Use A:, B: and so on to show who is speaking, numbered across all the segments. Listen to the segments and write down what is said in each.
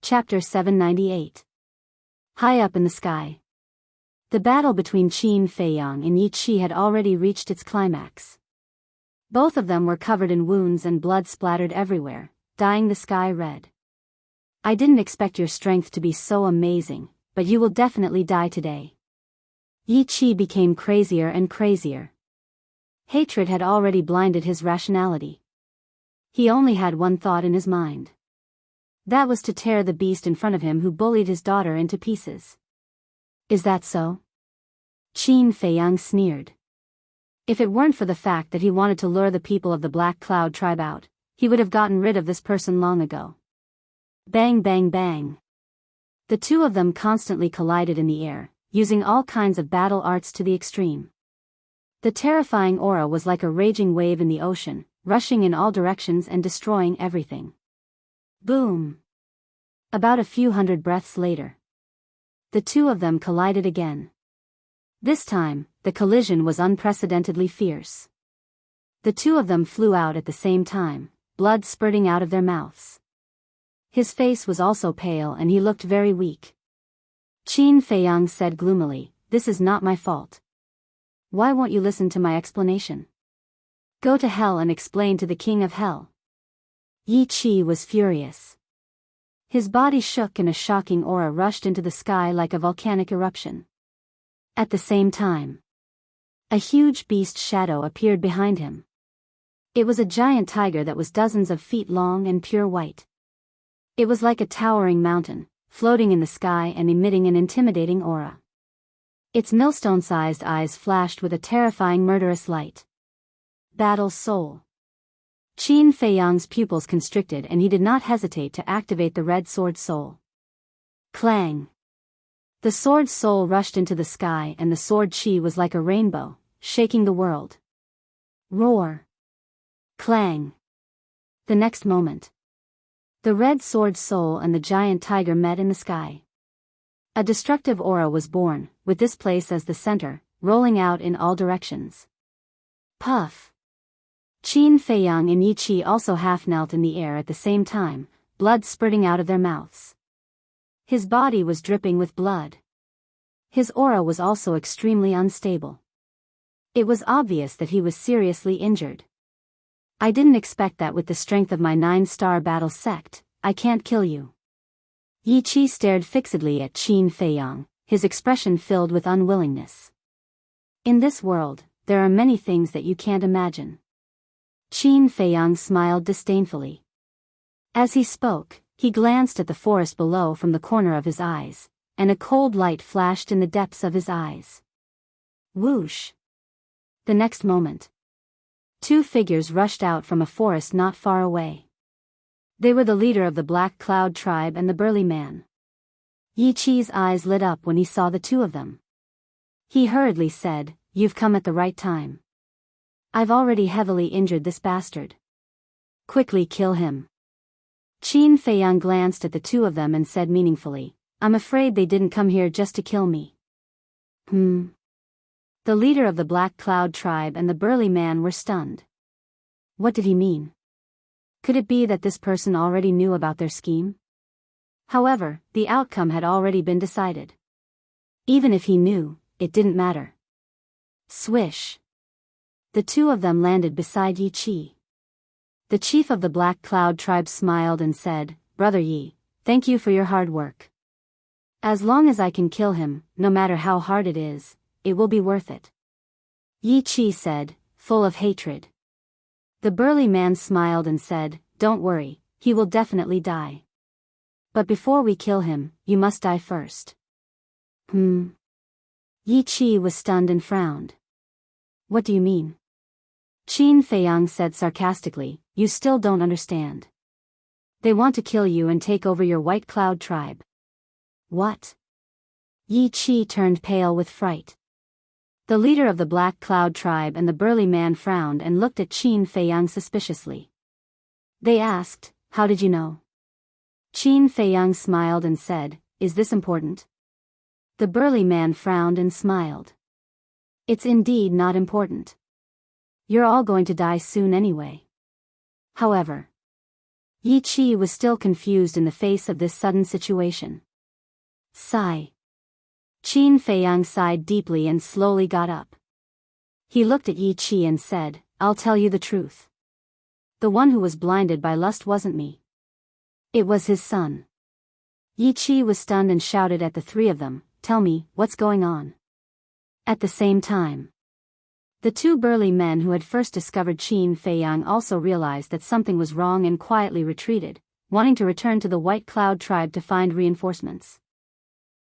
A: Chapter 798. High up in the sky. The battle between Qin Feiyang and Yi Qi had already reached its climax. Both of them were covered in wounds and blood splattered everywhere, dyeing the sky red. I didn't expect your strength to be so amazing, but you will definitely die today. Yi Qi became crazier and crazier. Hatred had already blinded his rationality. He only had one thought in his mind. That was to tear the beast in front of him who bullied his daughter into pieces. Is that so? Qin Feiyang sneered. If it weren't for the fact that he wanted to lure the people of the Black Cloud tribe out, he would have gotten rid of this person long ago. Bang bang bang. The two of them constantly collided in the air, using all kinds of battle arts to the extreme. The terrifying aura was like a raging wave in the ocean, rushing in all directions and destroying everything. Boom! About a few hundred breaths later, the two of them collided again. This time, the collision was unprecedentedly fierce. The two of them flew out at the same time, blood spurting out of their mouths. His face was also pale and he looked very weak. Qin Feiyang said gloomily, "This is not my fault. Why won't you listen to my explanation? Go to hell and explain to the king of hell." Yi Qi was furious. His body shook and a shocking aura rushed into the sky like a volcanic eruption. At the same time, a huge beast shadow appeared behind him. It was a giant tiger that was dozens of feet long and pure white. It was like a towering mountain, floating in the sky and emitting an intimidating aura. Its millstone-sized eyes flashed with a terrifying murderous light. Battle Soul. Qin Feiyang's pupils constricted and he did not hesitate to activate the Red Sword Soul. Clang! The Sword Soul rushed into the sky and the Sword Qi was like a rainbow, shaking the world. Roar! Clang! The next moment, the Red Sword Soul and the giant tiger met in the sky. A destructive aura was born, with this place as the center, rolling out in all directions. Puff! Qin Feiyang and Yi Qi also half-knelt in the air at the same time, blood spurting out of their mouths. His body was dripping with blood. His aura was also extremely unstable. It was obvious that he was seriously injured. I didn't expect that with the strength of my 9-star battle sect, I can't kill you. Yi Qi stared fixedly at Qin Feiyang, his expression filled with unwillingness. In this world, there are many things that you can't imagine. Qin Feiyang smiled disdainfully. As he spoke, he glanced at the forest below from the corner of his eyes, and a cold light flashed in the depths of his eyes. Whoosh! The next moment, two figures rushed out from a forest not far away. They were the leader of the Black Cloud tribe and the burly man. Yi Qi's eyes lit up when he saw the two of them. He hurriedly said, "You've come at the right time. I've already heavily injured this bastard. Quickly kill him." Qin Feiyang glanced at the two of them and said meaningfully, "I'm afraid they didn't come here just to kill me." The leader of the Black Cloud tribe and the burly man were stunned. What did he mean? Could it be that this person already knew about their scheme? However, the outcome had already been decided. Even if he knew, it didn't matter. Swish! The two of them landed beside Yi Qi. The chief of the Black Cloud tribe smiled and said, "Brother Yi, thank you for your hard work. As long as I can kill him, no matter how hard it is, it will be worth it." Yi Qi said, full of hatred. The burly man smiled and said, "Don't worry, he will definitely die. But before we kill him, you must die first." Yi Qi was stunned and frowned. "What do you mean?" Qin Feiyang said sarcastically, "You still don't understand. They want to kill you and take over your White Cloud tribe." "What?" Yi Qi turned pale with fright. The leader of the Black Cloud tribe and the burly man frowned and looked at Qin Feiyang suspiciously. They asked, "How did you know?" Qin Feiyang smiled and said, "Is this important?" The burly man frowned and smiled. "It's indeed not important. You're all going to die soon anyway." However, Yi Qi was still confused in the face of this sudden situation. Sigh. Qin Feiyang sighed deeply and slowly got up. He looked at Yi Qi and said, "I'll tell you the truth. The one who was blinded by lust wasn't me. It was his son." Yi Qi was stunned and shouted at the three of them, "Tell me, what's going on?" At the same time, the two burly men who had first discovered Qin Feiyang also realized that something was wrong and quietly retreated, wanting to return to the White Cloud tribe to find reinforcements.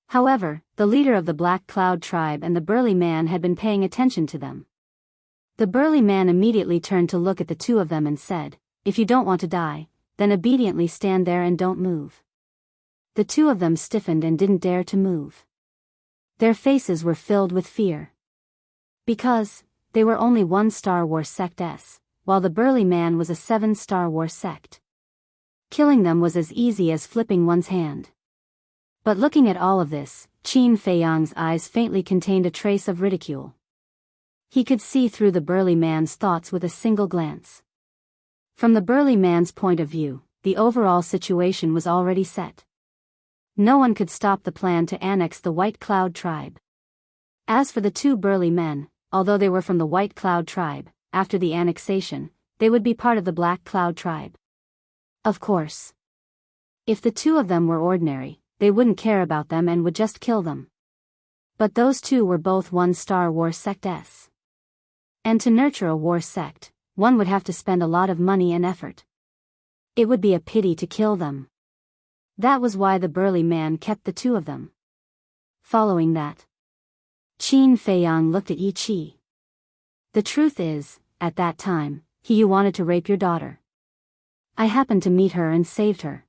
A: However, the leader of the Black Cloud tribe and the burly man had been paying attention to them. The burly man immediately turned to look at the two of them and said, "If you don't want to die, then obediently stand there and don't move." The two of them stiffened and didn't dare to move. Their faces were filled with fear. Because they were only one Star Wars sect S, while the burly man was a 7 Star Wars sect. Killing them was as easy as flipping one's hand. But looking at all of this, Qin Feiyang's eyes faintly contained a trace of ridicule. He could see through the burly man's thoughts with a single glance. From the burly man's point of view, the overall situation was already set. No one could stop the plan to annex the White Cloud tribe. As for the two burly men, although they were from the White Cloud tribe, after the annexation, they would be part of the Black Cloud tribe. Of course. If the two of them were ordinary, they wouldn't care about them and would just kill them. But those two were both one Star Wars sect S. And to nurture a war sect, one would have to spend a lot of money and effort. It would be a pity to kill them. That was why the burly man kept the two of them. Following that, Qin Feiyang looked at Yi Qi. "The truth is, at that time, you wanted to rape your daughter. I happened to meet her and saved her.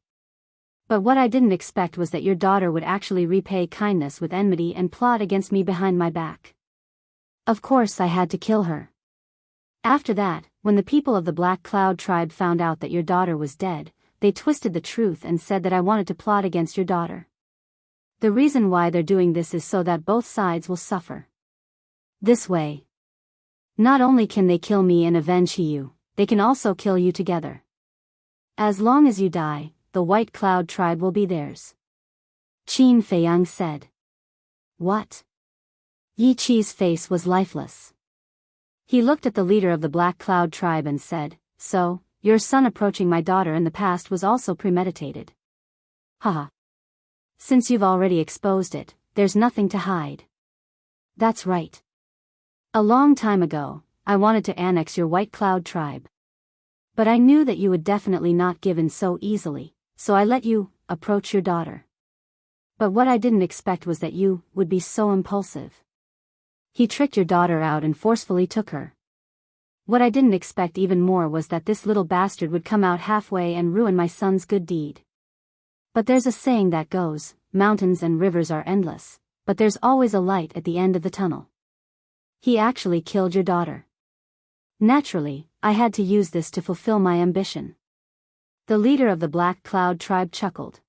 A: But what I didn't expect was that your daughter would actually repay kindness with enmity and plot against me behind my back. Of course I had to kill her. After that, when the people of the Black Cloud tribe found out that your daughter was dead, they twisted the truth and said that I wanted to plot against your daughter. The reason why they're doing this is so that both sides will suffer. This way, not only can they kill me and avenge you, they can also kill you together. As long as you die, the White Cloud tribe will be theirs." Qin Feiyang said. "What?" Yi Qi's face was lifeless. He looked at the leader of the Black Cloud tribe and said, "So, your son approaching my daughter in the past was also premeditated. Haha. Since you've already exposed it, there's nothing to hide." "That's right. A long time ago, I wanted to annex your White Cloud tribe. But I knew that you would definitely not give in so easily, so I let you approach your daughter. But what I didn't expect was that you would be so impulsive. He tricked your daughter out and forcefully took her. What I didn't expect even more was that this little bastard would come out halfway and ruin my son's good deed. But there's a saying that goes, mountains and rivers are endless, but there's always a light at the end of the tunnel. He actually killed your daughter. Naturally, I had to use this to fulfill my ambition." The leader of the Black Cloud tribe chuckled.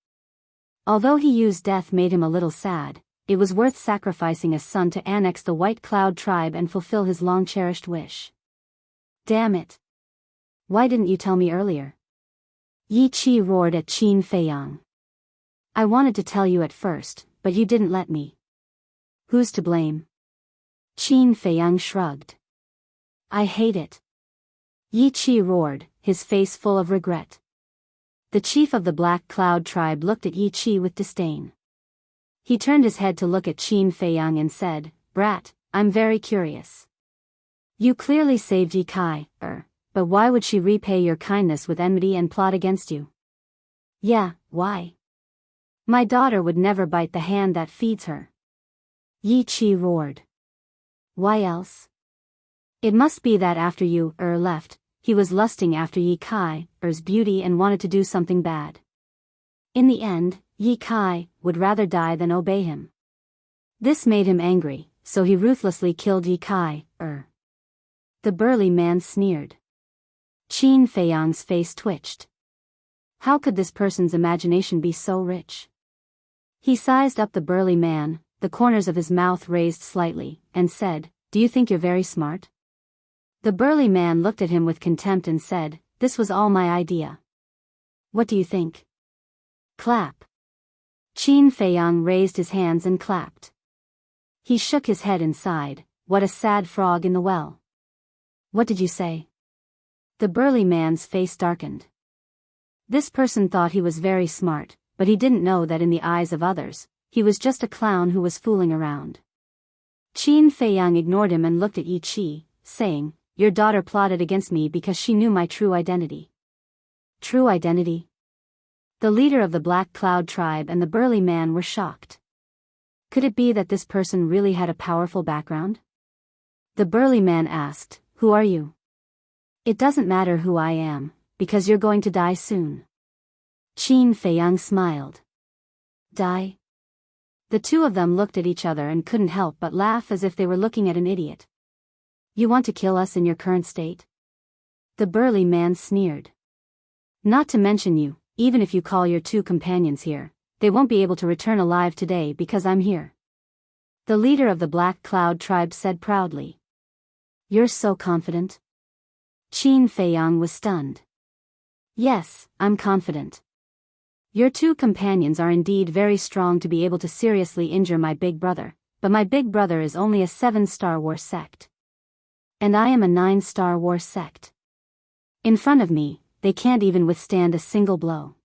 A: Although he used death made him a little sad, it was worth sacrificing a son to annex the White Cloud tribe and fulfill his long-cherished wish. "Damn it. Why didn't you tell me earlier?" Yi Qi roared at Qin Feiyang. "I wanted to tell you at first, but you didn't let me. Who's to blame?" Qin Feiyang shrugged. "I hate it." Yi Qi roared, his face full of regret. The chief of the Black Cloud tribe looked at Yi Qi with disdain. He turned his head to look at Qin Feiyang and said, "Brat, I'm very curious. You clearly saved Yi Kai, but why would she repay your kindness with enmity and plot against you?" "Yeah, why? My daughter would never bite the hand that feeds her." Yi Qi roared. "Why else? It must be that after you, left, he was lusting after Yi Kai's beauty and wanted to do something bad. In the end, Yi Kai would rather die than obey him. This made him angry, so he ruthlessly killed Yi Kai. The burly man sneered. Qin Feiyang's face twitched. How could this person's imagination be so rich? He sized up the burly man, the corners of his mouth raised slightly, and said, "Do you think you're very smart?" The burly man looked at him with contempt and said, "This was all my idea. What do you think? Clap. Qin Feiyang raised his hands and clapped. He shook his head and sighed, what a sad frog in the well. What did you say? The burly man's face darkened. This person thought he was very smart, but he didn't know that in the eyes of others, he was just a clown who was fooling around. Qin Feiyang ignored him and looked at Yi Qi, saying, your daughter plotted against me because she knew my true identity. True identity? The leader of the Black Cloud tribe and the burly man were shocked. Could it be that this person really had a powerful background? The burly man asked, who are you? It doesn't matter who I am, because you're going to die soon. Qin Feiyang smiled. Die? The two of them looked at each other and couldn't help but laugh as if they were looking at an idiot. You want to kill us in your current state? The burly man sneered. Not to mention you, even if you call your two companions here, they won't be able to return alive today because I'm here. The leader of the Black Cloud tribe said proudly. You're so confident? Qin Feiyang was stunned. Yes, I'm confident. Your two companions are indeed very strong to be able to seriously injure my big brother, but my big brother is only a 7-star war sect. And I am a 9-star war sect. In front of me, they can't even withstand a single blow.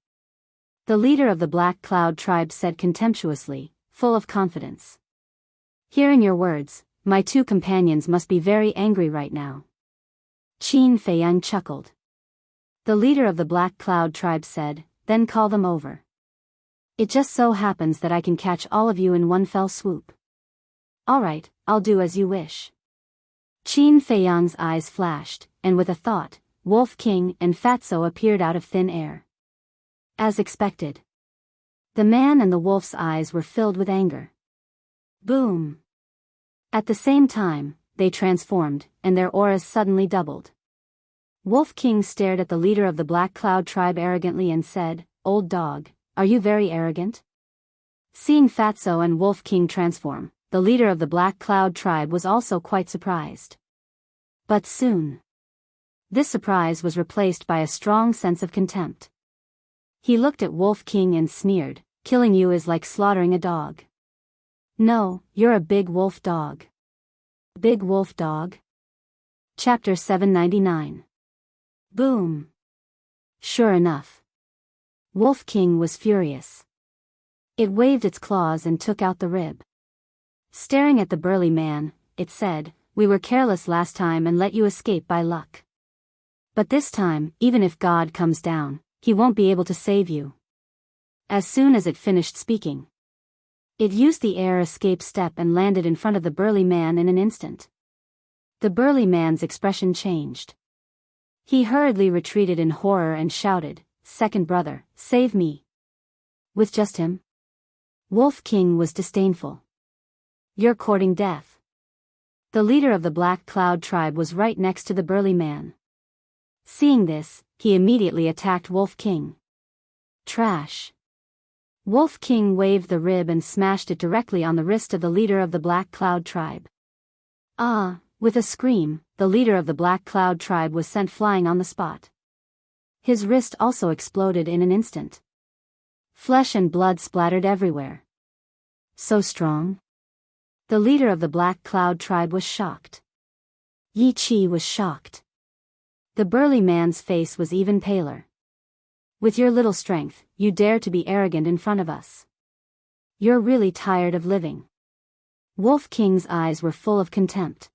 A: The leader of the Black Cloud tribe said contemptuously, full of confidence. Hearing your words, my two companions must be very angry right now. Qin Feiyang chuckled. The leader of the Black Cloud tribe said, then call them over. It just so happens that I can catch all of you in one fell swoop. All right, I'll do as you wish. Qin Feiyang's eyes flashed, and with a thought, Wolf King and Fatso appeared out of thin air. As expected. The man and the wolf's eyes were filled with anger. Boom! At the same time, they transformed, and their auras suddenly doubled. Wolf King stared at the leader of the Black Cloud tribe arrogantly and said, Old dog, are you very arrogant? Seeing Fatso and Wolf King transform, the leader of the Black Cloud tribe was also quite surprised. But soon, this surprise was replaced by a strong sense of contempt. He looked at Wolf King and sneered, killing you is like slaughtering a dog. No, you're a big wolf dog. Big wolf dog? Chapter 799. Boom. Sure enough. Wolf King was furious. It waved its claws and took out the rib. Staring at the burly man, it said, we were careless last time and let you escape by luck. But this time, even if God comes down, he won't be able to save you. As soon as it finished speaking, it used the air escape step and landed in front of the burly man in an instant. The burly man's expression changed. He hurriedly retreated in horror and shouted, Second brother, save me. With just him? Wolf King was disdainful. You're courting death. The leader of the Black Cloud tribe was right next to the burly man. Seeing this, he immediately attacked Wolf King. Trash. Wolf King waved the rib and smashed it directly on the wrist of the leader of the Black Cloud tribe. Ah! With a scream, the leader of the Black Cloud tribe was sent flying on the spot. His wrist also exploded in an instant. Flesh and blood splattered everywhere. So strong? The leader of the Black Cloud tribe was shocked. Yi Qi was shocked. The burly man's face was even paler. With your little strength, you dare to be arrogant in front of us. You're really tired of living. Wolf King's eyes were full of contempt.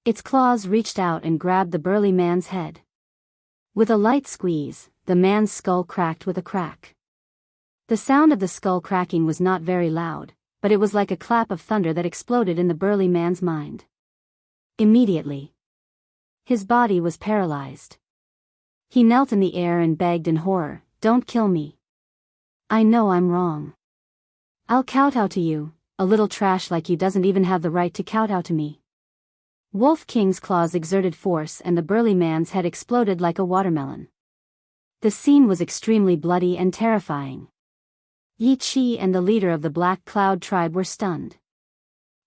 A: Its claws reached out and grabbed the burly man's head. With a light squeeze, the man's skull cracked with a crack. The sound of the skull cracking was not very loud, but it was like a clap of thunder that exploded in the burly man's mind. Immediately, his body was paralyzed. He knelt in the air and begged in horror, don't kill me. I know I'm wrong. I'll kowtow to you, a little trash like you doesn't even have the right to kowtow to me. Wolf King's claws exerted force and the burly man's head exploded like a watermelon. The scene was extremely bloody and terrifying. Yi Qi and the leader of the Black Cloud tribe were stunned.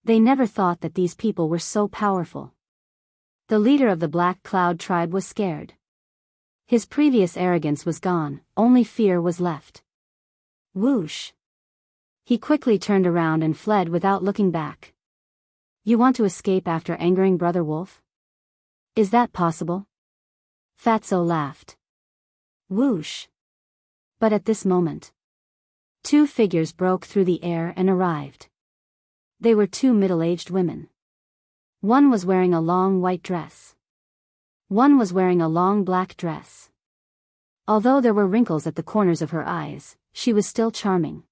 A: They never thought that these people were so powerful. The leader of the Black Cloud tribe was scared. His previous arrogance was gone, only fear was left. Whoosh! He quickly turned around and fled without looking back. You want to escape after angering Brother Wolf? Is that possible? Fatso laughed. Whoosh! But at this moment, two figures broke through the air and arrived. They were two middle-aged women. One was wearing a long white dress. One was wearing a long black dress. Although there were wrinkles at the corners of her eyes, she was still charming.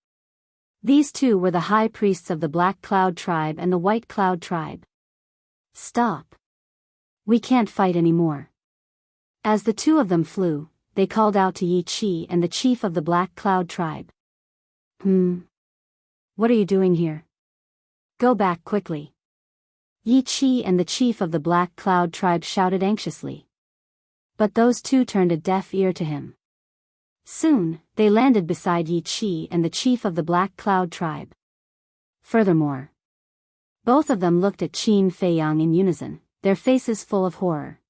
A: These two were the high priests of the Black Cloud tribe and the White Cloud tribe. Stop! We can't fight anymore. As the two of them flew, they called out to Yi Chi and the chief of the Black Cloud tribe. What are you doing here? Go back quickly. Yi Chi and the chief of the Black Cloud tribe shouted anxiously. But those two turned a deaf ear to him. Soon, they landed beside Yi Chi and the chief of the Black Cloud tribe. Furthermore, both of them looked at Qin Feiyang in unison, their faces full of horror.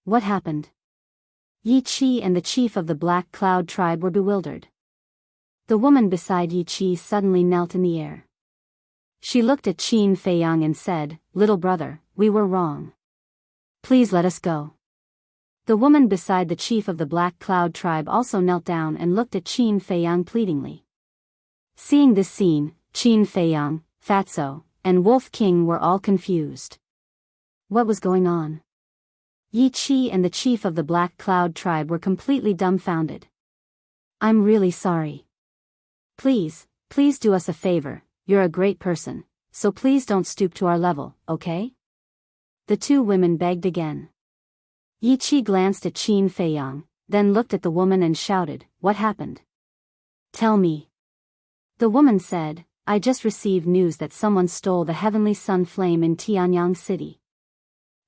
A: What happened? Yi Chi and the chief of the Black Cloud tribe were bewildered. The woman beside Yi Chi suddenly knelt in the air. She looked at Qin Feiyang and said, "Little brother, we were wrong. Please let us go." The woman beside the chief of the Black Cloud tribe also knelt down and looked at Qin Feiyang pleadingly. Seeing this scene, Qin Feiyang, Fatso, and Wolf King were all confused. What was going on? Yi Chi and the chief of the Black Cloud tribe were completely dumbfounded. I'm really sorry. Please do us a favor, you're a great person, so please don't stoop to our level, okay? The two women begged again. Yi Chi glanced at Qin Feiyang, then looked at the woman and shouted, "What happened? Tell me." The woman said, "I just received news that someone stole the heavenly sun flame in Tianyang City."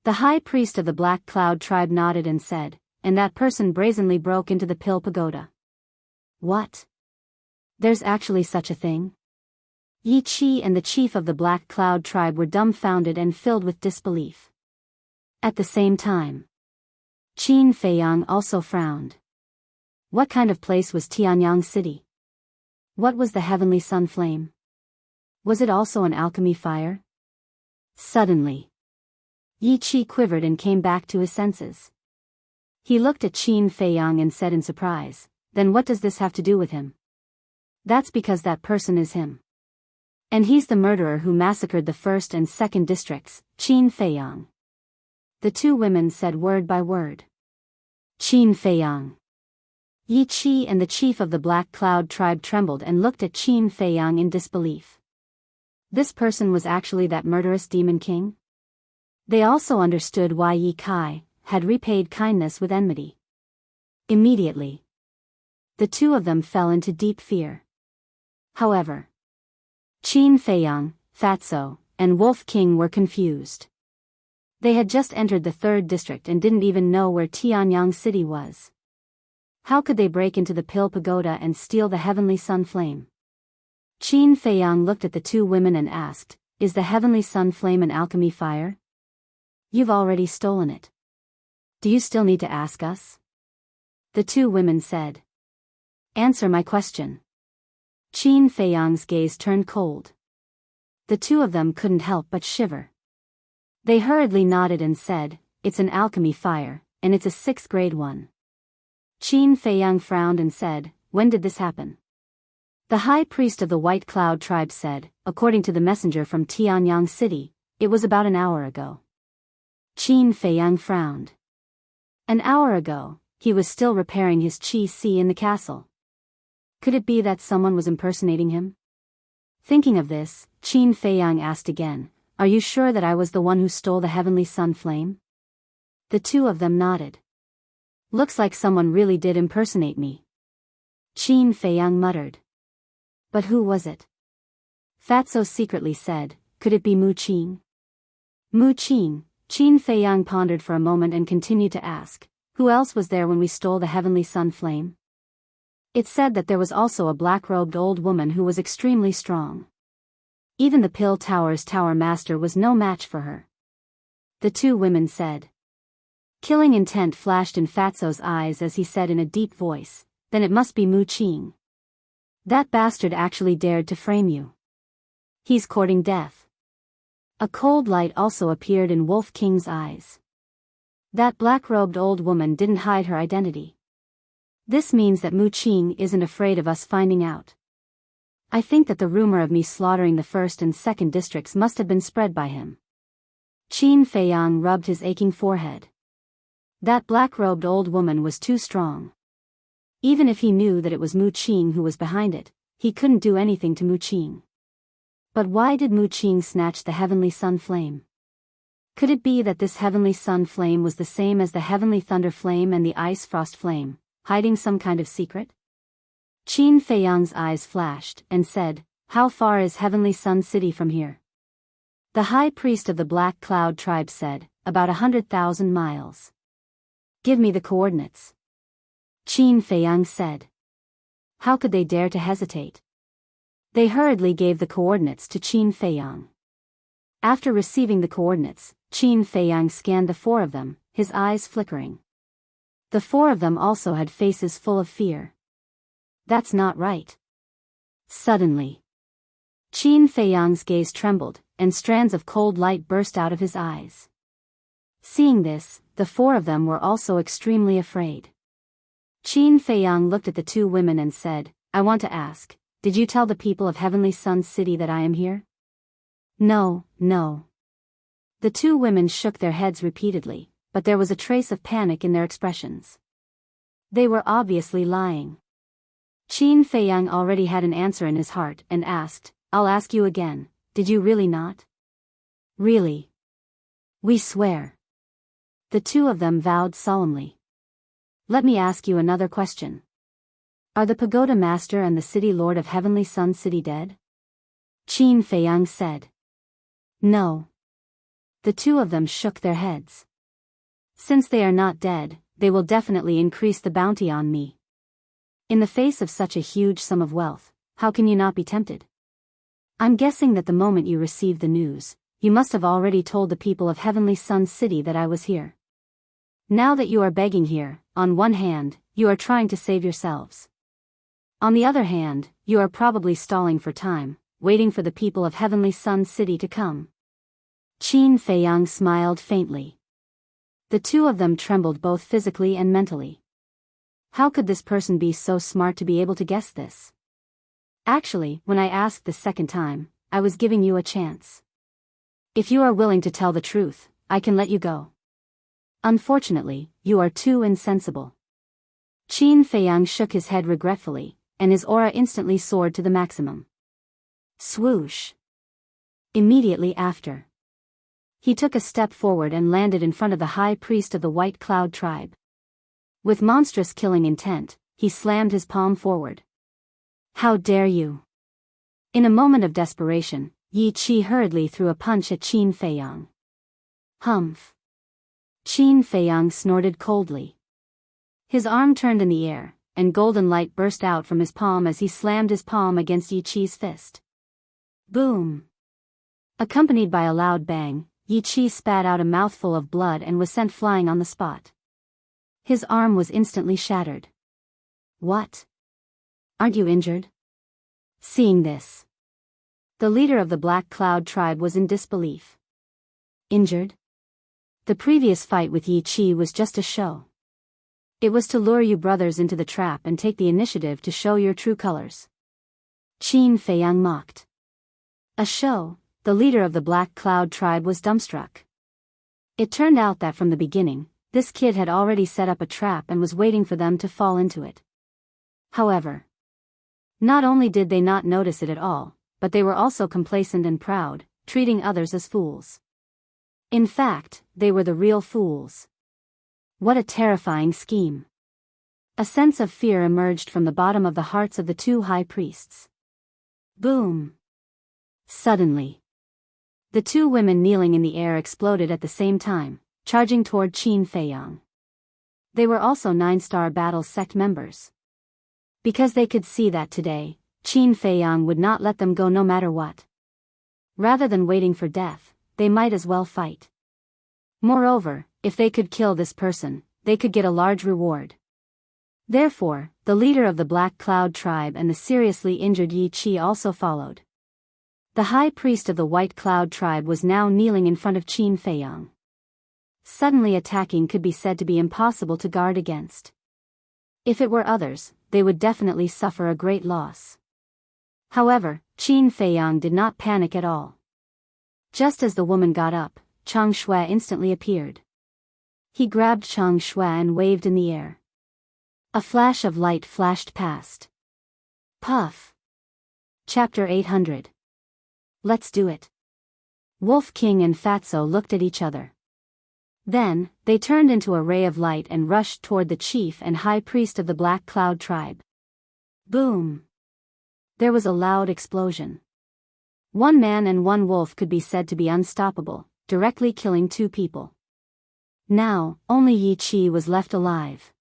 A: The high priest of the Black Cloud tribe nodded and said, "And that person brazenly broke into the Pill Pagoda." What? There's actually such a thing? Yi Chi and the chief of the Black Cloud tribe were dumbfounded and filled with disbelief. At the same time, Qin Feiyang also frowned. What kind of place was Tianyang City? What was the heavenly sun flame? Was it also an alchemy fire? Suddenly, Yi Chi quivered and came back to his senses. He looked at Qin Feiyang and said in surprise, "Then what does this have to do with him?" "That's because that person is him. And he's the murderer who massacred the 1st and 2nd districts, Qin Feiyang." The two women said word by word. Qin Feiyang. Yi Chi and the chief of the Black Cloud tribe trembled and looked at Qin Feiyang in disbelief. This person was actually that murderous demon king? They also understood why Yi Kai had repaid kindness with enmity. Immediately, the two of them fell into deep fear. However, Qin Feiyang, Fatso, and Wolf King were confused. They had just entered the 3rd district and didn't even know where Tianyang City was. How could they break into the Pill Pagoda and steal the heavenly sun flame? Qin Feiyang looked at the two women and asked, "Is the heavenly sun flame an alchemy fire? You've already stolen it. Do you still need to ask us?" The two women said, "Answer my question." Qin Feiyang's gaze turned cold. The two of them couldn't help but shiver. They hurriedly nodded and said, "It's an alchemy fire, and it's a 6th grade one." Qin Feiyang frowned and said, "When did this happen?" The high priest of the White Cloud tribe said, "According to the messenger from Tianyang City, it was about an hour ago." Qin Feiyang frowned. An hour ago, he was still repairing his Qi in the castle. Could it be that someone was impersonating him? Thinking of this, Qin Feiyang asked again, "Are you sure that I was the one who stole the heavenly sun flame?" The two of them nodded. "Looks like someone really did impersonate me," Qin Feiyang muttered. "But who was it?" Fatso secretly said, "Could it be Mu Qin?" Mu Qin, Qin Feiyang pondered for a moment and continued to ask, "Who else was there when we stole the heavenly sun flame?" It said that there was also a black-robed old woman who was extremely strong. Even the Pill Tower's tower master was no match for her. The two women said, Killing intent flashed in Fatso's eyes as he said in a deep voice, "Then it must be Mu Qing. That bastard actually dared to frame you. He's courting death." A cold light also appeared in Wolf King's eyes. That black-robed old woman didn't hide her identity. This means that Mu Qing isn't afraid of us finding out. I think that the rumor of me slaughtering the 1st and 2nd districts must have been spread by him. Qin Feiyang rubbed his aching forehead. That black-robed old woman was too strong. Even if he knew that it was Mu Qing who was behind it, he couldn't do anything to Mu Qing. But why did Mu Qing snatch the heavenly sun flame? Could it be that this heavenly sun flame was the same as the heavenly thunder flame and the ice frost flame, hiding some kind of secret? Qin Feiyang's eyes flashed and said, "How far is Heavenly Sun City from here?" The high priest of the Black Cloud tribe said, "About 100,000 miles. Give me the coordinates." Qin Feiyang said. How could they dare to hesitate? They hurriedly gave the coordinates to Qin Feiyang. After receiving the coordinates, Qin Feiyang scanned the 4 of them, his eyes flickering. The 4 of them also had faces full of fear. That's not right. Suddenly, Qin Feiyang's gaze trembled, and strands of cold light burst out of his eyes. Seeing this, the 4 of them were also extremely afraid. Qin Feiyang looked at the 2 women and said, "I want to ask, did you tell the people of Heavenly Sun City that I am here?" "No, no." The 2 women shook their heads repeatedly, but there was a trace of panic in their expressions. They were obviously lying. Qin Feiyang already had an answer in his heart and asked, "I'll ask you again, did you really not?" "Really? We swear." The 2 of them vowed solemnly. "Let me ask you another question. Are the Pagoda Master and the City Lord of Heavenly Sun City dead?" Qin Feiyang said. "No." The 2 of them shook their heads. "Since they are not dead, they will definitely increase the bounty on me. In the face of such a huge sum of wealth, how can you not be tempted? I'm guessing that the moment you received the news, you must have already told the people of Heavenly Sun City that I was here. Now that you are begging here, on one hand, you are trying to save yourselves. On the other hand, you are probably stalling for time, waiting for the people of Heavenly Sun City to come." Qin Feiyang smiled faintly. The 2 of them trembled both physically and mentally. How could this person be so smart to be able to guess this? Actually, when I asked the 2nd time, I was giving you a chance. If you are willing to tell the truth, I can let you go. Unfortunately, you are too insensible. Qin Feiyang shook his head regretfully, and his aura instantly soared to the maximum. Swoosh. Immediately after, he took a step forward and landed in front of the high priest of the White Cloud tribe. With monstrous killing intent, he slammed his palm forward. "How dare you!" In a moment of desperation, Yi Qi hurriedly threw a punch at Qin Feiyang. Humph. Qin Feiyang snorted coldly. His arm turned in the air, and golden light burst out from his palm as he slammed his palm against Yi Qi's fist. Boom! Accompanied by a loud bang, Yi Qi spat out a mouthful of blood and was sent flying on the spot. His arm was instantly shattered. "What? Aren't you injured?" Seeing this, the leader of the Black Cloud tribe was in disbelief. "Injured? The previous fight with Yi Qi was just a show. It was to lure you brothers into the trap and take the initiative to show your true colors." Qin Feiyang mocked. A show? The leader of the Black Cloud tribe was dumbstruck. It turned out that from the beginning, this kid had already set up a trap and was waiting for them to fall into it. However, not only did they not notice it at all, but they were also complacent and proud, treating others as fools. In fact, they were the real fools. What a terrifying scheme. A sense of fear emerged from the bottom of the hearts of the 2 high priests. Boom! Suddenly, the 2 women kneeling in the air exploded at the same time, charging toward Qin Feiyang. They were also 9-star battle sect members. Because they could see that today, Qin Feiyang would not let them go no matter what. Rather than waiting for death, they might as well fight. Moreover, if they could kill this person, they could get a large reward. Therefore, the leader of the Black Cloud tribe and the seriously injured Yi Qi also followed. The high priest of the White Cloud tribe was now kneeling in front of Qin Feiyang. Suddenly attacking could be said to be impossible to guard against. If it were others, they would definitely suffer a great loss. However, Qin Feiyang did not panic at all. Just as the woman got up, Chang Shui instantly appeared. He grabbed Chang Shui and waved in the air. A flash of light flashed past. Puff. Chapter 800. Let's do it. Wolf King and Fatso looked at each other. Then, they turned into a ray of light and rushed toward the chief and high priest of the Black Cloud tribe. Boom! There was a loud explosion. One man and one wolf could be said to be unstoppable, directly killing two people. Now, only Yi Qi was left alive.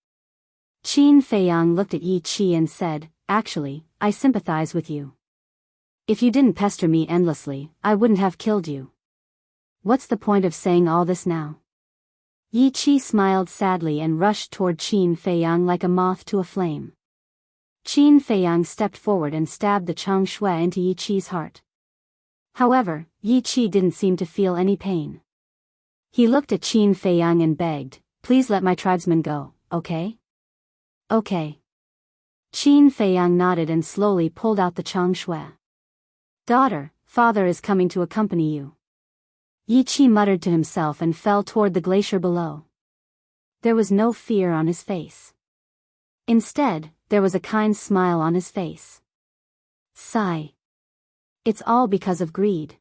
A: Qin Feiyang looked at Yi Qi and said, "Actually, I sympathize with you. If you didn't pester me endlessly, I wouldn't have killed you. What's the point of saying all this now?" Yi Qi smiled sadly and rushed toward Qin Feiyang like a moth to a flame. Qin Feiyang stepped forward and stabbed the Chang Shui into Yi Qi's heart. However, Yi Qi didn't seem to feel any pain. He looked at Qin Feiyang and begged, "Please let my tribesmen go, okay?" "Okay." Qin Feiyang nodded and slowly pulled out the Chang Shui. "Daughter, father is coming to accompany you." Yi Qi muttered to himself and fell toward the glacier below. There was no fear on his face. Instead, there was a kind smile on his face. Sigh. It's all because of greed.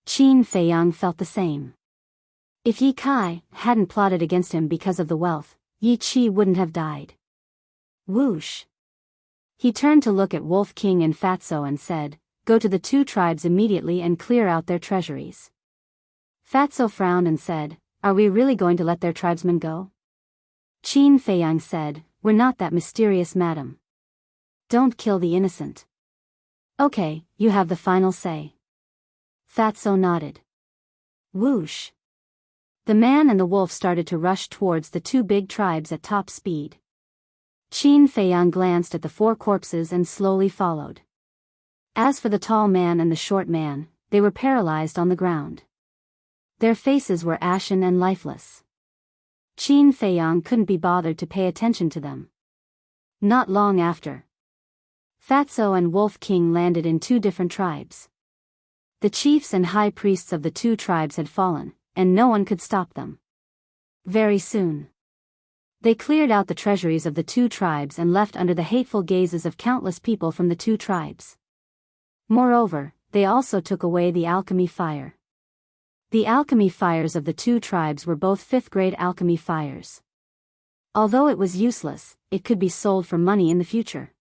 A: Qin Feiyang felt the same. If Yi Kai hadn't plotted against him because of the wealth, Yi Qi wouldn't have died. Whoosh. He turned to look at Wolf King and Fatso and said, "Go to the two tribes immediately and clear out their treasuries." Fatso frowned and said, "Are we really going to let their tribesmen go?" Qin Feiyang said, "We're not that mysterious, madam. Don't kill the innocent." "Okay, you have the final say." Fatso nodded. Whoosh. The man and the wolf started to rush towards the two big tribes at top speed. Qin Feiyang glanced at the four corpses and slowly followed. As for the tall man and the short man, they were paralyzed on the ground. Their faces were ashen and lifeless. Qin Feiyang couldn't be bothered to pay attention to them. Not long after, Fatso and Wolf King landed in two different tribes. The chiefs and high priests of the two tribes had fallen, and no one could stop them. Very soon, they cleared out the treasuries of the two tribes and left under the hateful gazes of countless people from the two tribes. Moreover, they also took away the alchemy fire. The alchemy fires of the two tribes were both fifth-grade alchemy fires. Although it was useless, it could be sold for money in the future.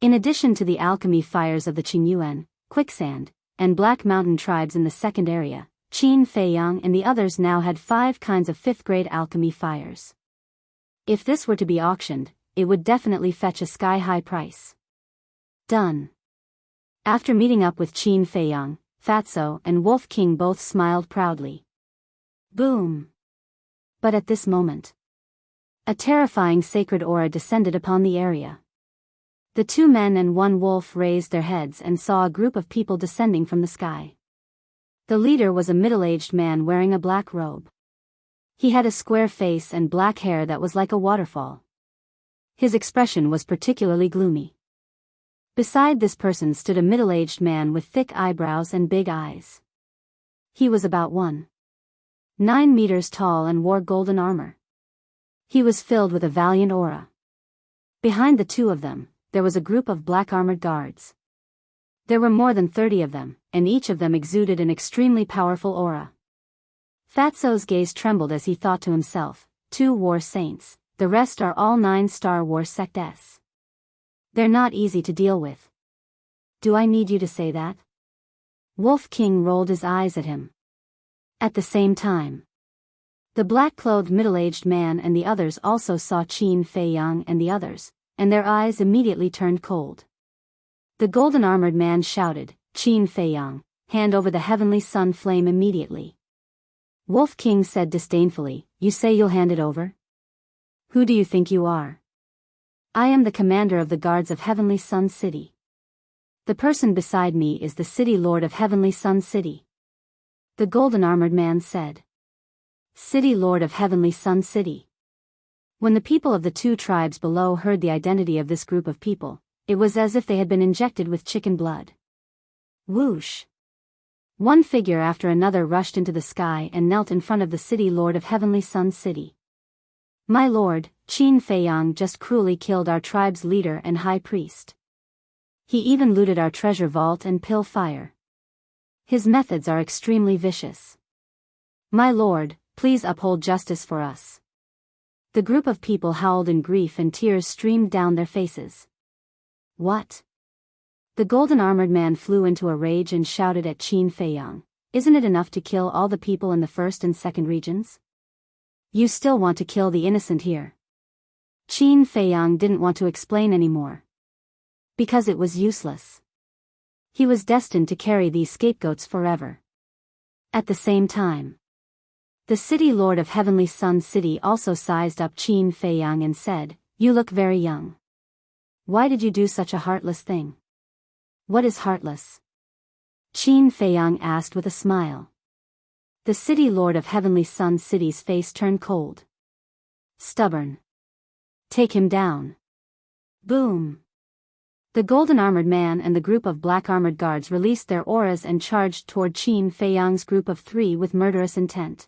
A: In addition to the alchemy fires of the Qingyuan, Quicksand, and Black Mountain tribes in the second area, Qin Feiyang and the others now had 5 kinds of fifth-grade alchemy fires. If this were to be auctioned, it would definitely fetch a sky-high price. Done. After meeting up with Qin Feiyang, Fatso and Wolf King both smiled proudly. Boom. But at this moment, a terrifying sacred aura descended upon the area. The two men and one wolf raised their heads and saw a group of people descending from the sky. The leader was a middle-aged man wearing a black robe. He had a square face and black hair that was like a waterfall. His expression was particularly gloomy. Beside this person stood a middle-aged man with thick eyebrows and big eyes. He was about 1.9 meters tall and wore golden armor. He was filled with a valiant aura. Behind the two of them, there was a group of black-armored guards. There were more than 30 of them, and each of them exuded an extremely powerful aura. Fatso's gaze trembled as he thought to himself, 2 war saints, the rest are all 9 Star Wars sects. They're not easy to deal with. Do I need you to say that? Wolf King rolled his eyes at him. At the same time, the black-clothed middle-aged man and the others also saw Qin Feiyang and the others, and their eyes immediately turned cold. The golden-armored man shouted, "Qin Feiyang, hand over the heavenly sun flame immediately." Wolf King said disdainfully, "You say you'll hand it over? Who do you think you are?" "I am the commander of the guards of Heavenly Sun City. The person beside me is the city lord of Heavenly Sun City," the golden-armored man said. City Lord of Heavenly Sun City. When the people of the two tribes below heard the identity of this group of people, it was as if they had been injected with chicken blood. Whoosh! One figure after another rushed into the sky and knelt in front of the City Lord of Heavenly Sun City. "My lord, Qin Feiyang just cruelly killed our tribe's leader and high priest. He even looted our treasure vault and pill fire. His methods are extremely vicious. My lord, please uphold justice for us." The group of people howled in grief and tears streamed down their faces. "What?" The golden-armored man flew into a rage and shouted at Qin Feiyang, "Isn't it enough to kill all the people in the first and second regions? You still want to kill the innocent here?" Qin Feiyang didn't want to explain anymore. Because it was useless. He was destined to carry these scapegoats forever. At the same time, the City Lord of Heavenly Sun City also sized up Qin Feiyang and said, "You look very young. Why did you do such a heartless thing?" "What is heartless?" Qin Feiyang asked with a smile. The City Lord of Heavenly Sun City's face turned cold. "Stubborn. Take him down." Boom! The golden-armored man and the group of black-armored guards released their auras and charged toward Qin Feiyang's group of 3 with murderous intent.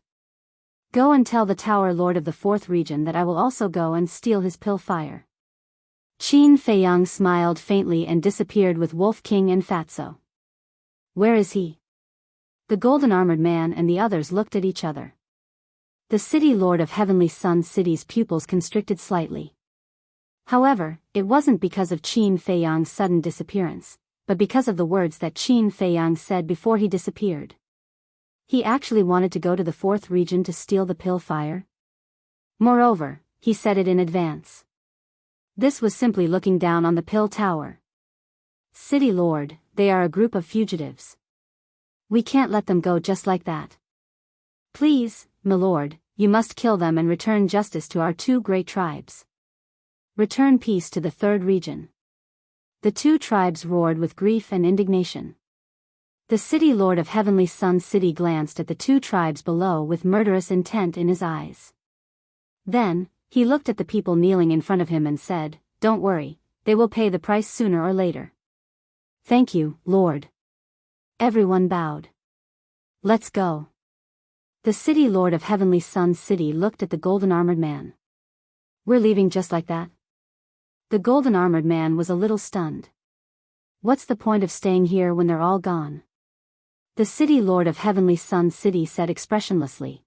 A: "Go and tell the Tower Lord of the 4th region that I will also go and steal his pill fire." Qin Feiyang smiled faintly and disappeared with Wolf King and Fatso. "Where is he?" The golden-armored man and the others looked at each other. The City Lord of Heavenly Sun City's pupils constricted slightly. However, it wasn't because of Qin Feiyang's sudden disappearance, but because of the words that Qin Feiyang said before he disappeared. He actually wanted to go to the 4th region to steal the pill fire. Moreover, he said it in advance. This was simply looking down on the pill tower. "City Lord, they are a group of fugitives. We can't let them go just like that. Please, my lord, you must kill them and return justice to our 2 great tribes. Return peace to the 3rd region." The 2 tribes roared with grief and indignation. The City Lord of Heavenly Sun City glanced at the 2 tribes below with murderous intent in his eyes. Then, he looked at the people kneeling in front of him and said, "Don't worry, they will pay the price sooner or later." "Thank you, Lord." Everyone bowed. "Let's go." The City Lord of Heavenly Sun City looked at the golden-armored man. "We're leaving just like that?" The golden-armored man was a little stunned. "What's the point of staying here when they're all gone?" The City Lord of Heavenly Sun City said expressionlessly.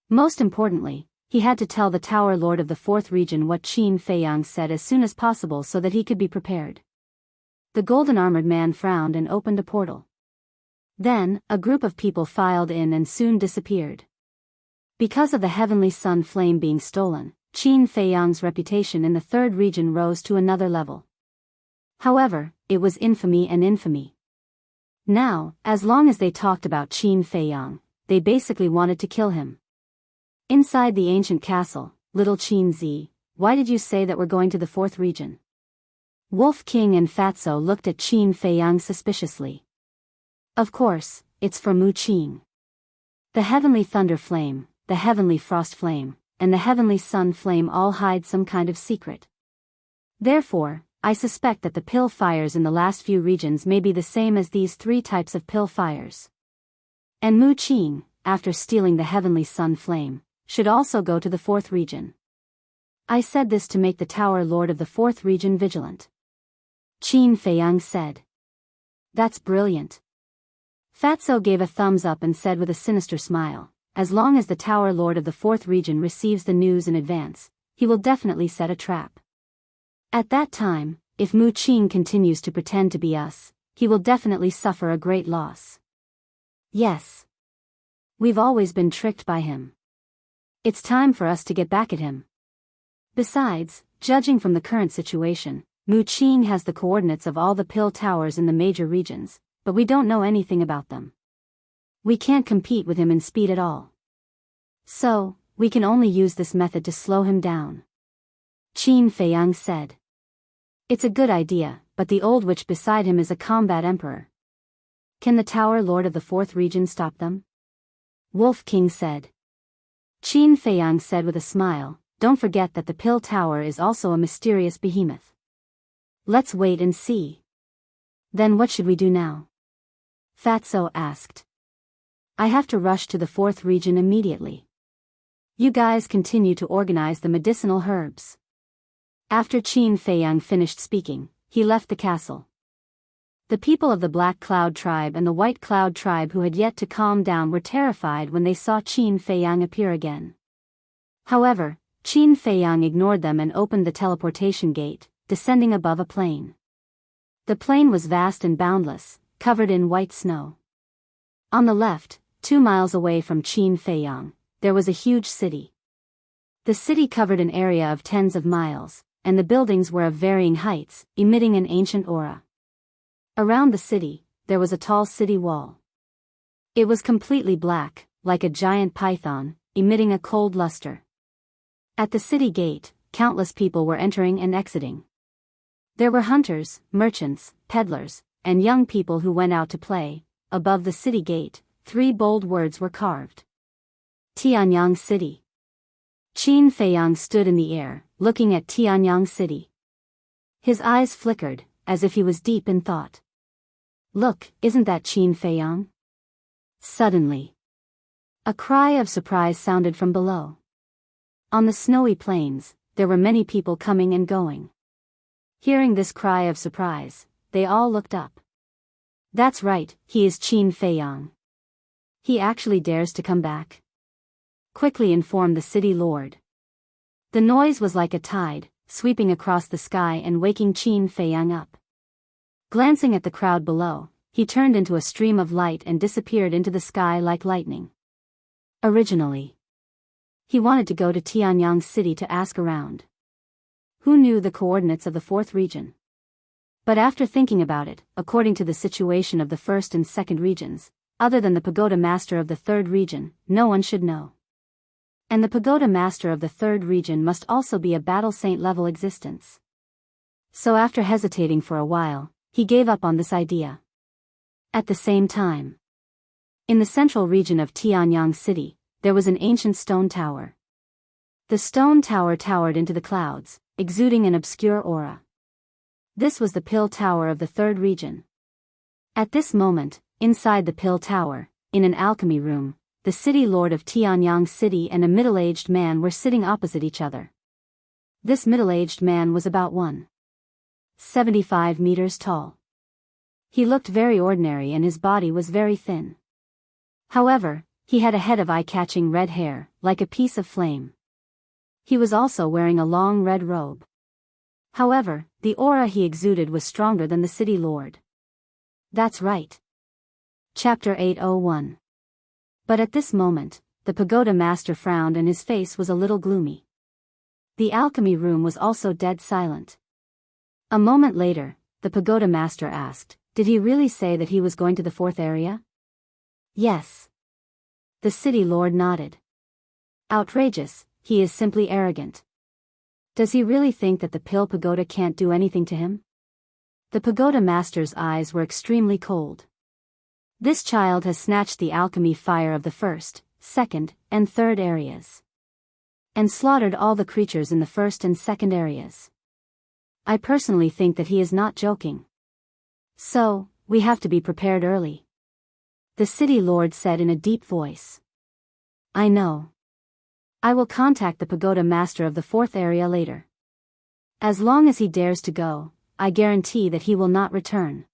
A: Most importantly, he had to tell the Tower Lord of the 4th region what Qin Feiyang said as soon as possible so that he could be prepared. The golden-armored man frowned and opened a portal. Then, a group of people filed in and soon disappeared. Because of the Heavenly Sun flame being stolen, Qin Feiyang's reputation in the 3rd region rose to another level. However, it was infamy and infamy. Now, as long as they talked about Qin Feiyang, they basically wanted to kill him. Inside the ancient castle, little Qin Zi, why did you say that we're going to the 4th region? Wolf King and Fatso looked at Qin Feiyang suspiciously. Of course, it's for Mu Qing. The Heavenly Thunder Flame, the Heavenly Frost Flame, and the Heavenly Sun Flame all hide some kind of secret. Therefore, I suspect that the pill fires in the last few regions may be the same as these 3 types of pill fires. And Mu Qing, after stealing the Heavenly Sun Flame, should also go to the 4th region. I said this to make the Tower Lord of the 4th region vigilant. Qin Feiyang said. That's brilliant. Fatso gave a thumbs up and said with a sinister smile, as long as the Tower Lord of the 4th region receives the news in advance, he will definitely set a trap. At that time, if Mu Qing continues to pretend to be us, he will definitely suffer a great loss. Yes. We've always been tricked by him. It's time for us to get back at him. Besides, judging from the current situation, Mu Qing has the coordinates of all the pill towers in the major regions, but we don't know anything about them. We can't compete with him in speed at all. So, we can only use this method to slow him down. Qin Feiyang said. It's a good idea, but the old witch beside him is a combat emperor. Can the Tower Lord of the Fourth Region stop them? Wolf King said. Qin Feiyang said with a smile, don't forget that the Pill Tower is also a mysterious behemoth. Let's wait and see. Then what should we do now? Fatso asked. I have to rush to the Fourth Region immediately. You guys continue to organize the medicinal herbs. After Qin Feiyang finished speaking, he left the castle. The people of the Black Cloud tribe and the White Cloud tribe who had yet to calm down were terrified when they saw Qin Feiyang appear again. However, Qin Feiyang ignored them and opened the teleportation gate, descending above a plain. The plain was vast and boundless, covered in white snow. On the left, 2 miles away from Qin Feiyang, there was a huge city. The city covered an area of tens of miles, and the buildings were of varying heights, emitting an ancient aura. Around the city, there was a tall city wall. It was completely black, like a giant python, emitting a cold luster. At the city gate, countless people were entering and exiting. There were hunters, merchants, peddlers, and young people who went out to play. Above the city gate, 3 bold words were carved. Tianyang City. Qin Feiyang stood in the air, looking at Tianyang City. His eyes flickered, as if he was deep in thought. Look, isn't that Qin Feiyang? Suddenly, a cry of surprise sounded from below. On the snowy plains, there were many people coming and going. Hearing this cry of surprise, they all looked up. That's right, he is Qin Feiyang. He actually dares to come back. Quickly informed the city lord. The noise was like a tide, sweeping across the sky and waking Qin Feiyang up. Glancing at the crowd below, he turned into a stream of light and disappeared into the sky like lightning. Originally, he wanted to go to Tianyang City to ask around. Who knew the coordinates of the Fourth Region? But after thinking about it, according to the situation of the First and Second Regions, other than the Pagoda Master of the Third Region, no one should know. And the Pagoda Master of the Third Region must also be a Battle Saint level existence. So after hesitating for a while, he gave up on this idea. At the same time, in the central region of Tianyang City, there was an ancient stone tower. The stone tower towered into the clouds, exuding an obscure aura. This was the Pill Tower of the Third Region. At this moment, inside the Pill Tower, in an alchemy room, the city lord of Tianyang City and a middle-aged man were sitting opposite each other. This middle-aged man was about 1.75 meters tall. He looked very ordinary and his body was very thin. However, he had a head of eye-catching red hair, like a piece of flame. He was also wearing a long red robe. However, the aura he exuded was stronger than the city lord. That's right. Chapter 801. But at this moment, the Pagoda Master frowned and his face was a little gloomy. The alchemy room was also dead silent. A moment later, the Pagoda Master asked, did he really say that he was going to the fourth area? Yes. The city lord nodded. Outrageous, he is simply arrogant. Does he really think that the Pill Pagoda can't do anything to him? The Pagoda Master's eyes were extremely cold. This child has snatched the alchemy fire of the first, second, and third areas. And slaughtered all the creatures in the first and second areas. I personally think that he is not joking. So, we have to be prepared early. The city lord said in a deep voice. I know. I will contact the Pagoda Master of the fourth area later. As long as he dares to go, I guarantee that he will not return.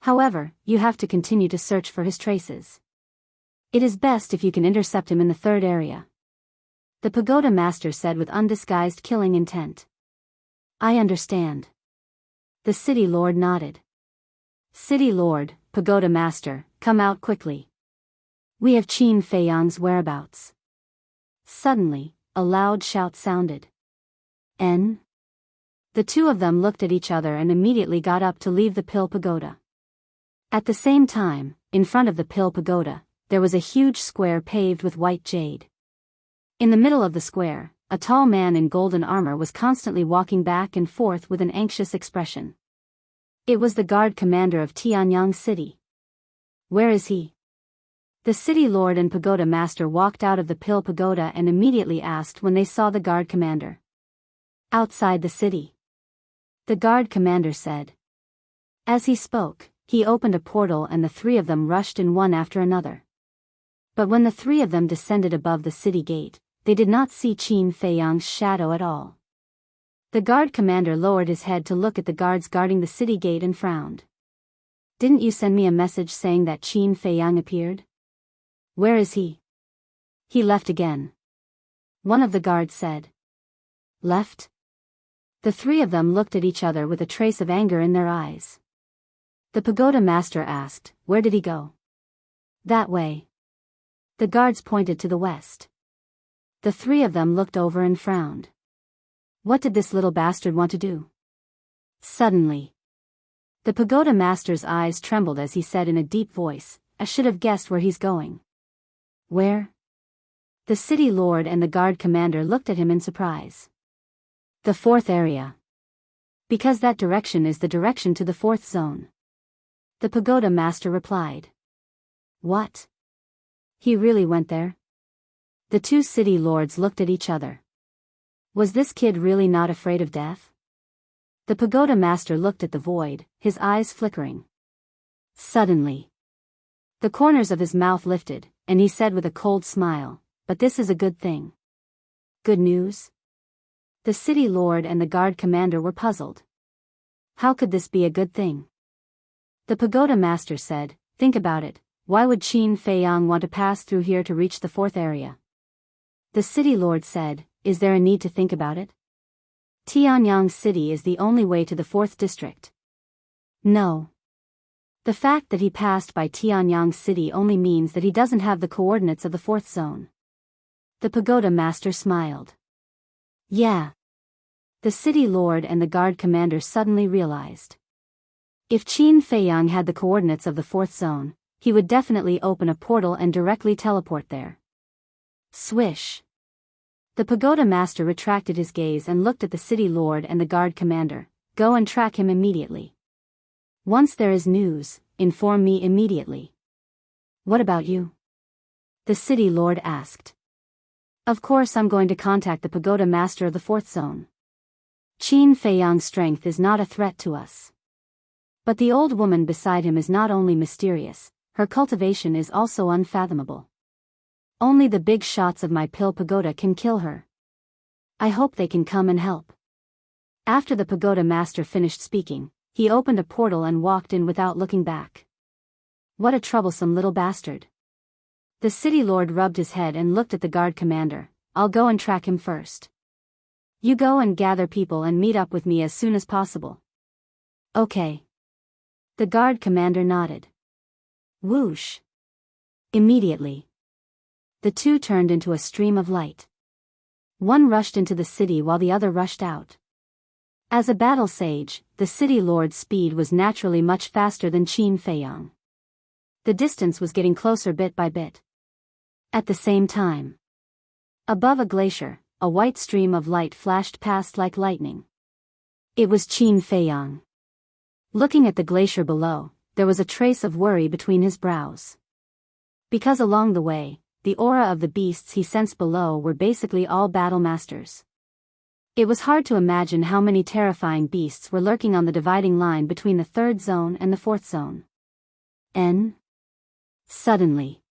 A: However, you have to continue to search for his traces. It is best if you can intercept him in the third area. The Pagoda Master said with undisguised killing intent. I understand. The city lord nodded. City lord, Pagoda Master, come out quickly. We have Qin Feiyang's whereabouts. Suddenly, a loud shout sounded. N? The two of them looked at each other and immediately got up to leave the Pill Pagoda. At the same time, in front of the Pill Pagoda, there was a huge square paved with white jade. In the middle of the square, a tall man in golden armor was constantly walking back and forth with an anxious expression. It was the guard commander of Tianyang City. Where is he? The city lord and pagoda master walked out of the Pill Pagoda and immediately asked when they saw the guard commander. Outside the city. The guard commander said. As he spoke, he opened a portal and the three of them rushed in one after another. But when the three of them descended above the city gate, they did not see Qin Feiyang's shadow at all. The guard commander lowered his head to look at the guards guarding the city gate and frowned. Didn't you send me a message saying that Qin Feiyang appeared? Where is he? He left again. One of the guards said. Left? The three of them looked at each other with a trace of anger in their eyes. The pagoda master asked, where did he go? That way. The guards pointed to the west. The three of them looked over and frowned. What did this little bastard want to do? Suddenly, the pagoda master's eyes trembled as he said in a deep voice, I should have guessed where he's going. Where? The city lord and the guard commander looked at him in surprise. The fourth area. Because that direction is the direction to the fourth zone. The pagoda master replied. What? He really went there? The two city lords looked at each other. Was this kid really not afraid of death? The pagoda master looked at the void, his eyes flickering. Suddenly, the corners of his mouth lifted, and he said with a cold smile, but this is a good thing. Good news? The city lord and the guard commander were puzzled. How could this be a good thing? The pagoda master said, think about it, why would Qin Feiyang want to pass through here to reach the fourth area? The city lord said, is there a need to think about it? Tianyang City is the only way to the fourth district. No. The fact that he passed by Tianyang City only means that he doesn't have the coordinates of the fourth zone. The pagoda master smiled. Yeah. The city lord and the guard commander suddenly realized. If Qin Feiyang had the coordinates of the fourth zone, he would definitely open a portal and directly teleport there. Swish. The pagoda master retracted his gaze and looked at the city lord and the guard commander. Go and track him immediately. Once there is news, inform me immediately. What about you? The city lord asked. Of course I'm going to contact the pagoda master of the fourth zone. Qin Feiyang's strength is not a threat to us. But the old woman beside him is not only mysterious, her cultivation is also unfathomable. Only the big shots of my Pill Pagoda can kill her. I hope they can come and help. After the pagoda master finished speaking, he opened a portal and walked in without looking back. What a troublesome little bastard. The city lord rubbed his head and looked at the guard commander. I'll go and track him first. You go and gather people and meet up with me as soon as possible. Okay. The guard commander nodded. Whoosh. Immediately, the two turned into a stream of light. One rushed into the city while the other rushed out. As a battle sage, the city lord's speed was naturally much faster than Qin Feiyang. The distance was getting closer bit by bit. At the same time, above a glacier, a white stream of light flashed past like lightning. It was Qin Feiyang. Looking at the glacier below, there was a trace of worry between his brows. Because along the way, the aura of the beasts he sensed below were basically all battle masters. It was hard to imagine how many terrifying beasts were lurking on the dividing line between the third zone and the fourth zone. Suddenly,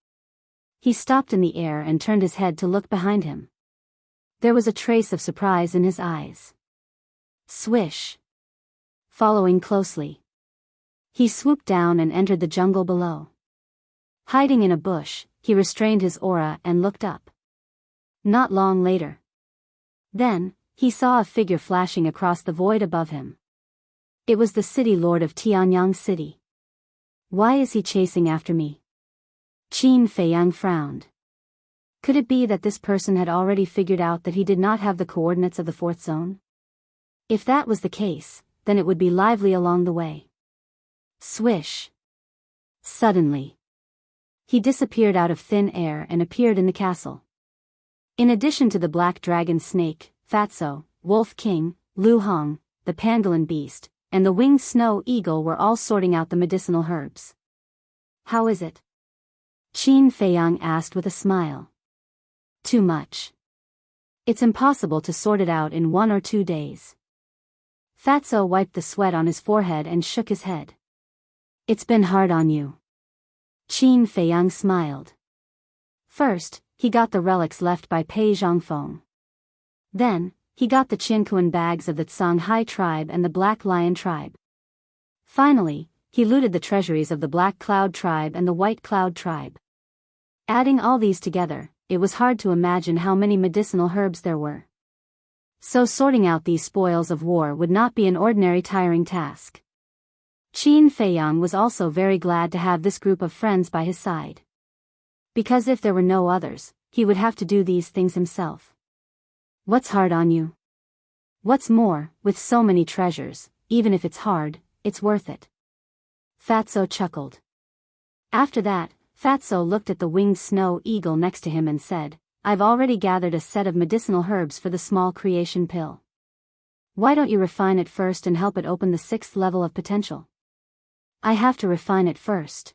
A: he stopped in the air and turned his head to look behind him. There was a trace of surprise in his eyes. Swish. Following closely, he swooped down and entered the jungle below. Hiding in a bush, he restrained his aura and looked up. Not long later. Then, he saw a figure flashing across the void above him. It was the city lord of Tianyang City. Why is he chasing after me? Qin Feiyang frowned. Could it be that this person had already figured out that he did not have the coordinates of the fourth zone? If that was the case, then it would be lively along the way. Swish. Suddenly, he disappeared out of thin air and appeared in the castle. In addition to the black dragon snake, Fatso, Wolf King, Lu Hong, the pangolin beast, and the winged snow eagle were all sorting out the medicinal herbs. How is it? Qin Feiyang asked with a smile. Too much. It's impossible to sort it out in 1 or 2 days. Fatso wiped the sweat on his forehead and shook his head. It's been hard on you. Qin Feiyang smiled. First, he got the relics left by Pei Zhongfeng. Then, he got the Qinkuan bags of the Songhai tribe and the Black Lion tribe. Finally, he looted the treasuries of the Black Cloud tribe and the White Cloud tribe. Adding all these together, it was hard to imagine how many medicinal herbs there were. So sorting out these spoils of war would not be an ordinary tiring task. Qin Feiyang was also very glad to have this group of friends by his side. Because if there were no others, he would have to do these things himself. What's hard on you? What's more, with so many treasures, even if it's hard, it's worth it. Fatso chuckled. After that, Fatso looked at the winged snow eagle next to him and said, I've already gathered a set of medicinal herbs for the small creation pill. Why don't you refine it first and help it open the 6th level of potential? I have to refine it first.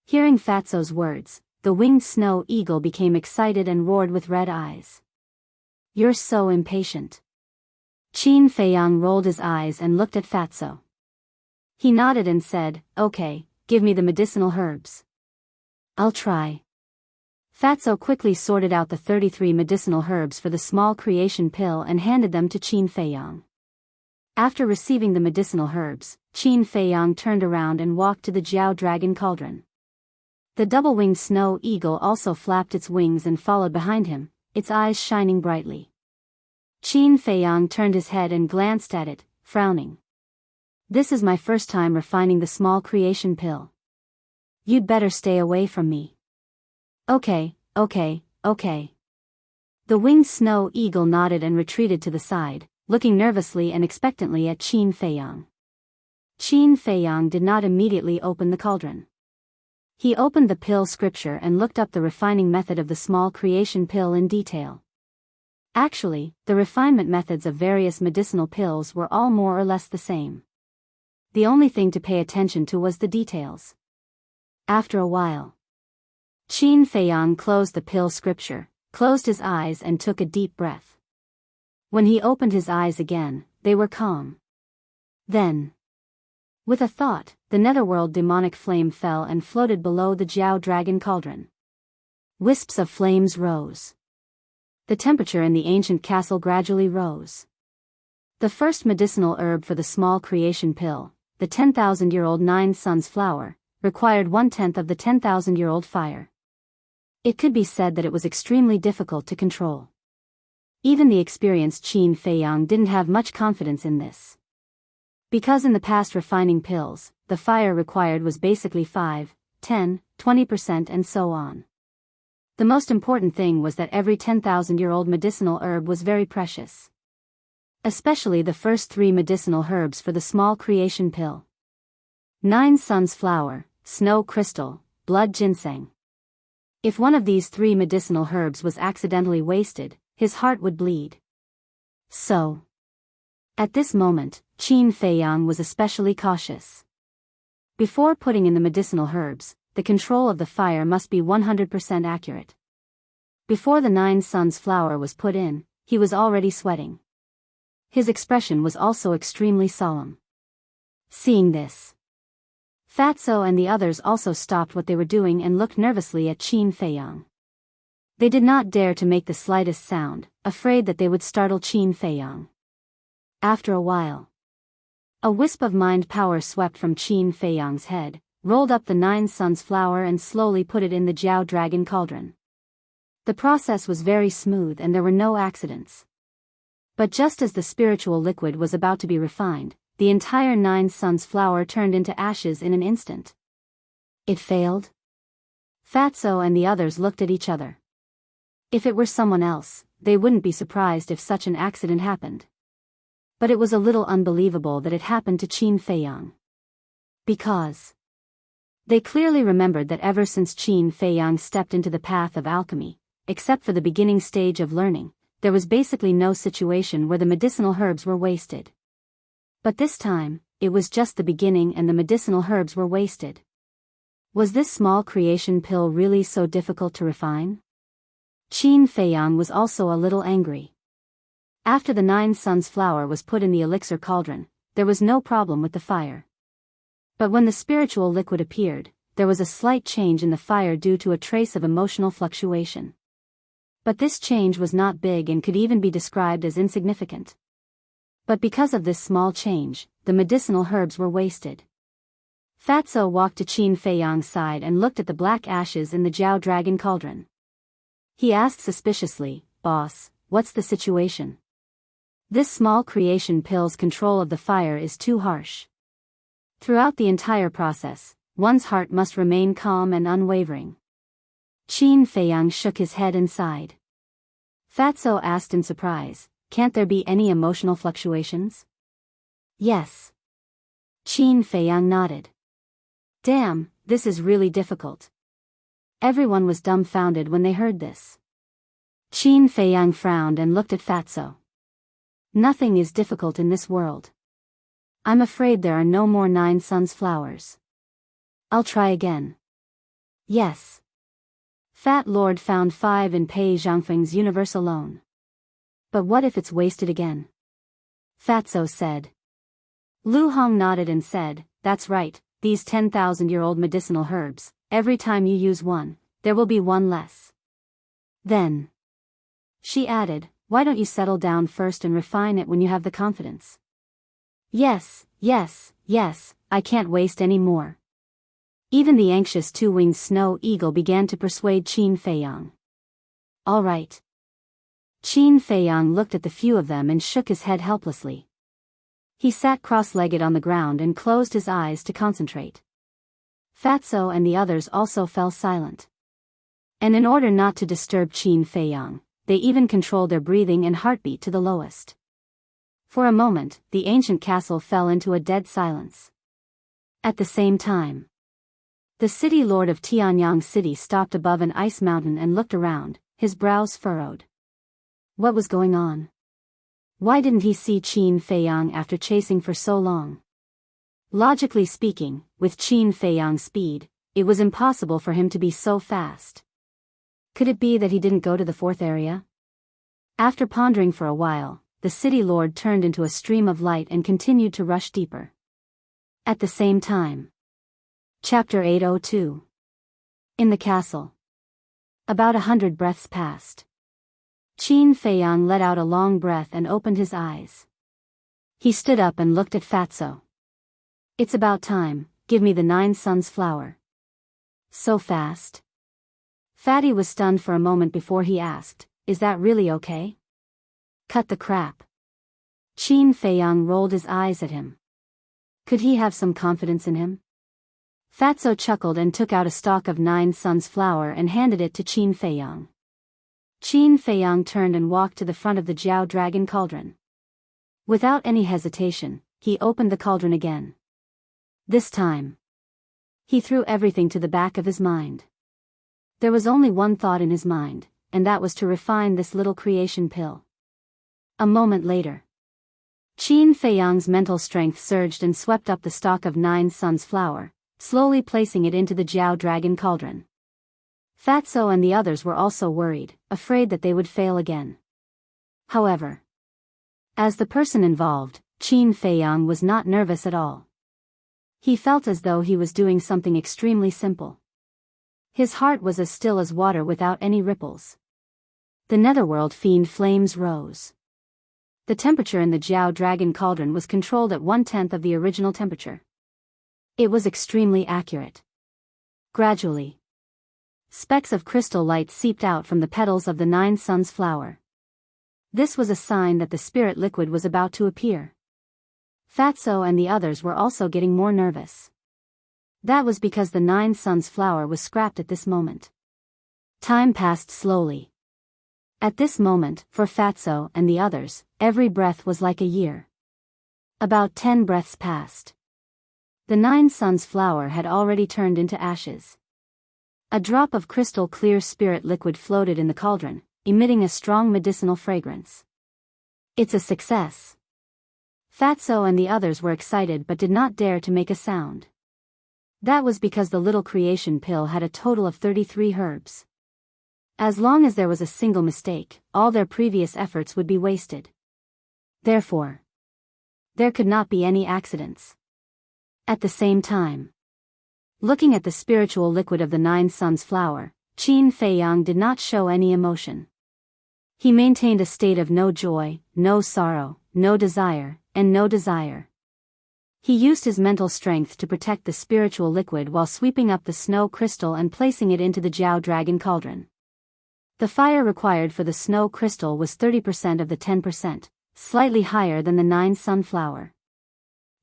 A: Hearing Fatso's words, the winged snow eagle became excited and roared with red eyes. You're so impatient. Qin Feiyang rolled his eyes and looked at Fatso. He nodded and said, Okay, give me the medicinal herbs. I'll try. Fatso quickly sorted out the 33 medicinal herbs for the small creation pill and handed them to Qin Feiyang. After receiving the medicinal herbs, Qin Feiyang turned around and walked to the Jiao Dragon Cauldron. The double-winged snow eagle also flapped its wings and followed behind him, its eyes shining brightly. Qin Feiyang turned his head and glanced at it, frowning. This is my first time refining the small creation pill. You'd better stay away from me. Okay. The winged snow eagle nodded and retreated to the side, looking nervously and expectantly at Qin Feiyang. Qin Feiyang did not immediately open the cauldron. He opened the pill scripture and looked up the refining method of the small creation pill in detail. Actually, the refinement methods of various medicinal pills were all more or less the same. The only thing to pay attention to was the details. After a while, Qin Feiyang closed the pill scripture, closed his eyes and took a deep breath. When he opened his eyes again, they were calm. Then, with a thought, the netherworld demonic flame fell and floated below the Jiao Dragon Cauldron. Wisps of flames rose. The temperature in the ancient castle gradually rose. The first medicinal herb for the small creation pill, the 10,000-year-old 9 Suns flower, required 1/10 of the 10,000-year-old fire. It could be said that it was extremely difficult to control. Even the experienced Qin Feiyang didn't have much confidence in this. Because in the past refining pills, the fire required was basically 5, 10, 20% and so on. The most important thing was that every 10,000-year-old medicinal herb was very precious. Especially the first 3 medicinal herbs for the small creation pill. 9 Suns flower, snow crystal, blood ginseng. If one of these 3 medicinal herbs was accidentally wasted, his heart would bleed. So, at this moment, Qin Feiyang was especially cautious. Before putting in the medicinal herbs, the control of the fire must be 100% accurate. Before the 9 Suns flower was put in, he was already sweating. His expression was also extremely solemn. Seeing this, Fatso and the others also stopped what they were doing and looked nervously at Qin Feiyang. They did not dare to make the slightest sound, afraid that they would startle Qin Feiyang. After a while, a wisp of mind power swept from Qin Feiyang's head, rolled up the 9 Suns flower and slowly put it in the Jiao Dragon Cauldron. The process was very smooth and there were no accidents. But just as the spiritual liquid was about to be refined, the entire 9 Suns flower turned into ashes in an instant. It failed? Fatso and the others looked at each other. If it were someone else, they wouldn't be surprised if such an accident happened. But it was a little unbelievable that it happened to Qin Feiyang. Because they clearly remembered that ever since Qin Feiyang stepped into the path of alchemy, except for the beginning stage of learning, there was basically no situation where the medicinal herbs were wasted. But this time, it was just the beginning and the medicinal herbs were wasted. Was this small creation pill really so difficult to refine? Qin Feiyang was also a little angry. After the 9 Suns flower was put in the elixir cauldron, there was no problem with the fire. But when the spiritual liquid appeared, there was a slight change in the fire due to a trace of emotional fluctuation. But this change was not big and could even be described as insignificant. But because of this small change, the medicinal herbs were wasted. Fatso walked to Qin Feiyang's side and looked at the black ashes in the Jiao Dragon cauldron. He asked suspiciously, "Boss, what's the situation? This small creation pill's control of the fire is too harsh." Throughout the entire process, one's heart must remain calm and unwavering. Qin Feiyang shook his head and sighed. Fatso asked in surprise, "Can't there be any emotional fluctuations?" "Yes." Qin Feiyang nodded. "Damn, this is really difficult." Everyone was dumbfounded when they heard this. Qin Feiyang frowned and looked at Fatso. "Nothing is difficult in this world. I'm afraid there are no more 9 Suns flowers. I'll try again." "Yes." Fat Lord found 5 in Pei Zhangfeng's universe alone. "But what if it's wasted again?" Fatso said. Lu Hong nodded and said, "That's right, these 10,000-year-old medicinal herbs, every time you use one, there will be one less." Then, she added, "Why don't you settle down first and refine it when you have the confidence?" Yes, I can't waste any more." Even the anxious 2-winged snow eagle began to persuade Qin Feiyang. "All right." Qin Feiyang looked at the few of them and shook his head helplessly. He sat cross-legged on the ground and closed his eyes to concentrate. Fatso and the others also fell silent. And in order not to disturb Qin Feiyang, they even controlled their breathing and heartbeat to the lowest. For a moment, the ancient castle fell into a dead silence. At the same time, the city lord of Tianyang City stopped above an ice mountain and looked around, his brows furrowed. What was going on? Why didn't he see Qin Feiyang after chasing for so long? Logically speaking, with Qin Feiyang's speed, it was impossible for him to be so fast. Could it be that he didn't go to the 4th area? After pondering for a while, the city lord turned into a stream of light and continued to rush deeper. At the same time. Chapter 802. In the castle. About 100 breaths passed. Qin Feiyang let out a long breath and opened his eyes. He stood up and looked at Fatso. "It's about time, give me the 9 Suns flower." "So fast?" Fatty was stunned for a moment before he asked, "Is that really okay?" "Cut the crap." Qin Feiyang rolled his eyes at him. Could he have some confidence in him? Fatso chuckled and took out a stalk of 9 Suns flower and handed it to Qin Feiyang. Qin Feiyang turned and walked to the front of the Jiao Dragon cauldron. Without any hesitation, he opened the cauldron again. This time, he threw everything to the back of his mind. There was only one thought in his mind, and that was to refine this little creation pill. A moment later, Qin Feiyang's mental strength surged and swept up the stalk of 9 Suns flower, slowly placing it into the Jiao Dragon cauldron. Fatso and the others were also worried, afraid that they would fail again. However, as the person involved, Qin Feiyang was not nervous at all. He felt as though he was doing something extremely simple. His heart was as still as water without any ripples. The netherworld fiend flames rose. The temperature in the Jiao Dragon cauldron was controlled at 1/10 of the original temperature. It was extremely accurate. Gradually, specks of crystal light seeped out from the petals of the 9 Suns flower. This was a sign that the spirit liquid was about to appear. Fatso and the others were also getting more nervous. That was because the 9 Suns flower was scrapped at this moment. Time passed slowly. At this moment, for Fatso and the others, every breath was like a year. About 10 breaths passed. The 9 Suns flower had already turned into ashes. A drop of crystal clear spirit liquid floated in the cauldron, emitting a strong medicinal fragrance. It's a success. Fatso and the others were excited but did not dare to make a sound. That was because the little creation pill had a total of 33 herbs. As long as there was a single mistake, all their previous efforts would be wasted. Therefore, there could not be any accidents. At the same time, looking at the spiritual liquid of the 9 Suns flower, Qin Feiyang did not show any emotion. He maintained a state of no joy, no sorrow, no desire, and no desire. He used his mental strength to protect the spiritual liquid while sweeping up the snow crystal and placing it into the Jiao Dragon cauldron. The fire required for the snow crystal was 30% of the 10%, slightly higher than the 9 Sun flower.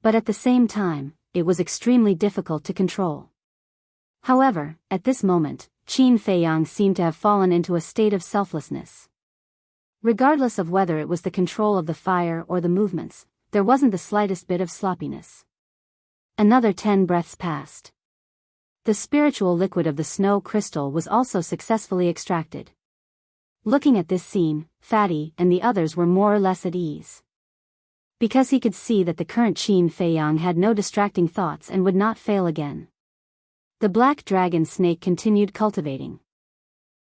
A: But at the same time, it was extremely difficult to control. However, at this moment, Qin Feiyang seemed to have fallen into a state of selflessness. Regardless of whether it was the control of the fire or the movements, there wasn't the slightest bit of sloppiness. Another 10 breaths passed. The spiritual liquid of the snow crystal was also successfully extracted. Looking at this scene, Fatty and the others were more or less at ease. Because he could see that the current Qin Feiyang had no distracting thoughts and would not fail again. The black dragon snake continued cultivating.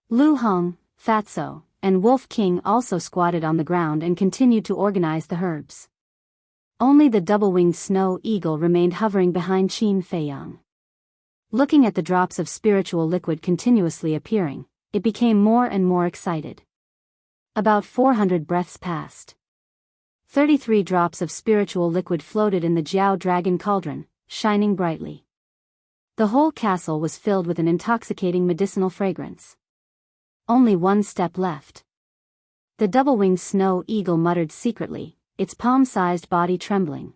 A: Lu Hong, Fatso, and Wolf King also squatted on the ground and continued to organize the herbs. Only the double-winged snow eagle remained hovering behind Qin Feiyang. Looking at the drops of spiritual liquid continuously appearing, it became more and more excited. About 400 breaths passed. 33 drops of spiritual liquid floated in the Jiao Dragon cauldron, shining brightly. The whole castle was filled with an intoxicating medicinal fragrance. Only one step left. The double-winged snow eagle muttered secretly, its palm-sized body trembling.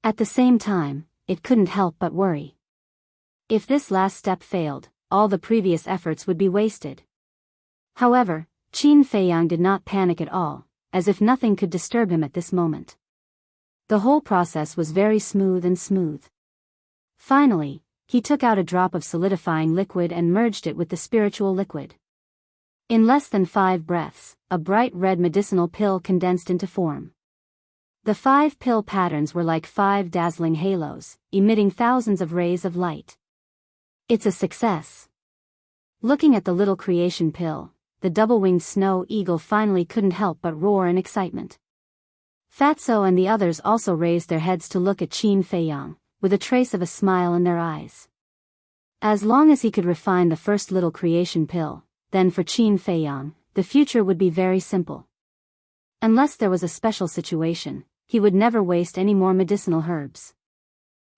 A: At the same time, it couldn't help but worry. If this last step failed, all the previous efforts would be wasted. However, Qin Feiyang did not panic at all, as if nothing could disturb him at this moment. The whole process was very smooth. Finally, he took out a drop of solidifying liquid and merged it with the spiritual liquid. In less than 5 breaths, a bright red medicinal pill condensed into form. The 5 pill patterns were like 5 dazzling halos, emitting thousands of rays of light. It's a success. Looking at the little creation pill, the double-winged snow eagle finally couldn't help but roar in excitement. Fatso and the others also raised their heads to look at Qin Feiyang, with a trace of a smile in their eyes. As long as he could refine the first little creation pill, then for Qin Feiyang, the future would be very simple. Unless there was a special situation, he would never waste any more medicinal herbs.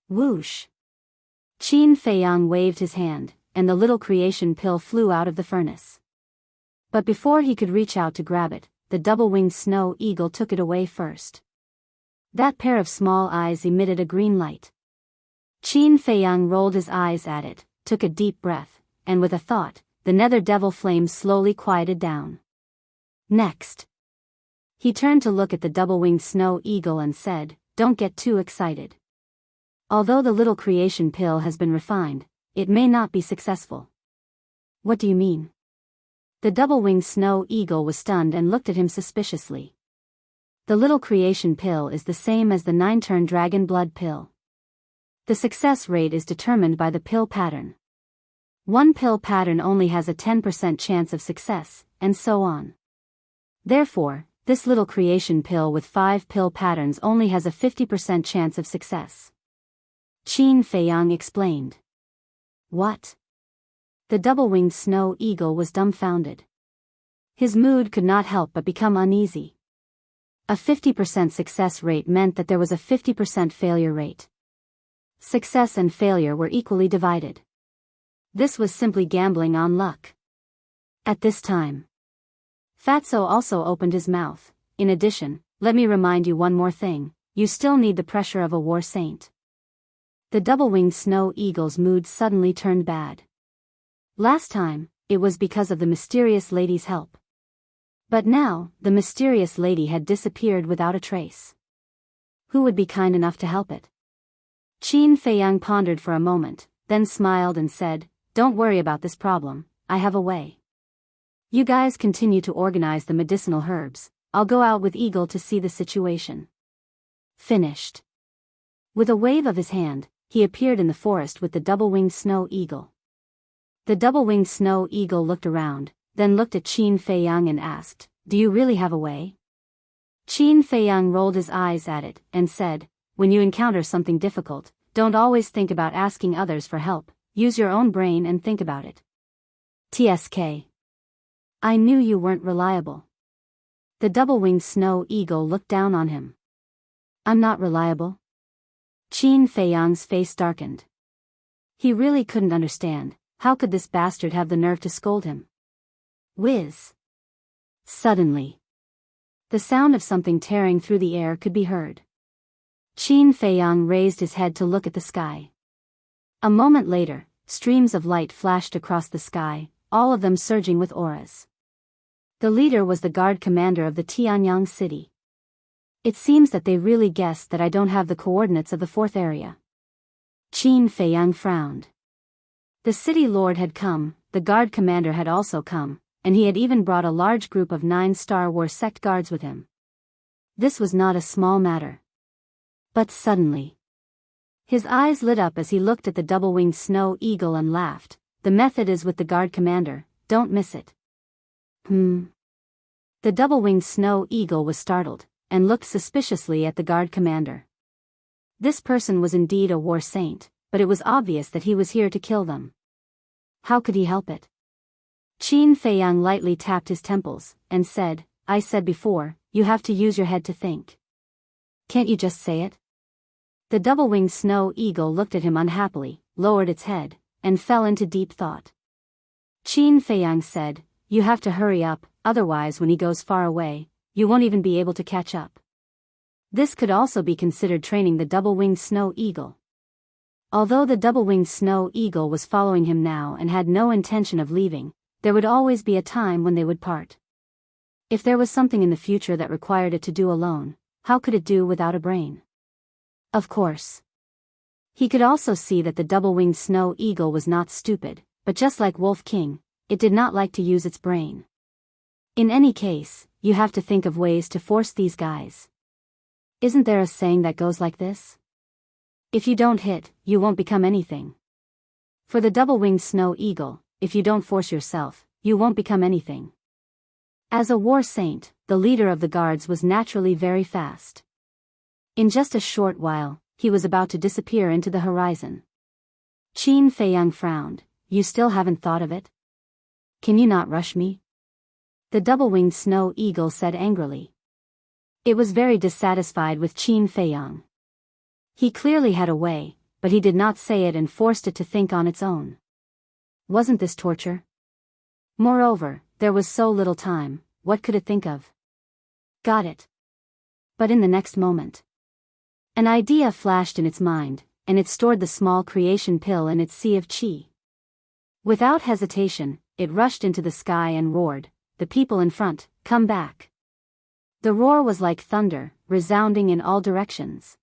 A: Whoosh! Qin Feiyang waved his hand, and the little creation pill flew out of the furnace. But before he could reach out to grab it, the double-winged snow eagle took it away first. That pair of small eyes emitted a green light. Qin Feiyang rolled his eyes at it, took a deep breath, and with a thought, the nether devil flame slowly quieted down. Next, he turned to look at the double-winged snow eagle and said, "Don't get too excited. Although the little creation pill has been refined, it may not be successful." "What do you mean?" The double-winged snow eagle was stunned and looked at him suspiciously. The little creation pill is the same as the 9-turn dragon blood pill. The success rate is determined by the pill pattern. One pill pattern only has a 10% chance of success, and so on. Therefore, this little creation pill with 5 pill patterns only has a 50% chance of success. Qin Feiyang explained. What? The double-winged snow eagle was dumbfounded. His mood could not help but become uneasy. A 50% success rate meant that there was a 50% failure rate. Success and failure were equally divided. This was simply gambling on luck. At this time, Fatso also opened his mouth. In addition, let me remind you one more thing, you still need the pressure of a war saint. The double-winged snow eagle's mood suddenly turned bad. Last time, it was because of the mysterious lady's help. But now, the mysterious lady had disappeared without a trace. Who would be kind enough to help it? Qin Feiyang pondered for a moment, then smiled and said, don't worry about this problem, I have a way. You guys continue to organize the medicinal herbs, I'll go out with Eagle to see the situation. Finished. With a wave of his hand, he appeared in the forest with the double-winged snow eagle. The double-winged snow eagle looked around, then looked at Qin Feiyang and asked, "Do you really have a way?" Qin Feiyang rolled his eyes at it and said, "When you encounter something difficult, don't always think about asking others for help, use your own brain and think about it." TSK. I knew you weren't reliable. The double-winged snow eagle looked down on him. I'm not reliable? Qin Feiyang's face darkened. He really couldn't understand, how could this bastard have the nerve to scold him? Whiz. Suddenly, the sound of something tearing through the air could be heard. Qin Feiyang raised his head to look at the sky. A moment later, streams of light flashed across the sky, all of them surging with auras. The leader was the guard commander of the Tianyang city. It seems that they really guessed that I don't have the coordinates of the fourth area. Qin Feiyang frowned. The city lord had come, the guard commander had also come, and he had even brought a large group of 9 Star Wars sect guards with him. This was not a small matter. But suddenly, his eyes lit up as he looked at the double-winged snow eagle and laughed. The method is with the guard commander, don't miss it. The double-winged snow eagle was startled, and looked suspiciously at the guard commander. This person was indeed a war saint, but it was obvious that he was here to kill them. How could he help it? Qin Feiyang lightly tapped his temples, and said, I said before, you have to use your head to think. Can't you just say it? The double-winged snow eagle looked at him unhappily, lowered its head, and fell into deep thought. Qin Feiyang said, you have to hurry up, otherwise when he goes far away, you won't even be able to catch up. This could also be considered training the double-winged snow eagle. Although the double-winged snow eagle was following him now and had no intention of leaving, there would always be a time when they would part. If there was something in the future that required it to do alone, how could it do without a brain? Of course. He could also see that the double-winged snow eagle was not stupid, but just like Wolf King, it did not like to use its brain. In any case, you have to think of ways to force these guys. Isn't there a saying that goes like this? If you don't hit, you won't become anything. For the double-winged snow eagle, if you don't force yourself, you won't become anything. As a war saint, the leader of the guards was naturally very fast. In just a short while, he was about to disappear into the horizon. Qin Feiyang frowned. You still haven't thought of it? Can you not rush me? The double-winged snow eagle said angrily. It was very dissatisfied with Qin Feiyang. He clearly had a way, but he did not say it and forced it to think on its own. Wasn't this torture? Moreover, there was so little time, what could it think of? Got it. But in the next moment, an idea flashed in its mind, and it stored the small creation pill in its sea of chi. Without hesitation, it rushed into the sky and roared, the people in front, come back. The roar was like thunder, resounding in all directions.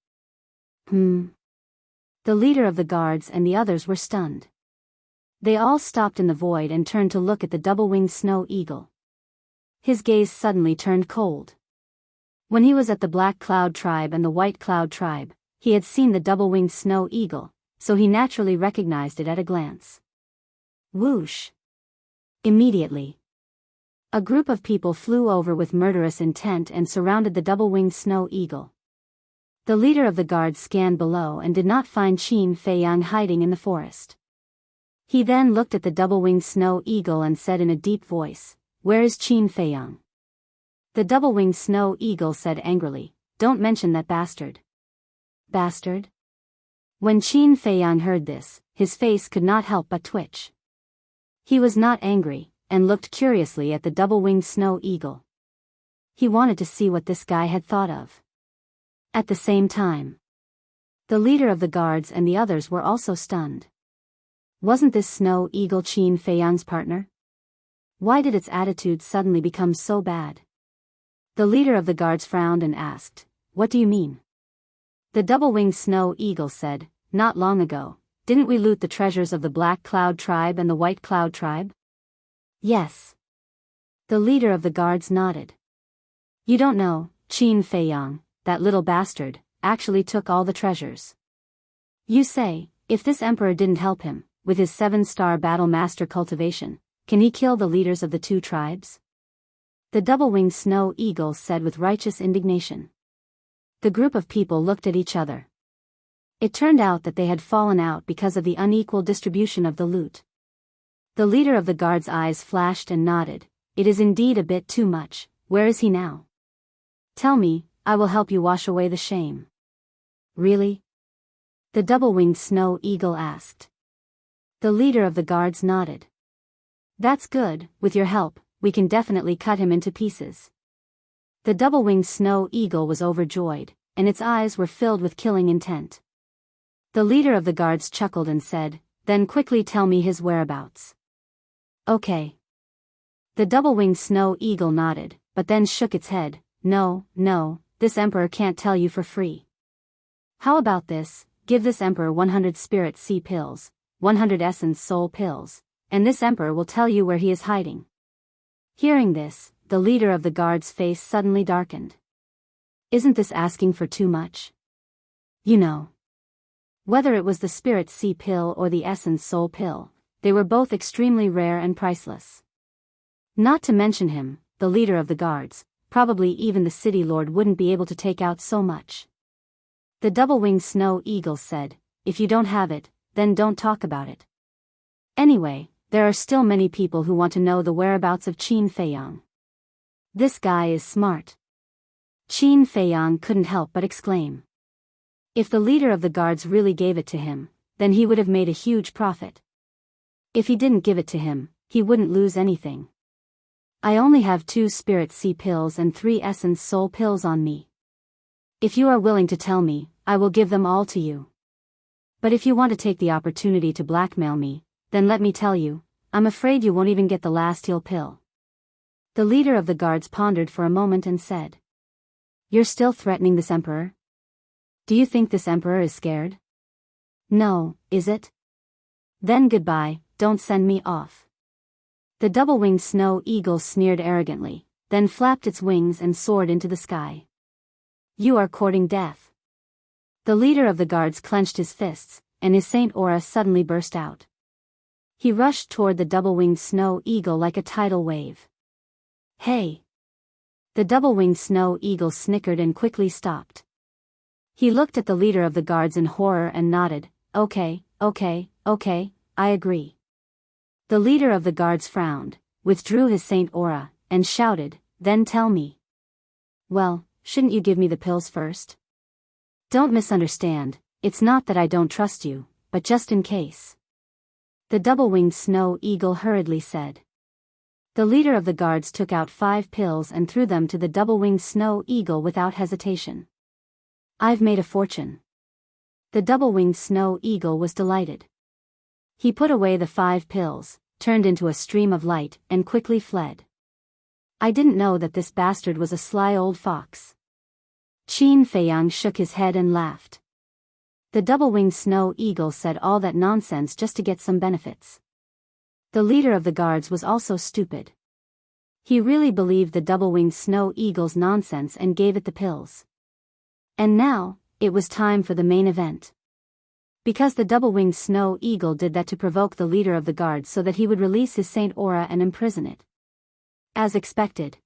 A: The leader of the guards and the others were stunned. They all stopped in the void and turned to look at the double-winged snow eagle. His gaze suddenly turned cold. When he was at the Black Cloud Tribe and the White Cloud Tribe, he had seen the double-winged snow eagle, so he naturally recognized it at a glance. Whoosh! Immediately, a group of people flew over with murderous intent and surrounded the double-winged snow eagle. The leader of the guards scanned below and did not find Qin Feiyang hiding in the forest. He then looked at the double-winged snow eagle and said in a deep voice, Where is Qin Feiyang? The double-winged snow eagle said angrily, Don't mention that bastard. Bastard? When Qin Feiyang heard this, his face could not help but twitch. He was not angry, and looked curiously at the double-winged snow eagle. He wanted to see what this guy had thought of. At the same time, the leader of the guards and the others were also stunned. Wasn't this snow eagle Qin Feiyang's partner? Why did its attitude suddenly become so bad? The leader of the guards frowned and asked, What do you mean? The double-winged snow eagle said, Not long ago, didn't we loot the treasures of the Black Cloud tribe and the White Cloud tribe? Yes. The leader of the guards nodded. You don't know, Qin Feiyang, that little bastard, actually took all the treasures. You say, if this emperor didn't help him, with his 7-star battle master cultivation, can he kill the leaders of the 2 tribes? The double-winged snow eagle said with righteous indignation. The group of people looked at each other. It turned out that they had fallen out because of the unequal distribution of the loot. The leader of the guard's eyes flashed and nodded. It is indeed a bit too much. Where is he now? Tell me, I will help you wash away the shame. Really? The double-winged snow eagle asked. The leader of the guards nodded. That's good, with your help, we can definitely cut him into pieces. The double-winged snow eagle was overjoyed, and its eyes were filled with killing intent. The leader of the guards chuckled and said, then quickly tell me his whereabouts. Okay. The double-winged snow eagle nodded, but then shook its head. No, this emperor can't tell you for free. How about this, give this emperor 100 spirit sea pills, 100 essence soul pills, and this emperor will tell you where he is hiding. Hearing this, the leader of the guard's face suddenly darkened. Isn't this asking for too much? You know. Whether it was the spirit sea pill or the essence soul pill, they were both extremely rare and priceless. Not to mention him, the leader of the guards, probably even the city lord wouldn't be able to take out so much. The double-winged snow eagle said, if you don't have it, then don't talk about it. Anyway, there are still many people who want to know the whereabouts of Qin Feiyang. This guy is smart. Qin Feiyang couldn't help but exclaim. If the leader of the guards really gave it to him, then he would have made a huge profit. If he didn't give it to him, he wouldn't lose anything. I only have 2 spirit sea pills and 3 essence soul pills on me. If you are willing to tell me, I will give them all to you. But if you want to take the opportunity to blackmail me, then let me tell you, I'm afraid you won't even get the last heal pill. The leader of the guards pondered for a moment and said. You're still threatening this emperor? Do you think this emperor is scared? No, is it? Then goodbye, don't send me off. The double-winged snow eagle sneered arrogantly, then flapped its wings and soared into the sky. You are courting death. The leader of the guards clenched his fists, and his saint aura suddenly burst out. He rushed toward the double-winged snow eagle like a tidal wave. Hey! The double-winged snow eagle snickered and quickly stopped. He looked at the leader of the guards in horror and nodded. Okay, I agree. The leader of the guards frowned, withdrew his saint aura, and shouted, then tell me. Well, shouldn't you give me the pills first? Don't misunderstand, it's not that I don't trust you, but just in case. The double-winged snow eagle hurriedly said. The leader of the guards took out 5 pills and threw them to the double-winged snow eagle without hesitation. I've made a fortune. The double-winged snow eagle was delighted. He put away the 5 pills, turned into a stream of light, and quickly fled. I didn't know that this bastard was a sly old fox. Qin Feiyang shook his head and laughed. The double-winged snow eagle said all that nonsense just to get some benefits. The leader of the guards was also stupid. He really believed the double-winged snow eagle's nonsense and gave it the pills. And now, it was time for the main event. Because the double-winged snow eagle did that to provoke the leader of the guards so that he would release his saint aura and imprison it. As expected.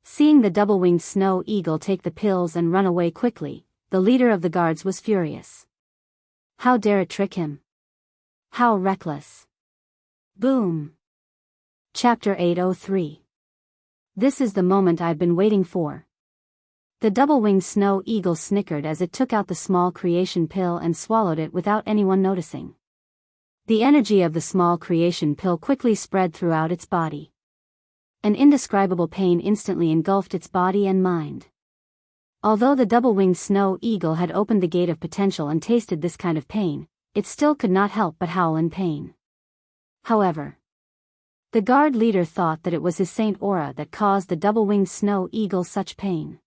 A: Seeing the double-winged snow eagle take the pills and run away quickly, the leader of the guards was furious. How dare it trick him? How reckless. Boom. Chapter 803. This is the moment I've been waiting for. The double-winged snow eagle snickered as it took out the small creation pill and swallowed it without anyone noticing. The energy of the small creation pill quickly spread throughout its body. An indescribable pain instantly engulfed its body and mind. Although the double-winged snow eagle had opened the gate of potential and tasted this kind of pain, it still could not help but howl in pain. However, the guard leader thought that it was his saint aura that caused the double-winged snow eagle such pain.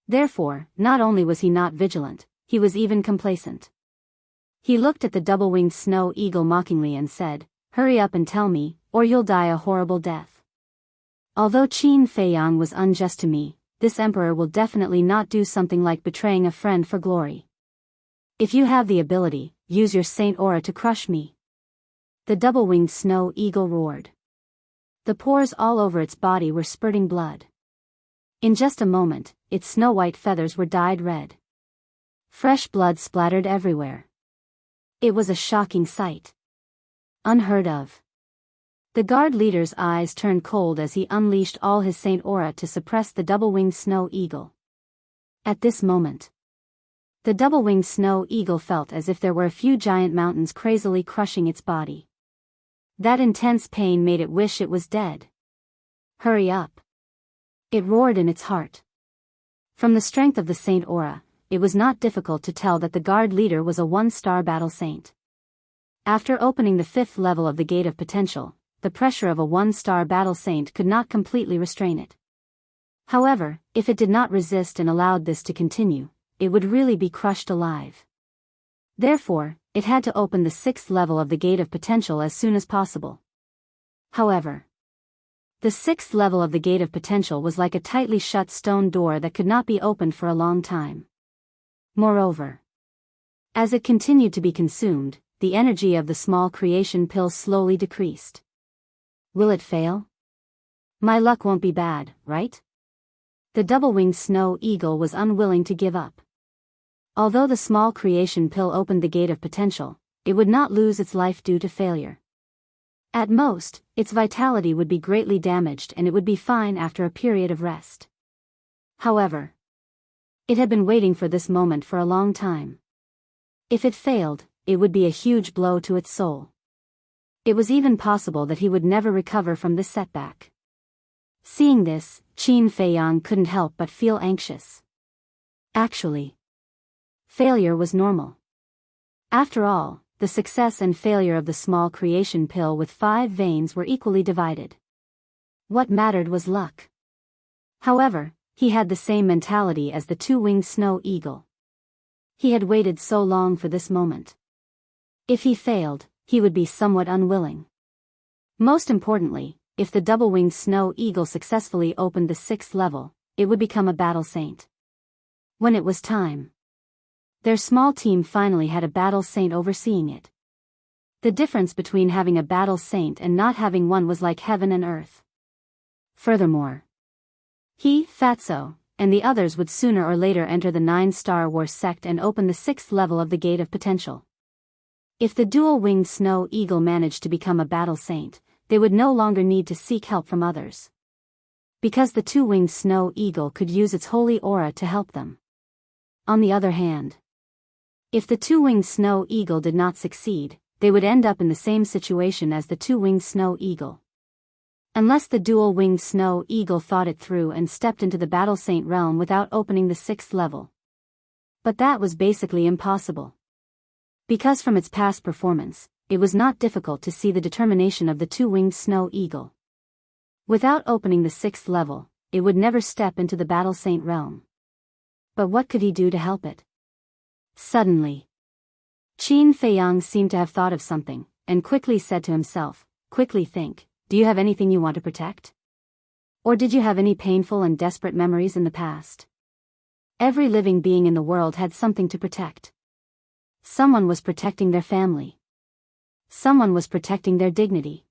A: Therefore, not only was he not vigilant, he was even complacent. He looked at the double-winged snow eagle mockingly and said, "Hurry up and tell me, or you'll die a horrible death. Although Qin Feiyang was unjust to me, this emperor will definitely not do something like betraying a friend for glory. If you have the ability, use your saint aura to crush me." The double-winged snow eagle roared. The pores all over its body were spurting blood. In just a moment, its snow-white feathers were dyed red. Fresh blood splattered everywhere. It was a shocking sight. Unheard of. The guard leader's eyes turned cold as he unleashed all his saint aura to suppress the double-winged snow eagle. At this moment, the double-winged snow eagle felt as if there were a few giant mountains crazily crushing its body. That intense pain made it wish it was dead. "Hurry up!" it roared in its heart. From the strength of the saint aura, it was not difficult to tell that the guard leader was a one-star battle saint. After opening the 5th level of the Gate of Potential, the pressure of a one-star battle saint could not completely restrain it. However, if it did not resist and allowed this to continue, it would really be crushed alive. Therefore, it had to open the 6th level of the Gate of Potential as soon as possible. However, the 6th level of the Gate of Potential was like a tightly shut stone door that could not be opened for a long time. Moreover, as it continued to be consumed, the energy of the small creation pill slowly decreased. Will it fail? My luck won't be bad, right? The double-winged snow eagle was unwilling to give up. Although the small creation pill opened the Gate of Potential, it would not lose its life due to failure. At most, its vitality would be greatly damaged and it would be fine after a period of rest. However, it had been waiting for this moment for a long time. If it failed, it would be a huge blow to its soul. It was even possible that he would never recover from this setback. Seeing this, Qin Feiyang couldn't help but feel anxious. Actually, failure was normal. After all, the success and failure of the small creation pill with 5 veins were equally divided. What mattered was luck. However, he had the same mentality as the two-winged snow eagle. He had waited so long for this moment. If he failed, he would be somewhat unwilling. Most importantly, if the double-winged snow eagle successfully opened the 6th level, it would become a battle saint. When it was time, their small team finally had a battle saint overseeing it. The difference between having a battle saint and not having one was like heaven and earth. Furthermore, he, Fatso, and the others would sooner or later enter the 9-star war sect and open the 6th level of the Gate of Potential. If the dual-winged snow eagle managed to become a battle saint, they would no longer need to seek help from others. Because the two-winged snow eagle could use its holy aura to help them. On the other hand, if the two-winged snow eagle did not succeed, they would end up in the same situation as the two-winged snow eagle. Unless the dual-winged snow eagle thought it through and stepped into the battle saint realm without opening the 6th level. But that was basically impossible. Because from its past performance, it was not difficult to see the determination of the two-winged snow eagle. Without opening the 6th level, it would never step into the battle saint realm. But what could he do to help it? Suddenly, Qin Feiyang seemed to have thought of something, and quickly said to himself, "Quickly think, do you have anything you want to protect? Or did you have any painful and desperate memories in the past?" Every living being in the world had something to protect. Someone was protecting their family. Someone was protecting their dignity.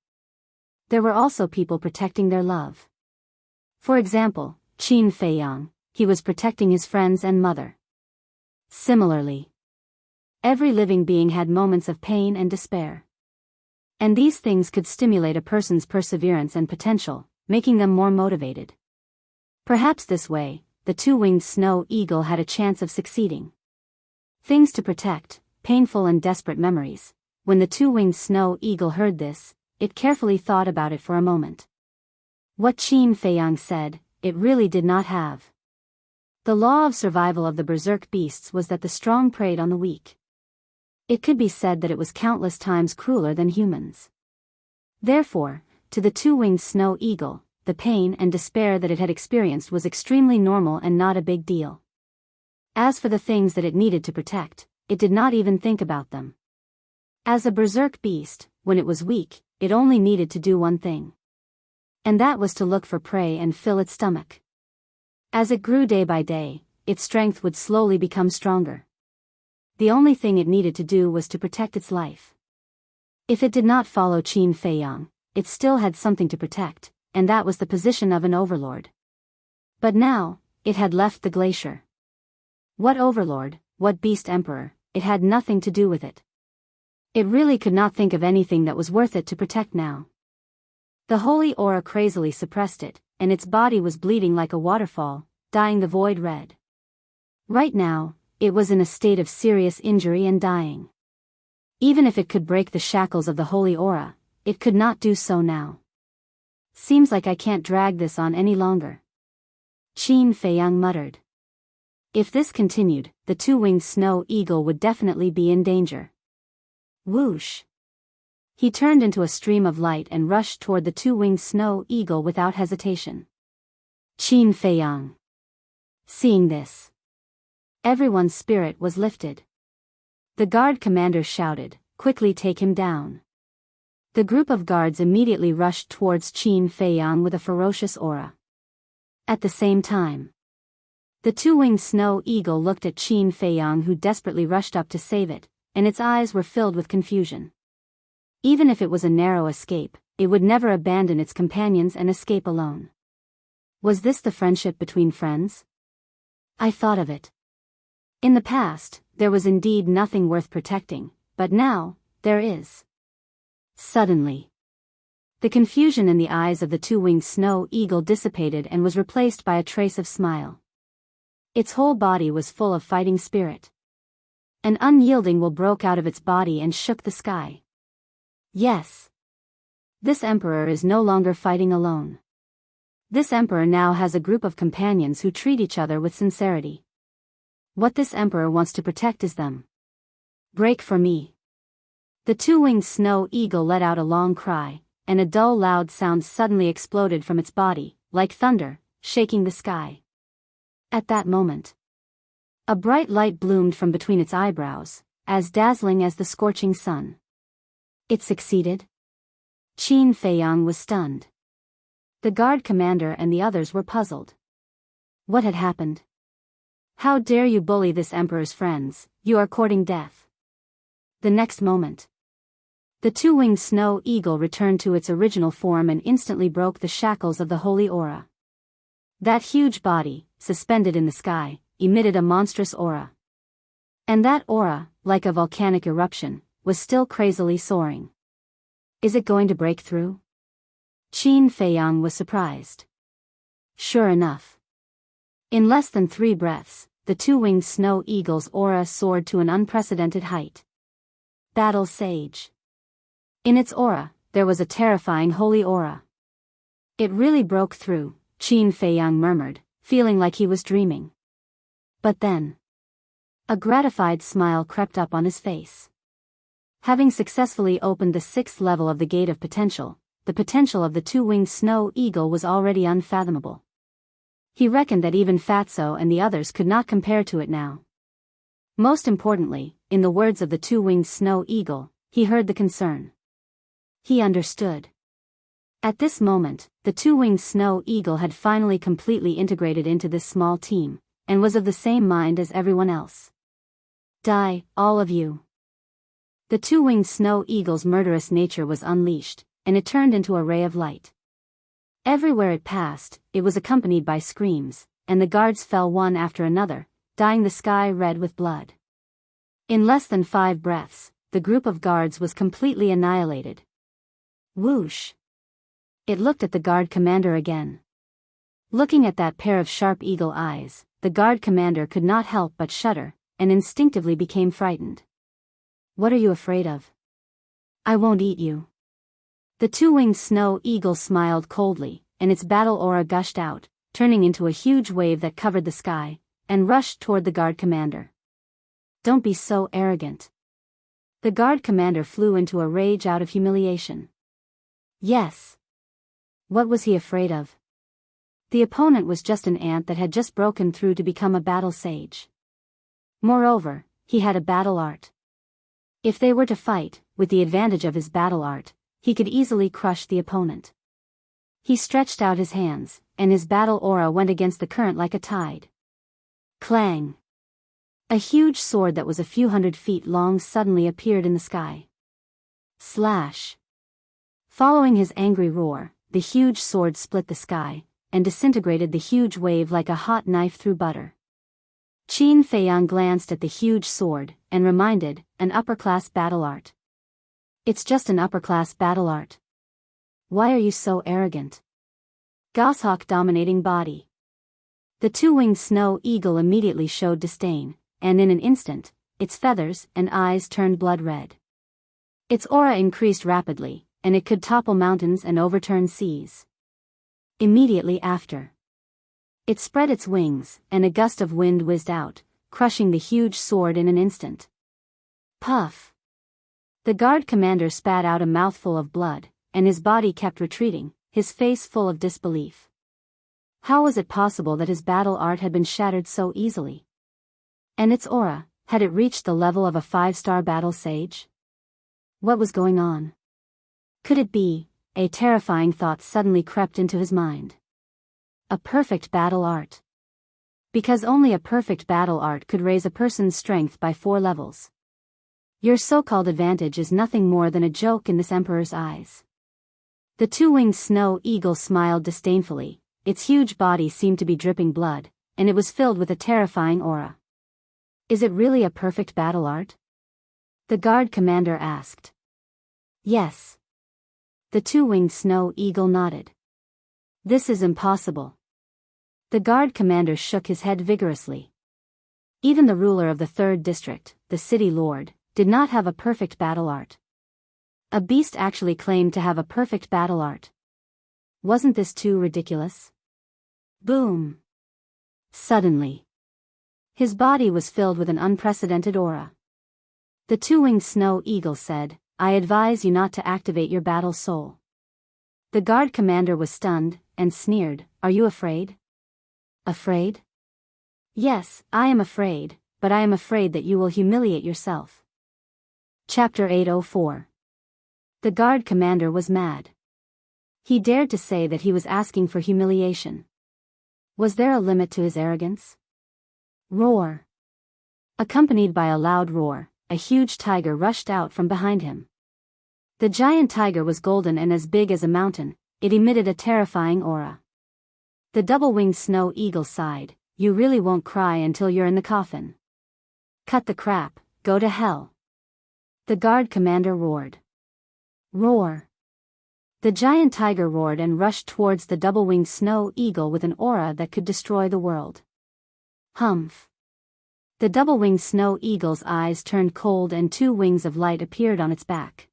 A: There were also people protecting their love. For example, Qin Feiyang, he was protecting his friends and mother. Similarly, every living being had moments of pain and despair. And these things could stimulate a person's perseverance and potential, making them more motivated. Perhaps this way, the two-winged snow eagle had a chance of succeeding. Things to protect, painful and desperate memories. When the two-winged snow eagle heard this, it carefully thought about it for a moment. What Qin Feiyang said, it really did not have. The law of survival of the berserk beasts was that the strong preyed on the weak. It could be said that it was countless times crueler than humans. Therefore, to the two-winged snow eagle, the pain and despair that it had experienced was extremely normal and not a big deal. As for the things that it needed to protect, it did not even think about them. As a berserk beast, when it was weak, it only needed to do one thing. And that was to look for prey and fill its stomach. As it grew day by day, its strength would slowly become stronger. The only thing it needed to do was to protect its life. If it did not follow Qin Feiyang, it still had something to protect, and that was the position of an overlord. But now, it had left the glacier. What overlord, what beast emperor, it had nothing to do with it. It really could not think of anything that was worth it to protect now. The holy aura crazily suppressed it, and its body was bleeding like a waterfall, dyeing the void red. Right now, it was in a state of serious injury and dying. Even if it could break the shackles of the holy aura, it could not do so now. Seems like I can't drag this on any longer. Qin Feiyang muttered. If this continued, the two-winged snow eagle would definitely be in danger. Whoosh! He turned into a stream of light and rushed toward the two-winged snow eagle without hesitation. Qin Feiyang. Seeing this, everyone's spirit was lifted. The guard commander shouted, "Quickly take him down." The group of guards immediately rushed towards Qin Feiyang with a ferocious aura. At the same time, the two-winged snow eagle looked at Qin Feiyang, who desperately rushed up to save it, and its eyes were filled with confusion. Even if it was a narrow escape, it would never abandon its companions and escape alone. Was this the friendship between friends? I thought of it. In the past, there was indeed nothing worth protecting, but now, there is. Suddenly, the confusion in the eyes of the two-winged snow eagle dissipated and was replaced by a trace of smile. Its whole body was full of fighting spirit. An unyielding will broke out of its body and shook the sky. Yes. This emperor is no longer fighting alone. This emperor now has a group of companions who treat each other with sincerity. What this emperor wants to protect is them. Break for me. The two-winged snow eagle let out a long cry, and a dull loud sound suddenly exploded from its body, like thunder, shaking the sky. At that moment, a bright light bloomed from between its eyebrows, as dazzling as the scorching sun. It succeeded? Qin Feiyang was stunned. The guard commander and the others were puzzled. What had happened? How dare you bully this emperor's friends, you are courting death. The next moment, the two-winged snow eagle returned to its original form and instantly broke the shackles of the holy aura. That huge body, suspended in the sky, emitted a monstrous aura. And that aura, like a volcanic eruption, was still crazily soaring. Is it going to break through? Qin Feiyang was surprised. Sure enough. In less than 3 breaths, the two-winged snow eagle's aura soared to an unprecedented height. Battle Sage. In its aura, there was a terrifying holy aura. It really broke through, Qin Feiyang murmured, feeling like he was dreaming. But then, a gratified smile crept up on his face. Having successfully opened the 6th level of the Gate of Potential, the potential of the two-winged snow eagle was already unfathomable. He reckoned that even Fatso and the others could not compare to it now. Most importantly, in the words of the two-winged snow eagle, he heard the concern. He understood. At this moment, the two-winged snow eagle had finally completely integrated into this small team, and was of the same mind as everyone else. Die, all of you. The two-winged snow eagle's murderous nature was unleashed, and it turned into a ray of light. Everywhere it passed, it was accompanied by screams, and the guards fell one after another, dyeing the sky red with blood. In less than 5 breaths, the group of guards was completely annihilated. Whoosh! It looked at the guard commander again. Looking at that pair of sharp eagle eyes, the guard commander could not help but shudder, and instinctively became frightened. What are you afraid of? I won't eat you. The two-winged snow eagle smiled coldly, and its battle aura gushed out, turning into a huge wave that covered the sky, and rushed toward the guard commander. Don't be so arrogant. The guard commander flew into a rage out of humiliation. Yes. What was he afraid of? The opponent was just an ant that had just broken through to become a battle sage. Moreover, he had a battle art. If they were to fight, with the advantage of his battle art, he could easily crush the opponent. He stretched out his hands, and his battle aura went against the current like a tide. Clang! A huge sword that was a few hundred feet long suddenly appeared in the sky. Slash! Following his angry roar, the huge sword split the sky, and disintegrated the huge wave like a hot knife through butter. Qin Feiyang glanced at the huge sword, and reminded, an upper-class battle art. It's just an upper-class battle art. Why are you so arrogant? Goshawk dominating body. The two-winged snow eagle immediately showed disdain, and in an instant, its feathers and eyes turned blood red. Its aura increased rapidly, and it could topple mountains and overturn seas. Immediately after, it spread its wings, and a gust of wind whizzed out, crushing the huge sword in an instant. Puff! The guard commander spat out a mouthful of blood, and his body kept retreating, his face full of disbelief. How was it possible that his battle art had been shattered so easily? And its aura, had it reached the level of a 5-star battle sage? What was going on? Could it be? A terrifying thought suddenly crept into his mind. A perfect battle art. Because only a perfect battle art could raise a person's strength by 4 levels. Your so-called advantage is nothing more than a joke in this emperor's eyes. The two-winged snow eagle smiled disdainfully, its huge body seemed to be dripping blood, and it was filled with a terrifying aura. Is it really a perfect battle art? The guard commander asked. Yes. The two-winged snow eagle nodded. This is impossible. The guard commander shook his head vigorously. Even the ruler of the 3rd district, the city lord, did not have a perfect battle art. A beast actually claimed to have a perfect battle art. Wasn't this too ridiculous? Boom! Suddenly, his body was filled with an unprecedented aura. The two-winged snow eagle said, I advise you not to activate your battle soul. The guard commander was stunned, and sneered, Are you afraid? Afraid? Yes, I am afraid, but I am afraid that you will humiliate yourself. Chapter 804. The guard commander was mad. He dared to say that he was asking for humiliation. Was there a limit to his arrogance? Roar! Accompanied by a loud roar, a huge tiger rushed out from behind him. The giant tiger was golden and as big as a mountain, it emitted a terrifying aura. The double-winged snow eagle sighed, You really won't cry until you're in the coffin. Cut the crap, go to hell. The guard commander roared. Roar! The giant tiger roared and rushed towards the double-winged snow eagle with an aura that could destroy the world. Humph! The double-winged snow eagle's eyes turned cold and 2 wings of light appeared on its back.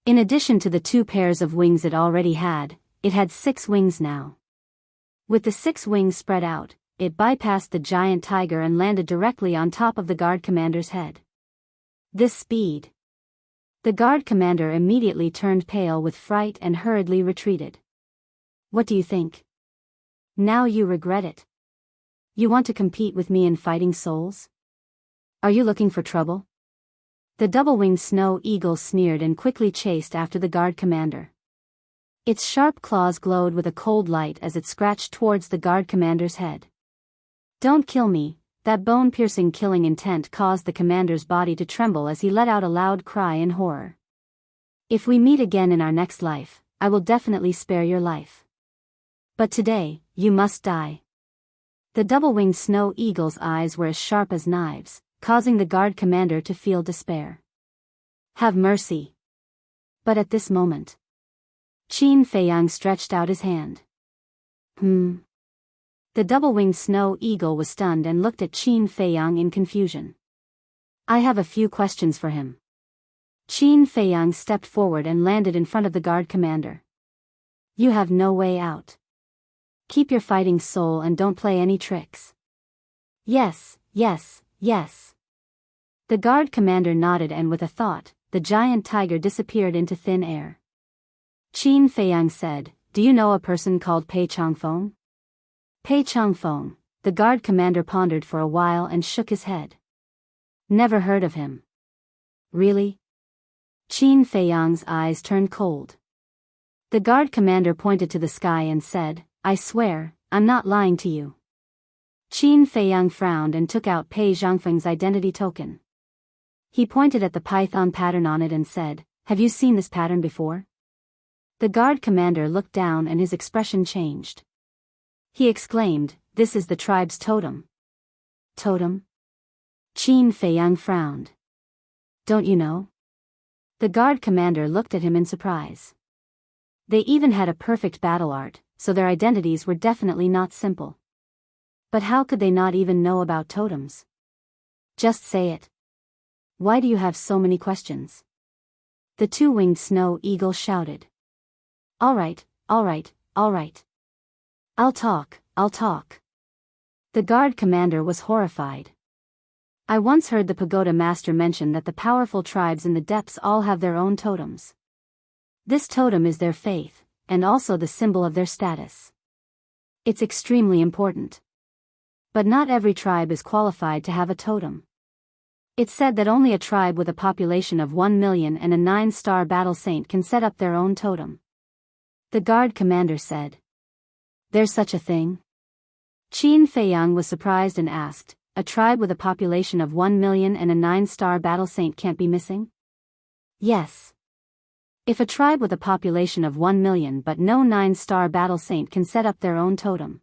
A: In addition to the 2 pairs of wings it already had, it had 6 wings now. With the 6 wings spread out, it bypassed the giant tiger and landed directly on top of the guard commander's head. This speed! The guard commander immediately turned pale with fright and hurriedly retreated. What do you think? Now you regret it. You want to compete with me in fighting souls? Are you looking for trouble? The double-winged snow eagle sneered and quickly chased after the guard commander. Its sharp claws glowed with a cold light as it scratched towards the guard commander's head. Don't kill me, that bone-piercing killing intent caused the commander's body to tremble as he let out a loud cry in horror. If we meet again in our next life, I will definitely spare your life. But today, you must die. The double-winged snow eagle's eyes were as sharp as knives, causing the guard commander to feel despair. Have mercy. But at this moment, Qin Feiyang stretched out his hand. The double-winged snow eagle was stunned and looked at Qin Feiyang in confusion. I have a few questions for him. Qin Feiyang stepped forward and landed in front of the guard commander. You have no way out. Keep your fighting soul and don't play any tricks. Yes, yes, yes. The guard commander nodded and with a thought, the giant tiger disappeared into thin air. Qin Feiyang said, Do you know a person called Pei Changfeng? Pei Changfeng, the guard commander pondered for a while and shook his head. Never heard of him. Really? Qin Feiyang's eyes turned cold. The guard commander pointed to the sky and said, I swear, I'm not lying to you. Qin Feiyang frowned and took out Pei Zhangfeng's identity token. He pointed at the python pattern on it and said, Have you seen this pattern before? The guard commander looked down and his expression changed. He exclaimed, This is the tribe's totem. Totem? Qin Feiyang frowned. Don't you know? The guard commander looked at him in surprise. They even had a perfect battle art, so their identities were definitely not simple. But how could they not even know about totems? Just say it. Why do you have so many questions? The two-winged snow eagle shouted. All right. I'll talk. The guard commander was horrified. I once heard the pagoda master mention that the powerful tribes in the depths all have their own totems. This totem is their faith, and also the symbol of their status. It's extremely important. But not every tribe is qualified to have a totem. It's said that only a tribe with a population of 1 million and a 9-star battle saint can set up their own totem. The guard commander said. There's such a thing? Qin Feiyang was surprised and asked, a tribe with a population of 1 million and a 9-star battle saint can't be missing? Yes. If a tribe with a population of 1 million but no 9-star battle saint can set up their own totem.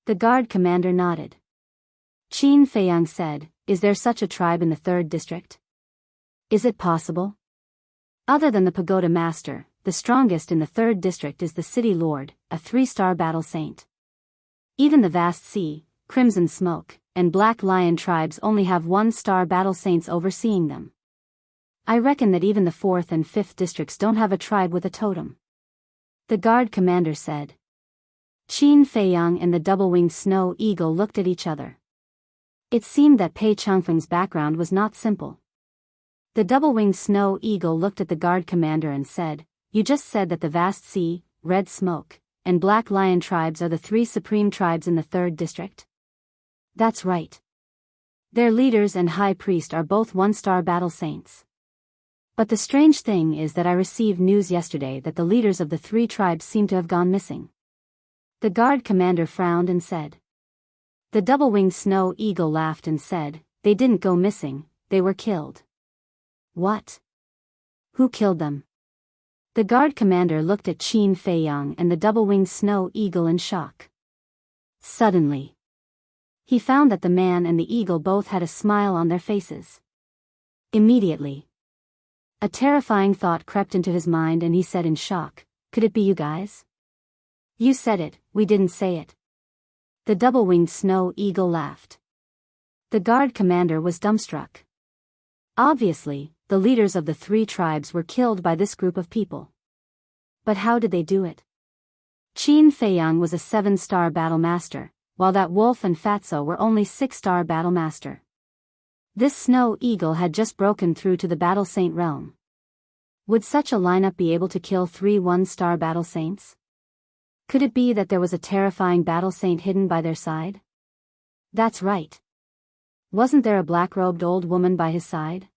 A: The guard commander nodded. Qin Feiyang said, Is there such a tribe in the 3rd district? Is it possible? Other than the pagoda master, the strongest in the 3rd district is the city lord, a 3-star battle saint. Even the vast sea, crimson smoke, and black lion tribes only have 1-star battle saints overseeing them. I reckon that even the 4th and 5th districts don't have a tribe with a totem. The guard commander said. Qin Feiyang and the double-winged snow eagle looked at each other. It seemed that Pei Changfeng's background was not simple. The double-winged snow eagle looked at the guard commander and said, You just said that the vast sea, red smoke, and black lion tribes are the 3 supreme tribes in the 3rd district? That's right. Their leaders and high priest are both 1-star battle saints. But the strange thing is that I received news yesterday that the leaders of the 3 tribes seem to have gone missing. The guard commander frowned and said. The double-winged snow eagle laughed and said, They didn't go missing, they were killed. What? Who killed them? The guard commander looked at Qin Feiyang and the double-winged snow eagle in shock. Suddenly, he found that the man and the eagle both had a smile on their faces. Immediately, a terrifying thought crept into his mind and he said in shock, Could it be you guys? You said it, we didn't say it. The double-winged snow eagle laughed. The guard commander was dumbstruck. Obviously, the leaders of the 3 tribes were killed by this group of people. But how did they do it? Qin Feiyang was a 7-star battle master, while that wolf and Fatso were only 6-star battle master. This snow eagle had just broken through to the battle saint realm. Would such a lineup be able to kill 3 1-star battle saints? Could it be that there was a terrifying battle saint hidden by their side? That's right. Wasn't there a black-robed old woman by his side?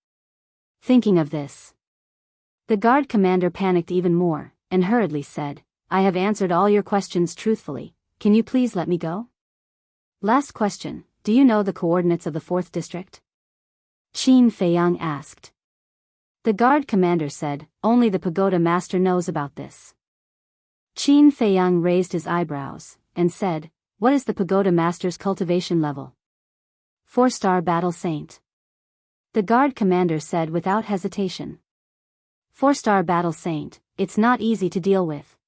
A: Thinking of this, the guard commander panicked even more, and hurriedly said, I have answered all your questions truthfully, can you please let me go? Last question, do you know the coordinates of the 4th district? Qin Feiyang asked. The guard commander said, Only the pagoda master knows about this. Qin Feiyang raised his eyebrows, and said, What is the pagoda master's cultivation level? 4-star battle saint. The guard commander said without hesitation. 4-star battle saint, it's not easy to deal with.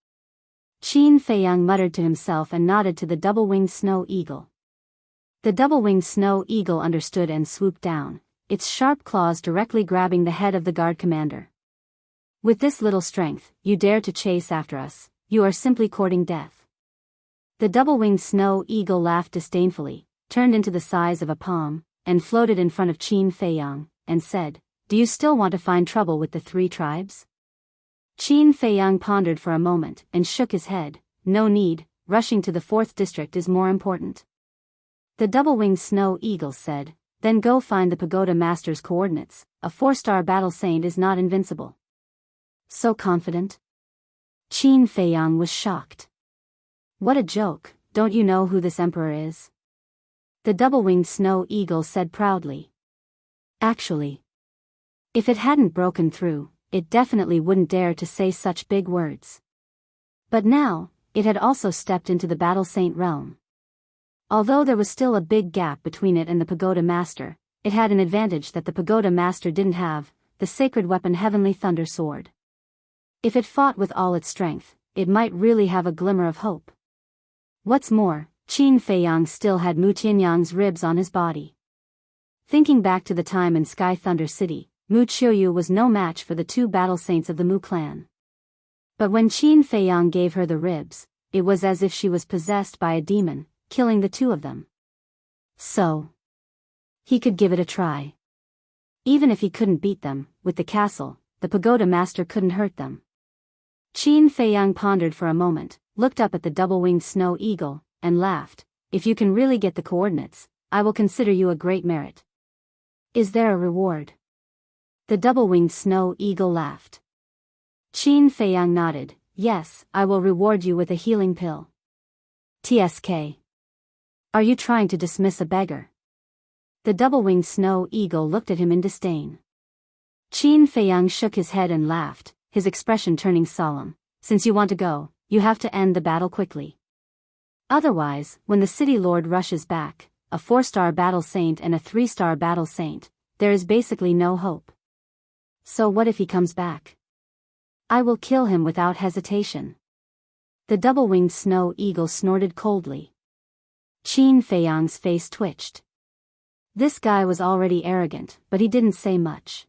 A: Qin Feiyang muttered to himself and nodded to the double-winged snow eagle. The double-winged snow eagle understood and swooped down, its sharp claws directly grabbing the head of the guard commander. With this little strength, you dare to chase after us, you are simply courting death. The double-winged snow eagle laughed disdainfully, turned into the size of a palm, and floated in front of Qin Feiyang, and said, Do you still want to find trouble with the 3 tribes? Qin Feiyang pondered for a moment and shook his head, No need, rushing to the 4th district is more important. The double-winged snow eagle said, Then go find the pagoda master's coordinates. A 4-star battle saint is not invincible. So confident? Qin Feiyang was shocked. What a joke, don't you know who this emperor is? The double-winged snow eagle said proudly. Actually, if it hadn't broken through, it definitely wouldn't dare to say such big words. But now, it had also stepped into the battle saint realm. Although there was still a big gap between it and the pagoda master, it had an advantage that the pagoda master didn't have, the sacred weapon Heavenly Thunder Sword. If it fought with all its strength, it might really have a glimmer of hope. What's more, Qin Feiyang still had Mu Qianyang's ribs on his body. Thinking back to the time in Sky Thunder City, Mu Qiuyu was no match for the 2 battle saints of the Mu clan. But when Qin Feiyang gave her the ribs, it was as if she was possessed by a demon, killing the 2 of them. So, he could give it a try. Even if he couldn't beat them, with the castle, the pagoda master couldn't hurt them. Qin Feiyang pondered for a moment, looked up at the double-winged snow eagle, and laughed. If you can really get the coordinates, I will consider you a great merit. Is there a reward? The double-winged snow eagle laughed. Qin Feiyang nodded. Yes, I will reward you with a healing pill. TSK. Are you trying to dismiss a beggar? The double-winged snow eagle looked at him in disdain. Qin Feiyang shook his head and laughed, his expression turning solemn. Since you want to go, you have to end the battle quickly. Otherwise, when the city lord rushes back, a 4-star battle saint and a 3-star battle saint, there is basically no hope. So what if he comes back? I will kill him without hesitation. The double-winged snow eagle snorted coldly. Qin Feiyang's face twitched. This guy was already arrogant, but he didn't say much.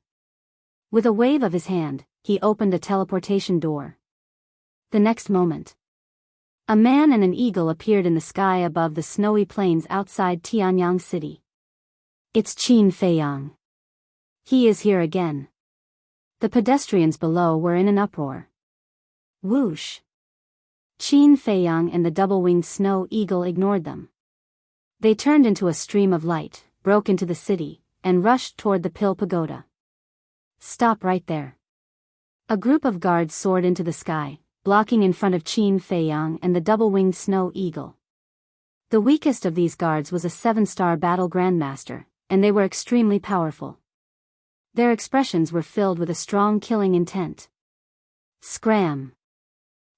A: With a wave of his hand, he opened a teleportation door. The next moment, a man and an eagle appeared in the sky above the snowy plains outside Tianyang City. It's Qin Feiyang. He is here again. The pedestrians below were in an uproar. Whoosh! Qin Feiyang and the double-winged snow eagle ignored them. They turned into a stream of light, broke into the city, and rushed toward the Pill Pagoda. Stop right there. A group of guards soared into the sky, blocking in front of Qin Feiyang and the double-winged snow eagle. The weakest of these guards was a 7-star battle grandmaster, and they were extremely powerful. Their expressions were filled with a strong killing intent. Scram!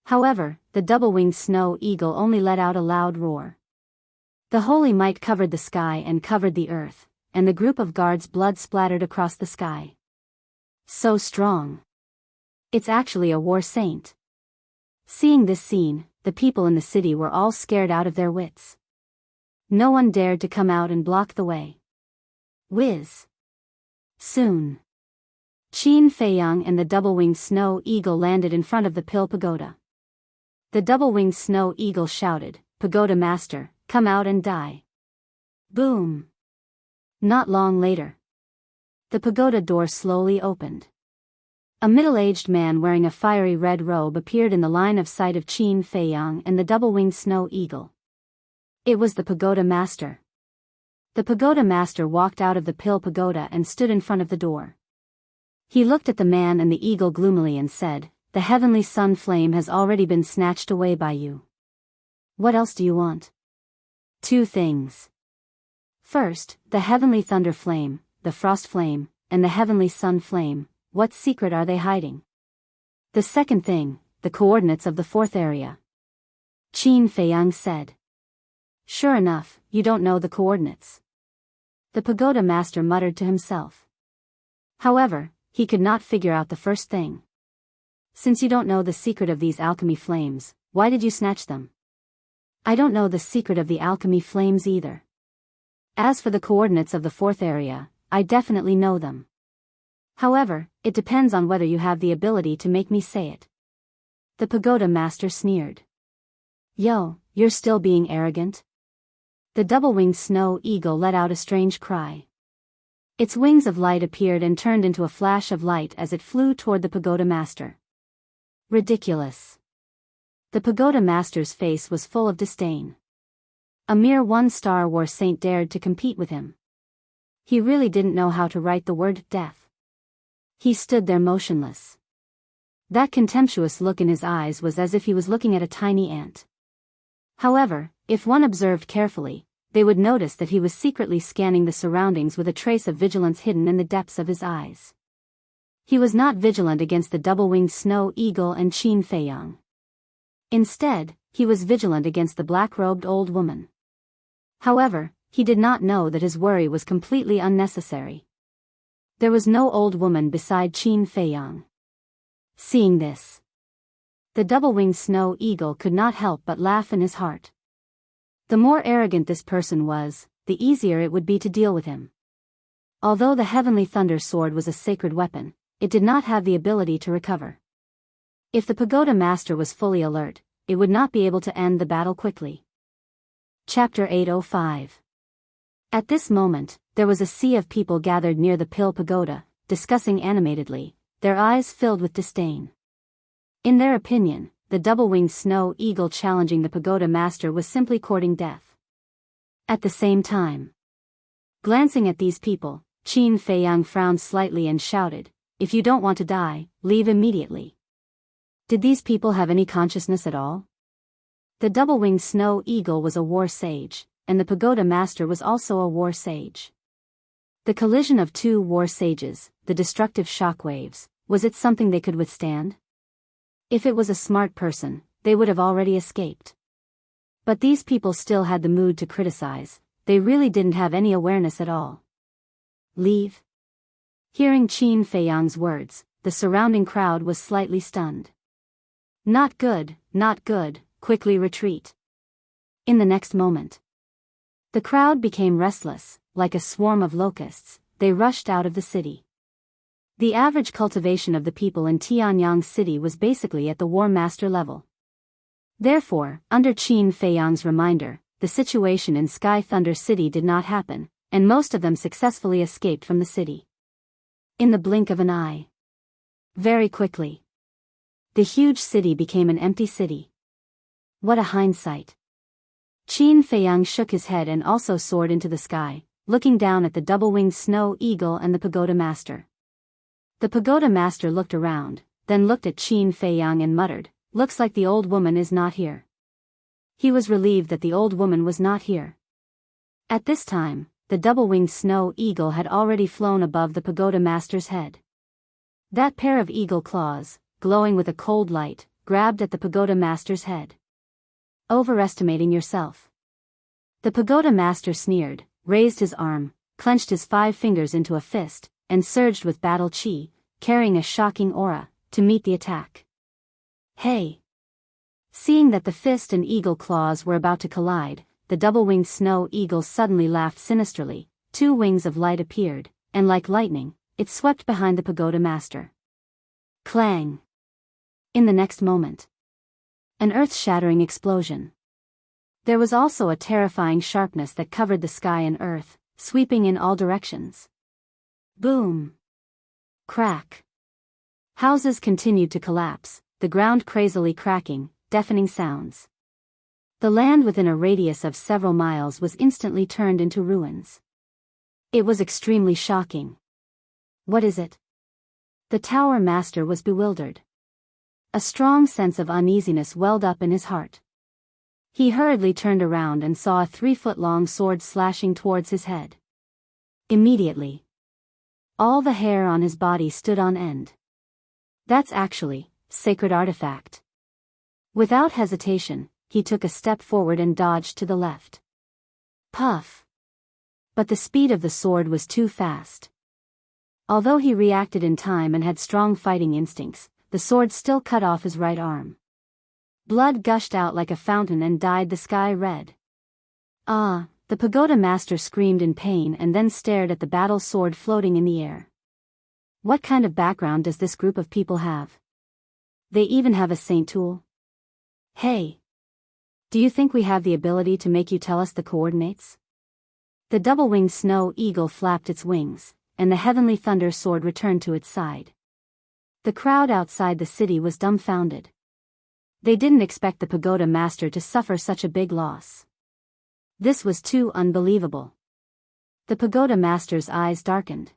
A: However, the double-winged snow eagle only let out a loud roar. The holy might covered the sky and covered the earth, and the group of guards' blood splattered across the sky. So strong. It's actually a war saint. Seeing this scene, the people in the city were all scared out of their wits. No one dared to come out and block the way. Whiz! Soon, Qin Feiyang and the double-winged snow eagle landed in front of the Pill Pagoda. The double-winged snow eagle shouted, "Pagoda Master, come out and die." Boom! Not long later, the pagoda door slowly opened. A middle-aged man wearing a fiery red robe appeared in the line of sight of Qin Feiyang and the double-winged snow eagle. It was the pagoda master. The pagoda master walked out of the Pill Pagoda and stood in front of the door. He looked at the man and the eagle gloomily and said, "The heavenly sun flame has already been snatched away by you. What else do you want?" 2 things. First, the heavenly thunder flame, the frost flame, and the heavenly sun flame. What secret are they hiding? The second thing, the coordinates of the 4th area. Qin Feiyang said. Sure enough, you don't know the coordinates. The pagoda master muttered to himself. However, he could not figure out the first thing. Since you don't know the secret of these alchemy flames, why did you snatch them? I don't know the secret of the alchemy flames either. As for the coordinates of the 4th area, I definitely know them. However, it depends on whether you have the ability to make me say it. The pagoda master sneered. Yo, you're still being arrogant? The double-winged snow eagle let out a strange cry. Its wings of light appeared and turned into a flash of light as it flew toward the pagoda master. Ridiculous. The pagoda master's face was full of disdain. A mere 1-star war saint dared to compete with him. He really didn't know how to write the word death. He stood there motionless. That contemptuous look in his eyes was as if he was looking at a tiny ant. However, if one observed carefully, they would notice that he was secretly scanning the surroundings with a trace of vigilance hidden in the depths of his eyes. He was not vigilant against the double-winged snow eagle and Qin Feiyang. Instead, he was vigilant against the black-robed old woman. However, he did not know that his worry was completely unnecessary. There was no old woman beside Qin Feiyang. Seeing this, the double-winged snow eagle could not help but laugh in his heart. The more arrogant this person was, the easier it would be to deal with him. Although the heavenly thunder sword was a sacred weapon, it did not have the ability to recover. If the pagoda master was fully alert, it would not be able to end the battle quickly. Chapter 805. At this moment, there was a sea of people gathered near the Pill Pagoda, discussing animatedly, their eyes filled with disdain. In their opinion, the double-winged snow eagle challenging the pagoda master was simply courting death. At the same time, glancing at these people, Qin Feiyang frowned slightly and shouted, "If you don't want to die, leave immediately." Did these people have any consciousness at all? The double-winged snow eagle was a war sage, and the pagoda master was also a war sage. The collision of two war sages, the destructive shockwaves, was it something they could withstand? If it was a smart person, they would have already escaped. But these people still had the mood to criticize, they really didn't have any awareness at all. Leave? Hearing Qin Feiyang's words, the surrounding crowd was slightly stunned. Not good, quickly retreat. In the next moment, the crowd became restless, like a swarm of locusts, they rushed out of the city. The average cultivation of the people in Tianyang City was basically at the War Master level. Therefore, under Qin Feiyang's reminder, the situation in Sky Thunder City did not happen, and most of them successfully escaped from the city. In the blink of an eye. Very quickly. The huge city became an empty city. What a hindsight. Qin Feiyang shook his head and also soared into the sky, looking down at the double-winged snow eagle and the pagoda master. The pagoda master looked around, then looked at Qin Feiyang and muttered, "Looks like the old woman is not here." He was relieved that the old woman was not here. At this time, the double-winged snow eagle had already flown above the pagoda master's head. That pair of eagle claws, glowing with a cold light, grabbed at the pagoda master's head. Overestimating yourself. The pagoda master sneered, raised his arm, clenched his 5 fingers into a fist, and surged with battle chi, carrying a shocking aura, to meet the attack. Hey! Seeing that the fist and eagle claws were about to collide, the double-winged snow eagle suddenly laughed sinisterly, 2 wings of light appeared, and like lightning, it swept behind the pagoda master. Clang! In the next moment, an earth-shattering explosion. There was also a terrifying sharpness that covered the sky and earth, sweeping in all directions. Boom! Crack! Houses continued to collapse, the ground crazily cracking, deafening sounds. The land within a radius of several miles was instantly turned into ruins. It was extremely shocking. What is it? The tower master was bewildered. A strong sense of uneasiness welled up in his heart. He hurriedly turned around and saw a 3-foot-long sword slashing towards his head. Immediately, all the hair on his body stood on end. That's actually sacred artifact. Without hesitation, he took a step forward and dodged to the left. Puff! But the speed of the sword was too fast. Although he reacted in time and had strong fighting instincts, the sword still cut off his right arm. Blood gushed out like a fountain and dyed the sky red. Ah! The pagoda master screamed in pain and then stared at the battle sword floating in the air. What kind of background does this group of people have? They even have a saint tool? Hey! Do you think we have the ability to make you tell us the coordinates? The double-winged snow eagle flapped its wings, and the heavenly thunder sword returned to its side. The crowd outside the city was dumbfounded. They didn't expect the pagoda master to suffer such a big loss. This was too unbelievable. The pagoda master's eyes darkened.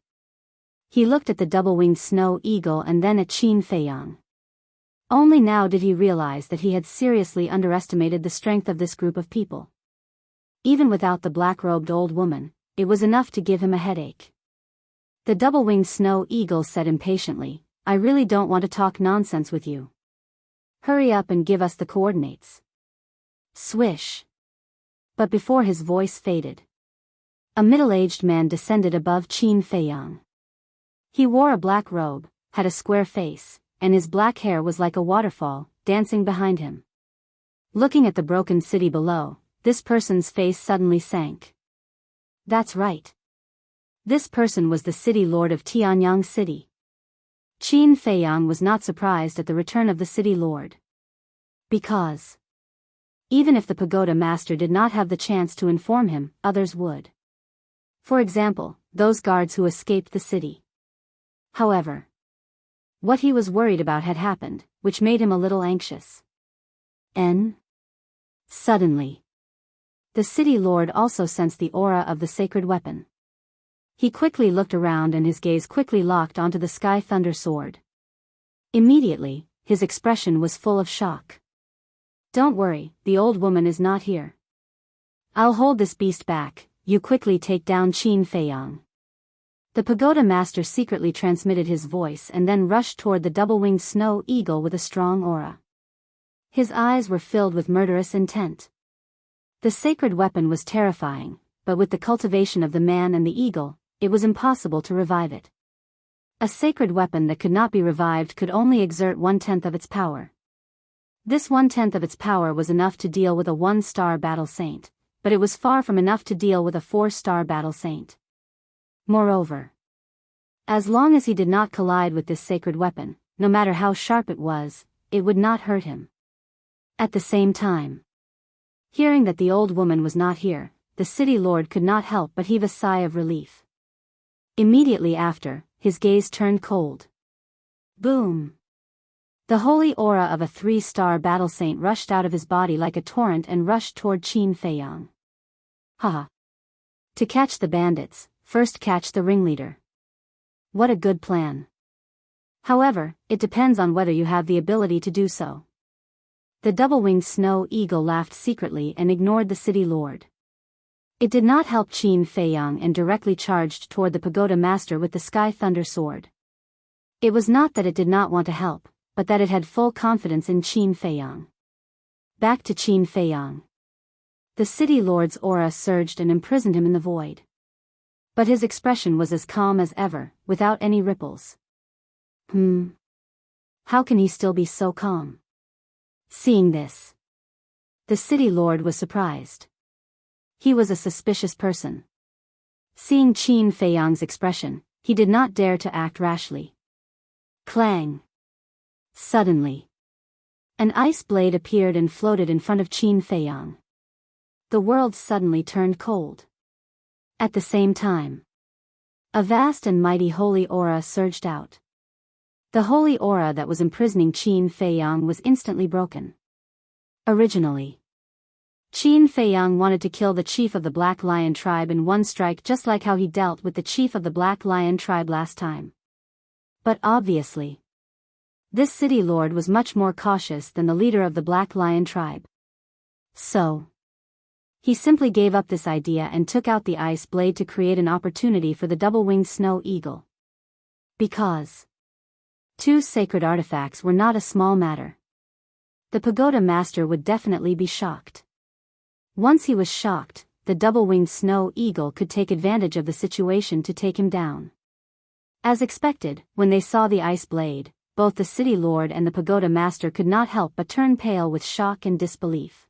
A: He looked at the double-winged snow eagle and then at Qin Feiyang. Only now did he realize that he had seriously underestimated the strength of this group of people. Even without the black-robed old woman, it was enough to give him a headache. The double-winged snow eagle said impatiently, "I really don't want to talk nonsense with you. Hurry up and give us the coordinates." Swish. But before his voice faded, a middle-aged man descended above Qin Feiyang. He wore a black robe, had a square face, and his black hair was like a waterfall, dancing behind him. Looking at the broken city below, this person's face suddenly sank. That's right. This person was the city lord of Tianyang City. Qin Feiyang was not surprised at the return of the city lord. Because even if the pagoda master did not have the chance to inform him, others would. For example, those guards who escaped the city. However, what he was worried about had happened, which made him a little anxious. Suddenly, the city lord also sensed the aura of the sacred weapon. He quickly looked around and his gaze quickly locked onto the sky thunder sword. Immediately, his expression was full of shock. "Don't worry, the old woman is not here. I'll hold this beast back, you quickly take down Qin Feiyang." The pagoda master secretly transmitted his voice and then rushed toward the double-winged snow eagle with a strong aura. His eyes were filled with murderous intent. The sacred weapon was terrifying, but with the cultivation of the man and the eagle, it was impossible to revive it. A sacred weapon that could not be revived could only exert 1/10 of its power. This 1/10 of its power was enough to deal with a 1-star battle saint, but it was far from enough to deal with a 4-star battle saint. Moreover, as long as he did not collide with this sacred weapon, no matter how sharp it was, it would not hurt him. At the same time, hearing that the old woman was not here, the city lord could not help but heave a sigh of relief. Immediately after, his gaze turned cold. Boom! The holy aura of a 3-star battle saint rushed out of his body like a torrent and rushed toward Qin Feiyang. Haha! To catch the bandits, first catch the ringleader. What a good plan. However, it depends on whether you have the ability to do so. The double-winged snow eagle laughed secretly and ignored the city lord. It did not help Qin Feiyang and directly charged toward the pagoda master with the sky thunder sword. It was not that it did not want to help, but that it had full confidence in Qin Feiyang. Back to Qin Feiyang. The city lord's aura surged and imprisoned him in the void. But his expression was as calm as ever, without any ripples. How can he still be so calm? Seeing this, the city lord was surprised. He was a suspicious person. Seeing Qin Feiyang's expression, he did not dare to act rashly. Clang! Suddenly, an ice blade appeared and floated in front of Qin Feiyang. The world suddenly turned cold. At the same time, a vast and mighty holy aura surged out. The holy aura that was imprisoning Qin Feiyang was instantly broken. Originally, Qin Feiyang wanted to kill the chief of the Black Lion tribe in one strike, just like how he dealt with the chief of the Black Lion tribe last time. But obviously, this city lord was much more cautious than the leader of the Black Lion tribe. So, he simply gave up this idea and took out the ice blade to create an opportunity for the double-winged snow eagle. Because 2 sacred artifacts were not a small matter. The pagoda master would definitely be shocked. Once he was shocked, the double-winged snow eagle could take advantage of the situation to take him down. As expected, when they saw the ice blade, both the city lord and the pagoda master could not help but turn pale with shock and disbelief.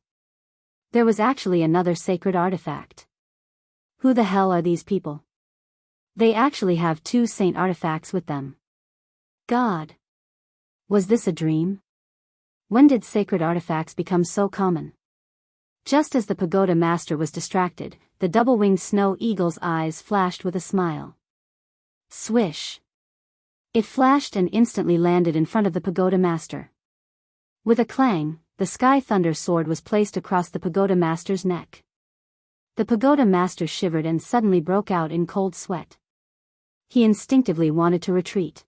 A: There was actually another sacred artifact. Who the hell are these people? They actually have 2 saint artifacts with them. God! Was this a dream? When did sacred artifacts become so common? Just as the pagoda master was distracted, the double-winged snow eagle's eyes flashed with a smile. Swish! It flashed and instantly landed in front of the pagoda master. With a clang, the sky thunder sword was placed across the pagoda master's neck. The pagoda master shivered and suddenly broke out in cold sweat. He instinctively wanted to retreat.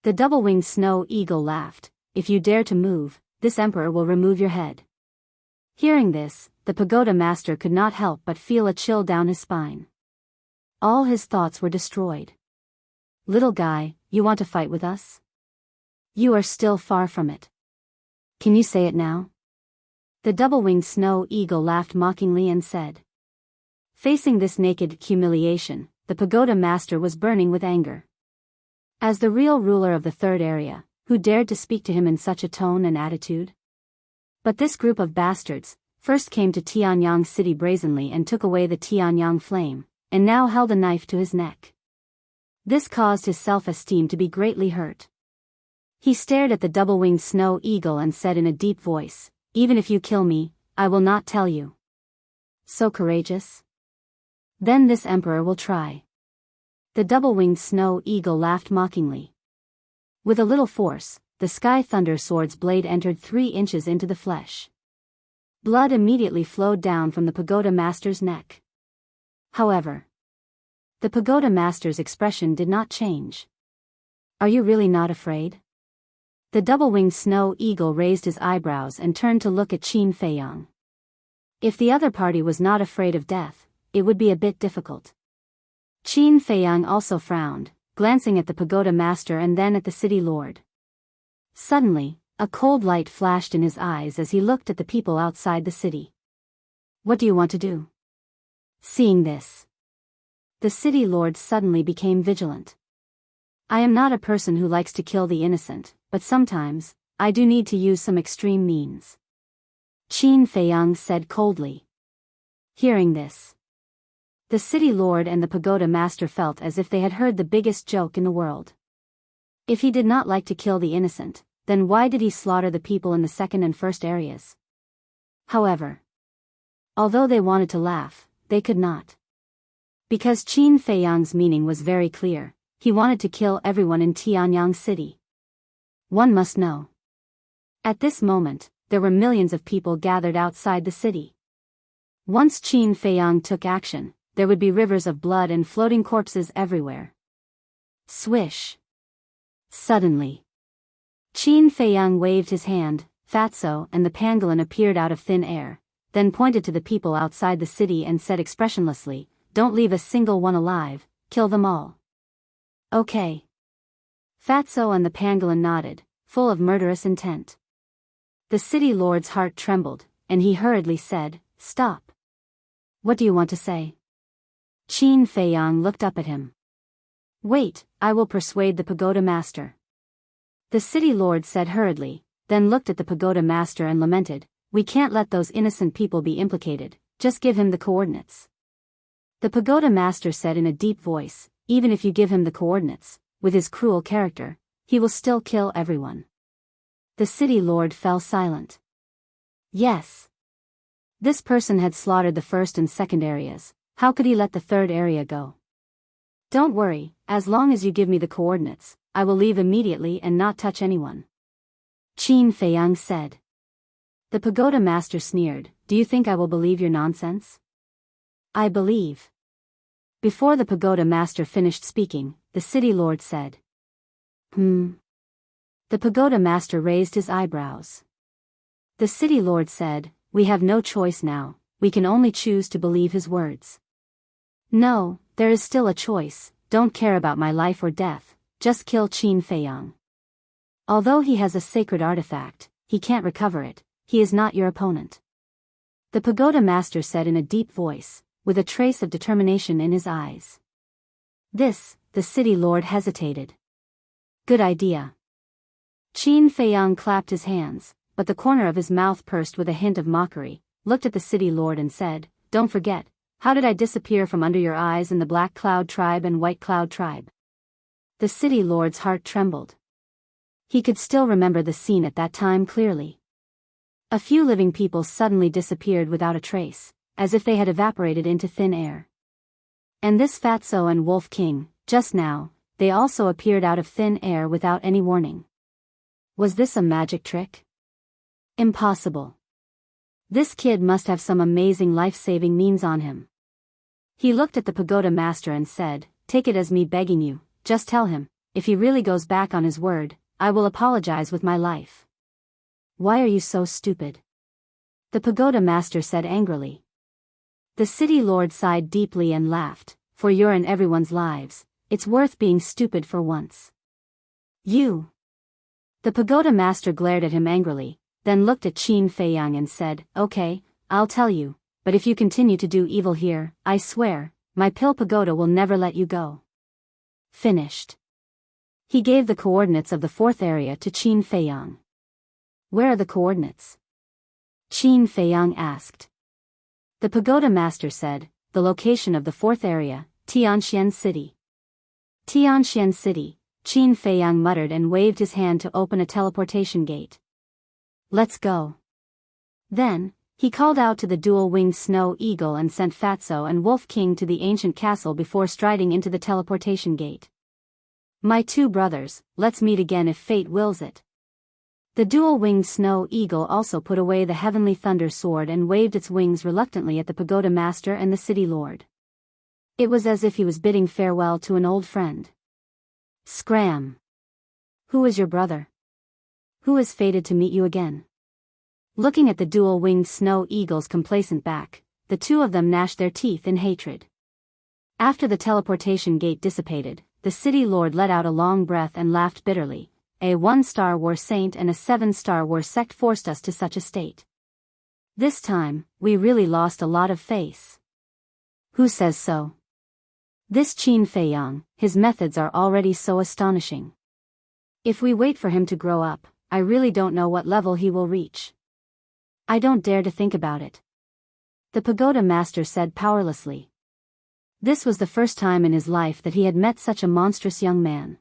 A: The double-winged snow eagle laughed. If you dare to move, this emperor will remove your head. Hearing this, the pagoda master could not help but feel a chill down his spine. All his thoughts were destroyed. Little guy, you want to fight with us? You are still far from it. Can you say it now? The double-winged snow eagle laughed mockingly and said. Facing this naked humiliation, the pagoda master was burning with anger. As the real ruler of the third area, who dared to speak to him in such a tone and attitude? But this group of bastards first came to Tianyang City brazenly and took away the Tianyang flame, and now held a knife to his neck. This caused his self-esteem to be greatly hurt. He stared at the double-winged snow eagle and said in a deep voice, even if you kill me, I will not tell you. So courageous? Then this emperor will try. The double-winged snow eagle laughed mockingly. With a little force, the sky thunder sword's blade entered 3 inches into the flesh. Blood immediately flowed down from the pagoda master's neck. However, the pagoda master's expression did not change. Are you really not afraid? The double-winged snow eagle raised his eyebrows and turned to look at Qin Feiyang. If the other party was not afraid of death, it would be a bit difficult. Qin Feiyang also frowned, glancing at the pagoda master and then at the city lord. Suddenly, a cold light flashed in his eyes as he looked at the people outside the city. What do you want to do? Seeing this, the city lord suddenly became vigilant. I am not a person who likes to kill the innocent, but sometimes, I do need to use some extreme means. Qin Feiyang said coldly. Hearing this, the city lord and the pagoda master felt as if they had heard the biggest joke in the world. If he did not like to kill the innocent, then why did he slaughter the people in the second and first areas? However, although they wanted to laugh, they could not. Because Qin Feiyang's meaning was very clear, he wanted to kill everyone in Tianyang City. One must know. At this moment, there were millions of people gathered outside the city. Once Qin Feiyang took action, there would be rivers of blood and floating corpses everywhere. Swish. Suddenly, Qin Feiyang waved his hand, Fatso and the pangolin appeared out of thin air, then pointed to the people outside the city and said expressionlessly, don't leave a single one alive, kill them all. Okay. Fatso and the pangolin nodded, full of murderous intent. The city lord's heart trembled, and he hurriedly said, stop. What do you want to say? Qin Feiyang looked up at him. Wait, I will persuade the pagoda master. The city lord said hurriedly, then looked at the pagoda master and lamented, we can't let those innocent people be implicated, just give him the coordinates. The pagoda master said in a deep voice, even if you give him the coordinates, with his cruel character, he will still kill everyone. The city lord fell silent. Yes. This person had slaughtered the first and second areas, how could he let the third area go? Don't worry, as long as you give me the coordinates, I will leave immediately and not touch anyone. Qin Feiyang said. The pagoda master sneered, do you think I will believe your nonsense? I believe. Before the pagoda master finished speaking, the city lord said. The pagoda master raised his eyebrows. The city lord said, we have no choice now, we can only choose to believe his words. No, there is still a choice, don't care about my life or death, just kill Qin Feiyang. Although he has a sacred artifact, he can't recover it, he is not your opponent. The pagoda master said in a deep voice, with a trace of determination in his eyes. This, the city lord hesitated. Good idea. Qin Feiyang clapped his hands, but the corner of his mouth pursed with a hint of mockery, looked at the city lord and said, don't forget, how did I disappear from under your eyes in the Black Cloud tribe and White Cloud tribe? The city lord's heart trembled. He could still remember the scene at that time clearly. A few living people suddenly disappeared without a trace, as if they had evaporated into thin air. And this Fatso and Wolf King, just now, they also appeared out of thin air without any warning. Was this a magic trick? Impossible. This kid must have some amazing life-saving means on him. He looked at the pagoda master and said, "Take it as me begging you, just tell him, if he really goes back on his word, I will apologize with my life." "Why are you so stupid?" the pagoda master said angrily. The city lord sighed deeply and laughed, "For your and everyone's lives, it's worth being stupid for once." "You!" The pagoda master glared at him angrily, then looked at Qin Feiyang and said, "Okay, I'll tell you, but if you continue to do evil here, I swear, my pill pagoda will never let you go." Finished. He gave the coordinates of the fourth area to Qin Feiyang. "Where are the coordinates?" Qin Feiyang asked. The pagoda master said, "The location of the fourth area, Tianxian City." Tianxian City, Qin Feiyang muttered and waved his hand to open a teleportation gate. "Let's go." Then, he called out to the dual-winged snow eagle and sent Fatso and Wolf King to the ancient castle before striding into the teleportation gate. "My two brothers, let's meet again if fate wills it." The dual-winged snow eagle also put away the heavenly thunder sword and waved its wings reluctantly at the pagoda master and the city lord. It was as if he was bidding farewell to an old friend. Scram! "Who is your brother? Who is fated to meet you again?" Looking at the dual-winged snow eagle's complacent back, the two of them gnashed their teeth in hatred. After the teleportation gate dissipated, the city lord let out a long breath and laughed bitterly. "A 1-star war saint and a 7-star war sect forced us to such a state. This time, we really lost a lot of face." "Who says so?" "This Qin Feiyang, his methods are already so astonishing. If we wait for him to grow up, I really don't know what level he will reach. I don't dare to think about it," the pagoda master said powerlessly. This was the first time in his life that he had met such a monstrous young man.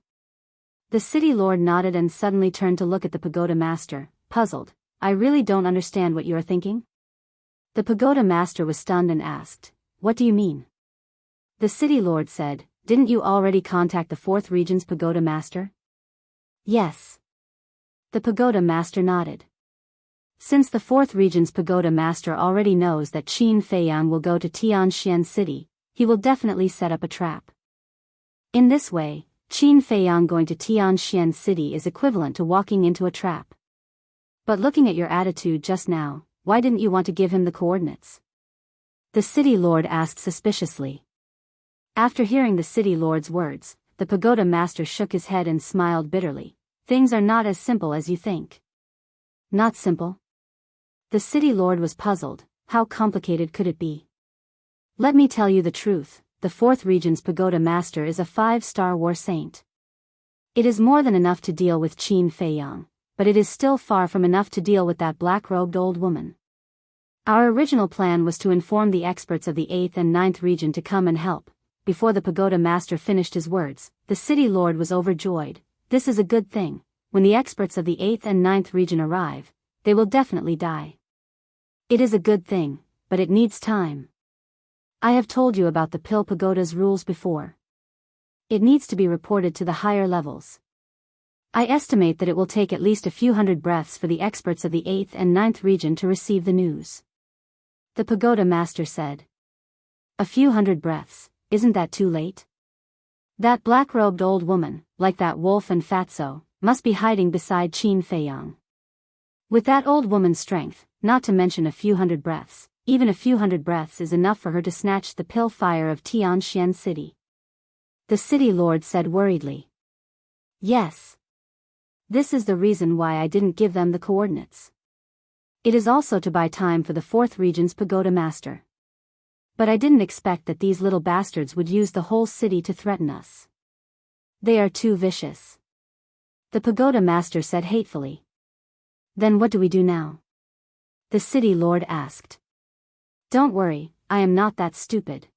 A: The city lord nodded and suddenly turned to look at the pagoda master, puzzled. "I really don't understand what you are thinking." The pagoda master was stunned and asked, "What do you mean?" The city lord said, "Didn't you already contact the fourth region's pagoda master?" "Yes." The pagoda master nodded. Since the fourth region's pagoda master already knows that Qin Feiyang will go to Tianxian City, he will definitely set up a trap. In this way, Qin Feiyang going to Tianxian City is equivalent to walking into a trap. "But looking at your attitude just now, why didn't you want to give him the coordinates?" the city lord asked suspiciously. After hearing the city lord's words, the pagoda master shook his head and smiled bitterly. "Things are not as simple as you think." "Not simple?" The city lord was puzzled. How complicated could it be? "Let me tell you the truth, the fourth region's pagoda master is a 5-star war saint. It is more than enough to deal with Qin Feiyang, but it is still far from enough to deal with that black-robed old woman. Our original plan was to inform the experts of the 8th and 9th region to come and help." Before the pagoda master finished his words, the city lord was overjoyed. "This is a good thing. When the experts of the 8th and 9th region arrive, they will definitely die. It is a good thing, but it needs time. I have told you about the pill pagoda's rules before. It needs to be reported to the higher levels. I estimate that it will take at least a few hundred breaths for the experts of the 8th and 9th region to receive the news," the pagoda master said. "A few hundred breaths, isn't that too late? That black-robed old woman, like that wolf and Fatso, must be hiding beside Qin Feiyang. With that old woman's strength, not to mention a few hundred breaths, even a few hundred breaths is enough for her to snatch the pill fire of Tianxian City," the city lord said worriedly. "Yes. This is the reason why I didn't give them the coordinates. It is also to buy time for the fourth region's pagoda master. But I didn't expect that these little bastards would use the whole city to threaten us. They are too vicious," the pagoda master said hatefully. "Then what do we do now?" the city lord asked. "Don't worry, I am not that stupid.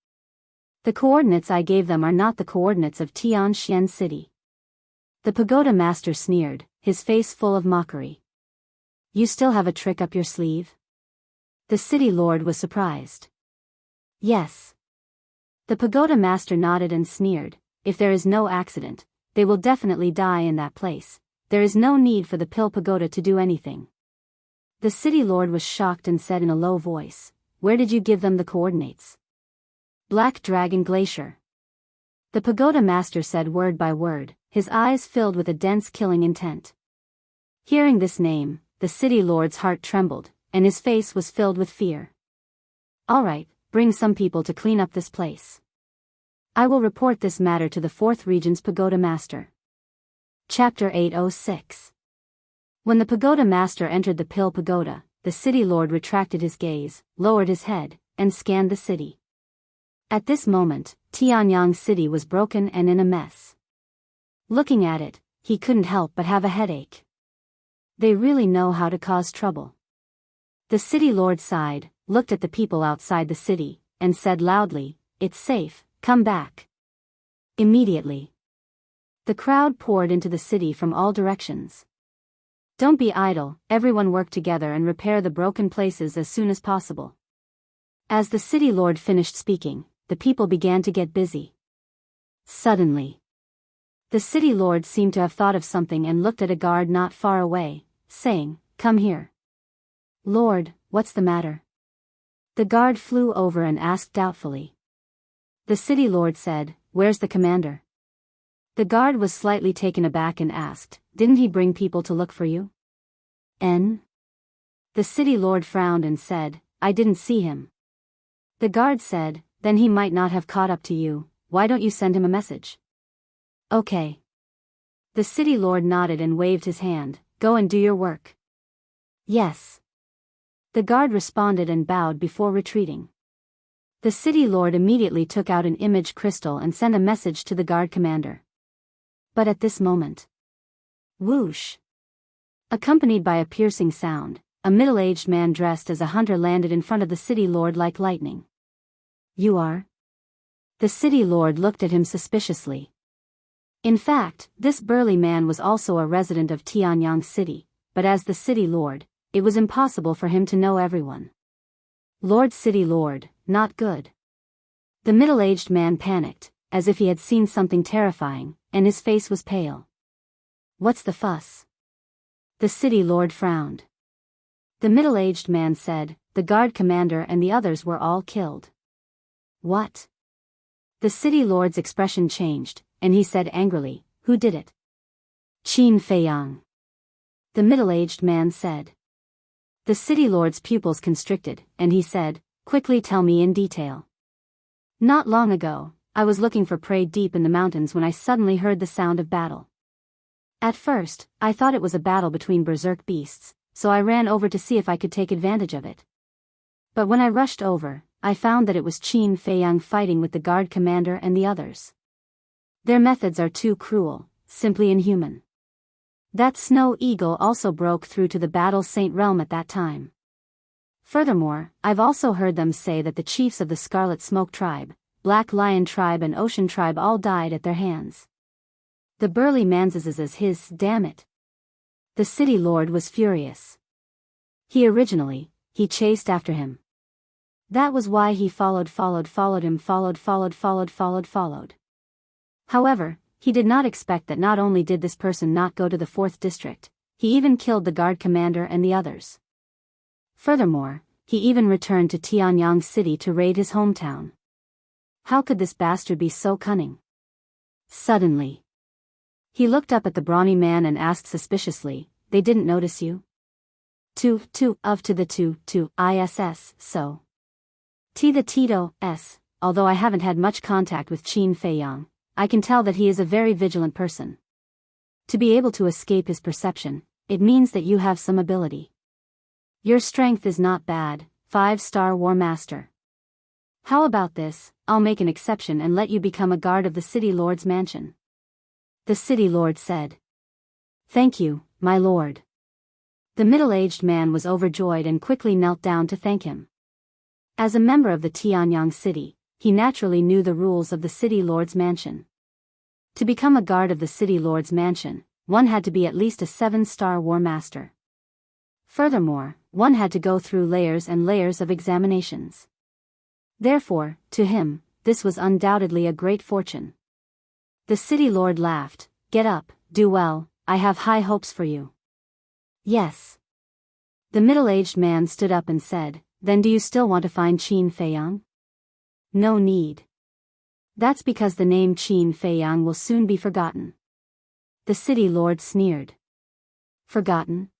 A: The coordinates I gave them are not the coordinates of Tianxian City." The pagoda master sneered, his face full of mockery. "You still have a trick up your sleeve?" The city lord was surprised. "Yes." The pagoda master nodded and sneered. "If there is no accident, they will definitely die in that place. There is no need for the pill pagoda to do anything. The city lord was shocked and said in a low voice, "Where did you give them the coordinates?" Black Dragon Glacier. The pagoda master said word by word, his eyes filled with a dense killing intent. Hearing this name, the city lord's heart trembled, and his face was filled with fear. "All right, bring some people to clean up this place. I will report this matter to the 4th Region's pagoda master." Chapter 806. When the pagoda master entered the Pill Pagoda, the city lord retracted his gaze, lowered his head, and scanned the city. At this moment, Tianyang City was broken and in a mess. Looking at it, he couldn't help but have a headache. They really know how to cause trouble. The city lord sighed, looked at the people outside the city, and said loudly, "It's safe, come back." Immediately, the crowd poured into the city from all directions. "Don't be idle, everyone work together and repair the broken places as soon as possible." As the city lord finished speaking, the people began to get busy. Suddenly, the city lord seemed to have thought of something and looked at a guard not far away, saying, "Come here." "Lord, what's the matter?" The guard flew over and asked doubtfully. The city lord said, "Where's the commander?" The guard was slightly taken aback and asked, "Didn't he bring people to look for you?" The city lord frowned and said, "I didn't see him." The guard said, "Then he might not have caught up to you, why don't you send him a message?" "Okay." The city lord nodded and waved his hand, "Go and do your work." "Yes." The guard responded and bowed before retreating. The city lord immediately took out an image crystal and sent a message to the guard commander. But at this moment, whoosh! Accompanied by a piercing sound, a middle-aged man dressed as a hunter landed in front of the city lord like lightning. "You are?" The city lord looked at him suspiciously. In fact, this burly man was also a resident of Tianyang City, but as the city lord, it was impossible for him to know everyone. "Lord City Lord, not good." The middle-aged man panicked, as if he had seen something terrifying, and his face was pale. "What's the fuss?" The city lord frowned. The middle-aged man said, "The guard commander and the others were all killed." "What?" The city lord's expression changed, and he said angrily, "Who did it?" "Qin Feiyang." The middle-aged man said. The city lord's pupils constricted, and he said, "Quickly tell me in detail." "Not long ago, I was looking for prey deep in the mountains when I suddenly heard the sound of battle. At first, I thought it was a battle between berserk beasts, so I ran over to see if I could take advantage of it. But when I rushed over, I found that it was Qin Feiyang fighting with the guard commander and the others. Their methods are too cruel, simply inhuman. That snow eagle also broke through to the Battle Saint realm at that time. Furthermore, I've also heard them say that the chiefs of the Scarlet Smoke tribe, Black Lion tribe and Ocean tribe all died at their hands." The burly man says his, "Damn it." The city lord was furious. He chased after him. That was why he followed him. However, he did not expect that not only did this person not go to the 4th district, he even killed the guard commander and the others. Furthermore, he even returned to Tianyang City to raid his hometown. How could this bastard be so cunning? Suddenly, he looked up at the brawny man and asked suspiciously, "They didn't notice you?" To the ISS, so. The Tito, S, although I haven't had much contact with Qin Feiyang, I can tell that he is a very vigilant person. To be able to escape his perception, it means that you have some ability. Your strength is not bad, 5-star War Master. How about this, I'll make an exception and let you become a guard of the City Lord's mansion." The City Lord said. "Thank you, my lord." The middle-aged man was overjoyed and quickly knelt down to thank him. As a member of the Tianyang City, he naturally knew the rules of the City Lord's mansion. To become a guard of the City Lord's mansion, one had to be at least a 7-star War Master. Furthermore, one had to go through layers and layers of examinations. Therefore, to him, this was undoubtedly a great fortune. The City Lord laughed, "Get up, do well, I have high hopes for you." "Yes." The middle-aged man stood up and said, "Then do you still want to find Qin Feiyang?" "No need. That's because the name Qin Feiyang will soon be forgotten." The city lord sneered. "Forgotten?"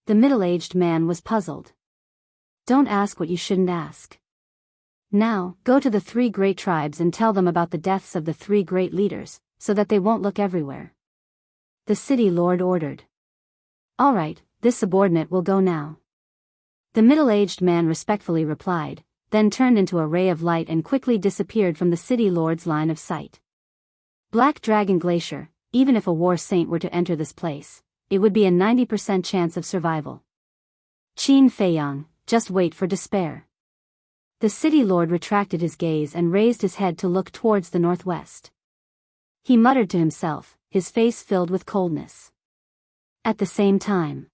A: The middle-aged man was puzzled. "Don't ask what you shouldn't ask. Now, go to the 3 great tribes and tell them about the deaths of the 3 great leaders, so that they won't look everywhere." The city lord ordered. "All right, this subordinate will go now." The middle-aged man respectfully replied, then turned into a ray of light and quickly disappeared from the city lord's line of sight. Black Dragon Glacier, even if a war saint were to enter this place, it would be a 90% chance of survival. Qin Feiyang, just wait for despair. The city lord retracted his gaze and raised his head to look towards the northwest. He muttered to himself, his face filled with coldness. At the same time,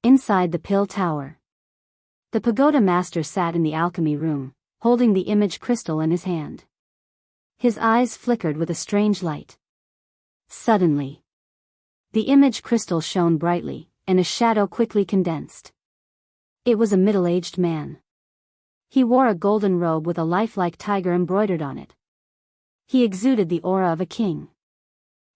A: inside the Pill Tower, the pagoda master sat in the alchemy room, holding the image crystal in his hand. His eyes flickered with a strange light. Suddenly, the image crystal shone brightly, and a shadow quickly condensed. It was a middle-aged man. He wore a golden robe with a lifelike tiger embroidered on it. He exuded the aura of a king.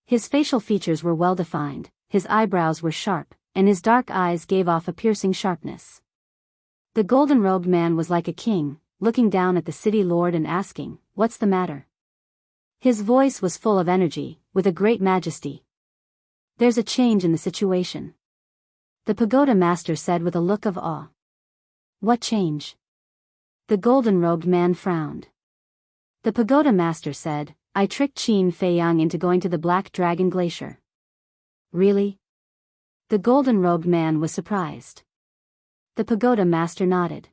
A: His facial features were well-defined, his eyebrows were sharp, and his dark eyes gave off a piercing sharpness. The golden-robed man was like a king, looking down at the city lord and asking, "What's the matter?" His voice was full of energy, with a great majesty. "There's a change in the situation," the pagoda master said with a look of awe. "What change?" The golden-robed man frowned. The pagoda master said, "I tricked Qin Feiyang into going to the Black Dragon Glacier." "Really?" The golden-robed man was surprised. The pagoda master nodded.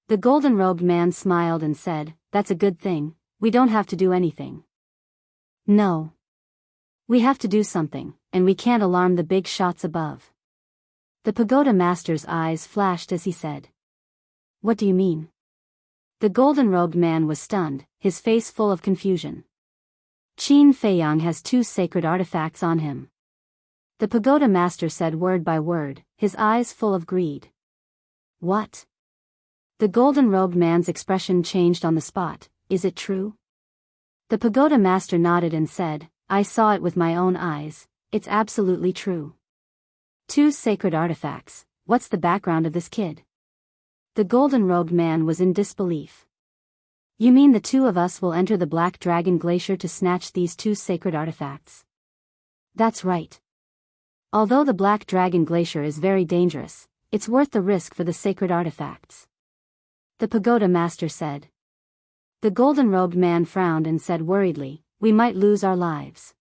A: The golden-robed man smiled and said, "That's a good thing, we don't have to do anything." "No. We have to do something, and we can't alarm the big shots above." The pagoda master's eyes flashed as he said, "What do you mean?" The golden-robed man was stunned, his face full of confusion. "Qin Feiyang has 2 sacred artifacts on him." The pagoda master said word by word, his eyes full of greed. "What?" The golden-robed man's expression changed on the spot. "Is it true?" The pagoda master nodded and said, "I saw it with my own eyes, it's absolutely true." 2 sacred artifacts, what's the background of this kid? The golden-robed man was in disbelief. "You mean the 2 of us will enter the Black Dragon Glacier to snatch these 2 sacred artifacts?" "That's right. Although the Black Dragon Glacier is very dangerous, it's worth the risk for the sacred artifacts," the pagoda master said. The golden-robed man frowned and said worriedly, "We might lose our lives."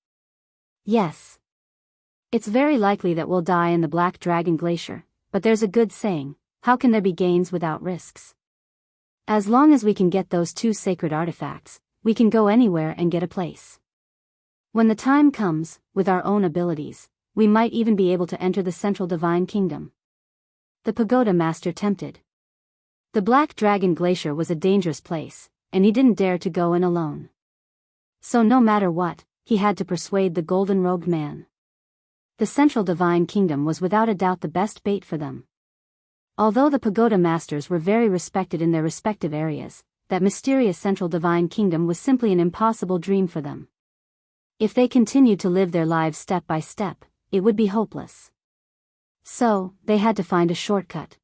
A: "Yes. It's very likely that we'll die in the Black Dragon Glacier, but there's a good saying, how can there be gains without risks? As long as we can get those 2 sacred artifacts, we can go anywhere and get a place. When the time comes, with our own abilities, we might even be able to enter the Central Divine Kingdom." The pagoda master tempted. The Black Dragon Glacier was a dangerous place, and he didn't dare to go in alone. So no matter what, he had to persuade the golden-robed man. The Central Divine Kingdom was without a doubt the best bait for them. Although the pagoda masters were very respected in their respective areas, that mysterious Central Divine Kingdom was simply an impossible dream for them. If they continued to live their lives step by step, it would be hopeless. So, they had to find a shortcut.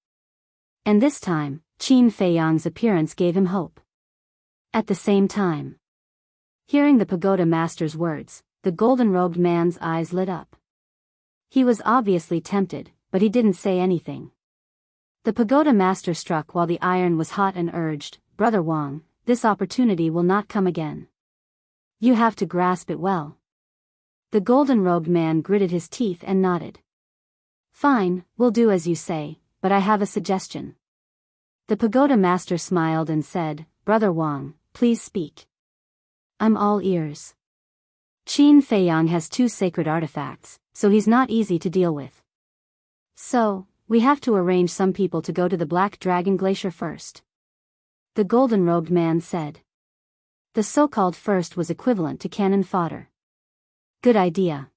A: And this time, Qin Feiyang's appearance gave him hope. At the same time, hearing the pagoda master's words, the golden-robed man's eyes lit up. He was obviously tempted, but he didn't say anything. The pagoda master struck while the iron was hot and urged, "Brother Wang, this opportunity will not come again. You have to grasp it well." The golden-robed man gritted his teeth and nodded. "Fine, we'll do as you say, but I have a suggestion." The pagoda master smiled and said, "Brother Wang, please speak. I'm all ears." Qin Feiyang has 2 sacred artifacts, so he's not easy to deal with. So, we have to arrange some people to go to the Black Dragon Glacier first. The golden-robed man said. The so-called first was equivalent to cannon fodder. Good idea.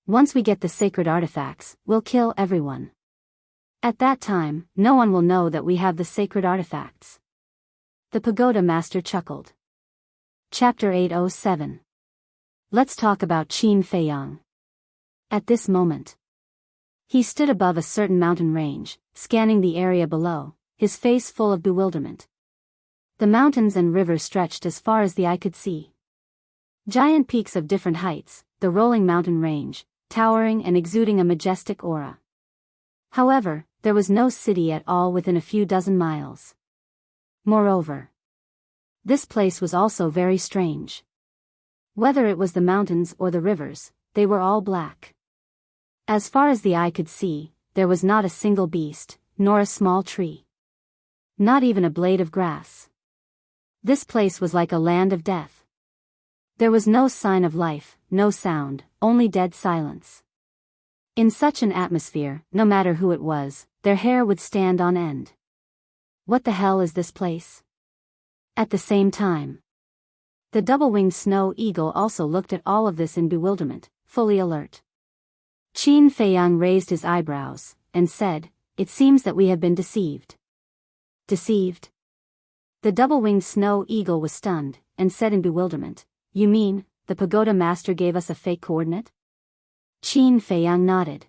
A: Once we get the sacred artifacts, we'll kill everyone. At that time, no one will know that we have the sacred artifacts. The pagoda master chuckled. Chapter 807. Let's talk about Qin Feiyang. At this moment, he stood above a certain mountain range, scanning the area below, his face full of bewilderment. The mountains and rivers stretched as far as the eye could see. Giant peaks of different heights, the rolling mountain range, towering and exuding a majestic aura. However, there was no city at all within a few dozen miles. Moreover, this place was also very strange. Whether it was the mountains or the rivers, they were all black. As far as the eye could see, there was not a single beast, nor a small tree. Not even a blade of grass. This place was like a land of death. There was no sign of life, no sound, only dead silence. In such an atmosphere, no matter who it was, their hair would stand on end. What the hell is this place? At the same time, the double-winged snow eagle also looked at all of this in bewilderment, fully alert. Qin Feiyang raised his eyebrows, and said, "It seems that we have been deceived." Deceived? The double-winged snow eagle was stunned, and said in bewilderment, "You mean, the pagoda master gave us a fake coordinate?" Qin Feiyang nodded.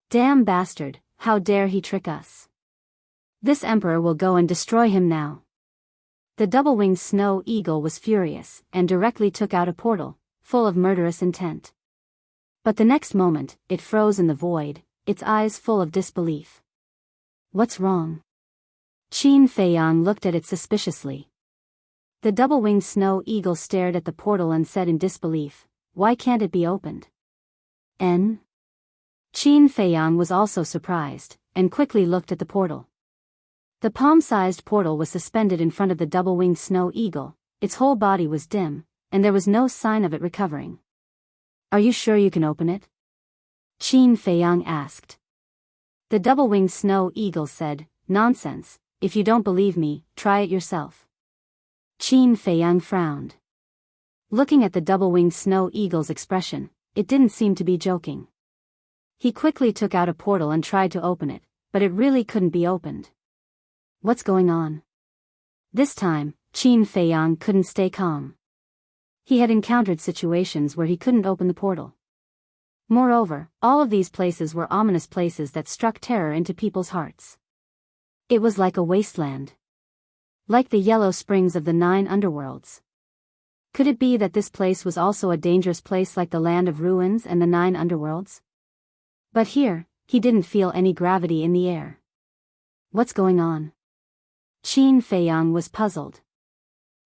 A: "Damn bastard, how dare he trick us? This emperor will go and destroy him now." The double-winged snow eagle was furious, and directly took out a portal, full of murderous intent. But the next moment, it froze in the void, its eyes full of disbelief. "What's wrong?" Qin Feiyang looked at it suspiciously. The double-winged snow eagle stared at the portal and said in disbelief, "Why can't it be opened?" Qin Feiyang was also surprised, and quickly looked at the portal. The palm-sized portal was suspended in front of the double-winged snow eagle, its whole body was dim, and there was no sign of it recovering. "Are you sure you can open it?" Qin Feiyang asked. The double-winged snow eagle said, "Nonsense, if you don't believe me, try it yourself." Qin Feiyang frowned. Looking at the double-winged snow eagle's expression, it didn't seem to be joking. He quickly took out a portal and tried to open it, but it really couldn't be opened. What's going on? This time, Qin Feiyang couldn't stay calm. He had encountered situations where he couldn't open the portal. Moreover, all of these places were ominous places that struck terror into people's hearts. It was like a wasteland. Like the yellow springs of the 9 underworlds. Could it be that this place was also a dangerous place like the land of ruins and the 9 underworlds? But here, he didn't feel any gravity in the air. What's going on? Qin Feiyang was puzzled.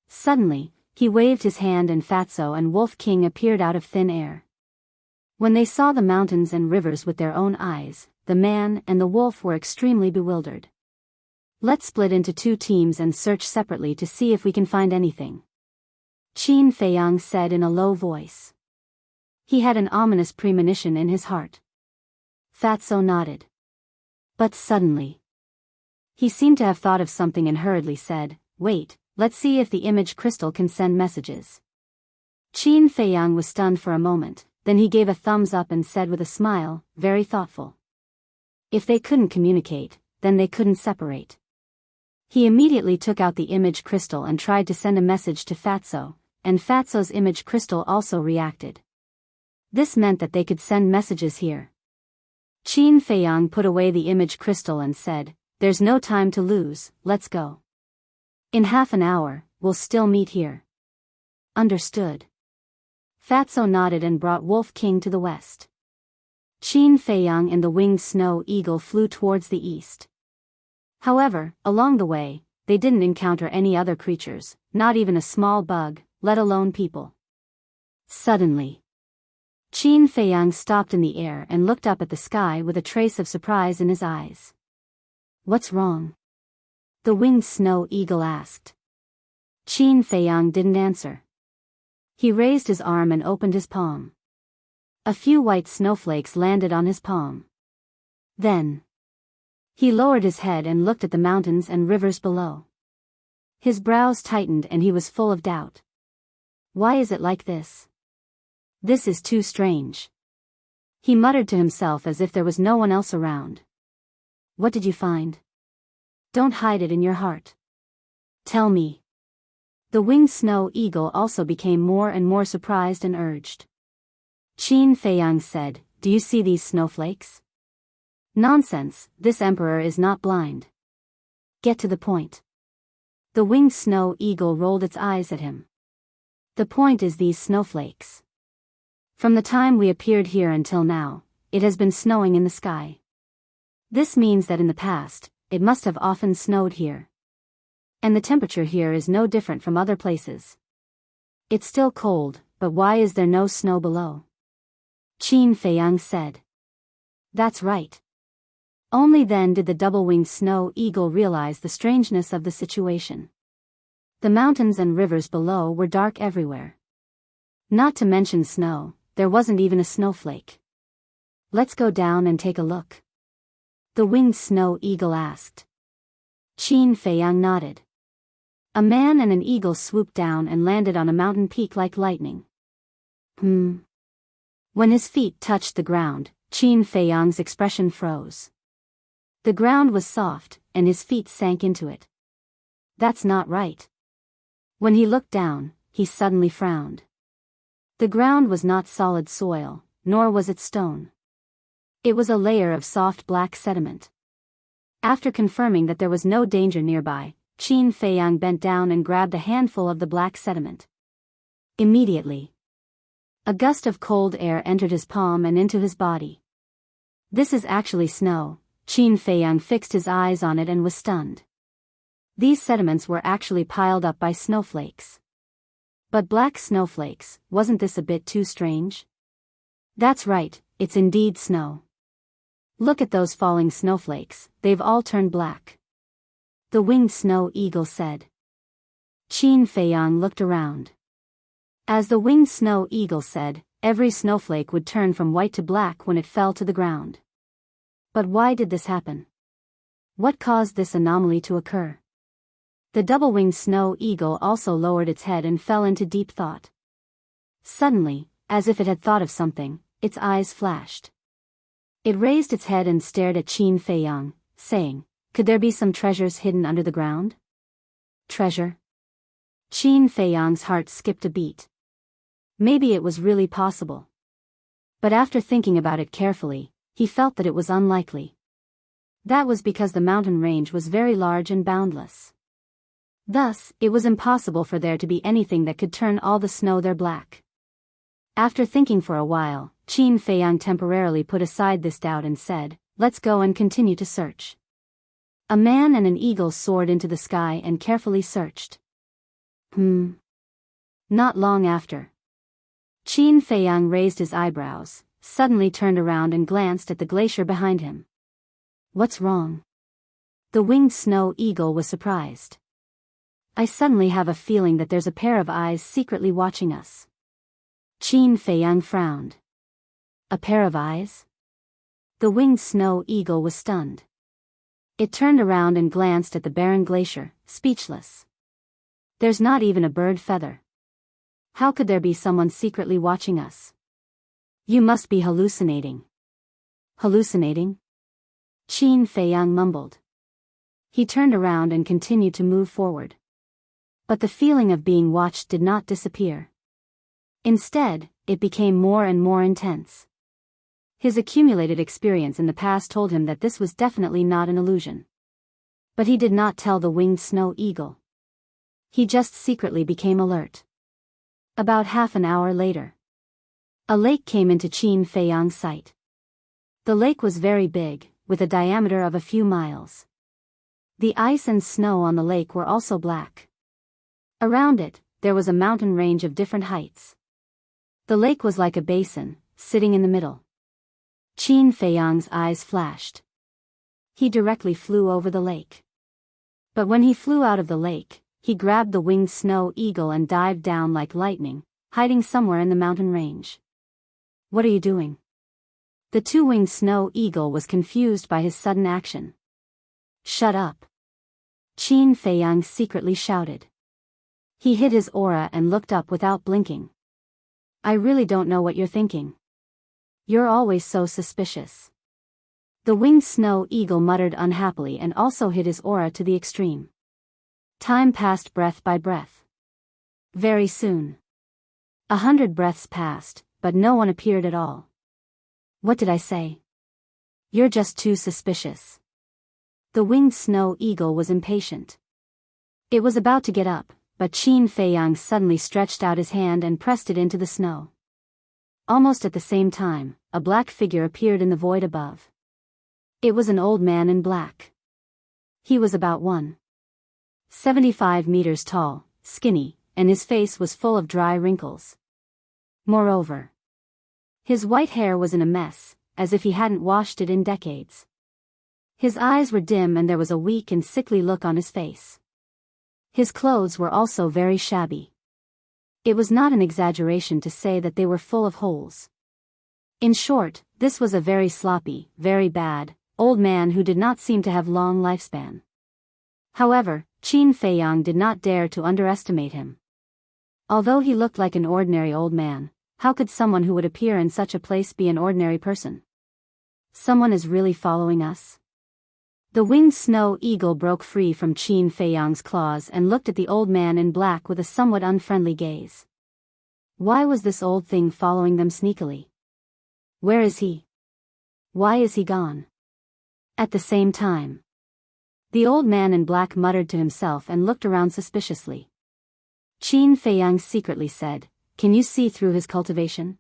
A: Suddenly, he waved his hand and Fatso and Wolf King appeared out of thin air. When they saw the mountains and rivers with their own eyes, the man and the wolf were extremely bewildered. "Let's split into 2 teams and search separately to see if we can find anything," Qin Feiyang said in a low voice. He had an ominous premonition in his heart. Fatso nodded. But suddenly, he seemed to have thought of something and hurriedly said, "Wait, let's see if the image crystal can send messages." Qin Feiyang was stunned for a moment, then he gave a thumbs up and said with a smile, very thoughtful. If they couldn't communicate, then they couldn't separate. He immediately took out the image crystal and tried to send a message to Fatso, and Fatso's image crystal also reacted. This meant that they could send messages here. Qin Feiyang put away the image crystal and said, "There's no time to lose, let's go. In half an hour, we'll still meet here." Understood. Fatso nodded and brought Wolf King to the west. Qin Feiyang and the winged snow eagle flew towards the east. However, along the way, they didn't encounter any other creatures, not even a small bug, let alone people. Suddenly, Qin Feiyang stopped in the air and looked up at the sky with a trace of surprise in his eyes. "What's wrong?" the winged snow eagle asked. Qin Feiyang didn't answer. He raised his arm and opened his palm. A few white snowflakes landed on his palm. Then, he lowered his head and looked at the mountains and rivers below. His brows tightened and he was full of doubt. Why is it like this? This is too strange. He muttered to himself as if there was no one else around. What did you find? Don't hide it in your heart. Tell me. The winged snow eagle also became more and more surprised and urged. Qin Feiyang said, "Do you see these snowflakes?" "Nonsense, this emperor is not blind. Get to the point." The winged snow eagle rolled its eyes at him. "The point is these snowflakes. From the time we appeared here until now, it has been snowing in the sky. This means that in the past, it must have often snowed here. And the temperature here is no different from other places. It's still cold, but why is there no snow below?" Qin Feiyang said. "That's right." Only then did the double-winged snow eagle realize the strangeness of the situation. The mountains and rivers below were dark everywhere. Not to mention snow, there wasn't even a snowflake. "Let's go down and take a look," the winged snow eagle asked. Qin Feiyang nodded. A man and an eagle swooped down and landed on a mountain peak like lightning. When his feet touched the ground, Qin Feiyang's expression froze. The ground was soft, and his feet sank into it. That's not right. When he looked down, he suddenly frowned. The ground was not solid soil, nor was it stone. It was a layer of soft black sediment. After confirming that there was no danger nearby, Qin Feiyang bent down and grabbed a handful of the black sediment. Immediately, a gust of cold air entered his palm and into his body. "This is actually snow." Qin Feiyang fixed his eyes on it and was stunned. These sediments were actually piled up by snowflakes. But black snowflakes, wasn't this a bit too strange? "That's right, it's indeed snow. Look at those falling snowflakes, they've all turned black," the winged snow eagle said. Qin Feiyang looked around. As the winged snow eagle said, every snowflake would turn from white to black when it fell to the ground. But why did this happen? What caused this anomaly to occur? The double-winged snow eagle also lowered its head and fell into deep thought. Suddenly, as if it had thought of something, its eyes flashed. It raised its head and stared at Qin Feiyang, saying, "Could there be some treasures hidden under the ground?" Treasure? Qin Feiyang's heart skipped a beat. Maybe it was really possible. But after thinking about it carefully, he felt that it was unlikely. That was because the mountain range was very large and boundless. Thus, it was impossible for there to be anything that could turn all the snow there black. After thinking for a while, Qin Feiyang temporarily put aside this doubt and said, "Let's go and continue to search." A man and an eagle soared into the sky and carefully searched. Not long after, Qin Feiyang raised his eyebrows, suddenly turned around and glanced at the glacier behind him. "What's wrong?" The winged snow eagle was surprised. "I suddenly have a feeling that there's a pair of eyes secretly watching us." Qin Feiyang frowned. "A pair of eyes?" The winged snow eagle was stunned. It turned around and glanced at the barren glacier, speechless. "There's not even a bird feather. How could there be someone secretly watching us? You must be hallucinating." "Hallucinating?" Qin Feiyang mumbled. He turned around and continued to move forward. But the feeling of being watched did not disappear. Instead, it became more and more intense. His accumulated experience in the past told him that this was definitely not an illusion. But he did not tell the winged snow eagle. He just secretly became alert. About half an hour later, a lake came into Qin Feiyang's sight. The lake was very big, with a diameter of a few miles. The ice and snow on the lake were also black. Around it, there was a mountain range of different heights. The lake was like a basin, sitting in the middle. Qin Feiyang's eyes flashed. He directly flew over the lake. But when he flew out of the lake, he grabbed the winged snow eagle and dived down like lightning, hiding somewhere in the mountain range. "What are you doing?" The two-winged snow eagle was confused by his sudden action. "Shut up!" Qin Feiyang secretly shouted. He hid his aura and looked up without blinking. "I really don't know what you're thinking. You're always so suspicious." The winged snow eagle muttered unhappily and also hid his aura to the extreme. Time passed breath by breath. Very soon. 100 breaths passed, but no one appeared at all. What did I say? You're just too suspicious. The winged snow eagle was impatient. It was about to get up, but Qin Feiyang suddenly stretched out his hand and pressed it into the snow. Almost at the same time, a black figure appeared in the void above. It was an old man in black. He was about 1.75 meters tall, skinny, and his face was full of dry wrinkles. Moreover, his white hair was in a mess, as if he hadn't washed it in decades. His eyes were dim and there was a weak and sickly look on his face. His clothes were also very shabby. It was not an exaggeration to say that they were full of holes. In short, this was a very sloppy, very bad, old man who did not seem to have long lifespan. However, Qin Feiyang did not dare to underestimate him. Although he looked like an ordinary old man, how could someone who would appear in such a place be an ordinary person? Someone is really following us? The winged snow eagle broke free from Qin Feiyang's claws and looked at the old man in black with a somewhat unfriendly gaze. Why was this old thing following them sneakily? Where is he? Why is he gone? At the same time, the old man in black muttered to himself and looked around suspiciously. Qin Feiyang secretly said, "Can you see through his cultivation?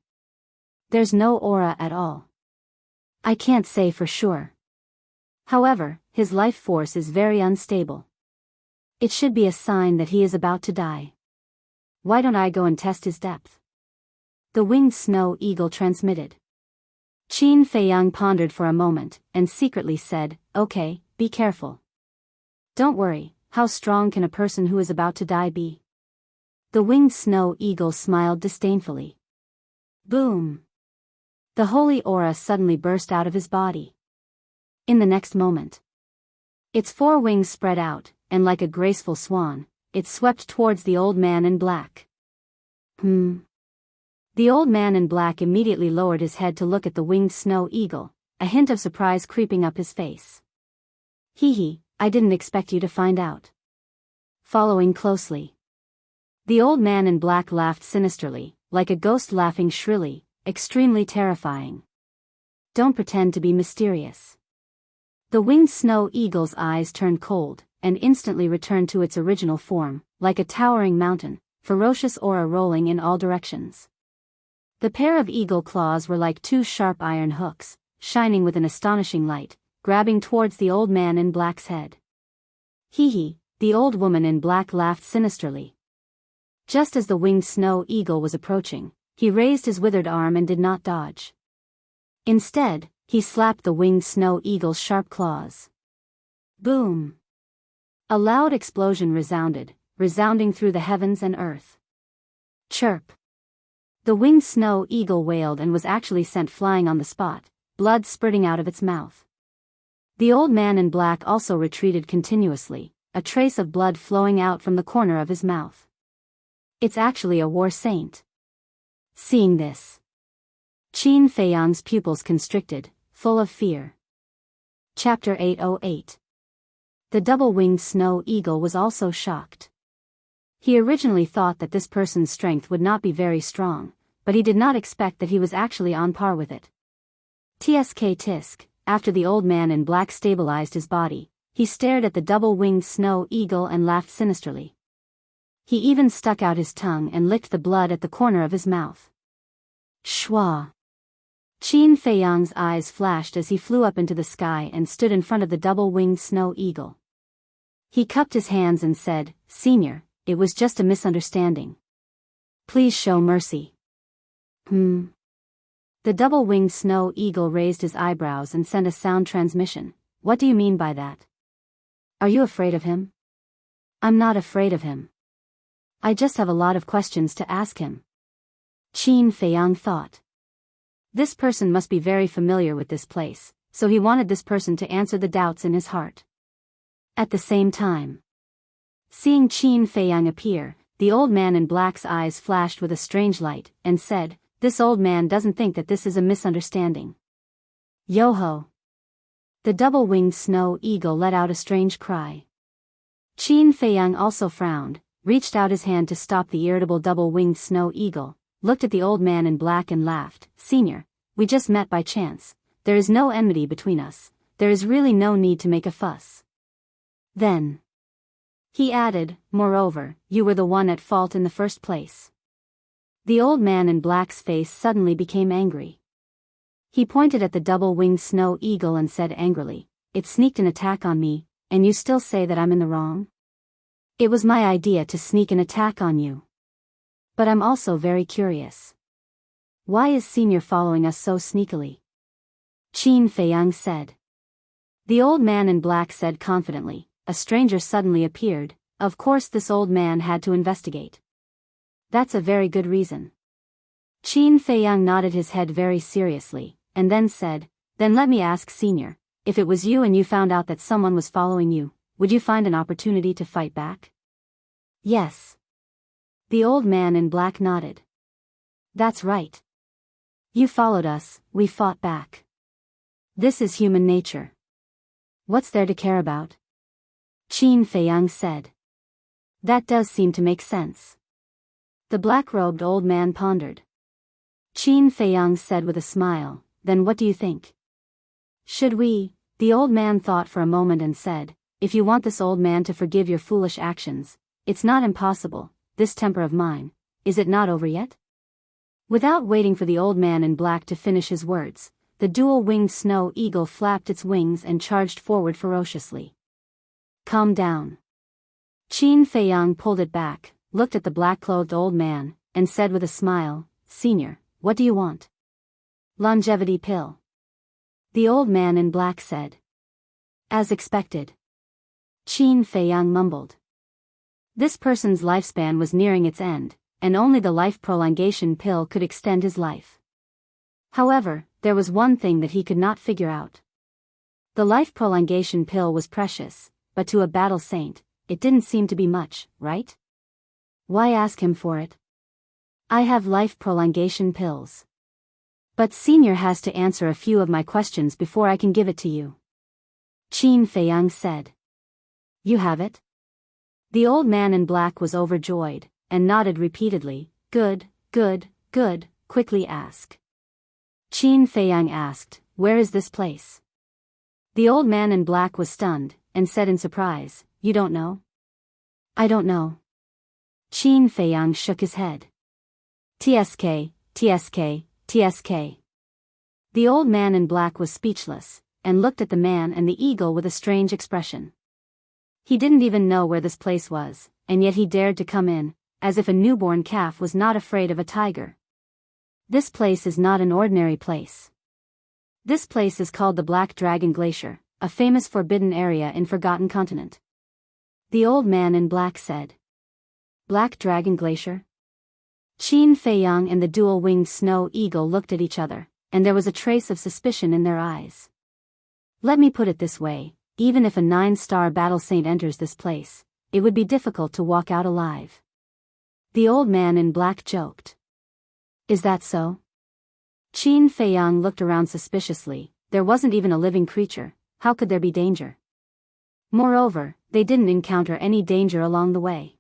A: There's no aura at all." I can't say for sure. However, his life force is very unstable. It should be a sign that he is about to die. Why don't I go and test his depth? The winged snow eagle transmitted. Qin Feiyang pondered for a moment, and secretly said, "Okay, be careful. Don't worry, how strong can a person who is about to die be?" The winged snow eagle smiled disdainfully. Boom! The holy aura suddenly burst out of his body. In the next moment, its 4 wings spread out, and like a graceful swan, it swept towards the old man in black. The old man in black immediately lowered his head to look at the winged snow eagle, a hint of surprise creeping up his face. Hee, I didn't expect you to find out. Following closely, the old man in black laughed sinisterly, like a ghost laughing shrilly, extremely terrifying. Don't pretend to be mysterious. The winged snow eagle's eyes turned cold, and instantly returned to its original form, like a towering mountain, ferocious aura rolling in all directions. The pair of eagle claws were like 2 sharp iron hooks, shining with an astonishing light, grabbing towards the old man in black's head. Hee, the old woman in black laughed sinisterly. Just as the winged snow eagle was approaching, he raised his withered arm and did not dodge. Instead, he slapped the winged snow eagle's sharp claws. Boom! A loud explosion resounding through the heavens and earth. Chirp! The winged snow eagle wailed and was actually sent flying on the spot, blood spurting out of its mouth. The old man in black also retreated continuously, a trace of blood flowing out from the corner of his mouth. It's actually a war saint. Seeing this, Qin Feiyang's pupils constricted, full of fear. Chapter 808. The double-winged snow eagle was also shocked. He originally thought that this person's strength would not be very strong, but he did not expect that he was actually on par with it. Tisk, after the old man in black stabilized his body, he stared at the double-winged snow eagle and laughed sinisterly. He even stuck out his tongue and licked the blood at the corner of his mouth. Shwa! Qin Feiyang's eyes flashed as he flew up into the sky and stood in front of the double-winged snow eagle. He cupped his hands and said, "Senior, it was just a misunderstanding. Please show mercy." The double-winged snow eagle raised his eyebrows and sent a sound transmission. What do you mean by that? Are you afraid of him? I'm not afraid of him. I just have a lot of questions to ask him. Qin Feiyang thought. This person must be very familiar with this place, so he wanted this person to answer the doubts in his heart. At the same time, seeing Qin Feiyang appear, the old man in black's eyes flashed with a strange light, and said, "This old man doesn't think that this is a misunderstanding. Yo-ho! The double-winged snow eagle let out a strange cry. Qin Feiyang also frowned, reached out his hand to stop the irritable double-winged snow eagle, looked at the old man in black and laughed. Senior, we just met by chance. There is no enmity between us. There is really no need to make a fuss. Then, he added, moreover, you were the one at fault in the first place. The old man in black's face suddenly became angry. He pointed at the double-winged snow eagle and said angrily, it sneaked an attack on me, and you still say that I'm in the wrong? It was my idea to sneak an attack on you. But I'm also very curious. Why is Senior following us so sneakily? Qin Feiyang said. The old man in black said confidently, a stranger suddenly appeared. Of course this old man had to investigate. That's a very good reason. Qin Feiyang nodded his head very seriously, and then said, then let me ask Senior, if it was you and you found out that someone was following you, would you find an opportunity to fight back? Yes. The old man in black nodded. That's right. You followed us, we fought back. This is human nature. What's there to care about? Qin Feiyang said. That does seem to make sense. The black-robed old man pondered. Qin Feiyang said with a smile, then what do you think? Should we? The old man thought for a moment and said, if you want this old man to forgive your foolish actions, it's not impossible, this temper of mine, is it not over yet? Without waiting for the old man in black to finish his words, the dual-winged snow eagle flapped its wings and charged forward ferociously. Calm down. Qin Feiyang pulled it back, looked at the black-clothed old man, and said with a smile, Senior, what do you want? Longevity pill. The old man in black said. As expected. Qin Feiyang mumbled. This person's lifespan was nearing its end, and only the life prolongation pill could extend his life. However, there was one thing that he could not figure out. The life prolongation pill was precious, but to a battle saint, it didn't seem to be much, right? Why ask him for it? I have life prolongation pills. But Senior has to answer a few of my questions before I can give it to you. Qin Feiyang said. You have it? The old man in black was overjoyed, and nodded repeatedly, good, good, good, quickly ask. Qin Feiyang asked, where is this place? The old man in black was stunned, and said in surprise, you don't know? I don't know. Qin Feiyang shook his head. TSK, TSK, TSK. The old man in black was speechless, and looked at the man and the eagle with a strange expression. He didn't even know where this place was, and yet he dared to come in, as if a newborn calf was not afraid of a tiger. This place is not an ordinary place. This place is called the Black Dragon Glacier, a famous forbidden area in Forgotten Continent. The old man in black said. Black Dragon Glacier? Qin Feiyang and the dual-winged snow eagle looked at each other, and there was a trace of suspicion in their eyes. Let me put it this way, even if a 9-star battle saint enters this place, it would be difficult to walk out alive. The old man in black joked. Is that so? Qin Feiyang looked around suspiciously. There wasn't even a living creature, how could there be danger? Moreover, they didn't encounter any danger along the way.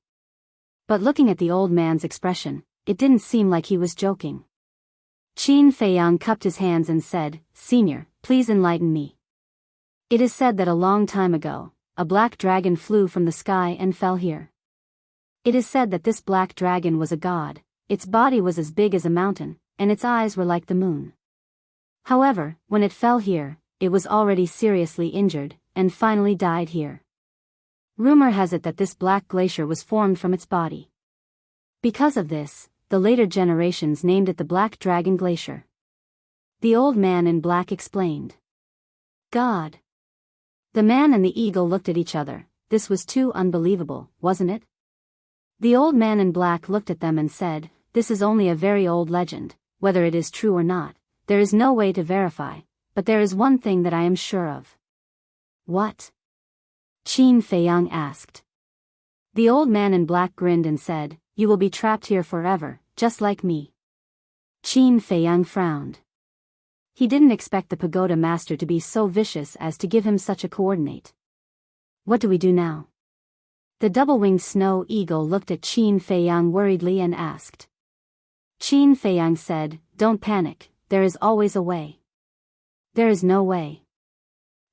A: But looking at the old man's expression, it didn't seem like he was joking. Qin Feiyang cupped his hands and said, Senior, please enlighten me. It is said that a long time ago, a black dragon flew from the sky and fell here. It is said that this black dragon was a god, its body was as big as a mountain, and its eyes were like the moon. However, when it fell here, it was already seriously injured, and finally died here. Rumor has it that this black glacier was formed from its body. Because of this, the later generations named it the Black Dragon Glacier. The old man in black explained. God. The man and the eagle looked at each other. This was too unbelievable, wasn't it? The old man in black looked at them and said, this is only a very old legend, whether it is true or not, there is no way to verify, but there is one thing that I am sure of. What? Qin Feiyang asked. The old man in black grinned and said, you will be trapped here forever, just like me. Qin Feiyang frowned. He didn't expect the pagoda master to be so vicious as to give him such a coordinate. What do we do now? The double-winged snow eagle looked at Qin Feiyang worriedly and asked. Qin Feiyang said, "Don't panic, there is always a way." There is no way.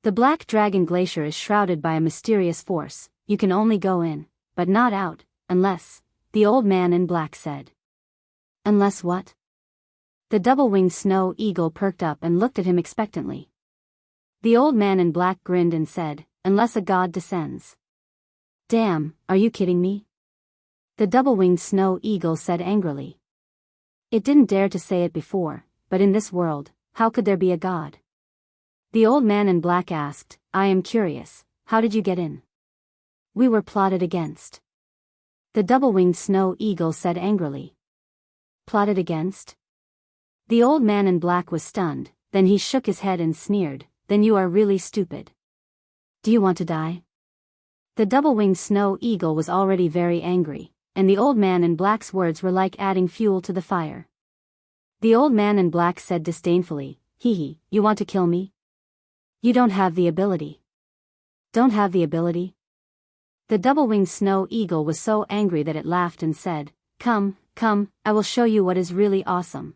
A: The Black Dragon Glacier is shrouded by a mysterious force. You can only go in, but not out, unless, the old man in black said. Unless what? The double-winged snow eagle perked up and looked at him expectantly. The old man in black grinned and said, "Unless a god descends." Damn, are you kidding me? The double-winged snow eagle said angrily. It didn't dare to say it before, but in this world, how could there be a god? The old man in black asked, "I am curious, how did you get in?" "We were plotted against." The double-winged snow eagle said angrily. Plotted against? The old man in black was stunned, then he shook his head and sneered, "Then you are really stupid. Do you want to die?" The double-winged snow eagle was already very angry, and the old man in black's words were like adding fuel to the fire. The old man in black said disdainfully, "Hee, you want to kill me? You don't have the ability." Don't have the ability? The double-winged snow eagle was so angry that it laughed and said, Come, I will show you what is really awesome."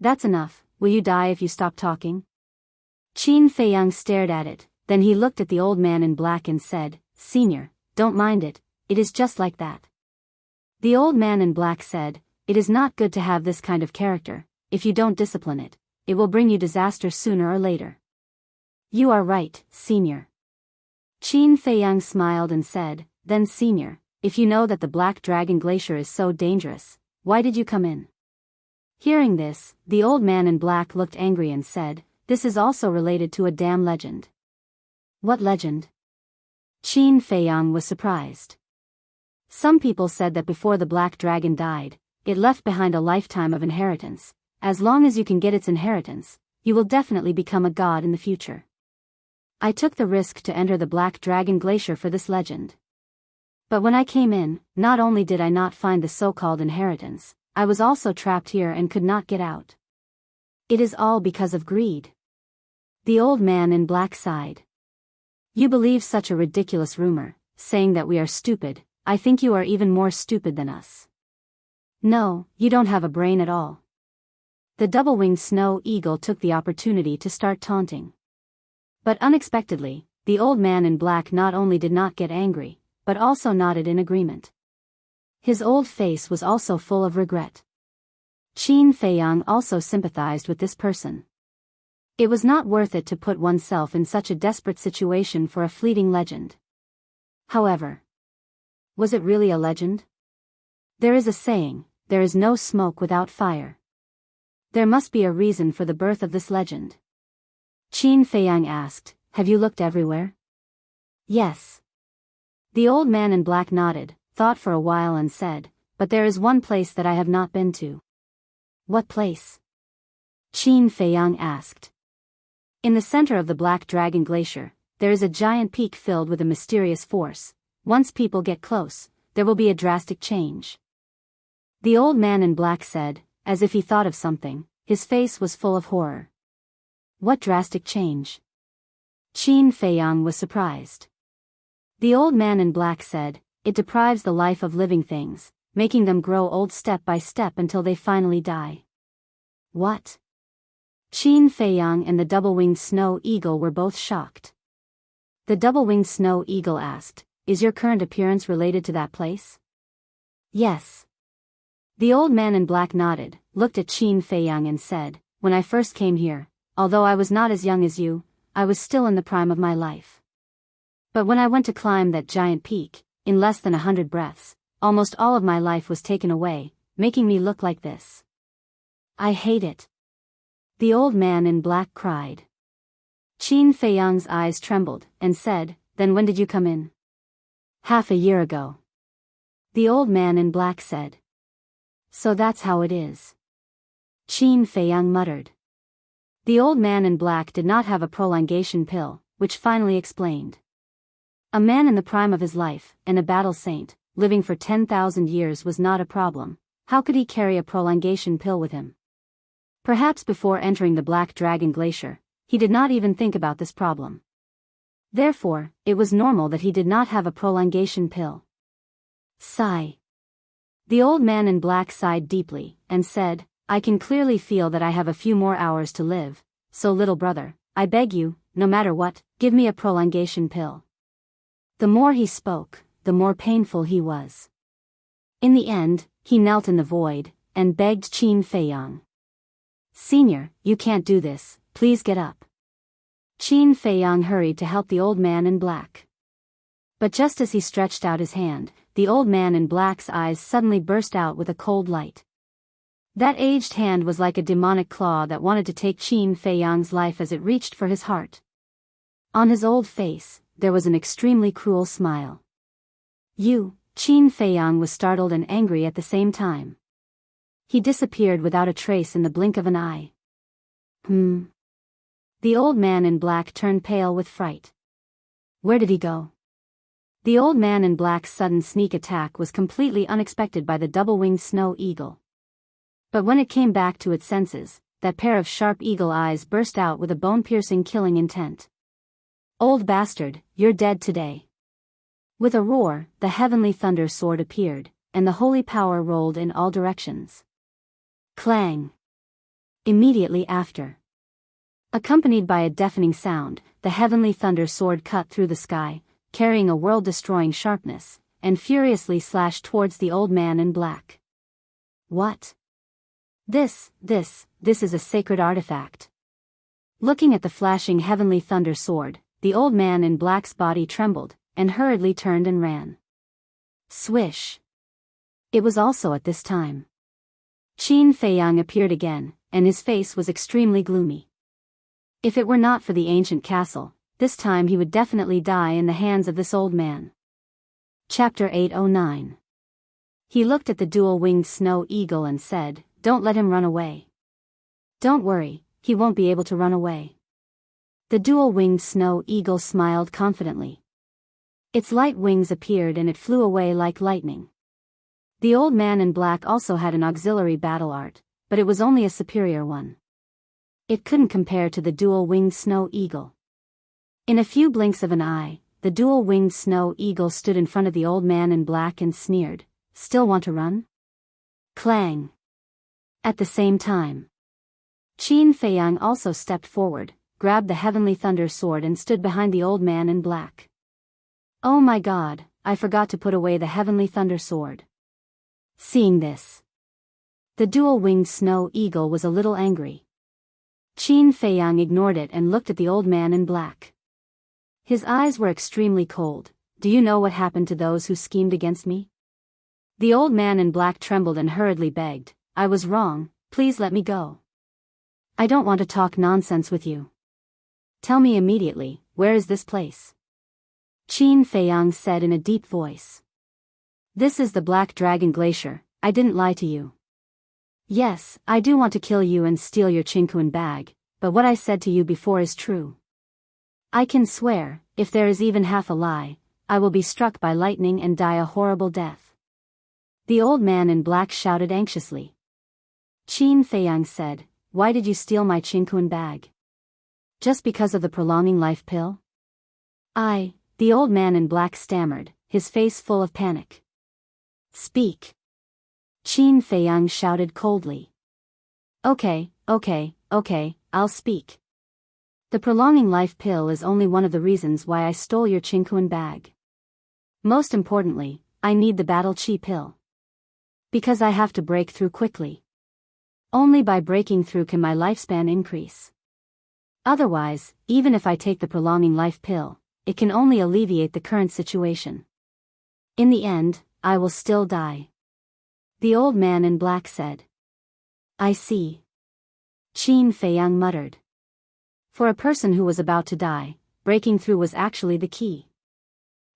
A: "That's enough, will you die if you stop talking?" Qin Feiyang stared at it, then he looked at the old man in black and said, "Senior, don't mind it, it is just like that." The old man in black said, "It is not good to have this kind of character. If you don't discipline it, it will bring you disaster sooner or later." "You are right, Senior." Qin Feiyang smiled and said, "Then Senior, if you know that the Black Dragon Glacier is so dangerous, why did you come in?" Hearing this, the old man in black looked angry and said, "This is also related to a damn legend." "What legend?" Qin Feiyang was surprised. Some people said that before the Black Dragon died, it left behind a lifetime of inheritance. As long as you can get its inheritance, you will definitely become a god in the future. I took the risk to enter the Black Dragon Glacier for this legend. But when I came in, not only did I not find the so-called inheritance, I was also trapped here and could not get out. It is all because of greed. The old man in black sighed. You believe such a ridiculous rumor, saying that we are stupid. I think you are even more stupid than us. No, you don't have a brain at all. The double-winged snow eagle took the opportunity to start taunting. But unexpectedly, the old man in black not only did not get angry, but also nodded in agreement. His old face was also full of regret. Qin Feiyang also sympathized with this person. It was not worth it to put oneself in such a desperate situation for a fleeting legend. However, was it really a legend? There is a saying, there is no smoke without fire. There must be a reason for the birth of this legend. Qin Feiyang asked, "Have you looked everywhere?" "Yes." The old man in black nodded, thought for a while and said, "But there is one place that I have not been to." "What place?" Qin Feiyang asked. In the center of the Black Dragon Glacier, there is a giant peak filled with a mysterious force. Once people get close, there will be a drastic change. The old man in black said, as if he thought of something, his face was full of horror. "What drastic change?" Qin Feiyang was surprised. The old man in black said, "It deprives the life of living things, making them grow old step by step until they finally die." What? Qin Feiyang and the double-winged snow eagle were both shocked. The double-winged snow eagle asked, "Is your current appearance related to that place?" "Yes." The old man in black nodded, looked at Qin Feiyang and said, "When I first came here, although I was not as young as you, I was still in the prime of my life. But when I went to climb that giant peak, in less than 100 breaths, almost all of my life was taken away, making me look like this. I hate it." The old man in black cried. Qin Feiyang's eyes trembled, and said, "Then when did you come in?" "Half a year ago." The old man in black said. "So that's how it is." Qin Feiyang muttered. The old man in black did not have a prolongation pill, which finally explained. A man in the prime of his life, and a battle saint, living for 10,000 years was not a problem. How could he carry a prolongation pill with him? Perhaps before entering the Black Dragon Glacier, he did not even think about this problem. Therefore, it was normal that he did not have a prolongation pill. Sigh. The old man in black sighed deeply, and said, I can clearly feel that I have a few more hours to live, so little brother, I beg you, no matter what, give me a prolongation pill. The more he spoke, the more painful he was. In the end, he knelt in the void, and begged Qin Feiyang. Senior, you can't do this, please get up. Qin Feiyang hurried to help the old man in black. But just as he stretched out his hand, the old man in black's eyes suddenly burst out with a cold light. That aged hand was like a demonic claw that wanted to take Qin Feiyang's life as it reached for his heart. On his old face, there was an extremely cruel smile. You, Qin Feiyang was startled and angry at the same time. He disappeared without a trace in the blink of an eye. The old man in black turned pale with fright. Where did he go? The old man in black's sudden sneak attack was completely unexpected by the double-winged snow eagle. But when it came back to its senses, that pair of sharp eagle eyes burst out with a bone-piercing killing intent. Old bastard, you're dead today. With a roar, the heavenly thunder sword appeared, and the holy power rolled in all directions. Clang! Immediately after, accompanied by a deafening sound, the heavenly thunder sword cut through the sky, carrying a world-destroying sharpness, and furiously slashed towards the old man in black. What? This is a sacred artifact. Looking at the flashing heavenly thunder sword, the old man in black's body trembled, and hurriedly turned and ran. Swish! It was also at this time Qin Feiyang appeared again, and his face was extremely gloomy. If it were not for the ancient castle, this time he would definitely die in the hands of this old man. Chapter 809. He looked at the dual-winged snow eagle and said, Don't let him run away. Don't worry, he won't be able to run away. The dual-winged snow eagle smiled confidently. Its light wings appeared and it flew away like lightning. The old man in black also had an auxiliary battle art, but it was only a superior one. It couldn't compare to the dual-winged snow eagle. In a few blinks of an eye, the dual-winged snow eagle stood in front of the old man in black and sneered, Still want to run? Clang! At the same time, Qin Feiyang also stepped forward, grabbed the heavenly thunder sword and stood behind the old man in black. Oh my God, I forgot to put away the heavenly thunder sword. Seeing this, the dual-winged snow eagle was a little angry. Qin Feiyang ignored it and looked at the old man in black. His eyes were extremely cold. Do you know what happened to those who schemed against me? The old man in black trembled and hurriedly begged, I was wrong, please let me go. I don't want to talk nonsense with you. Tell me immediately, where is this place? Qin Feiyang said in a deep voice. This is the Black Dragon Glacier, I didn't lie to you. Yes, I do want to kill you and steal your Qingquan bag, but what I said to you before is true. I can swear, if there is even half a lie, I will be struck by lightning and die a horrible death. The old man in black shouted anxiously. Qin Feiyang said, Why did you steal my Qingquan bag? Just because of the prolonging life pill? The old man in black stammered, his face full of panic. Speak. Qin Feiyang shouted coldly. Okay, I'll speak. The prolonging life pill is only one of the reasons why I stole your Qingquan bag. Most importantly, I need the battle chi pill. Because I have to break through quickly. Only by breaking through can my lifespan increase. Otherwise, even if I take the prolonging life pill, it can only alleviate the current situation. In the end, I will still die. The old man in black said. I see. Qin Feiyang muttered. For a person who was about to die, breaking through was actually the key.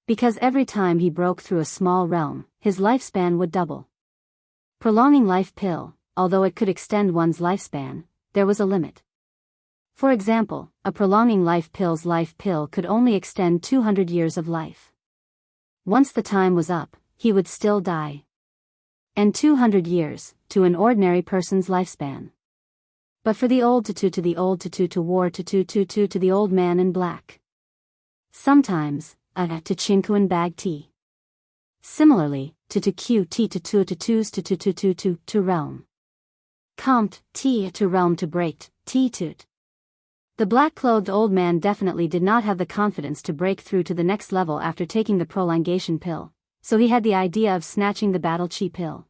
A: Because every time he broke through a small realm, his lifespan would double. Prolonging life pill, although it could extend one's lifespan, there was a limit. For example, a prolonging life pill's life pill could only extend 200 years of life. Once the time was up, he would still die. And 200 years, to an ordinary person's lifespan. But for the old to the old to war to the old man in black. Sometimes, to chinkuan bag tea. Similarly, to q t to twos to realm. Compt, t to realm to break, t toot. The black-clothed old man definitely did not have the confidence to break through to the next level after taking the prolongation pill, so he had the idea of snatching the battle chi pill.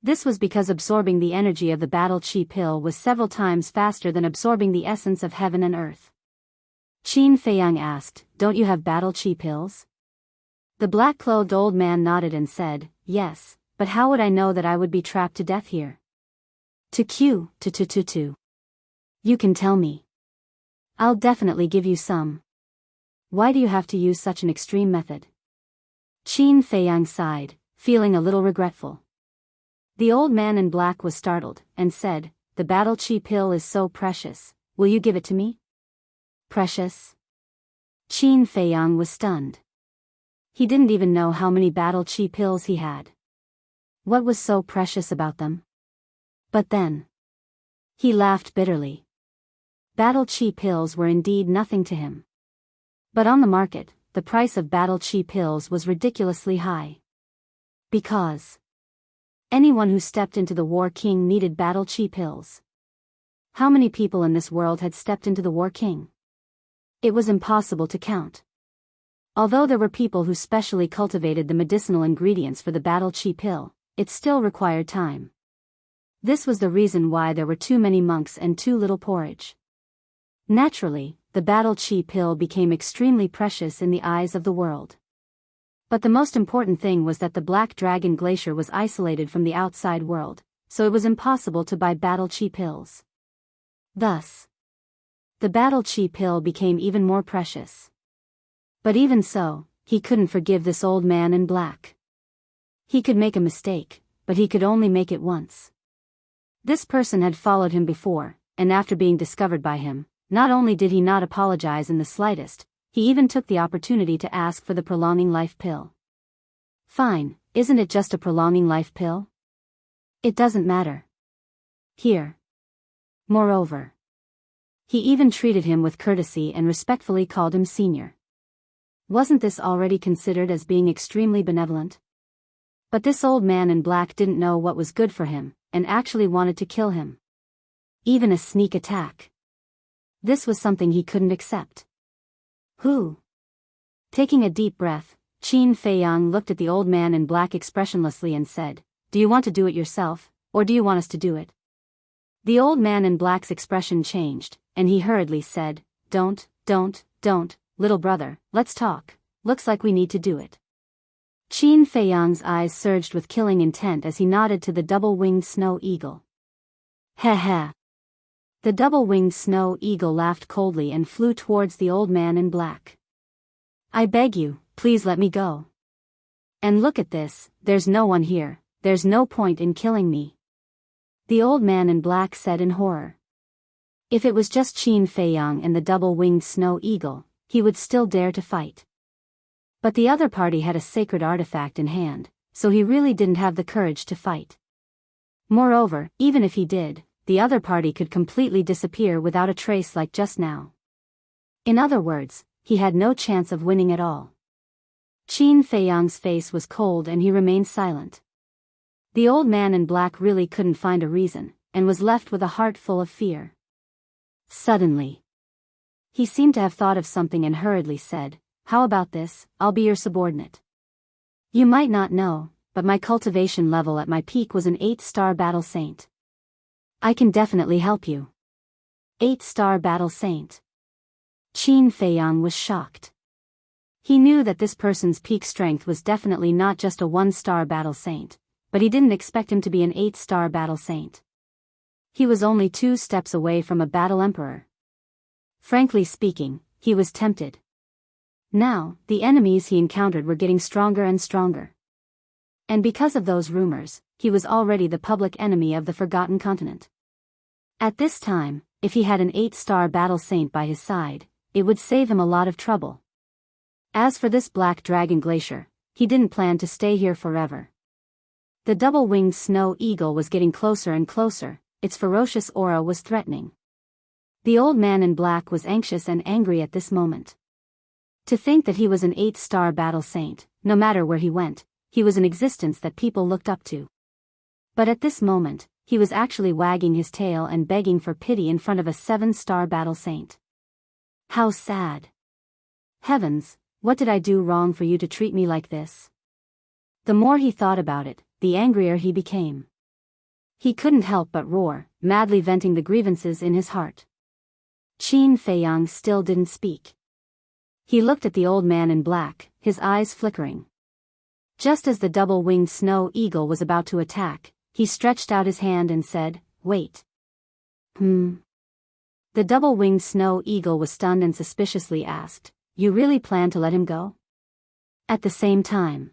A: This was because absorbing the energy of the battle chi pill was several times faster than absorbing the essence of heaven and earth. Qin Feiyang asked, "Don't you have battle chi pills?" The black-clothed old man nodded and said, "Yes, but how would I know that I would be trapped to death here?" To. You can tell me. I'll definitely give you some. Why do you have to use such an extreme method? Qin Feiyang sighed, feeling a little regretful. The old man in black was startled, and said, "The battle chi pill is so precious, will you give it to me?" Precious? Qin Feiyang was stunned. He didn't even know how many battle chi pills he had. What was so precious about them? But then, he laughed bitterly. Battle chi pills were indeed nothing to him. But on the market, the price of battle chi pills was ridiculously high. Because anyone who stepped into the War King needed battle chi pills. How many people in this world had stepped into the War King? It was impossible to count. Although there were people who specially cultivated the medicinal ingredients for the battle chi pill, it still required time. This was the reason why there were too many monks and too little porridge. Naturally, the battle chi pill became extremely precious in the eyes of the world. But the most important thing was that the Black Dragon Glacier was isolated from the outside world, so it was impossible to buy battle chi pills. Thus, the battle chi pill became even more precious. But even so, he couldn't forgive this old man in black. He could make a mistake, but he could only make it once. This person had followed him before, and after being discovered by him, not only did he not apologize in the slightest, he even took the opportunity to ask for the prolonging life pill. Fine, isn't it just a prolonging life pill? It doesn't matter. Here. Moreover, he even treated him with courtesy and respectfully called him senior. Wasn't this already considered as being extremely benevolent? But this old man in black didn't know what was good for him, and actually wanted to kill him. Even a sneak attack. This was something he couldn't accept. Who? Taking a deep breath, Qin Feiyang looked at the old man in black expressionlessly and said, "Do you want to do it yourself, or do you want us to do it?" The old man in black's expression changed, and he hurriedly said, Don't, little brother, let's talk, looks like we need to do it." Qin Feiyang's eyes surged with killing intent as he nodded to the double-winged snow eagle. Heh. The double-winged snow eagle laughed coldly and flew towards the old man in black. "I beg you, please let me go. And look at this, there's no one here, there's no point in killing me," the old man in black said in horror. If it was just Qin Feiyang and the double-winged snow eagle, he would still dare to fight. But the other party had a sacred artifact in hand, so he really didn't have the courage to fight. Moreover, even if he did, the other party could completely disappear without a trace like just now. In other words, he had no chance of winning at all. Qin Feiyang's face was cold and he remained silent. The old man in black really couldn't find a reason, and was left with a heart full of fear. Suddenly, he seemed to have thought of something and hurriedly said, "How about this, I'll be your subordinate. You might not know, but my cultivation level at my peak was an 8-star battle saint. I can definitely help you." 8-star battle saint. Qin Feiyang was shocked. He knew that this person's peak strength was definitely not just a 1-star battle saint, but he didn't expect him to be an 8-star battle saint. He was only 2 steps away from a battle emperor. Frankly speaking, he was tempted. Now, the enemies he encountered were getting stronger and stronger. And because of those rumors, he was already the public enemy of the Forgotten Continent. At this time, if he had an 8-star battle saint by his side, it would save him a lot of trouble. As for this Black Dragon Glacier, he didn't plan to stay here forever. The double-winged snow eagle was getting closer and closer, its ferocious aura was threatening. The old man in black was anxious and angry at this moment. To think that he was an 8-star battle saint, no matter where he went, he was an existence that people looked up to. But at this moment, he was actually wagging his tail and begging for pity in front of a 7-star battle saint. How sad. Heavens, what did I do wrong for you to treat me like this? The more he thought about it, the angrier he became. He couldn't help but roar, madly venting the grievances in his heart. Qin Feiyang still didn't speak. He looked at the old man in black, his eyes flickering. Just as the double-winged snow eagle was about to attack, he stretched out his hand and said, "Wait." The double-winged snow eagle was stunned and suspiciously asked, "You really plan to let him go?" At the same time,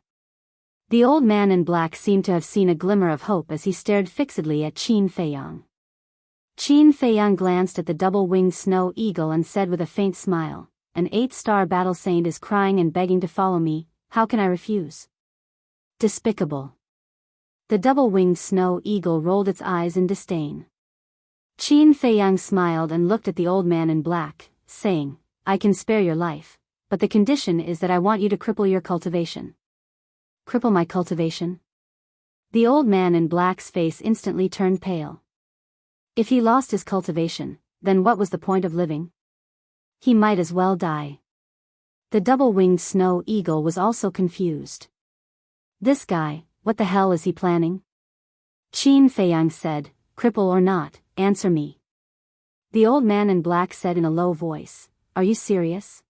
A: the old man in black seemed to have seen a glimmer of hope as he stared fixedly at Qin Feiyang. Qin Feiyang glanced at the double-winged snow eagle and said with a faint smile, "An 8-star battle saint is crying and begging to follow me, how can I refuse?" Despicable. The double-winged snow eagle rolled its eyes in disdain. Qin Feiyang smiled and looked at the old man in black, saying, "I can spare your life, but the condition is that I want you to cripple your cultivation." Cripple my cultivation? The old man in black's face instantly turned pale. If he lost his cultivation, then what was the point of living? He might as well die. The double-winged snow eagle was also confused. This guy, what the hell is he planning? Qin Feiyang said, "Cripple or not, answer me." The old man in black said in a low voice, "Are you serious?"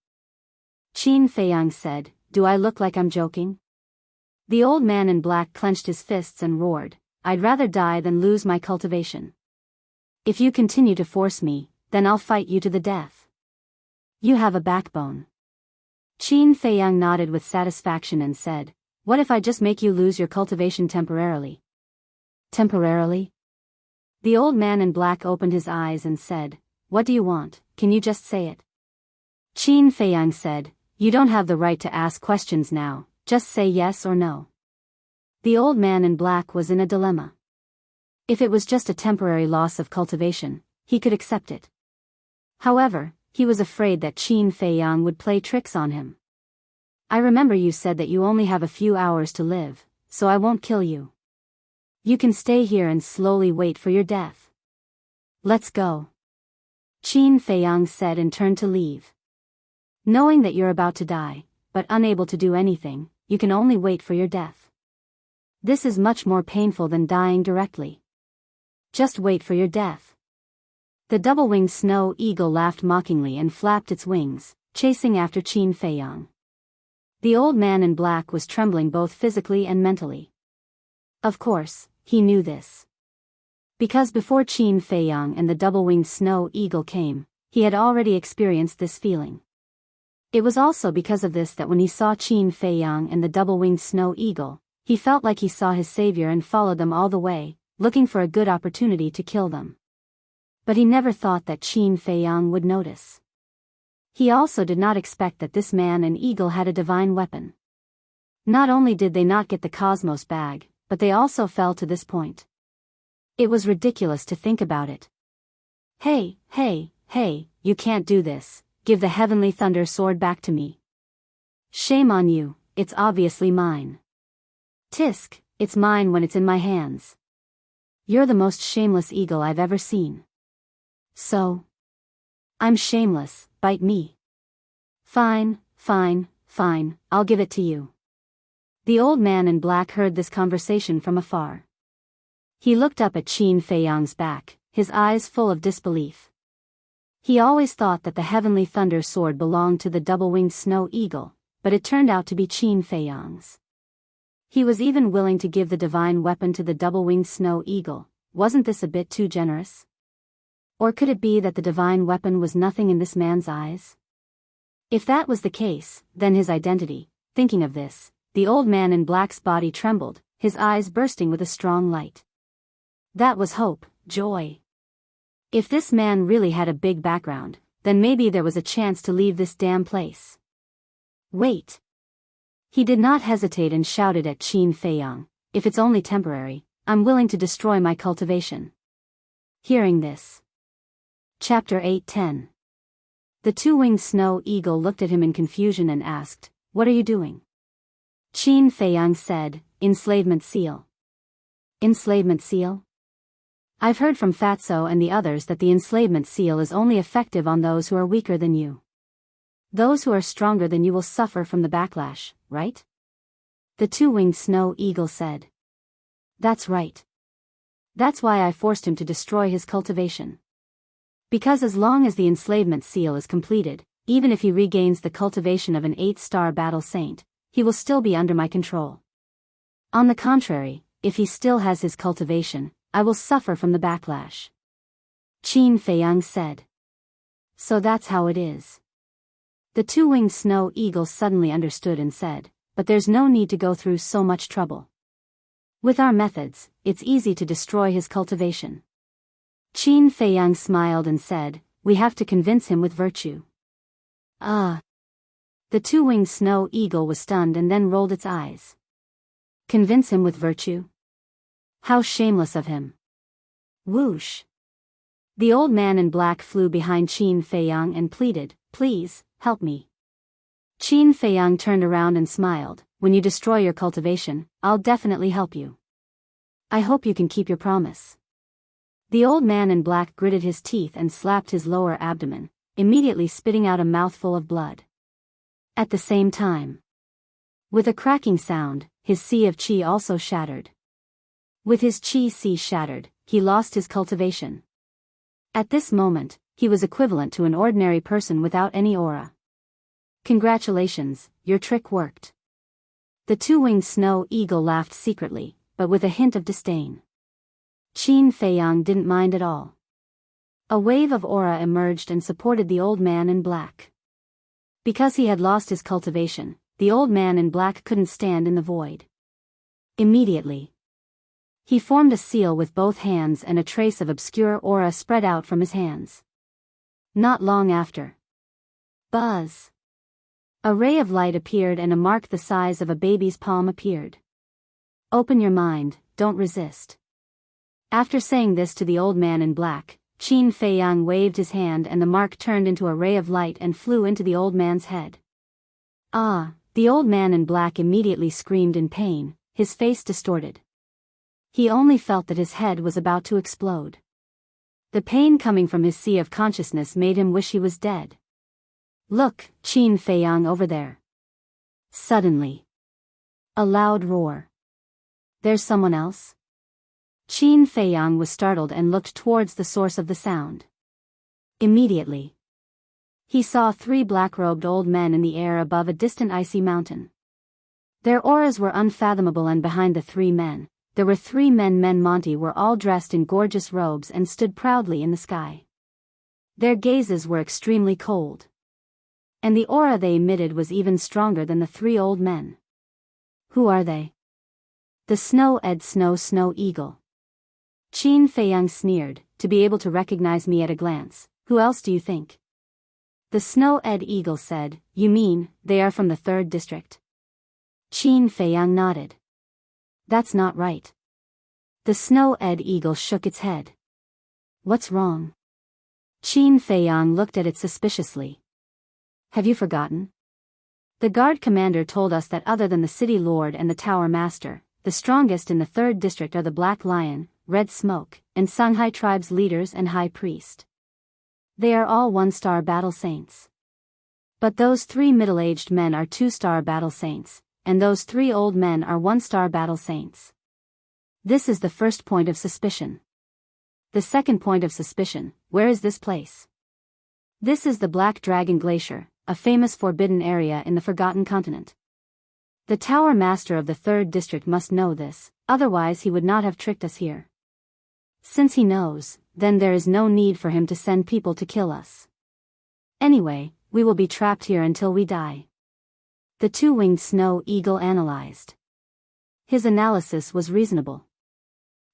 A: Qin Feiyang said, "Do I look like I'm joking?" The old man in black clenched his fists and roared, "I'd rather die than lose my cultivation. If you continue to force me, then I'll fight you to the death." "You have a backbone." Qin Feiyang nodded with satisfaction and said, "What if I just make you lose your cultivation temporarily?" Temporarily? The old man in black opened his eyes and said, "What do you want? Can you just say it?" Qin Feiyang said, "You don't have the right to ask questions now, just say yes or no." The old man in black was in a dilemma. If it was just a temporary loss of cultivation, he could accept it. However, he was afraid that Qin Feiyang would play tricks on him. "I remember you said that you only have a few hours to live, so I won't kill you. You can stay here and slowly wait for your death. Let's go." Qin Feiyang said and turned to leave. Knowing that you're about to die, but unable to do anything, you can only wait for your death. This is much more painful than dying directly. Just wait for your death. The double-winged snow eagle laughed mockingly and flapped its wings, chasing after Qin Feiyang. The old man in black was trembling both physically and mentally. Of course, he knew this. Because before Qin Feiyang and the double-winged snow eagle came, he had already experienced this feeling. It was also because of this that when he saw Qin Feiyang and the double-winged snow eagle, he felt like he saw his savior and followed them all the way, looking for a good opportunity to kill them. But he never thought that Qin Feiyang would notice. He also did not expect that this man and eagle had a divine weapon. Not only did they not get the Cosmos bag, but they also fell to this point. It was ridiculous to think about it. Hey, you can't do this, give the heavenly thunder sword back to me. Shame on you, it's obviously mine. Tisk, it's mine when it's in my hands. You're the most shameless eagle I've ever seen. So? I'm shameless, bite me. Fine, I'll give it to you. The old man in black heard this conversation from afar. He looked up at Qin Feiyang's back, his eyes full of disbelief. He always thought that the heavenly thunder sword belonged to the double-winged snow eagle, but it turned out to be Qin Feiyang's. He was even willing to give the divine weapon to the double-winged snow eagle. Wasn't this a bit too generous? Or could it be that the divine weapon was nothing in this man's eyes? If that was the case, then his identity. Thinking of this, the old man in black's body trembled, his eyes bursting with a strong light. That was hope, joy. If this man really had a big background, then maybe there was a chance to leave this damn place. Wait. He did not hesitate and shouted at Qin Feiyang, "If it's only temporary, I'm willing to destroy my cultivation." Hearing this. Chapter 8:10. The two-winged snow eagle looked at him in confusion and asked, "What are you doing?" Qin Feiyang said, "Enslavement seal." Enslavement seal? I've heard from Fatso and the others that the enslavement seal is only effective on those who are weaker than you. Those who are stronger than you will suffer from the backlash, right? The two-winged snow eagle said. That's right. That's why I forced him to destroy his cultivation. Because as long as the enslavement seal is completed, even if he regains the cultivation of an 8-star battle saint, he will still be under my control. On the contrary, if he still has his cultivation, I will suffer from the backlash. Qin Feiyang said. So that's how it is. The two-winged snow eagle suddenly understood and said, but there's no need to go through so much trouble. With our methods, it's easy to destroy his cultivation. Qin Feiyang smiled and said, we have to convince him with virtue. Ah. The two-winged snow eagle was stunned and then rolled its eyes. Convince him with virtue? How shameless of him. Whoosh. The old man in black flew behind Qin Feiyang and pleaded, please, help me. Qin Feiyang turned around and smiled, when you destroy your cultivation, I'll definitely help you. I hope you can keep your promise. The old man in black gritted his teeth and slapped his lower abdomen, immediately spitting out a mouthful of blood. At the same time, with a cracking sound, his sea of qi also shattered. With his qi sea shattered, he lost his cultivation. At this moment, he was equivalent to an ordinary person without any aura. Congratulations, your trick worked. The two-winged snow eagle laughed secretly, but with a hint of disdain. Qin Feiyang didn't mind at all. A wave of aura emerged and supported the old man in black. Because he had lost his cultivation, the old man in black couldn't stand in the void. Immediately, he formed a seal with both hands and a trace of obscure aura spread out from his hands. Not long after. Buzz. A ray of light appeared and a mark the size of a baby's palm appeared. Open your mind, don't resist. After saying this to the old man in black, Qin Feiyang waved his hand and the mark turned into a ray of light and flew into the old man's head. Ah, the old man in black immediately screamed in pain, his face distorted. He only felt that his head was about to explode. The pain coming from his sea of consciousness made him wish he was dead. Look, Qin Feiyang over there. Suddenly. A loud roar. There's someone else? Qin Feiyang was startled and looked towards the source of the sound. Immediately, he saw 3 black-robed old men in the air above a distant icy mountain. Their auras were unfathomable and behind the 3 men, there were 3 men. Monty were all dressed in gorgeous robes and stood proudly in the sky. Their gazes were extremely cold. And the aura they emitted was even stronger than the 3 old men. Who are they? The snow eagle. Qin Feiyang sneered, to be able to recognize me at a glance, who else do you think? The snow-ed eagle said, you mean, they are from the 3rd district? Qin Feiyang nodded. That's not right. The snow-ed eagle shook its head. What's wrong? Qin Feiyang looked at it suspiciously. Have you forgotten? The guard commander told us that other than the city lord and the tower master, the strongest in the 3rd district are the Black Lion, Red Smoke, and Songhai tribe's leaders and high priest. They are all 1-star battle saints. But those 3 middle-aged men are 2-star battle saints, and those 3 old men are 1-star battle saints. This is the first point of suspicion. The second point of suspicion, where is this place? This is the Black Dragon Glacier, a famous forbidden area in the Forgotten Continent. The Tower Master of the 3rd District must know this, otherwise he would not have tricked us here. Since he knows, then there is no need for him to send people to kill us. Anyway, we will be trapped here until we die. The two-winged snow eagle analyzed. His analysis was reasonable.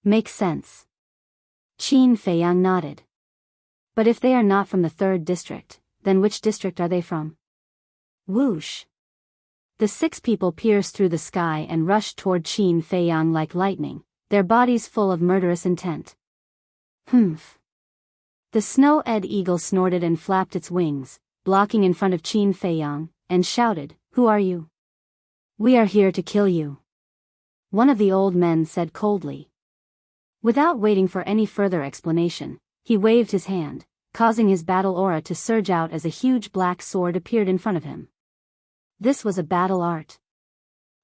A: Makes sense. Qin Feiyang nodded. But if they are not from the 3rd district, then which district are they from? Whoosh. The 6 people pierced through the sky and rushed toward Qin Feiyang like lightning, their bodies full of murderous intent. Humph. The snow-ed eagle snorted and flapped its wings, blocking in front of Qin Feiyang, and shouted, "Who are you?" "We are here to kill you," one of the old men said coldly. Without waiting for any further explanation, he waved his hand, causing his battle aura to surge out as a huge black sword appeared in front of him. This was a battle art.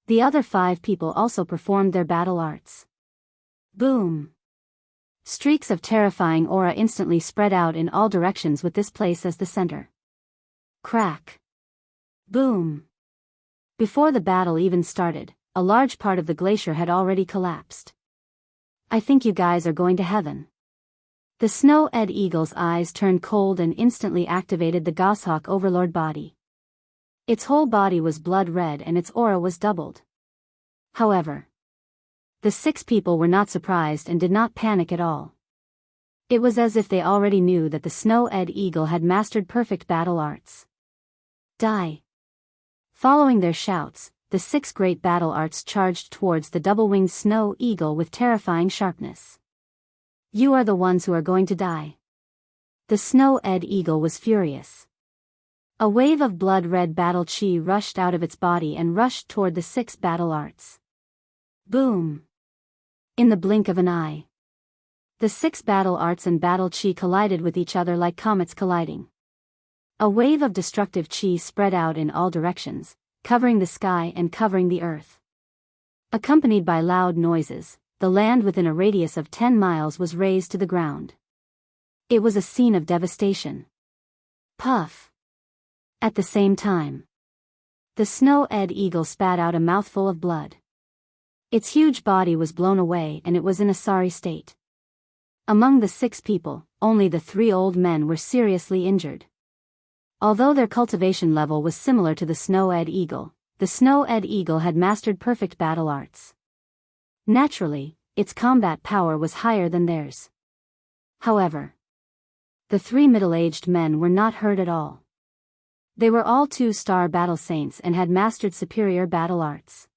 A: The other 5 people also performed their battle arts. Boom! Streaks of terrifying aura instantly spread out in all directions with this place as the center. Crack! Boom! Before the battle even started, a large part of the glacier had already collapsed. "I think you guys are going to heaven." The snow-ed eagle's eyes turned cold and instantly activated the goshawk overlord body. Its whole body was blood red and its aura was doubled. However, the 6 people were not surprised and did not panic at all. It was as if they already knew that the snow-ed eagle had mastered perfect battle arts. Die! Following their shouts, the 6 great battle arts charged towards the double-winged snow eagle with terrifying sharpness. "You are the ones who are going to die." The snow-ed eagle was furious. A wave of blood-red battle chi rushed out of its body and rushed toward the 6 battle arts. Boom! In the blink of an eye, the 6 battle arts and battle chi collided with each other like comets colliding. A wave of destructive chi spread out in all directions, covering the sky and covering the earth. Accompanied by loud noises, the land within a radius of 10 miles was razed to the ground. It was a scene of devastation. Puff! At the same time, the snow-ed eagle spat out a mouthful of blood. Its huge body was blown away and it was in a sorry state. Among the 6 people, only the 3 old men were seriously injured. Although their cultivation level was similar to the snow-ed eagle, the snow-ed eagle had mastered perfect battle arts. Naturally, its combat power was higher than theirs. However, the 3 middle-aged men were not hurt at all. They were all 2-star battle saints and had mastered superior battle arts.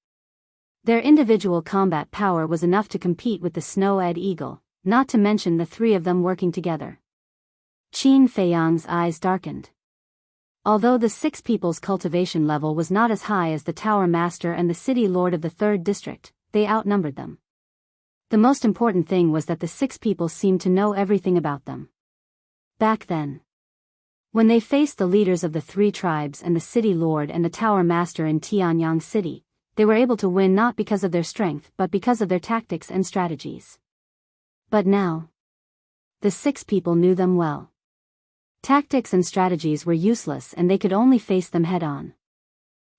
A: Their individual combat power was enough to compete with the snow-ed eagle, not to mention the 3 of them working together. Qin Feiyang's eyes darkened. Although the 6 people's cultivation level was not as high as the Tower Master and the City Lord of the 3rd District, they outnumbered them. The most important thing was that the 6 people seemed to know everything about them. Back then, when they faced the leaders of the 3 tribes and the City Lord and the Tower Master in Tianyang City, they were able to win not because of their strength but because of their tactics and strategies. But now, the 6 people knew them well. Tactics and strategies were useless and they could only face them head-on.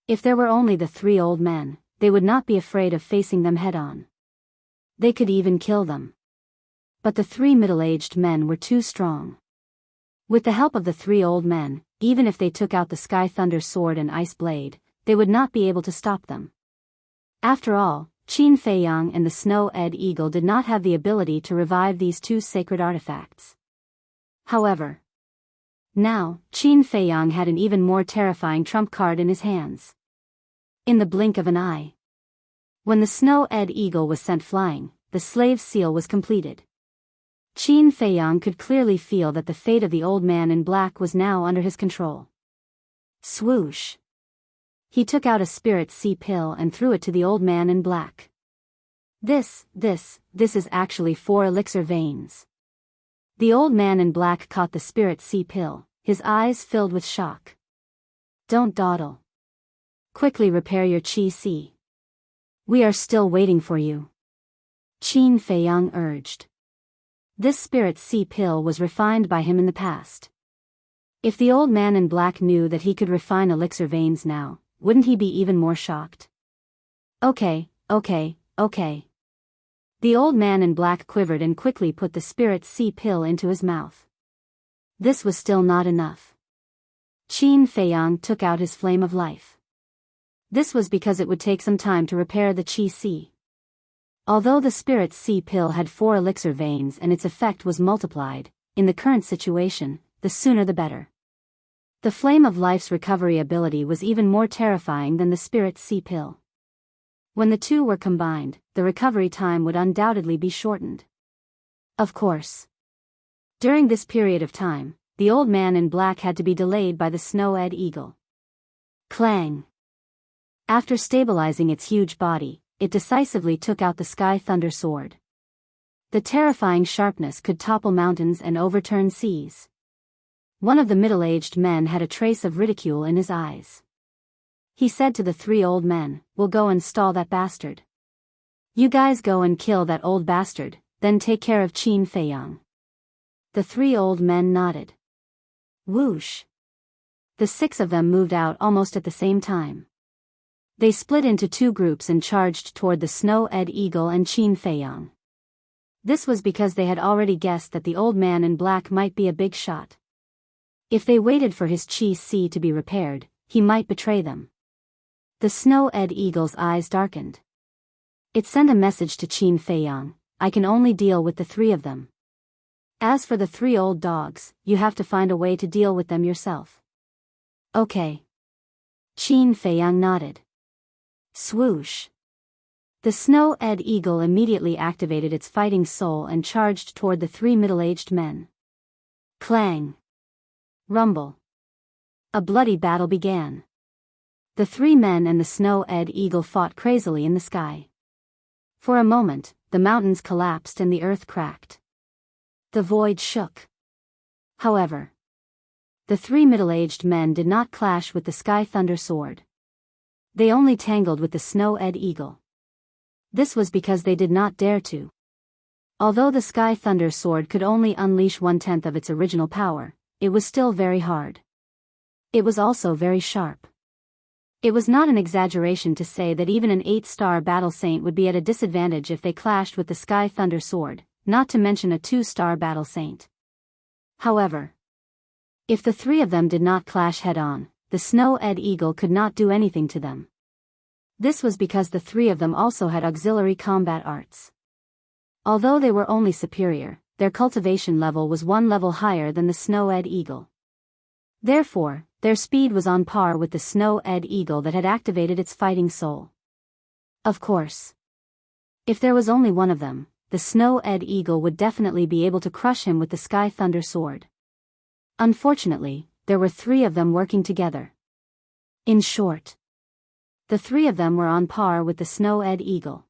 A: If there were only the 3 old men, they would not be afraid of facing them head-on. They could even kill them. But the 3 middle-aged men were too strong. With the help of the 3 old men, even if they took out the Sky Thunder Sword and Ice Blade, they would not be able to stop them. After all, Qin Feiyang and the Snow-Ed Eagle did not have the ability to revive these 2 sacred artifacts. However, now, Qin Feiyang had an even more terrifying trump card in his hands. In the blink of an eye, when the Snow-Ed Eagle was sent flying, the slave seal was completed. Qin Feiyang could clearly feel that the fate of the old man in black was now under his control. Swoosh! He took out a spirit sea pill and threw it to the old man in black. This is actually 4 elixir veins. The old man in black caught the spirit sea pill, his eyes filled with shock. Don't dawdle. Quickly repair your Qi Si. We are still waiting for you, Qin Feiyang urged. This spirit sea pill was refined by him in the past. If the old man in black knew that he could refine elixir veins now, wouldn't he be even more shocked? Okay. The old man in black quivered and quickly put the spirit sea pill into his mouth. This was still not enough. Qin Feiyang took out his flame of life. This was because it would take some time to repair the Qi Si. Although the spirit sea pill had 4 elixir veins and its effect was multiplied, in the current situation, the sooner the better. The flame of life's recovery ability was even more terrifying than the spirit sea pill. When the 2 were combined, the recovery time would undoubtedly be shortened. Of course, During this period of time, the old man in black had to be delayed by the snow-ed eagle. Clang! After stabilizing its huge body, it decisively took out the sky thunder sword. The terrifying sharpness could topple mountains and overturn seas. One of the middle-aged men had a trace of ridicule in his eyes. He said to the three old men, "We'll go and stall that bastard. You guys go and kill that old bastard, then take care of Qin Feiyang." The three old men nodded. Whoosh! The six of them moved out almost at the same time. They split into two groups and charged toward the snow-ed eagle and Qin Feiyang. This was because they had already guessed that the old man in black might be a big shot. If they waited for his Qi to be repaired, he might betray them. The snow-ed eagle's eyes darkened. It sent a message to Qin Feiyang, "I can only deal with the three of them. As for the three old dogs, you have to find a way to deal with them yourself." "Okay." Qin Feiyang nodded. Swoosh! The snow-ed eagle immediately activated its fighting soul and charged toward the three middle-aged men. Clang! Rumble! A bloody battle began. The three men and the snow-ed eagle fought crazily in the sky. For a moment, the mountains collapsed and the earth cracked. The void shook. However, the three middle-aged men did not clash with the sky thunder sword. They only tangled with the snow-ed eagle. This was because they did not dare to. Although the sky thunder sword could only unleash 1/10 of its original power, it was still very hard. It was also very sharp. It was not an exaggeration to say that even an 8-star battle saint would be at a disadvantage if they clashed with the sky thunder sword, not to mention a 2-star battle saint. However, if the three of them did not clash head-on, the snow-ed eagle could not do anything to them. This was because the three of them also had auxiliary combat arts. Although they were only superior, their cultivation level was 1 level higher than the snow-ed eagle. Therefore, their speed was on par with the snow-ed eagle that had activated its fighting soul. Of course, if there was only one of them, the snow-ed eagle would definitely be able to crush him with the sky thunder sword. Unfortunately, there were three of them working together. In short, the three of them were on par with the snow-ed eagle.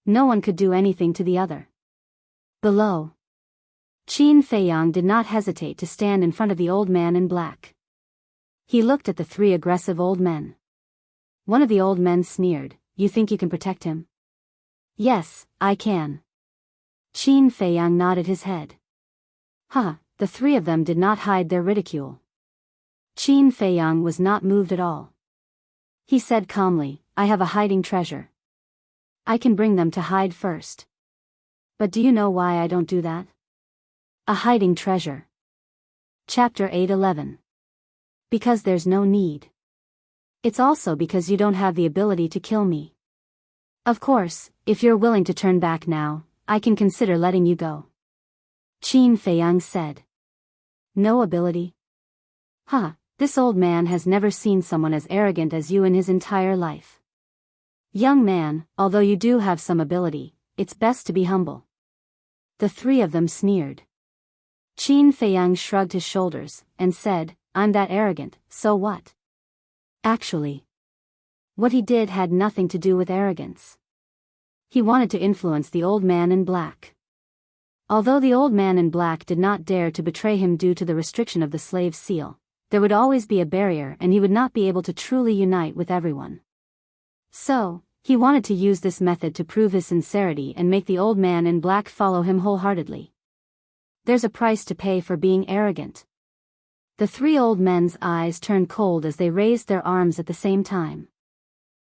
A: No one could do anything to the other. Below, Qin Feiyang did not hesitate to stand in front of the old man in black. He looked at the three aggressive old men. One of the old men sneered, "You think you can protect him?" "Yes, I can." Qin Feiyang nodded his head. The three of them did not hide their ridicule. Qin Feiyang was not moved at all. He said calmly, "I have a hiding treasure. I can bring them to hide first. But do you know why I don't do that?" A hiding treasure. Chapter 8:11. Because there's no need. It's also because you don't have the ability to kill me. Of course, if you're willing to turn back now, I can consider letting you go. Qin Feiyang said. No ability? This old man has never seen someone as arrogant as you in his entire life. Young man, although you do have some ability, it's best to be humble. The three of them sneered. Qin Feiyang shrugged his shoulders, and said, "I'm that arrogant, so what?" Actually, what he did had nothing to do with arrogance. He wanted to influence the old man in black. Although the old man in black did not dare to betray him due to the restriction of the slave seal, there would always be a barrier and he would not be able to truly unite with everyone. So, he wanted to use this method to prove his sincerity and make the old man in black follow him wholeheartedly. There's a price to pay for being arrogant. The three old men's eyes turned cold as they raised their arms at the same time.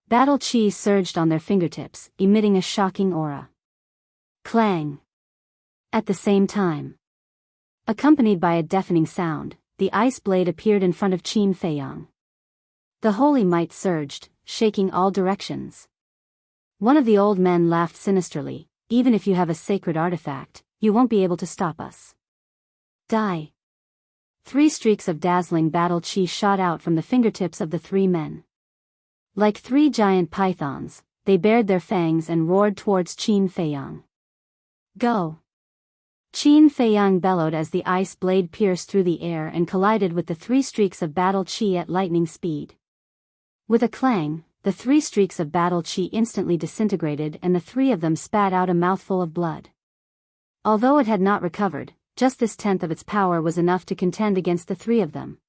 A: Battle chi surged on their fingertips, emitting a shocking aura. Clang! At the same time, accompanied by a deafening sound, the ice blade appeared in front of Qin Feiyang. The holy might surged, shaking all directions. One of the old men laughed sinisterly, "Even if you have a sacred artifact, you won't be able to stop us." Die! 3 streaks of dazzling battle chi shot out from the fingertips of the three men. Like 3 giant pythons, they bared their fangs and roared towards Qin Feiyang. Go! Qin Feiyang bellowed as the ice blade pierced through the air and collided with the 3 streaks of battle qi at lightning speed. With a clang, the 3 streaks of battle qi instantly disintegrated and the 3 of them spat out a mouthful of blood. Although it had not recovered, just this tenth of its power was enough to contend against the 3 of them.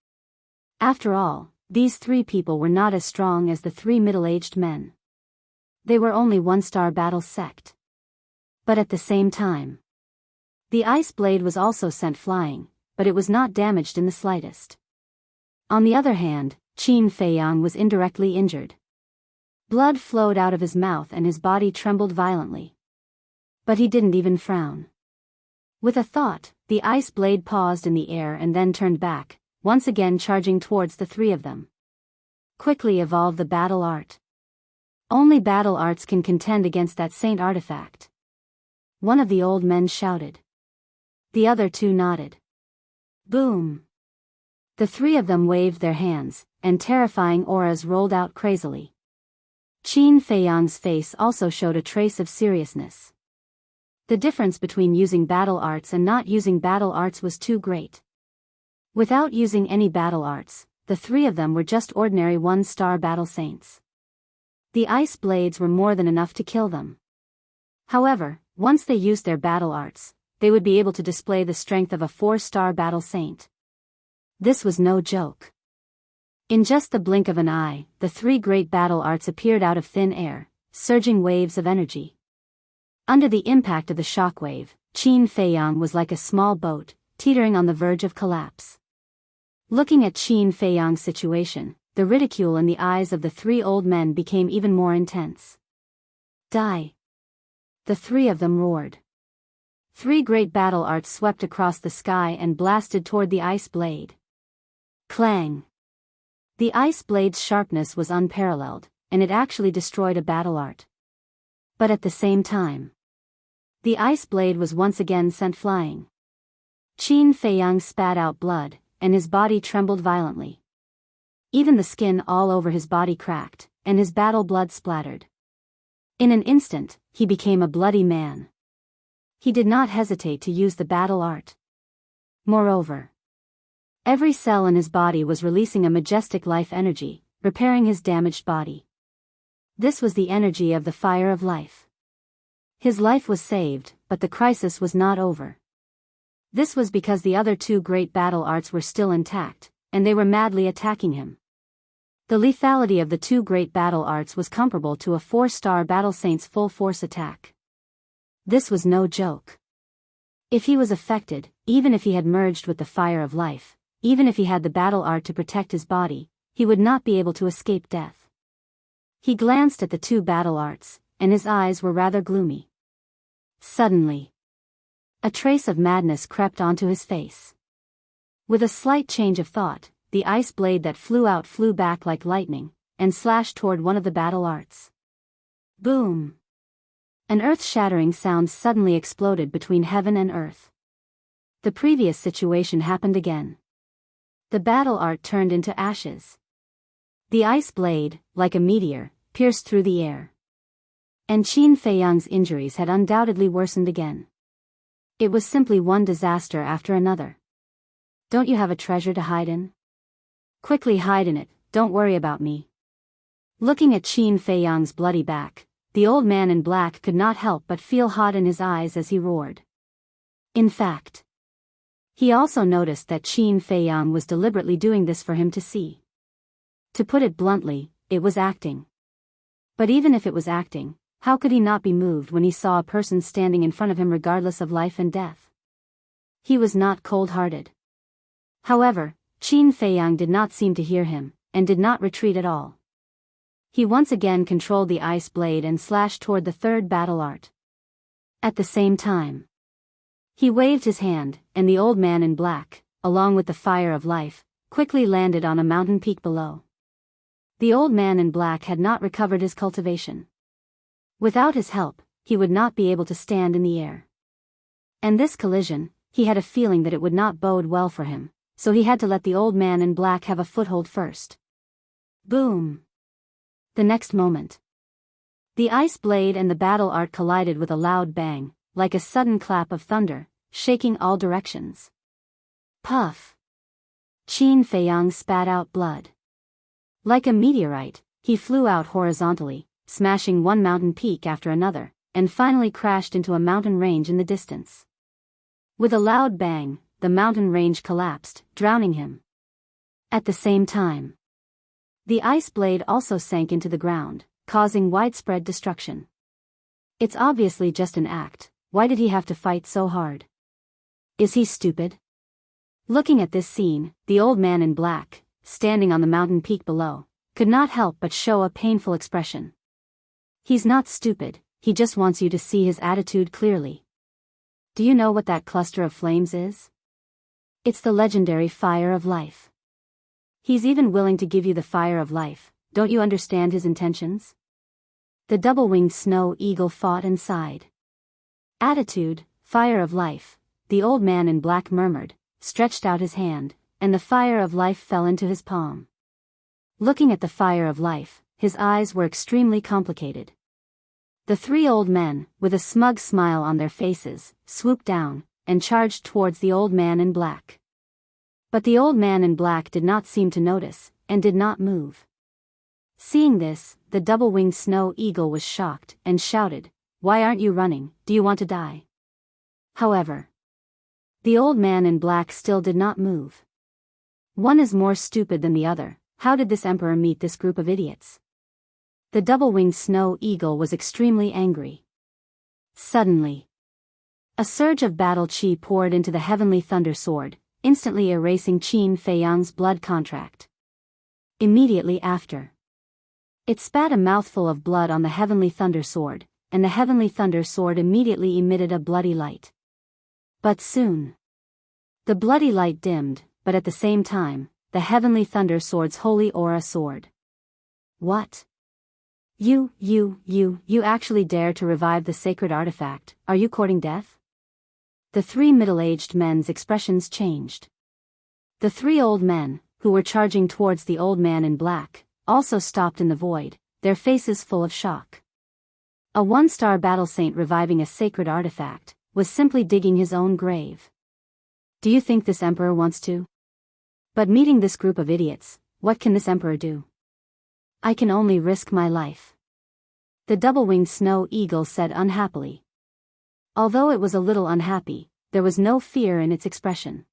A: After all, these 3 people were not as strong as the 3 middle-aged men. They were only 1-star battle sect. But at the same time, the ice blade was also sent flying, but it was not damaged in the slightest. On the other hand, Qin Feiyang was indirectly injured. Blood flowed out of his mouth and his body trembled violently. But he didn't even frown. With a thought, the ice blade paused in the air and then turned back, once again charging towards the 3 of them. Quickly evolve the battle art. Only battle arts can contend against that saint artifact. One of the old men shouted. The other 2 nodded. Boom! The 3 of them waved their hands, and terrifying auras rolled out crazily. Qin Feiyang's face also showed a trace of seriousness. The difference between using battle arts and not using battle arts was too great. Without using any battle arts, the 3 of them were just ordinary 1-star battle saints. The ice blades were more than enough to kill them. However, once they used their battle arts, they would be able to display the strength of a 4-star battle saint. This was no joke. In just the blink of an eye, the 3 great battle arts appeared out of thin air, surging waves of energy. Under the impact of the shockwave, Qin Feiyang was like a small boat, teetering on the verge of collapse. Looking at Qin Feiyang's situation, the ridicule in the eyes of the 3 old men became even more intense. Die! The 3 of them roared. 3 great battle arts swept across the sky and blasted toward the ice blade. Clang! The ice blade's sharpness was unparalleled, and it actually destroyed a battle art. But at the same time, the ice blade was once again sent flying. Qin Feiyang spat out blood, and his body trembled violently. Even the skin all over his body cracked, and his battle blood splattered. In an instant, he became a bloody man. He did not hesitate to use the battle art. Moreover, every cell in his body was releasing a majestic life energy, repairing his damaged body. This was the energy of the fire of life. His life was saved, but the crisis was not over. This was because the other 2 great battle arts were still intact, and they were madly attacking him. The lethality of the 2 great battle arts was comparable to a 4-star battle saint's full force attack. This was no joke. If he was affected, even if he had merged with the fire of life, even if he had the battle art to protect his body, he would not be able to escape death. He glanced at the 2 battle arts, and his eyes were rather gloomy. Suddenly, a trace of madness crept onto his face. With a slight change of thought, the ice blade that flew out flew back like lightning, and slashed toward one of the battle arts. Boom! An earth-shattering sound suddenly exploded between heaven and earth. The previous situation happened again. The battle art turned into ashes. The ice blade, like a meteor, pierced through the air. And Qin Feiyang's injuries had undoubtedly worsened again. It was simply one disaster after another. Don't you have a treasure to hide in? Quickly hide in it, don't worry about me. Looking at Qin Feiyang's bloody back, the old man in black could not help but feel hot in his eyes as he roared. In fact, he also noticed that Qin Feiyang was deliberately doing this for him to see. To put it bluntly, it was acting. But even if it was acting, how could he not be moved when he saw a person standing in front of him regardless of life and death? He was not cold-hearted. However, Qin Feiyang did not seem to hear him, and did not retreat at all. He once again controlled the ice blade and slashed toward the 3rd battle art. At the same time, he waved his hand, and the old man in black, along with the fire of life, quickly landed on a mountain peak below. The old man in black had not recovered his cultivation. Without his help, he would not be able to stand in the air. And this collision, he had a feeling that it would not bode well for him, so he had to let the old man in black have a foothold first. Boom! The next moment, the ice blade and the battle art collided with a loud bang, like a sudden clap of thunder, shaking all directions. Puff! Qin Feiyang spat out blood. Like a meteorite, he flew out horizontally, smashing one mountain peak after another, and finally crashed into a mountain range in the distance. With a loud bang, the mountain range collapsed, drowning him. At the same time, the ice blade also sank into the ground, causing widespread destruction. It's obviously just an act. Why did he have to fight so hard? Is he stupid? Looking at this scene, the old man in black, standing on the mountain peak below, could not help but show a painful expression. He's not stupid, he just wants you to see his attitude clearly. Do you know what that cluster of flames is? It's the legendary fire of life. He's even willing to give you the fire of life. Don't you understand his intentions? The double-winged snow eagle fought and sighed. Attitude, fire of life, the old man in black murmured, stretched out his hand, and the fire of life fell into his palm. Looking at the fire of life, his eyes were extremely complicated. The three old men, with a smug smile on their faces, swooped down, and charged towards the old man in black. But the old man in black did not seem to notice, and did not move. Seeing this, the double-winged snow eagle was shocked, and shouted, "Why aren't you running? Do you want to die?" However, the old man in black still did not move. One is more stupid than the other. How did this emperor meet this group of idiots? The double-winged snow eagle was extremely angry. Suddenly, a surge of battle chi poured into the heavenly thunder sword, instantly erasing Qin Feiyang's blood contract. Immediately after, it spat a mouthful of blood on the heavenly thunder sword, and the heavenly thunder sword immediately emitted a bloody light. But soon, the bloody light dimmed, but at the same time, the heavenly thunder sword's holy aura soared. What? You actually dare to revive the sacred artifact? Are you courting death? The three middle-aged men's expressions changed. The three old men, who were charging towards the old man in black, also stopped in the void, their faces full of shock. A one-star battle saint reviving a sacred artifact was simply digging his own grave. Do you think this emperor wants to? But meeting this group of idiots, what can this emperor do? I can only risk my life. The double-winged snow eagle said unhappily. Although it was a little unhappy, there was no fear in its expression.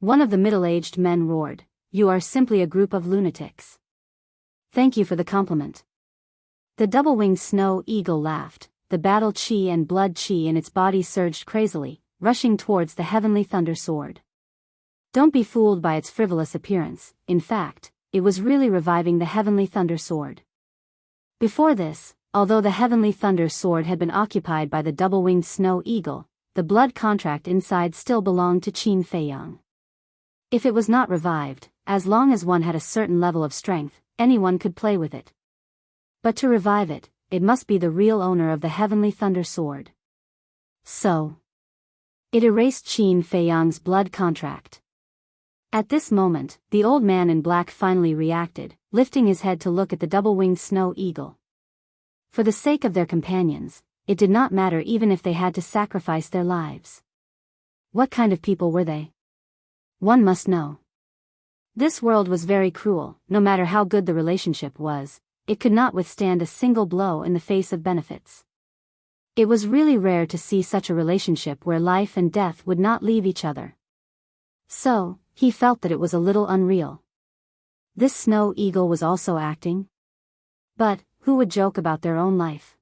A: One of the middle-aged men roared, "You are simply a group of lunatics." Thank you for the compliment. The double-winged snow eagle laughed, the battle chi and blood chi in its body surged crazily, rushing towards the heavenly thunder sword. Don't be fooled by its frivolous appearance, in fact, it was really reviving the heavenly thunder sword. Before this, although the heavenly thunder sword had been occupied by the double-winged snow eagle, the blood contract inside still belonged to Qin Feiyang. If it was not revived, as long as one had a certain level of strength, anyone could play with it. But to revive it, it must be the real owner of the heavenly thunder sword. So, it erased Qin Feiyang's blood contract. At this moment, the old man in black finally reacted, lifting his head to look at the double-winged snow eagle. For the sake of their companions, it did not matter even if they had to sacrifice their lives. What kind of people were they? One must know. This world was very cruel. No matter how good the relationship was, it could not withstand a single blow in the face of benefits. It was really rare to see such a relationship where life and death would not leave each other. So, he felt that it was a little unreal. This snow eagle was also acting? But, who would joke about their own life?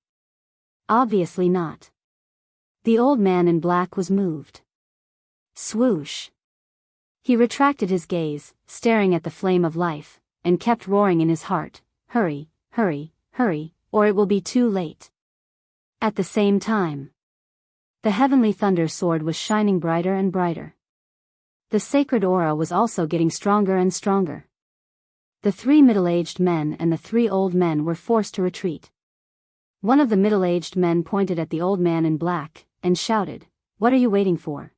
A: Obviously not. The old man in black was moved. Swoosh! He retracted his gaze, staring at the flame of life, and kept roaring in his heart, "Hurry, hurry, hurry, or it will be too late." At the same time, the heavenly thunder sword was shining brighter and brighter. The sacred aura was also getting stronger and stronger. The three middle-aged men and the three old men were forced to retreat. One of the middle-aged men pointed at the old man in black, and shouted, "What are you waiting for?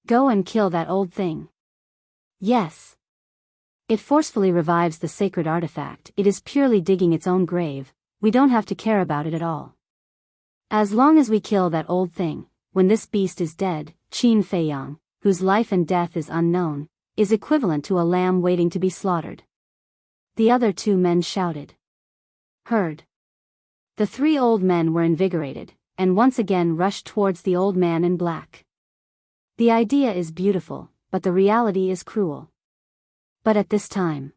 A: Go and kill that old thing." Yes. It forcefully revives the sacred artifact. It is purely digging its own grave. We don't have to care about it at all. As long as we kill that old thing, when this beast is dead, Qin Feiyang, whose life and death is unknown, is equivalent to a lamb waiting to be slaughtered. The other two men shouted. Heard. The three old men were invigorated, and once again rushed towards the old man in black. The idea is beautiful, but the reality is cruel. But at this time,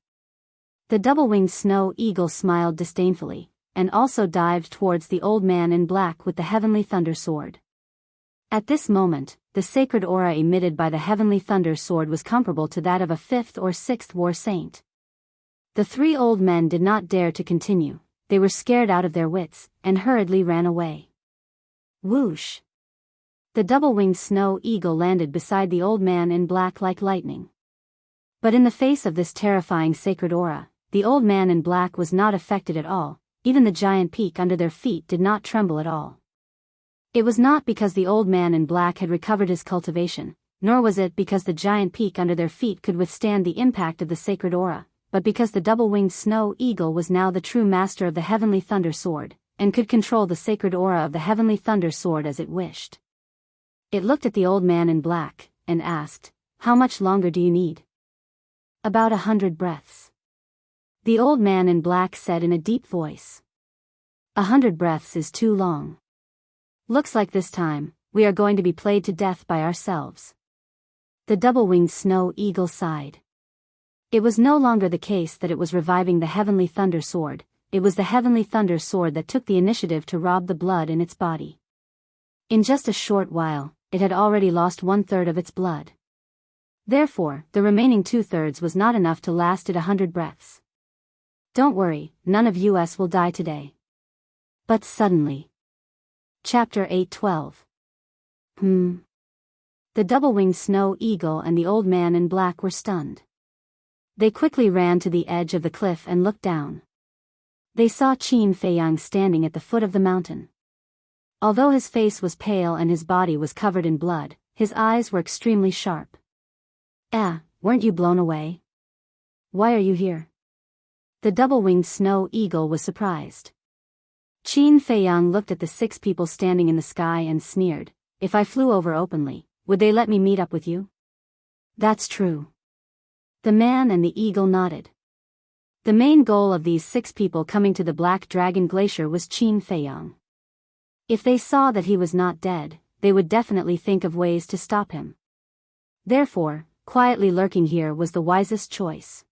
A: the double-winged snow eagle smiled disdainfully, and also dived towards the old man in black with the heavenly thunder sword. At this moment, the sacred aura emitted by the heavenly thunder sword was comparable to that of a 5th or 6th war saint. The three old men did not dare to continue, they were scared out of their wits, and hurriedly ran away. Whoosh! The double-winged snow eagle landed beside the old man in black like lightning. But in the face of this terrifying sacred aura, the old man in black was not affected at all, even the giant peak under their feet did not tremble at all. It was not because the old man in black had recovered his cultivation, nor was it because the giant peak under their feet could withstand the impact of the sacred aura, but because the double-winged snow eagle was now the true master of the heavenly thunder sword, and could control the sacred aura of the heavenly thunder sword as it wished. It looked at the old man in black, and asked, "How much longer do you need?" "About 100 breaths." The old man in black said in a deep voice. 100 breaths is too long. Looks like this time, we are going to be played to death by ourselves. The double-winged snow eagle sighed. It was no longer the case that it was reviving the heavenly thunder sword, it was the heavenly thunder sword that took the initiative to rob the blood in its body. In just a short while, it had already lost 1/3 of its blood. Therefore, the remaining 2/3 was not enough to last it 100 breaths. Don't worry, none of us will die today. But suddenly. Chapter 8:12. The double-winged snow eagle and the old man in black were stunned. They quickly ran to the edge of the cliff and looked down. They saw Qin Feiyang standing at the foot of the mountain. Although his face was pale and his body was covered in blood, his eyes were extremely sharp. Weren't you blown away? Why are you here? The double-winged snow eagle was surprised. Qin Feiyang looked at the 6 people standing in the sky and sneered, "If I flew over openly, would they let me meet up with you?" "That's true." The man and the eagle nodded. The main goal of these 6 people coming to the Black Dragon Glacier was Qin Feiyang. If they saw that he was not dead, they would definitely think of ways to stop him. Therefore, quietly lurking here was the wisest choice.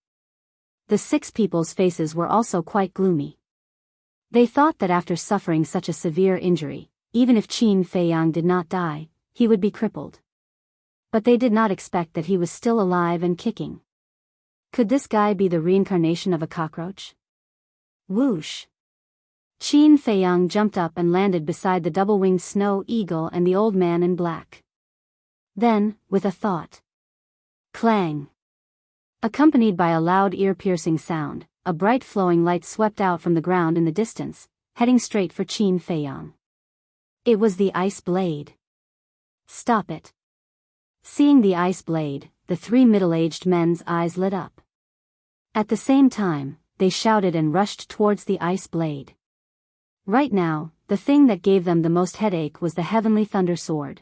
A: The 6 people's faces were also quite gloomy. They thought that after suffering such a severe injury, even if Qin Feiyang did not die, he would be crippled. But they did not expect that he was still alive and kicking. Could this guy be the reincarnation of a cockroach? Whoosh! Qin Feiyang jumped up and landed beside the double-winged snow eagle and the old man in black. Then, with a thought. Clang! Accompanied by a loud ear-piercing sound, a bright flowing light swept out from the ground in the distance, heading straight for Qin Feiyang. It was the ice blade. Stop it! Seeing the ice blade, the 3 middle-aged men's eyes lit up. At the same time, they shouted and rushed towards the ice blade. Right now, the thing that gave them the most headache was the heavenly thunder sword.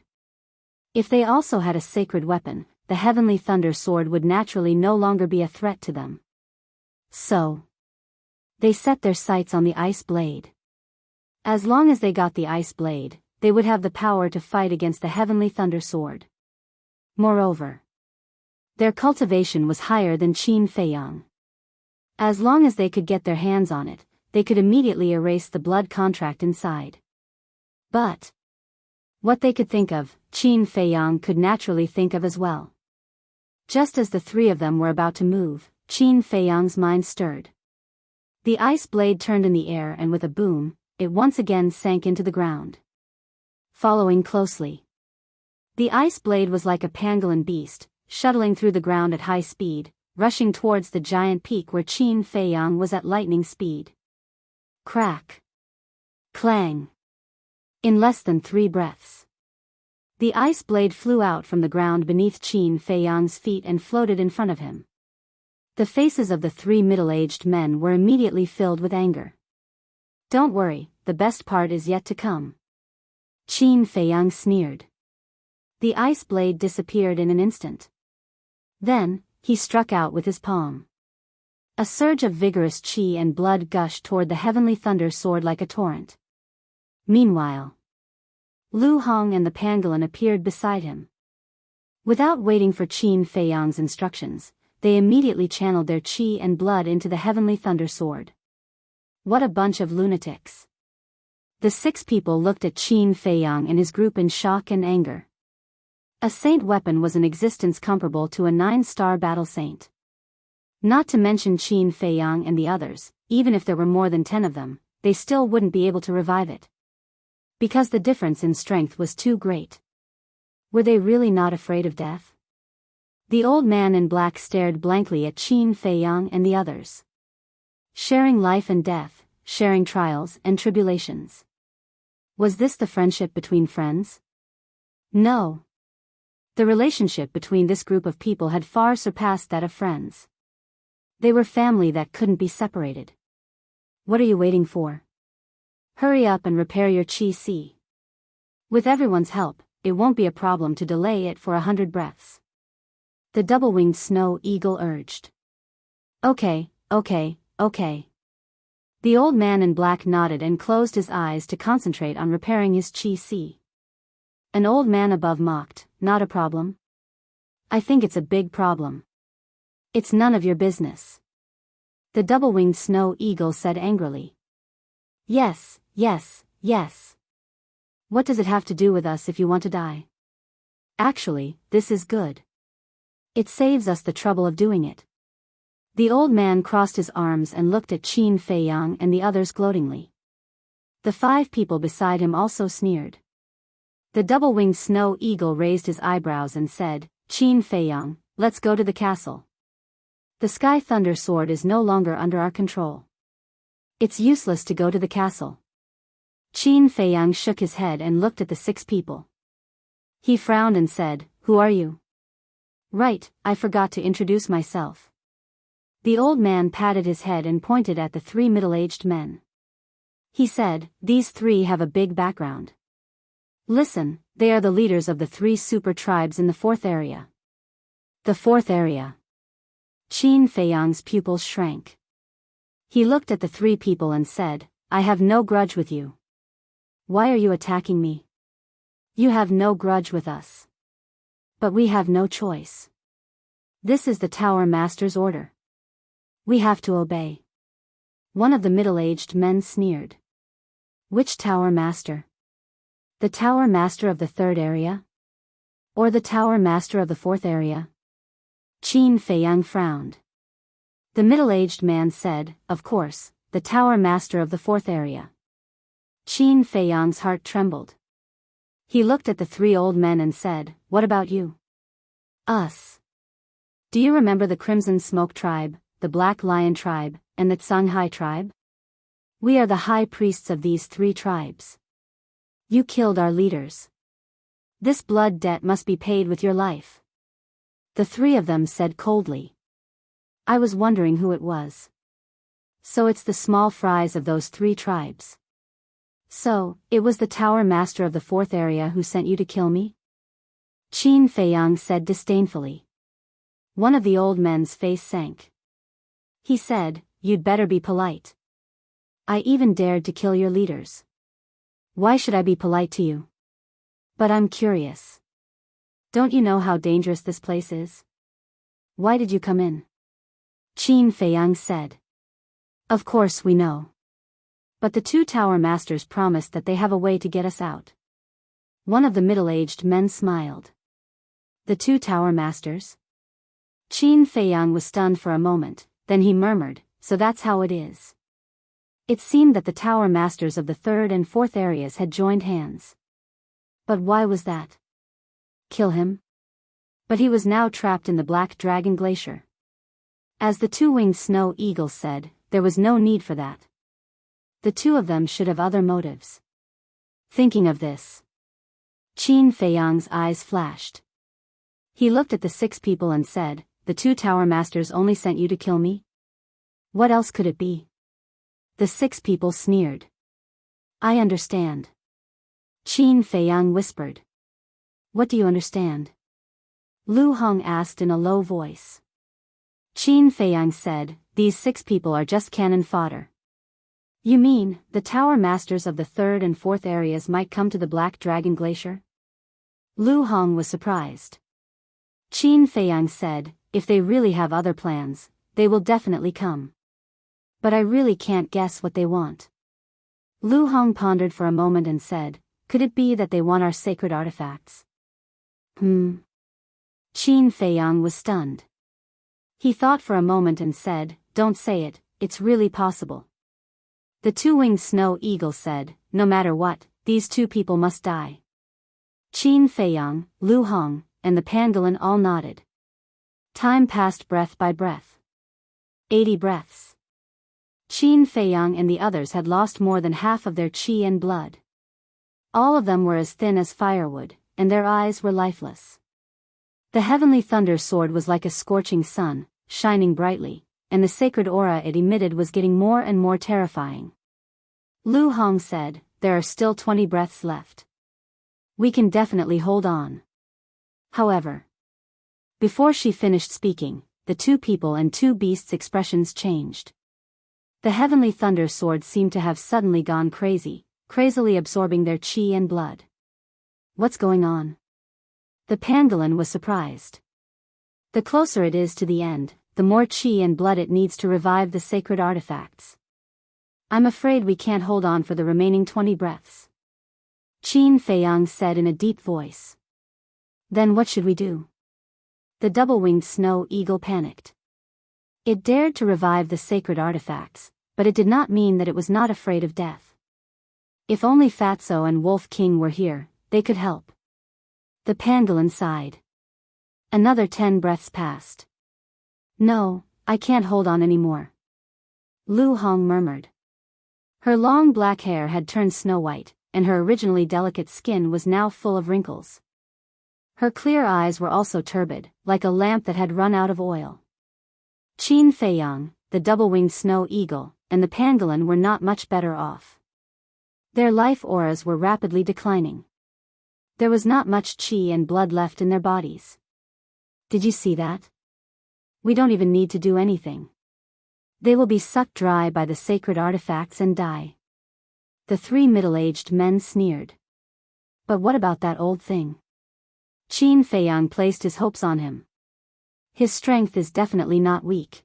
A: If they also had a sacred weapon, the heavenly thunder sword would naturally no longer be a threat to them. So, they set their sights on the ice blade. As long as they got the ice blade, they would have the power to fight against the heavenly thunder sword. Moreover, their cultivation was higher than Qin Feiyang. As long as they could get their hands on it, they could immediately erase the blood contract inside. But what they could think of, Qin Feiyang could naturally think of as well. Just as the 3 of them were about to move, Qin Feiyang's mind stirred. The ice blade turned in the air and with a boom, it once again sank into the ground. Following closely. The ice blade was like a pangolin beast, shuttling through the ground at high speed, rushing towards the giant peak where Qin Feiyang was at lightning speed. Crack! Clang! In less than 3 breaths. The ice blade flew out from the ground beneath Qin Feiyang's feet and floated in front of him. The faces of the 3 middle-aged men were immediately filled with anger. Don't worry, the best part is yet to come. Qin Feiyang sneered. The ice blade disappeared in an instant. Then, he struck out with his palm. A surge of vigorous chi and blood gushed toward the heavenly thunder sword like a torrent. Meanwhile, Lu Hong and the pangolin appeared beside him. Without waiting for Qin Feiyang's instructions, they immediately channeled their chi and blood into the heavenly thunder sword. What a bunch of lunatics. The 6 people looked at Qin Feiyang and his group in shock and anger. A saint weapon was in existence comparable to a 9-star battle saint. Not to mention Qin Feiyang and the others, even if there were more than 10 of them, they still wouldn't be able to revive it. Because the difference in strength was too great. Were they really not afraid of death? The old man in black stared blankly at Qin Feiyang and the others. Sharing life and death, sharing trials and tribulations. Was this the friendship between friends? No. The relationship between this group of people had far surpassed that of friends. They were family that couldn't be separated. What are you waiting for? Hurry up and repair your chi. With everyone's help, it won't be a problem to delay it for 100 breaths. The double-winged snow eagle urged. Okay. The old man in black nodded and closed his eyes to concentrate on repairing his chi. An old man above mocked, not a problem? I think it's a big problem. It's none of your business. The double-winged snow eagle said angrily. Yes. What does it have to do with us if you want to die? Actually, this is good. It saves us the trouble of doing it. The old man crossed his arms and looked at Qin Feiyang and the others gloatingly. The 5 people beside him also sneered. The double-winged snow eagle raised his eyebrows and said, Qin Feiyang, let's go to the castle. The sky thunder sword is no longer under our control. It's useless to go to the castle. Qin Feiyang shook his head and looked at the 6 people. He frowned and said, Who are you? Right, I forgot to introduce myself. The old man patted his head and pointed at the 3 middle-aged men. He said, These 3 have a big background. Listen, they are the leaders of the 3 super tribes in the 4th area. The 4th area. Qin Feiyang's pupils shrank. He looked at the 3 people and said, I have no grudge with you. Why are you attacking me? You have no grudge with us. But we have no choice. This is the Tower Master's order. We have to obey. One of the middle-aged men sneered. Which Tower Master? The Tower Master of the 3rd area? Or the Tower Master of the 4th area? Qin Feiyang frowned. The middle-aged man said, Of course, the Tower Master of the 4th area. Qin Feiyang's heart trembled. He looked at the 3 old men and said, What about you? Us. Do you remember the Crimson Smoke tribe, the Black Lion tribe, and the Shanghai tribe? We are the high priests of these 3 tribes. You killed our leaders. This blood debt must be paid with your life. The 3 of them said coldly. I was wondering who it was. So it's the small fries of those 3 tribes. So, it was the Tower Master of the 4th area who sent you to kill me? Qin Feiyang said disdainfully. One of the old men's face sank. He said, You'd better be polite. I even dared to kill your leaders. Why should I be polite to you? But I'm curious. Don't you know how dangerous this place is? Why did you come in? Qin Feiyang said. Of course we know. But the 2 Tower Masters promised that they have a way to get us out. One of the middle-aged men smiled. The 2 Tower Masters? Qin Feiyang was stunned for a moment, then he murmured, So that's how it is. It seemed that the Tower Masters of the 3rd and 4th areas had joined hands. But why was that? Kill him? But he was now trapped in the Black Dragon Glacier. As the 2-winged snow eagle said, there was no need for that. The 2 of them should have other motives. Thinking of this, Qin Feiyang's eyes flashed. He looked at the 6 people and said, The 2 Tower Masters only sent you to kill me? What else could it be? The 6 people sneered. I understand. Qin Feiyang whispered. What do you understand? Lu Hong asked in a low voice. Qin Feiyang said, these 6 people are just cannon fodder. You mean, the tower masters of the 3rd and 4th areas might come to the Black Dragon Glacier? Lu Hong was surprised. Qin Feiyang said, if they really have other plans, they will definitely come. But I really can't guess what they want. Lu Hong pondered for a moment and said, could it be that they want our sacred artifacts? Qin Feiyang was stunned. He thought for a moment and said, don't say it, it's really possible. The 2-winged snow eagle said, no matter what, these 2 people must die. Qin Feiyang, Lu Hong, and the pangolin all nodded. Time passed breath by breath. 80 breaths. Qin Feiyang and the others had lost more than half of their qi and blood. All of them were as thin as firewood, and their eyes were lifeless. The heavenly thunder sword was like a scorching sun, shining brightly, and the sacred aura it emitted was getting more and more terrifying. Lu Hong said, there are still 20 breaths left. We can definitely hold on. However, before she finished speaking, the 2 people and 2 beasts' expressions changed. The heavenly thunder sword seemed to have suddenly gone crazy, crazily absorbing their qi and blood. What's going on? The pangolin was surprised. The closer it is to the end, the more qi and blood it needs to revive the sacred artifacts. I'm afraid we can't hold on for the remaining 20 breaths. Qin Feiyang said in a deep voice. Then what should we do? The double-winged snow eagle panicked. It dared to revive the sacred artifacts, but it did not mean that it was not afraid of death. If only Fatso and Wolf King were here, they could help. The pangolin sighed. Another 10 breaths passed. No, I can't hold on anymore. Lu Hong murmured. Her long black hair had turned snow-white, and her originally delicate skin was now full of wrinkles. Her clear eyes were also turbid, like a lamp that had run out of oil. Qin Feiyang, the double-winged snow eagle, and the pangolin were not much better off. Their life auras were rapidly declining. There was not much qi and blood left in their bodies. Did you see that? We don't even need to do anything. They will be sucked dry by the sacred artifacts and die. The 3 middle-aged men sneered. But what about that old thing? Qin Feiyang placed his hopes on him. His strength is definitely not weak.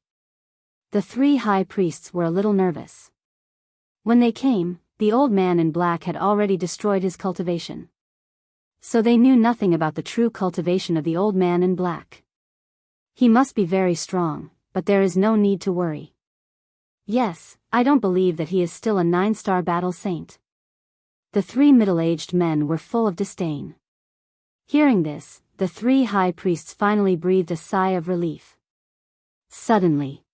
A: The 3 high priests were a little nervous. When they came, the old man in black had already destroyed his cultivation. So they knew nothing about the true cultivation of the old man in black. He must be very strong, but there is no need to worry. Yes, I don't believe that he is still a 9-star battle saint. The 3 middle-aged men were full of disdain. Hearing this, the 3 high priests finally breathed a sigh of relief. Suddenly,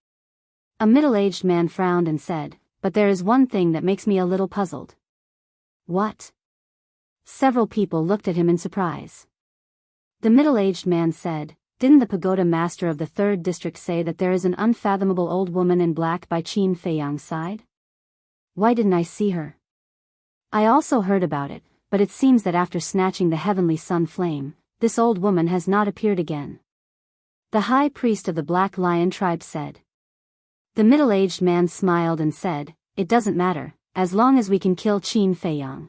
A: a middle-aged man frowned and said, but there is one thing that makes me a little puzzled. What? Several people looked at him in surprise. The middle-aged man said, didn't the pagoda master of the 3rd district say that there is an unfathomable old woman in black by Qin Feiyang's side? Why didn't I see her? I also heard about it, but it seems that after snatching the heavenly sun flame, this old woman has not appeared again. The high priest of the Black Lion tribe said. The middle-aged man smiled and said, it doesn't matter, as long as we can kill Qin Feiyang.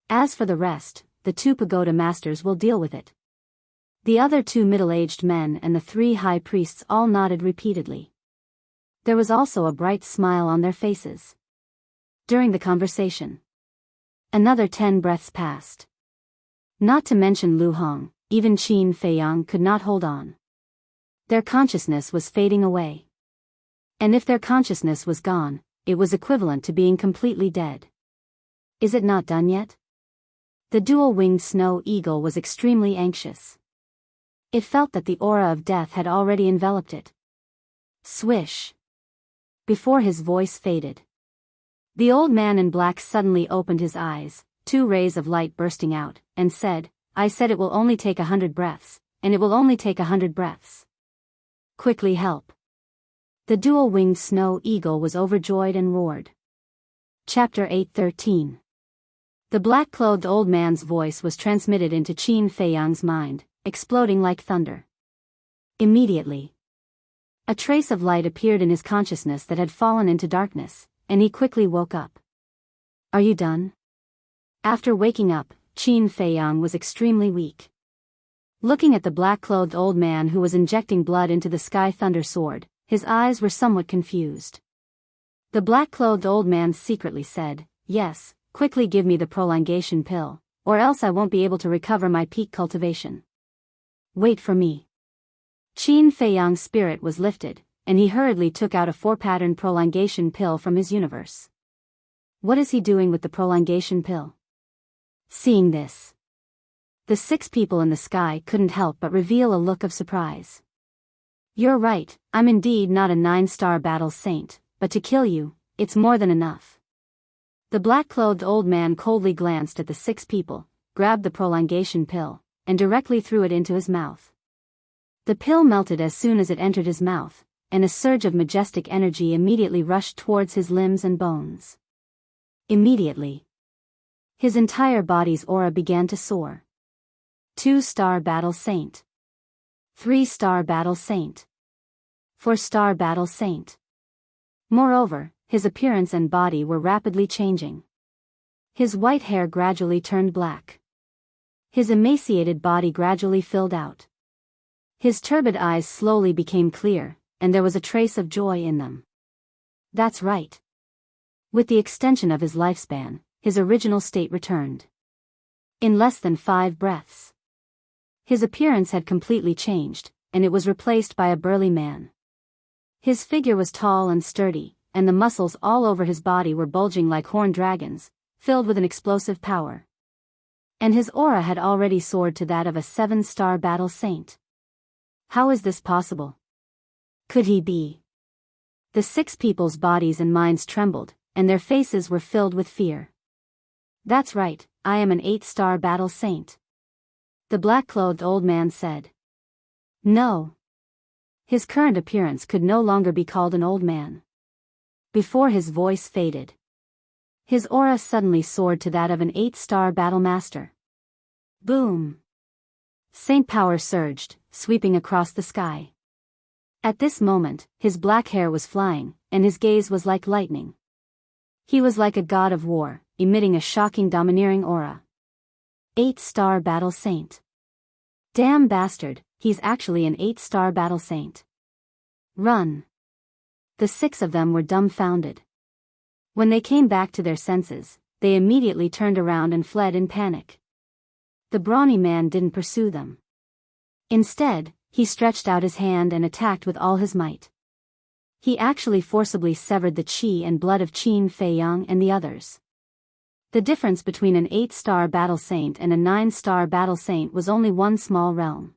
A: As for the rest, the 2 pagoda masters will deal with it. The other 2 middle-aged men and the 3 high priests all nodded repeatedly. There was also a bright smile on their faces. During the conversation, another 10 breaths passed. Not to mention Lu Hong, even Qin Feiyang could not hold on. Their consciousness was fading away. And if their consciousness was gone, it was equivalent to being completely dead. Is it not done yet? The dual-winged snow eagle was extremely anxious. It felt that the aura of death had already enveloped it. Swish! Before his voice faded, the old man in black suddenly opened his eyes, 2 rays of light bursting out, and said, I said it will only take 100 breaths, and it will only take 100 breaths. Quickly help. The dual-winged snow eagle was overjoyed and roared. Chapter 8:13. The black-clothed old man's voice was transmitted into Qin Feiyang's mind, exploding like thunder. Immediately, a trace of light appeared in his consciousness that had fallen into darkness, and he quickly woke up. Are you done? After waking up, Qin Feiyang was extremely weak. Looking at the black-clothed old man who was injecting blood into the Sky Thunder Sword, his eyes were somewhat confused. The black-clothed old man secretly said, "Yes, quickly give me the prolongation pill, or else I won't be able to recover my peak cultivation. Wait for me." Qin Feiyang's spirit was lifted, and he hurriedly took out a 4-pattern prolongation pill from his universe. What is he doing with the prolongation pill? Seeing this, the 6 people in the sky couldn't help but reveal a look of surprise. You're right, I'm indeed not a 9-star battle saint, but to kill you, it's more than enough. The black-clothed old man coldly glanced at the 6 people, grabbed the prolongation pill, and directly threw it into his mouth. The pill melted as soon as it entered his mouth, and a surge of majestic energy immediately rushed towards his limbs and bones. Immediately, his entire body's aura began to soar. 2-star battle saint. 3-star battle saint. 4-star battle saint. Moreover, his appearance and body were rapidly changing. His white hair gradually turned black. His emaciated body gradually filled out. His turbid eyes slowly became clear, and there was a trace of joy in them. That's right. With the extension of his lifespan, his original state returned. In less than 5 breaths, his appearance had completely changed, and it was replaced by a burly man. His figure was tall and sturdy, and the muscles all over his body were bulging like horned dragons, filled with an explosive power. And his aura had already soared to that of a 7-star battle saint. How is this possible? Could he be? The 6 people's bodies and minds trembled, and their faces were filled with fear. That's right, I am an 8-star battle saint. The black-clothed old man said. No. His current appearance could no longer be called an old man. Before his voice faded, his aura suddenly soared to that of an 8-star battle master. Boom! Saint power surged, sweeping across the sky. At this moment, his black hair was flying, and his gaze was like lightning. He was like a god of war, emitting a shocking domineering aura. 8-star battle saint. Damn bastard, he's actually an 8-star battle saint. Run. The 6 of them were dumbfounded. When they came back to their senses, they immediately turned around and fled in panic. The brawny man didn't pursue them. Instead, he stretched out his hand and attacked with all his might. He actually forcibly severed the qi and blood of Qin Feiyang and the others. The difference between an 8-star battle saint and a 9-star battle saint was only one small realm.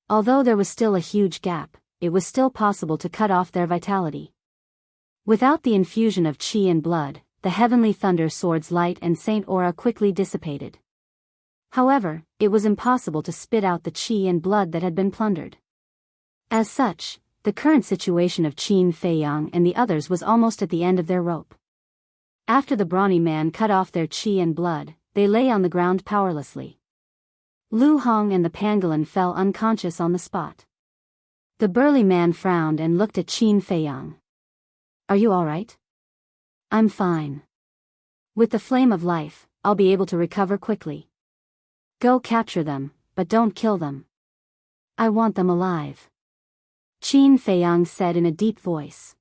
A: Although there was still a huge gap, it was still possible to cut off their vitality. Without the infusion of qi and blood, the heavenly thunder sword's light and saint aura quickly dissipated. However, it was impossible to spit out the qi and blood that had been plundered. As such, the current situation of Qin Feiyang and the others was almost at the end of their rope. After the brawny man cut off their qi and blood, they lay on the ground powerlessly. Lu Hong and the pangolin fell unconscious on the spot. The burly man frowned and looked at Qin Feiyang. Are you all right? I'm fine. With the flame of life, I'll be able to recover quickly. Go capture them, but don't kill them. I want them alive. Qin Feiyang said in a deep voice.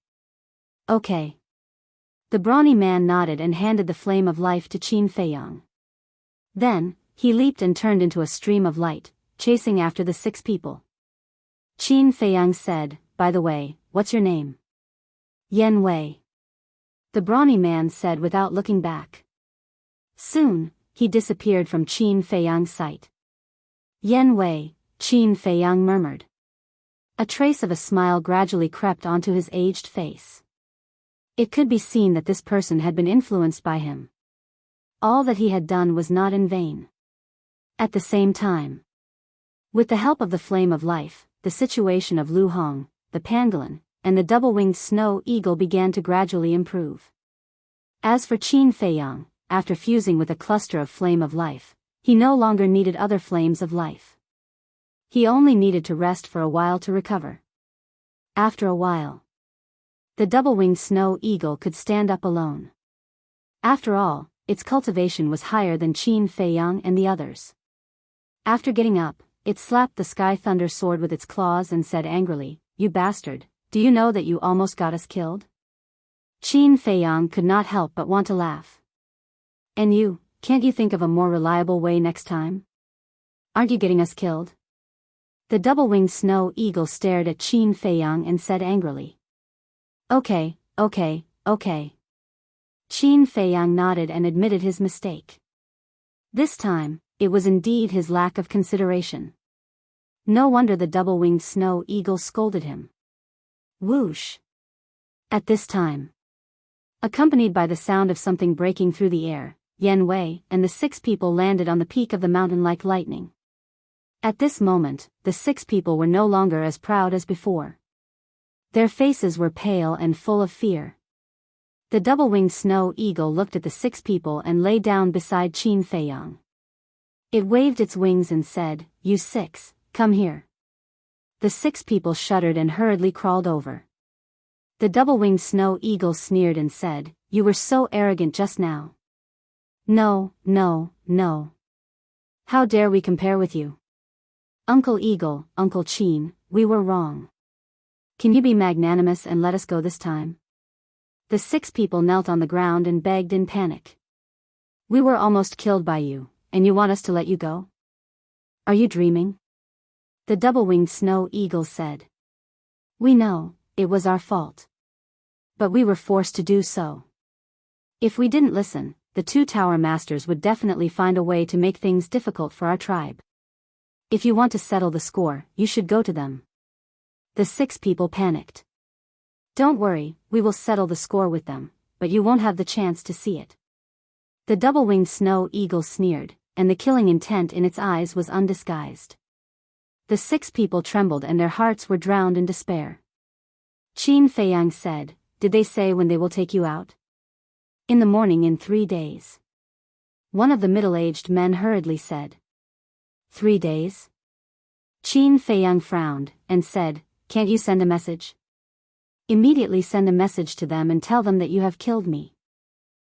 A: Okay. The brawny man nodded and handed the flame of life to Qin Feiyang. Then, he leaped and turned into a stream of light, chasing after the 6 people. Qin Feiyang said, by the way, what's your name? Yen Wei. The brawny man said without looking back. Soon, he disappeared from Qin Feiyang's sight. Yen Wei, Qin Feiyang murmured. A trace of a smile gradually crept onto his aged face. It could be seen that this person had been influenced by him. All that he had done was not in vain. At the same time, with the help of the flame of life, the situation of Lu Hong, the pangolin, and the double-winged snow eagle began to gradually improve. As for Qin Feiyang, after fusing with a cluster of flame of life, he no longer needed other flames of life. He only needed to rest for a while to recover. After a while, the double-winged snow eagle could stand up alone. After all, its cultivation was higher than Qin Feiyang and the others. After getting up, it slapped the sky thunder sword with its claws and said angrily, "You bastard, do you know that you almost got us killed?" Qin Feiyang could not help but want to laugh. "And you, can't you think of a more reliable way next time? Aren't you getting us killed?" The double-winged snow eagle stared at Qin Feiyang and said angrily. Okay. Qin Feiyang nodded and admitted his mistake. This time, it was indeed his lack of consideration. No wonder the double-winged snow eagle scolded him. Whoosh! At this time, accompanied by the sound of something breaking through the air, Yan Wei and the 6 people landed on the peak of the mountain like lightning. At this moment, the 6 people were no longer as proud as before. Their faces were pale and full of fear. The double-winged snow eagle looked at the 6 people and lay down beside Qin Feiyang. It waved its wings and said, "You 6, come here." The 6 people shuddered and hurriedly crawled over. The double-winged snow eagle sneered and said, "You were so arrogant just now. No. How dare we compare with you? Uncle Eagle, Uncle Qin, we were wrong. Can you be magnanimous and let us go this time?" The 6 people knelt on the ground and begged in panic. "We were almost killed by you, and you want us to let you go? Are you dreaming?" The double-winged snow eagle said. "We know, it was our fault. But we were forced to do so. If we didn't listen, the 2 tower masters would definitely find a way to make things difficult for our tribe. If you want to settle the score, you should go to them." The 6 people panicked. "Don't worry, we will settle the score with them, but you won't have the chance to see it." The double-winged snow eagle sneered, and the killing intent in its eyes was undisguised. The 6 people trembled and their hearts were drowned in despair. Qin Feiyang said, "Did they say when they will take you out?" "In the morning in 3 days. One of the middle-aged men hurriedly said. 3 days? Qin Feiyang frowned, and said, "Can't you send a message?" "Immediately send a message to them and tell them that you have killed me."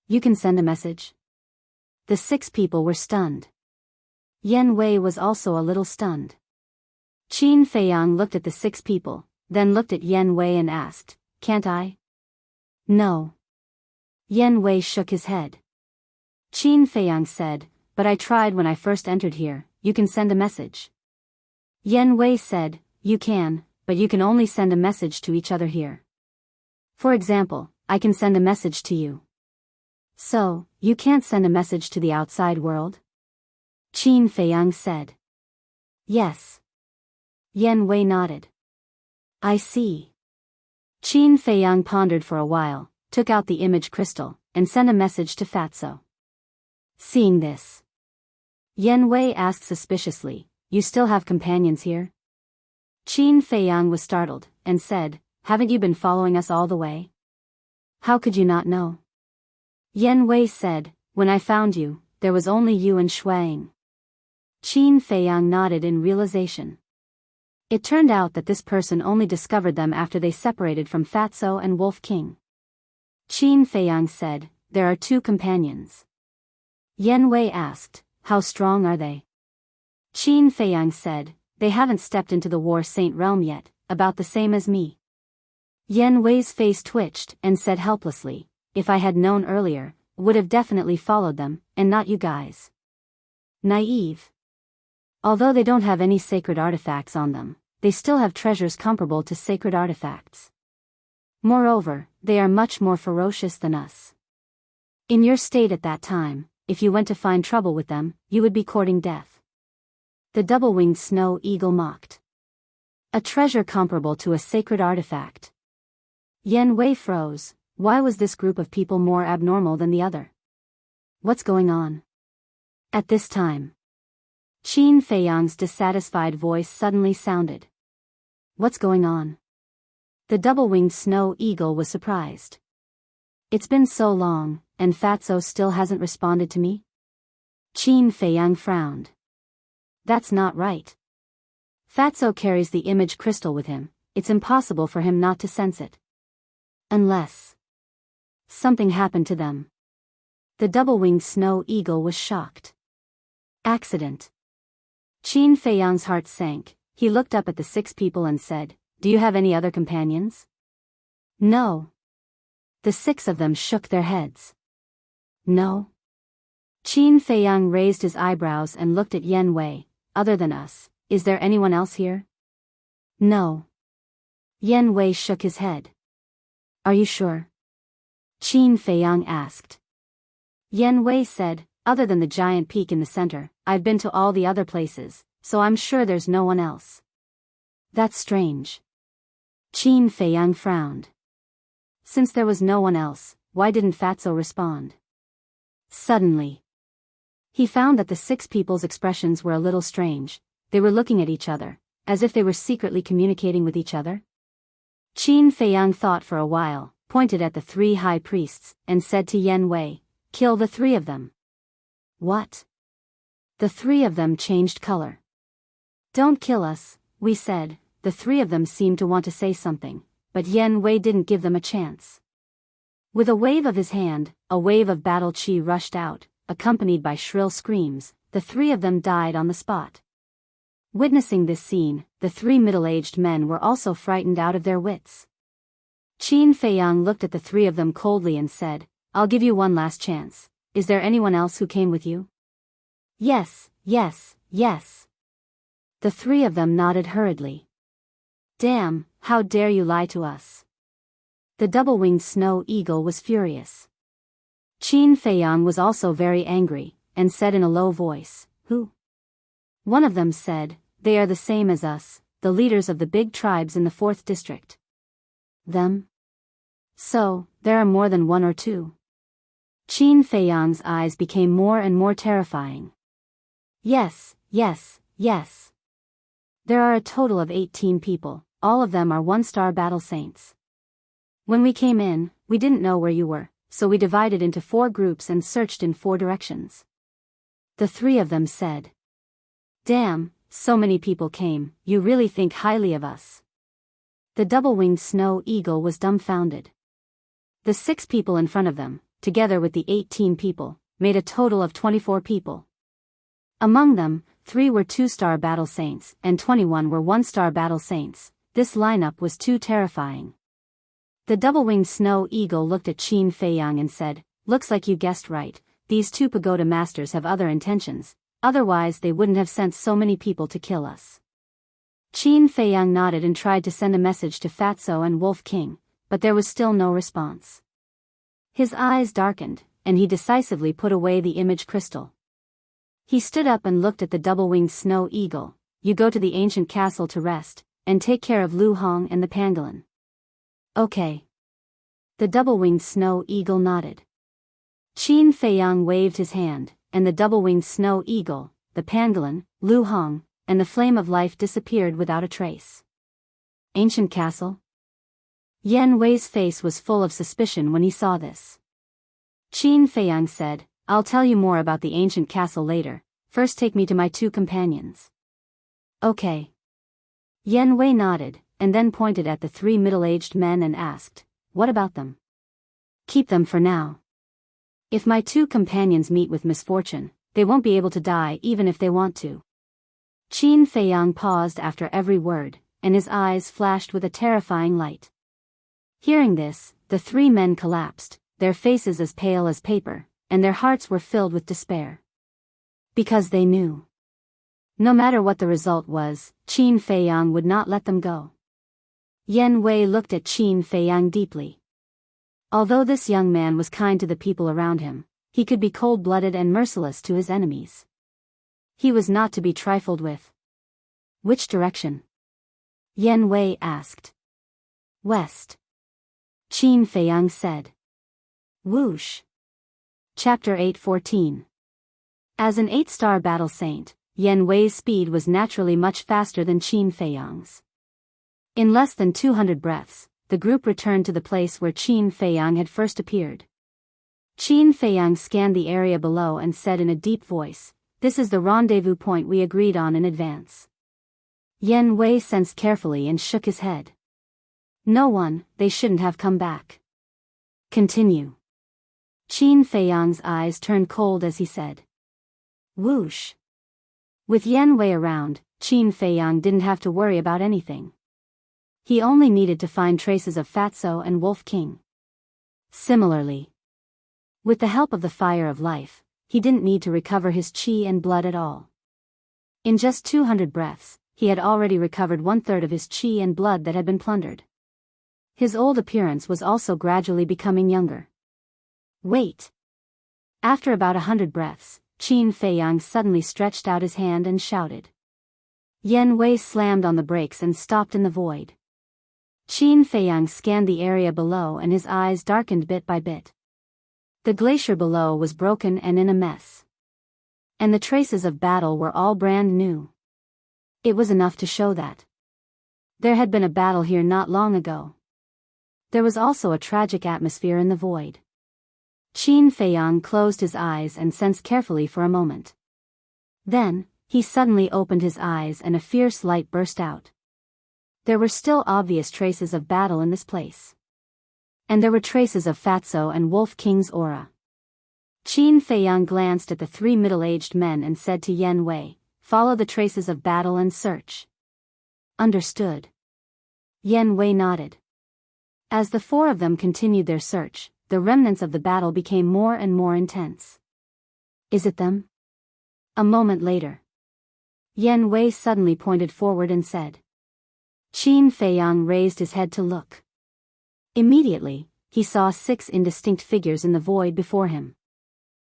A: "You can send a message?" The 6 people were stunned. Yan Wei was also a little stunned. Qin Feiyang looked at the 6 people, then looked at Yan Wei and asked, "Can't I?" "No." Yan Wei shook his head. Qin Feiyang said, "But I tried when I first entered here. You can send a message." Yan Wei said, "You can, but you can only send a message to each other here. For example, I can send a message to you. So, you can't send a message to the outside world?" Qin Feiyang said. "Yes." Yan Wei nodded. "I see." Qin Feiyang pondered for a while, took out the image crystal, and sent a message to Fatso. Seeing this, Yan Wei asked suspiciously, "You still have companions here?" Qin Feiyang was startled, and said, "Haven't you been following us all the way? How could you not know?" Yan Wei said, "When I found you, there was only you and Shuang." Qin Feiyang nodded in realization. It turned out that this person only discovered them after they separated from Fatso and Wolf King. Qin Feiyang said, "There are 2 companions." Yan Wei asked, "How strong are they?" Qin Feiyang said, "They haven't stepped into the War Saint realm yet, about the same as me." Yan Wei's face twitched and said helplessly, "If I had known earlier, would have definitely followed them, and not you guys." Naive. Although they don't have any sacred artifacts on them, they still have treasures comparable to sacred artifacts. Moreover, they are much more ferocious than us. In your state at that time, if you went to find trouble with them, you would be courting death." The double-winged snow eagle mocked. A treasure comparable to a sacred artifact. Yan Wei froze. Why was this group of people more abnormal than the other? What's going on? At this time, Qin Feiyang's dissatisfied voice suddenly sounded. "What's going on?" The double-winged snow eagle was surprised. It's been so long, and Fatso still hasn't responded to me? Qin Feiyang frowned. That's not right. Fatso carries the image crystal with him, it's impossible for him not to sense it. Unless something happened to them. The double-winged snow eagle was shocked. Accident. Qin Feiyang's heart sank. He looked up at the 6 people and said, "Do you have any other companions?" "No." The 6 of them shook their heads. "No?" Qin Feiyang raised his eyebrows and looked at Yen Wei. "Other than us, is there anyone else here?" "No." Yen Wei shook his head. "Are you sure?" Qin Feiyang asked. Yen Wei said, "Other than the giant peak in the center, I've been to all the other places, so I'm sure there's no one else." "That's strange." Qin Feiyang frowned. Since there was no one else, why didn't Fatso respond? Suddenly, he found that the 6 people's expressions were a little strange. They were looking at each other, as if they were secretly communicating with each other. Qin Feiyang thought for a while, pointed at the 3 high priests, and said to Yen Wei, "Kill the 3 of them." "What?" The 3 of them changed color. "Don't kill us," we said. The 3 of them seemed to want to say something, but Yen Wei didn't give them a chance. With a wave of his hand, a wave of battle chi rushed out, accompanied by shrill screams. The 3 of them died on the spot. Witnessing this scene, the 3 middle-aged men were also frightened out of their wits. Qin Feiyang looked at the 3 of them coldly and said, "I'll give you one last chance. Is there anyone else who came with you?" "Yes, yes, yes." The 3 of them nodded hurriedly. "Damn, how dare you lie to us?" The double-winged snow eagle was furious. Qin Feiyang was also very angry, and said in a low voice, "Who?" One of them said, "They are the same as us, the leaders of the big tribes in the 4th district." "Them? So, there are more than 1 or 2. Qin Feiyang's eyes became more and more terrifying. "Yes, yes, yes. There are a total of 18 people, all of them are 1-star battle saints. When we came in, we didn't know where you were, so we divided into 4 groups and searched in 4 directions." The 3 of them said, "Damn, so many people came, you really think highly of us." The double-winged snow eagle was dumbfounded. The 6 people in front of them, together with the 18 people, made a total of 24 people. Among them, 3 were 2-star battle saints and 21 were 1-star battle saints. This lineup was too terrifying. The double-winged snow eagle looked at Qin Feiyang and said, "Looks like you guessed right, these 2 pagoda masters have other intentions, otherwise they wouldn't have sent so many people to kill us." Qin Feiyang nodded and tried to send a message to Fatso and Wolf King, but there was still no response. His eyes darkened, and he decisively put away the image crystal. He stood up and looked at the double-winged snow eagle. "You go to the ancient castle to rest, and take care of Lu Hong and the pangolin." "Okay." The double-winged snow eagle nodded. Qin Feiyang waved his hand, and the double-winged snow eagle, the pangolin, Lu Hong, and the flame of life disappeared without a trace. Ancient castle? Yen Wei's face was full of suspicion when he saw this. Qin Feiyang said, "I'll tell you more about the ancient castle later, first take me to my 2 companions." "Okay." Yen Wei nodded, and then pointed at the 3 middle-aged men and asked, "What about them?" "Keep them for now. If my 2 companions meet with misfortune, they won't be able to die even if they want to." Qin Feiyang paused after every word, and his eyes flashed with a terrifying light. Hearing this, the 3 men collapsed, their faces as pale as paper, and their hearts were filled with despair. Because they knew. No matter what the result was, Qin Feiyang would not let them go. Yen Wei looked at Qin Feiyang deeply. Although this young man was kind to the people around him, he could be cold-blooded and merciless to his enemies. He was not to be trifled with. "Which direction?" Yen Wei asked. "West." Qin Feiyang said. Whoosh. Chapter 8:14. As an 8-star battle saint, Yen Wei's speed was naturally much faster than Qin Feiyang's. In less than 200 breaths, the group returned to the place where Qin Feiyang had first appeared. Qin Feiyang scanned the area below and said in a deep voice, "This is the rendezvous point we agreed on in advance." Yan Wei sensed carefully and shook his head. "No one, they shouldn't have come back." "Continue." Qin Feiyang's eyes turned cold as he said. Whoosh. With Yan Wei around, Qin Feiyang didn't have to worry about anything. He only needed to find traces of Fatso and Wolf King. Similarly, with the help of the Fire of Life, he didn't need to recover his qi and blood at all. In just 200 breaths, he had already recovered 1/3 of his qi and blood that had been plundered. His old appearance was also gradually becoming younger. Wait! After about 100 breaths, Qin Feiyang suddenly stretched out his hand and shouted. Yan Wei slammed on the brakes and stopped in the void. Qin Feiyang scanned the area below and his eyes darkened bit by bit. The glacier below was broken and in a mess. And the traces of battle were all brand new. It was enough to show that there had been a battle here not long ago. There was also a tragic atmosphere in the void. Qin Feiyang closed his eyes and sensed carefully for a moment. Then, he suddenly opened his eyes and a fierce light burst out. There were still obvious traces of battle in this place. And there were traces of Fatso and Wolf King's aura. Qin Feiyang glanced at the 3 middle-aged men and said to Yan Wei, "Follow the traces of battle and search." Understood. Yan Wei nodded. As the 4 of them continued their search, the remnants of the battle became more and more intense. "Is it them?" A moment later, Yan Wei suddenly pointed forward and said. Qin Feiyang raised his head to look. Immediately, he saw 6 indistinct figures in the void before him.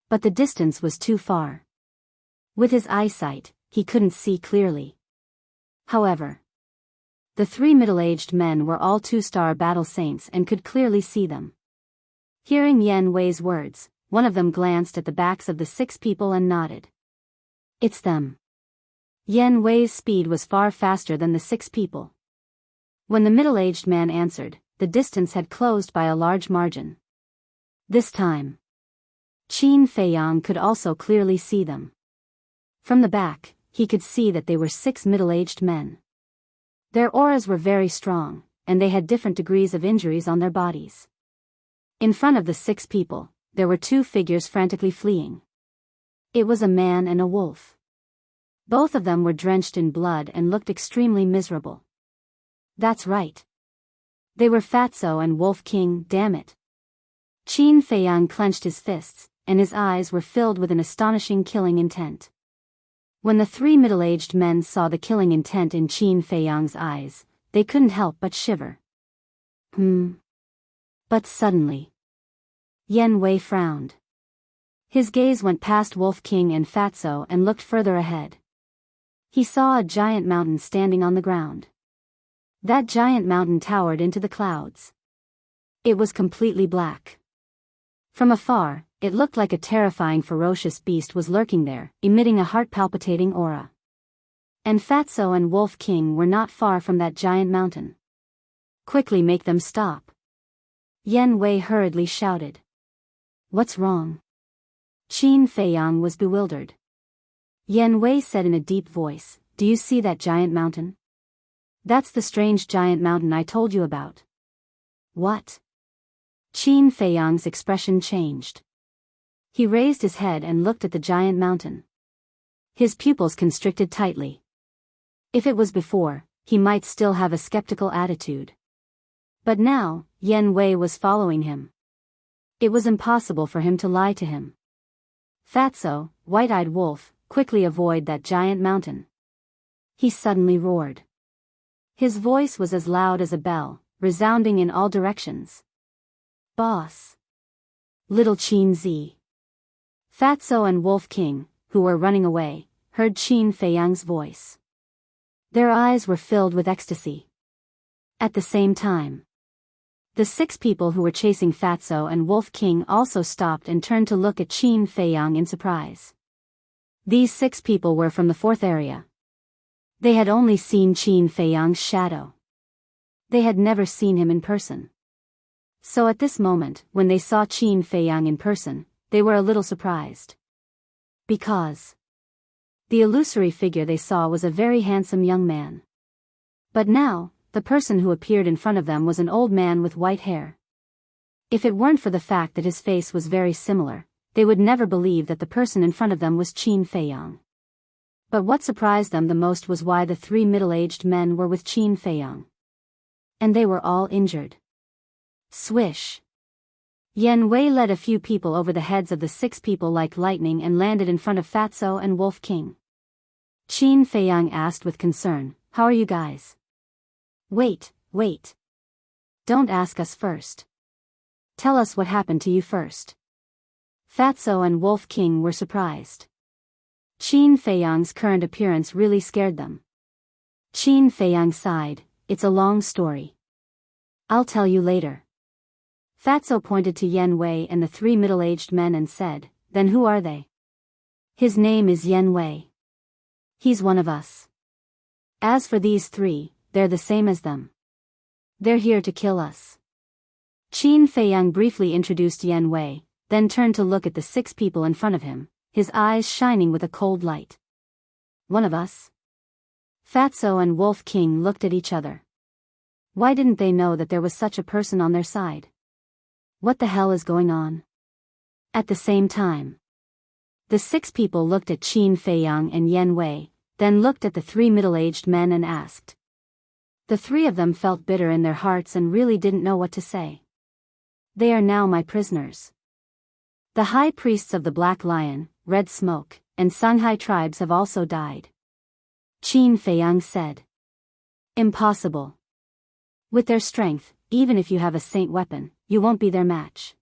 A: But the distance was too far. With his eyesight, he couldn't see clearly. However, the 3 middle-aged men were all 2-star battle saints and could clearly see them. Hearing Yan Wei's words, one of them glanced at the backs of the 6 people and nodded. "It's them." Yan Wei's speed was far faster than the 6 people. When the middle-aged man answered, the distance had closed by a large margin. This time, Qin Feiyang could also clearly see them. From the back, he could see that they were 6 middle-aged men. Their auras were very strong, and they had different degrees of injuries on their bodies. In front of the 6 people, there were 2 figures frantically fleeing. It was a man and a wolf. Both of them were drenched in blood and looked extremely miserable. That's right. They were Fatso and Wolf King, damn it. Qin Feiyang clenched his fists, and his eyes were filled with an astonishing killing intent. When the 3 middle-aged men saw the killing intent in Qin Feiyang's eyes, they couldn't help but shiver. But suddenly, Yan Wei frowned. His gaze went past Wolf King and Fatso and looked further ahead. He saw a giant mountain standing on the ground. That giant mountain towered into the clouds. It was completely black. From afar, it looked like a terrifying ferocious beast was lurking there, emitting a heart-palpitating aura. And Fatso and Wolf King were not far from that giant mountain. "Quickly make them stop." Yan Wei hurriedly shouted. "What's wrong?" Qin Feiyang was bewildered. Yan Wei said in a deep voice, "Do you see that giant mountain? That's the strange giant mountain I told you about." "What?" Qin Feiyang's expression changed. He raised his head and looked at the giant mountain. His pupils constricted tightly. If it was before, he might still have a skeptical attitude. But now, Yan Wei was following him. It was impossible for him to lie to him. "Fatso, white-eyed wolf, quickly avoid that giant mountain." He suddenly roared. His voice was as loud as a bell, resounding in all directions. "Boss!" Little Qin Zi. Fatso and Wolf King, who were running away, heard Qin Feiyang's voice. Their eyes were filled with ecstasy. At the same time, the 6 people who were chasing Fatso and Wolf King also stopped and turned to look at Qin Feiyang in surprise. These 6 people were from the 4th area. They had only seen Qin Feiyang's shadow. They had never seen him in person. So at this moment, when they saw Qin Feiyang in person, they were a little surprised. Because the illusory figure they saw was a very handsome young man. But now, the person who appeared in front of them was an old man with white hair. If it weren't for the fact that his face was very similar, they would never believe that the person in front of them was Qin Feiyang. But what surprised them the most was why the three middle-aged men were with Qin Feiyang. And they were all injured. Swish. Yan Wei led a few people over the heads of the 6 people like lightning and landed in front of Fatso and Wolf King. Qin Feiyang asked with concern, "How are you guys?" Wait. Don't ask us first. Tell us what happened to you first." Fatso and Wolf King were surprised. Qin Feiyang's current appearance really scared them. Qin Feiyang sighed, "It's a long story. I'll tell you later." Fatso pointed to Yan Wei and the 3 middle-aged men and said, "Then who are they?" "His name is Yan Wei. He's one of us. As for these 3, they're the same as them. They're here to kill us." Qin Feiyang briefly introduced Yan Wei, then turned to look at the 6 people in front of him, his eyes shining with a cold light. "One of us?" Fatso and Wolf King looked at each other. Why didn't they know that there was such a person on their side? What the hell is going on? At the same time, the 6 people looked at Qin Feiyang and Yan Wei, then looked at the 3 middle-aged men and asked. The 3 of them felt bitter in their hearts and really didn't know what to say. "They are now my prisoners. The high priests of the Black Lion, Red Smoke, and Songhai tribes have also died." Qin Feiyang said. "Impossible. With their strength, even if you have a saint weapon, you won't be their match.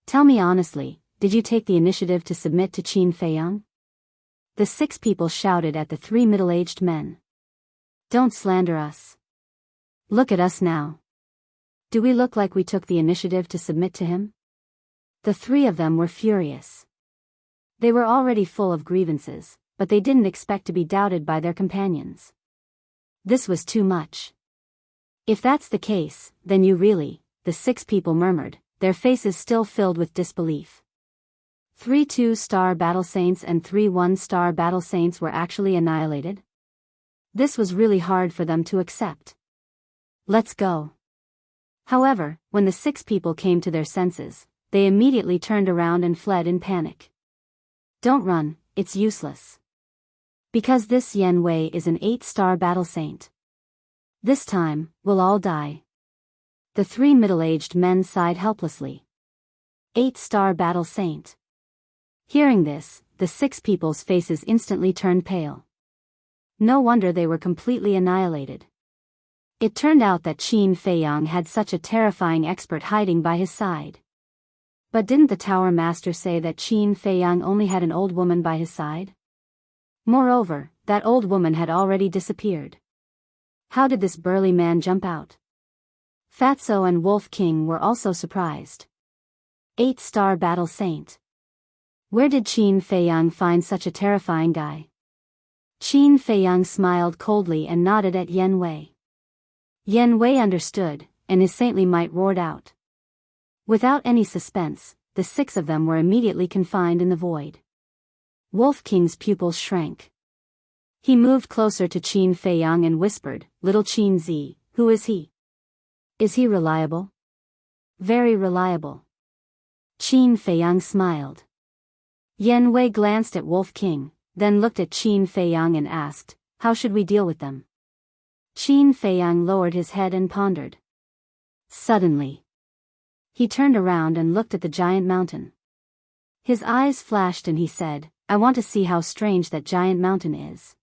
A: Tell me honestly, did you take the initiative to submit to Qin Feiyang?" The 6 people shouted at the 3 middle-aged men. "Don't slander us. Look at us now. Do we look like we took the initiative to submit to him?" The 3 of them were furious. They were already full of grievances, but they didn't expect to be doubted by their companions. This was too much. "If that's the case, then you really," the 6 people murmured, their faces still filled with disbelief. 3 2-star battle saints and 3 1-star battle saints were actually annihilated? This was really hard for them to accept. "Let's go." However, when the 6 people came to their senses, they immediately turned around and fled in panic. "Don't run, it's useless. Because this Yan Wei is an 8-star battle saint. This time, we'll all die." The 3 middle-aged men sighed helplessly. 8-star battle saint. Hearing this, the 6 people's faces instantly turned pale. No wonder they were completely annihilated. It turned out that Qin Feiyang had such a terrifying expert hiding by his side. But didn't the Tower Master say that Qin Feiyang only had an old woman by his side? Moreover, that old woman had already disappeared. How did this burly man jump out? Fatso and Wolf King were also surprised. 8-star battle saint. Where did Qin Feiyang find such a terrifying guy? Qin Feiyang smiled coldly and nodded at Yan Wei. Yan Wei understood, and his saintly might roared out. Without any suspense, the 6 of them were immediately confined in the void. Wolf King's pupils shrank. He moved closer to Qin Feiyang and whispered, "Little Qin Zi, who is he? Is he reliable?" "Very reliable." Qin Feiyang smiled. Yan Wei glanced at Wolf King, then looked at Qin Feiyang and asked, "How should we deal with them?" Qin Feiyang lowered his head and pondered. Suddenly, he turned around and looked at the giant mountain. His eyes flashed and he said, "I want to see how strange that giant mountain is."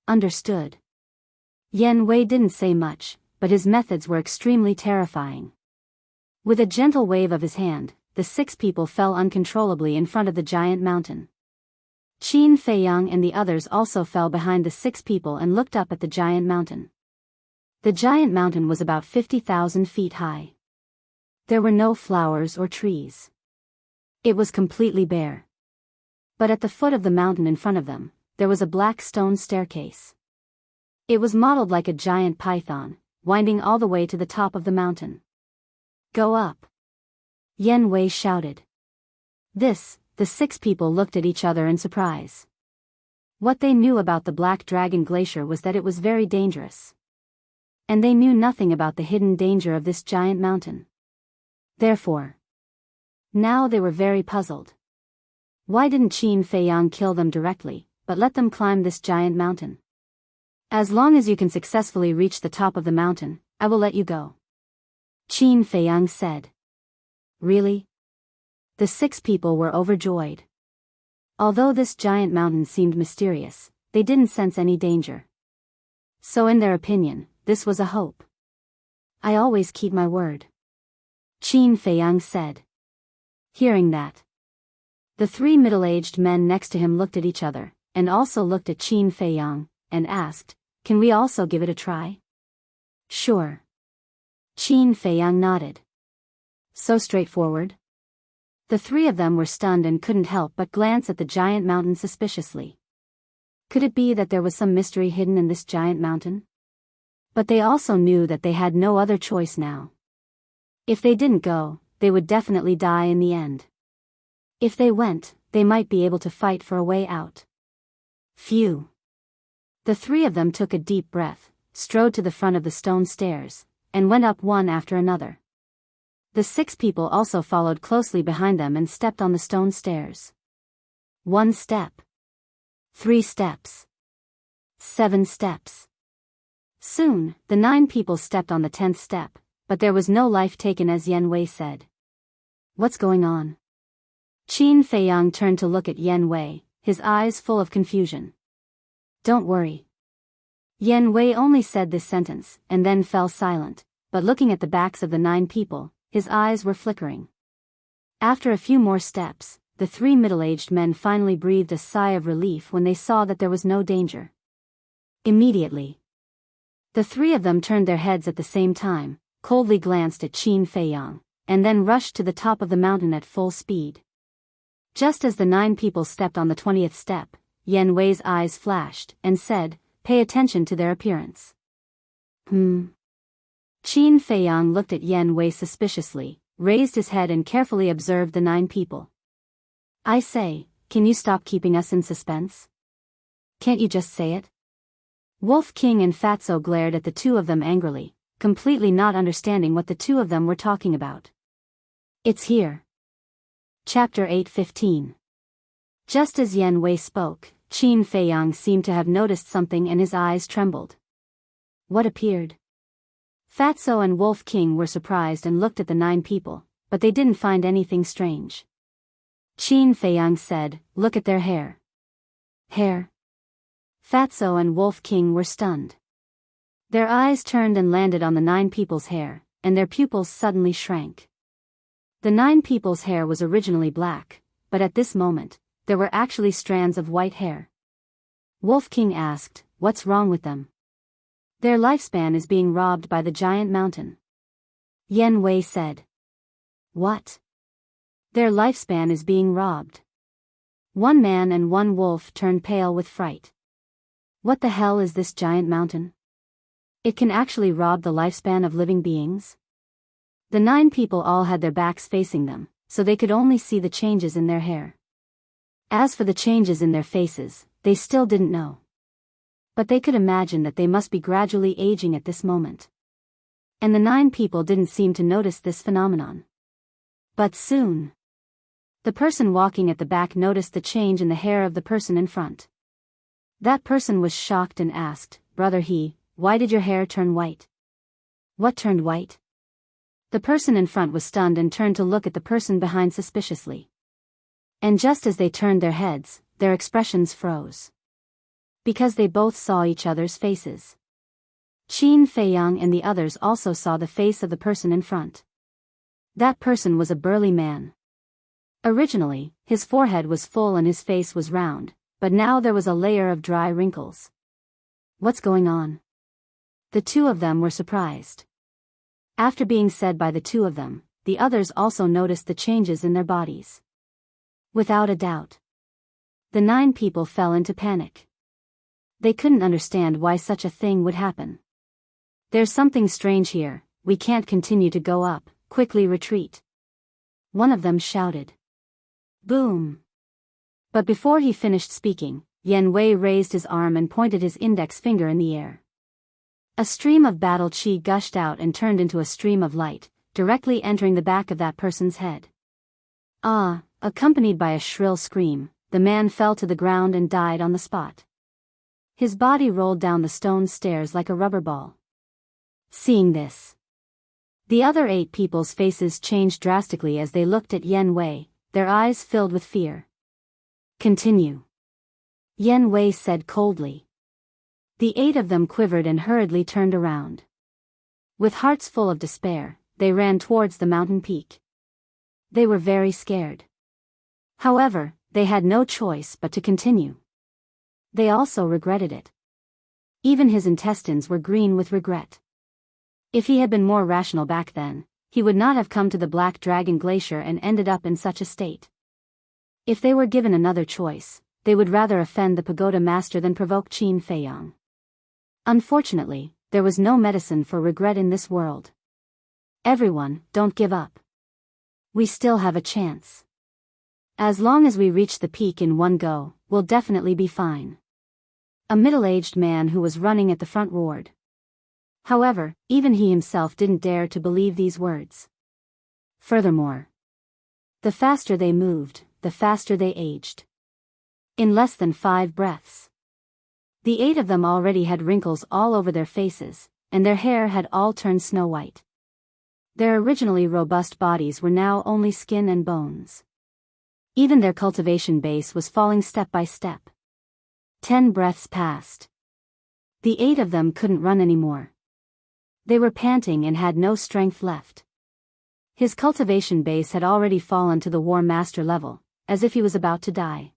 A: Understood. Yan Wei didn't say much, but his methods were extremely terrifying. With a gentle wave of his hand, the 6 people fell uncontrollably in front of the giant mountain. Qin Feiyang and the others also fell behind the 6 people and looked up at the giant mountain. The giant mountain was about 50,000 feet high. There were no flowers or trees. It was completely bare. But at the foot of the mountain in front of them, there was a black stone staircase. It was modeled like a giant python, winding all the way to the top of the mountain. Go up! Yen Wei shouted. The 6 people looked at each other in surprise. What they knew about the Black Dragon Glacier was that it was very dangerous. And they knew nothing about the hidden danger of this giant mountain. Therefore, now they were very puzzled. Why didn't Qin Feiyang kill them directly, but let them climb this giant mountain? As long as you can successfully reach the top of the mountain, I will let you go. Qin Feiyang said. Really? The 6 people were overjoyed. Although this giant mountain seemed mysterious, they didn't sense any danger. So in their opinion, this was a hope. I always keep my word. Qin Feiyang said. Hearing that, the 3 middle-aged men next to him looked at each other, and also looked at Qin Feiyang, and asked, "Can we also give it a try?" Sure. Qin Feiyang nodded. So straightforward? The 3 of them were stunned and couldn't help but glance at the giant mountain suspiciously. Could it be that there was some mystery hidden in this giant mountain? But they also knew that they had no other choice now. If they didn't go, they would definitely die in the end. If they went, they might be able to fight for a way out. Phew. The 3 of them took a deep breath, strode to the front of the stone stairs, and went up one after another. The 6 people also followed closely behind them and stepped on the stone stairs. 1 step. 3 steps. 7 steps. Soon, the 9 people stepped on the 10th step, but there was no life taken as Yen Wei said. What's going on? Qin Feiyang turned to look at Yen Wei, his eyes full of confusion. Don't worry. Yen Wei only said this sentence, and then fell silent, but looking at the backs of the 9 people, his eyes were flickering. After a few more steps, the 3 middle-aged men finally breathed a sigh of relief when they saw that there was no danger. Immediately, the 3 of them turned their heads at the same time, coldly glanced at Qin Feiyang, and then rushed to the top of the mountain at full speed. Just as the 9 people stepped on the 20th step, Yen Wei's eyes flashed, and said, "Pay attention to their appearance." Qin Feiyang looked at Yen Wei suspiciously, raised his head and carefully observed the 9 people. I say, can you stop keeping us in suspense? Can't you just say it? Wolf King and Fatso glared at the 2 of them angrily, completely not understanding what the 2 of them were talking about. It's here. Chapter 8:15. Just as Yen Wei spoke, Qin Feiyang seemed to have noticed something and his eyes trembled. What appeared? Fatso and Wolf King were surprised and looked at the 9 people, but they didn't find anything strange. Qin Feiyang said, "Look at their hair." Hair? Fatso and Wolf King were stunned. Their eyes turned and landed on the 9 people's hair, and their pupils suddenly shrank. The 9 people's hair was originally black, but at this moment, there were actually strands of white hair. Wolf King asked, "What's wrong with them?" Their lifespan is being robbed by the giant mountain. Yen Wei said. What? Their lifespan is being robbed. 1 man and 1 wolf turned pale with fright. What the hell is this giant mountain? It can actually rob the lifespan of living beings? The 9 people all had their backs facing them, so they could only see the changes in their hair. As for the changes in their faces, they still didn't know. But they could imagine that they must be gradually aging at this moment. And the 9 people didn't seem to notice this phenomenon. But soon, the person walking at the back noticed the change in the hair of the person in front. That person was shocked and asked, "Brother He, why did your hair turn white?" What turned white? The person in front was stunned and turned to look at the person behind suspiciously. And just as they turned their heads, their expressions froze. Because they both saw each other's faces. Qin Feiyang and the others also saw the face of the person in front. That person was a burly man. Originally, his forehead was full and his face was round, but now there was a layer of dry wrinkles. What's going on? The 2 of them were surprised. After being said by the 2 of them, the others also noticed the changes in their bodies. Without a doubt, the 9 people fell into panic. They couldn't understand why such a thing would happen. There's something strange here, we can't continue to go up, quickly retreat. One of them shouted. Boom! But before he finished speaking, Yen Wei raised his arm and pointed his index finger in the air. A stream of battle chi gushed out and turned into a stream of light, directly entering the back of that person's head. Ah! Accompanied by a shrill scream, the man fell to the ground and died on the spot. His body rolled down the stone stairs like a rubber ball. Seeing this, the other 8 people's faces changed drastically as they looked at Yen Wei, their eyes filled with fear. Continue. Yen Wei said coldly. The 8 of them quivered and hurriedly turned around. With hearts full of despair, they ran towards the mountain peak. They were very scared. However, they had no choice but to continue. They also regretted it. Even his intestines were green with regret. If he had been more rational back then, he would not have come to the Black Dragon Glacier and ended up in such a state. If they were given another choice, they would rather offend the pagoda master than provoke Qin Feiyang. Unfortunately, there was no medicine for regret in this world. Everyone, don't give up. We still have a chance. As long as we reach the peak in one go, we'll definitely be fine. A middle-aged man who was running at the front roared. However, even he himself didn't dare to believe these words. Furthermore, the faster they moved, the faster they aged. In less than 5 breaths, the 8 of them already had wrinkles all over their faces, and their hair had all turned snow white. Their originally robust bodies were now only skin and bones. Even their cultivation base was falling step by step. 10 breaths passed. The 8 of them couldn't run anymore. They were panting and had no strength left. His cultivation base had already fallen to the War Master level, as if he was about to die.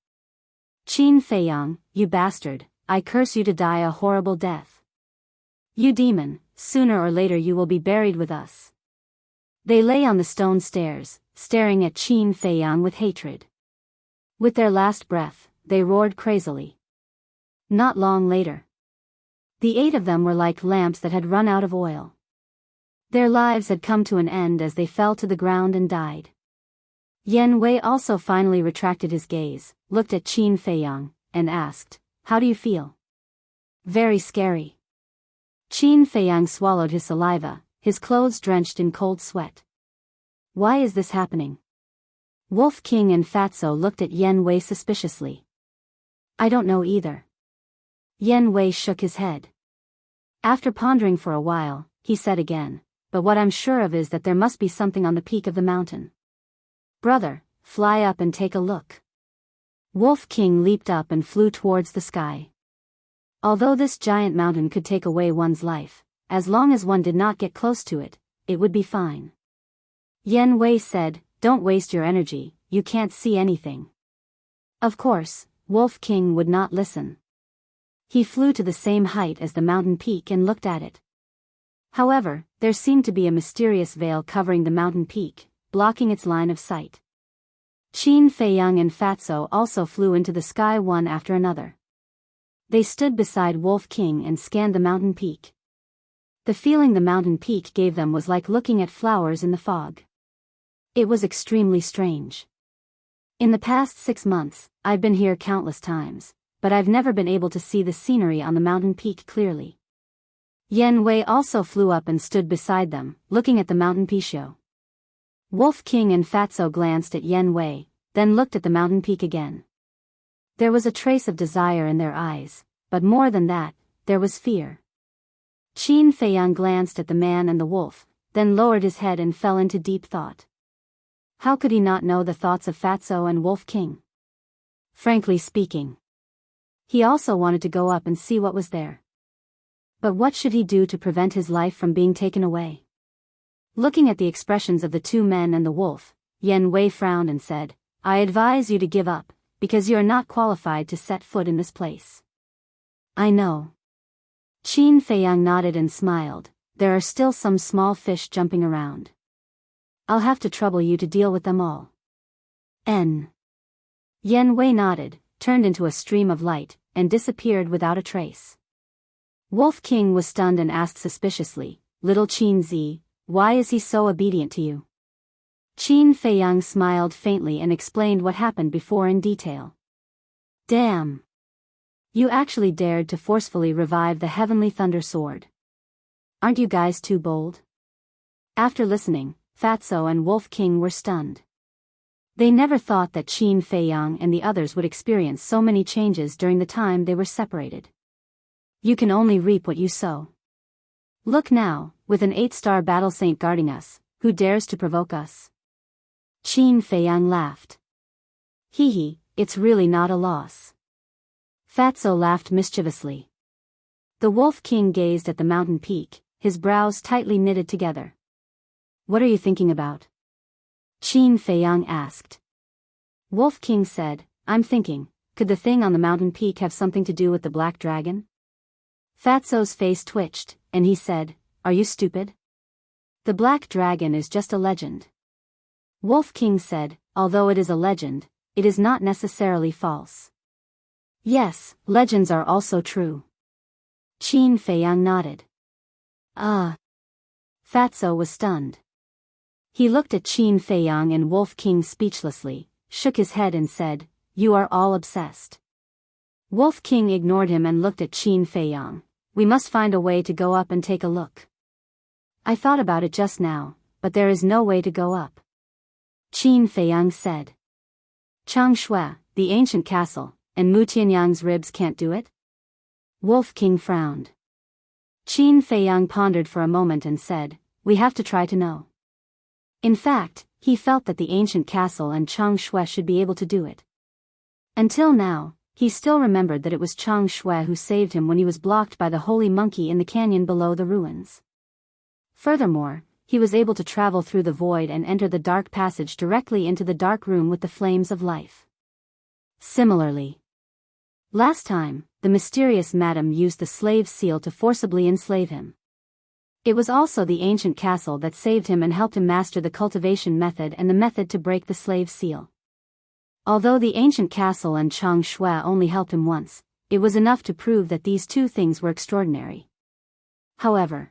A: Qin Feiyang, you bastard, I curse you to die a horrible death. You demon, sooner or later you will be buried with us. They lay on the stone stairs, staring at Qin Feiyang with hatred. With their last breath, they roared crazily. Not long later, the 8 of them were like lamps that had run out of oil. Their lives had come to an end as they fell to the ground and died. Yen Wei also finally retracted his gaze, looked at Qin Feiyang, and asked, How do you feel? Very scary. Qin Feiyang swallowed his saliva, his clothes drenched in cold sweat. Why is this happening? Wolf King and Fatso looked at Yen Wei suspiciously. I don't know either. Yen Wei shook his head. After pondering for a while, he said again, but what I'm sure of is that there must be something on the peak of the mountain. Brother, fly up and take a look. Wolf King leaped up and flew towards the sky. Although this giant mountain could take away one's life, as long as one did not get close to it, it would be fine. Yen Wei said, Don't waste your energy, you can't see anything. Of course, Wolf King would not listen. He flew to the same height as the mountain peak and looked at it. However, there seemed to be a mysterious veil covering the mountain peak, blocking its line of sight. Qin Feiyang and Fatso also flew into the sky one after another. They stood beside Wolf King and scanned the mountain peak. The feeling the mountain peak gave them was like looking at flowers in the fog. It was extremely strange. In the past 6 months, I've been here countless times, but I've never been able to see the scenery on the mountain peak clearly. Yen Wei also flew up and stood beside them, looking at the mountain peak. Wolf King and Fatso glanced at Yen Wei, then looked at the mountain peak again. There was a trace of desire in their eyes, but more than that, there was fear. Qin Feiyang glanced at the man and the wolf, then lowered his head and fell into deep thought. How could he not know the thoughts of Fatso and Wolf King? Frankly speaking, he also wanted to go up and see what was there. But what should he do to prevent his life from being taken away? Looking at the expressions of the 2 men and the wolf, Yen Wei frowned and said, I advise you to give up, because you are not qualified to set foot in this place. I know. Qin Feiyang nodded and smiled, there are still some small fish jumping around. I'll have to trouble you to deal with them all. Yen Wei nodded, turned into a stream of light, and disappeared without a trace. Wolf King was stunned and asked suspiciously, "Little Qin Zi, why is he so obedient to you?" Qin Feiyang smiled faintly and explained what happened before in detail. "Damn! You actually dared to forcefully revive the Heavenly Thunder Sword. Aren't you guys too bold?" After listening, Fatso and Wolf King were stunned. They never thought that Qin Feiyang and the others would experience so many changes during the time they were separated. You can only reap what you sow. Look now, with an 8-star battle saint guarding us, who dares to provoke us? Qin Feiyang laughed. Hee, it's really not a loss. Fatso laughed mischievously. The Wolf King gazed at the mountain peak, his brows tightly knitted together. What are you thinking about? Qin Feiyang asked. Wolf King said, I'm thinking, could the thing on the mountain peak have something to do with the black dragon? Fatso's face twitched, and he said, Are you stupid? The black dragon is just a legend. Wolf King said, although it is a legend, it is not necessarily false. Yes, legends are also true. Qin Feiyang nodded. Fatso was stunned. He looked at Qin Feiyang and Wolf King speechlessly, shook his head and said, You are all obsessed. Wolf King ignored him and looked at Qin Feiyang. We must find a way to go up and take a look. I thought about it just now, but there is no way to go up. Qin Feiyang said. Changshui, the ancient castle, and Mu Tianyang's ribs can't do it? Wolf King frowned. Qin Feiyang pondered for a moment and said, We have to try to know. In fact, he felt that the ancient castle and Changshui should be able to do it. Until now, he still remembered that it was Changshui who saved him when he was blocked by the holy monkey in the canyon below the ruins. Furthermore, he was able to travel through the void and enter the dark passage directly into the dark room with the flames of life. Similarly, last time, the mysterious madam used the slave seal to forcibly enslave him. It was also the ancient castle that saved him and helped him master the cultivation method and the method to break the slave seal. Although the ancient castle and Changshui only helped him once, it was enough to prove that these two things were extraordinary. However,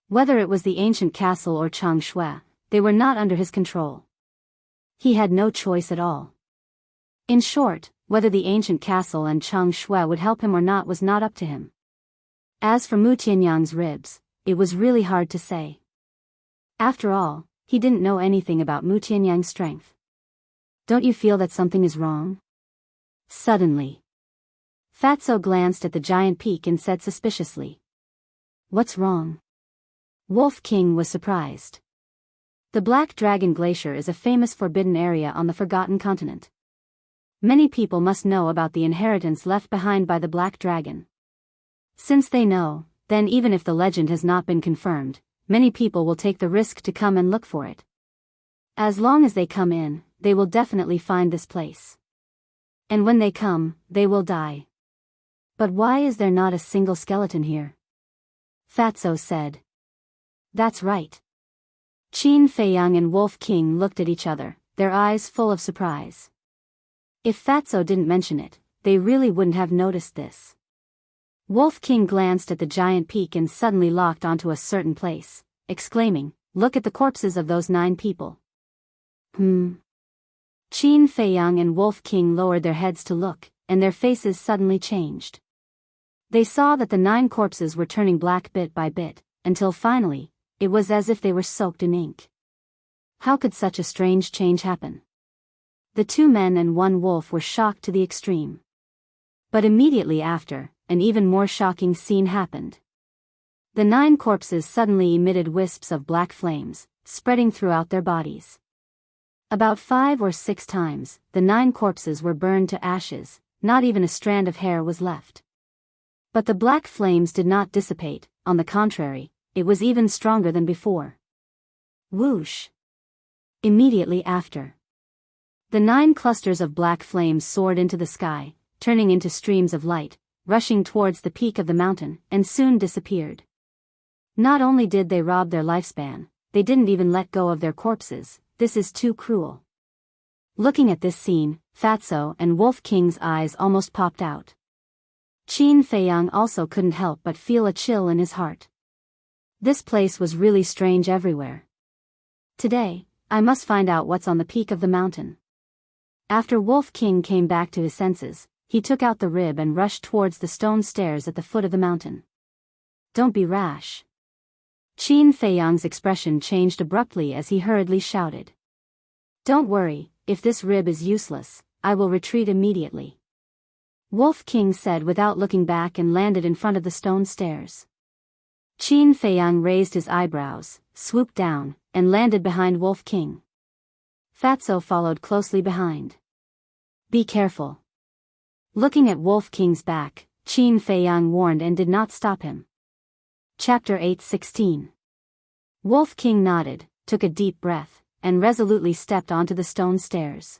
A: whether it was the ancient castle or Changshui, they were not under his control. He had no choice at all. In short, whether the ancient castle and Changshui would help him or not was not up to him. As for Mu Tianyang's ribs, it was really hard to say. After all, he didn't know anything about Mu Tianyang's strength. Don't you feel that something is wrong? Suddenly, Fatso glanced at the giant peak and said suspiciously. What's wrong? Wolf King was surprised. The Black Dragon Glacier is a famous forbidden area on the Forgotten Continent. Many people must know about the inheritance left behind by the Black Dragon. Since they know, then even if the legend has not been confirmed, many people will take the risk to come and look for it. As long as they come in, they will definitely find this place. And when they come, they will die. But why is there not a single skeleton here? Fatso said. That's right. Qin Feiyang and Wolf King looked at each other, their eyes full of surprise. If Fatso didn't mention it, they really wouldn't have noticed this. Wolf King glanced at the giant peak and suddenly locked onto a certain place, exclaiming, Look at the corpses of those 9 people. Qin Feiyang and Wolf King lowered their heads to look, and their faces suddenly changed. They saw that the 9 corpses were turning black bit by bit, until finally, it was as if they were soaked in ink. How could such a strange change happen? The 2 men and 1 wolf were shocked to the extreme. But immediately after, an even more shocking scene happened. The 9 corpses suddenly emitted wisps of black flames, spreading throughout their bodies. About 5 or 6 times, the 9 corpses were burned to ashes, not even a strand of hair was left. But the black flames did not dissipate, on the contrary, it was even stronger than before. Whoosh! Immediately after, the 9 clusters of black flames soared into the sky, turning into streams of light, rushing towards the peak of the mountain, and soon disappeared. Not only did they rob their lifespan, they didn't even let go of their corpses. This is too cruel. Looking at this scene, Fatso and Wolf King's eyes almost popped out. Qin Feiyang also couldn't help but feel a chill in his heart. This place was really strange everywhere. Today, I must find out what's on the peak of the mountain. After Wolf King came back to his senses, he took out the rib and rushed towards the stone stairs at the foot of the mountain. Don't be rash. Qin Feiyang's expression changed abruptly as he hurriedly shouted. Don't worry, if this rib is useless, I will retreat immediately. Wolf King said without looking back and landed in front of the stone stairs. Qin Feiyang raised his eyebrows, swooped down, and landed behind Wolf King. Fatso followed closely behind. Be careful. Looking at Wolf King's back, Qin Feiyang warned and did not stop him. Chapter 8:16. Wolf King nodded, took a deep breath, and resolutely stepped onto the stone stairs.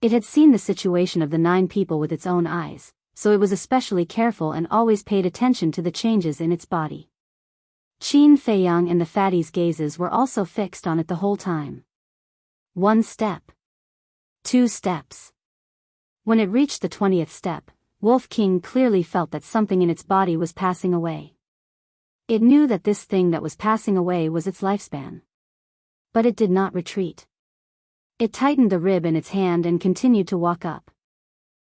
A: It had seen the situation of the 9 people with its own eyes, so it was especially careful and always paid attention to the changes in its body. Qin Feiyang and the fatty's gazes were also fixed on it the whole time. 1 step. 2 steps. When it reached the 20th step, Wolf King clearly felt that something in its body was passing away. It knew that this thing that was passing away was its lifespan. But it did not retreat. It tightened the rib in its hand and continued to walk up.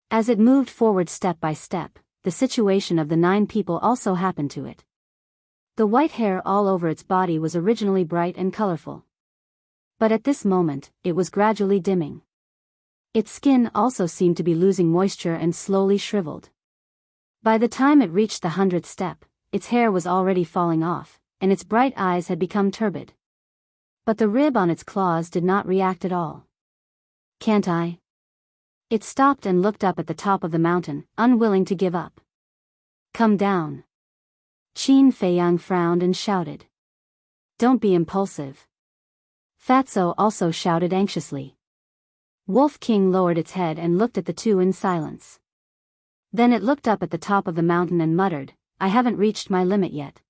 A: As it moved forward step by step, the situation of the 9 people also happened to it. The white hair all over its body was originally bright and colorful. But at this moment, it was gradually dimming. Its skin also seemed to be losing moisture and slowly shriveled. By the time it reached the 100th step, its hair was already falling off, and its bright eyes had become turbid. But the rib on its claws did not react at all. Can't I? It stopped and looked up at the top of the mountain, unwilling to give up. Come down. Qin Feiyang frowned and shouted. Don't be impulsive. Fatso also shouted anxiously. Wolf King lowered its head and looked at the two in silence. Then it looked up at the top of the mountain and muttered, I haven't reached my limit yet.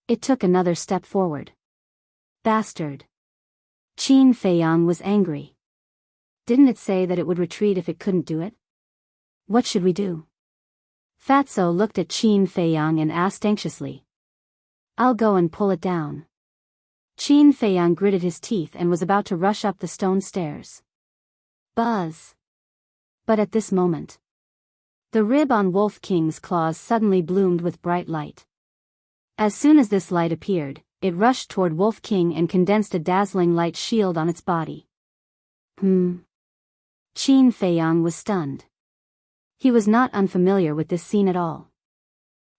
A: It took another step forward. Bastard. Qin Feiyang was angry. Didn't it say that it would retreat if it couldn't do it? What should we do? Fatso looked at Qin Feiyang and asked anxiously. I'll go and pull it down. Qin Feiyang gritted his teeth and was about to rush up the stone stairs. Buzz. But at this moment, the rib on Wolf King's claws suddenly bloomed with bright light. As soon as this light appeared, it rushed toward Wolf King and condensed a dazzling light shield on its body. Qin Feiyang was stunned. He was not unfamiliar with this scene at all.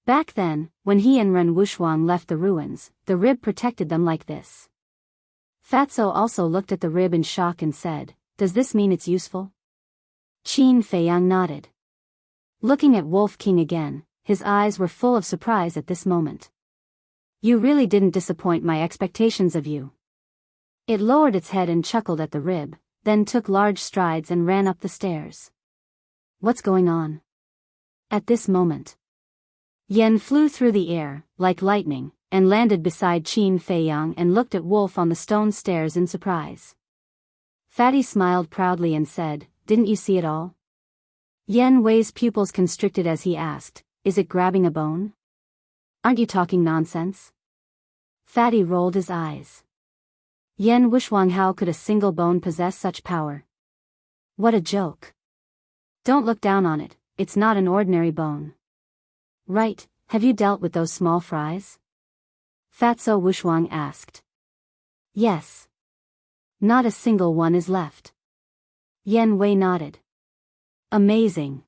A: Back then, when he and Ren Wuxuang left the ruins, the rib protected them like this. Fatso also looked at the rib in shock and said, Does this mean it's useful? Qin Feiyang nodded. Looking at Wolf King again, his eyes were full of surprise at this moment. You really didn't disappoint my expectations of you. It lowered its head and chuckled at the rib, then took large strides and ran up the stairs. What's going on? At this moment, Yen flew through the air, like lightning, and landed beside Qin Feiyang and looked at Wolf on the stone stairs in surprise. Fatty smiled proudly and said, Didn't you see it all? Yen Wei's pupils constricted as he asked, Is it grabbing a bone? Aren't you talking nonsense? Fatty rolled his eyes. Yen Wuxuang, how could a single bone possess such power? What a joke. Don't look down on it, it's not an ordinary bone. Right, have you dealt with those small fries? Fatso Wuxuang asked. Yes. Not a single one is left. Yen Wei nodded. Amazing.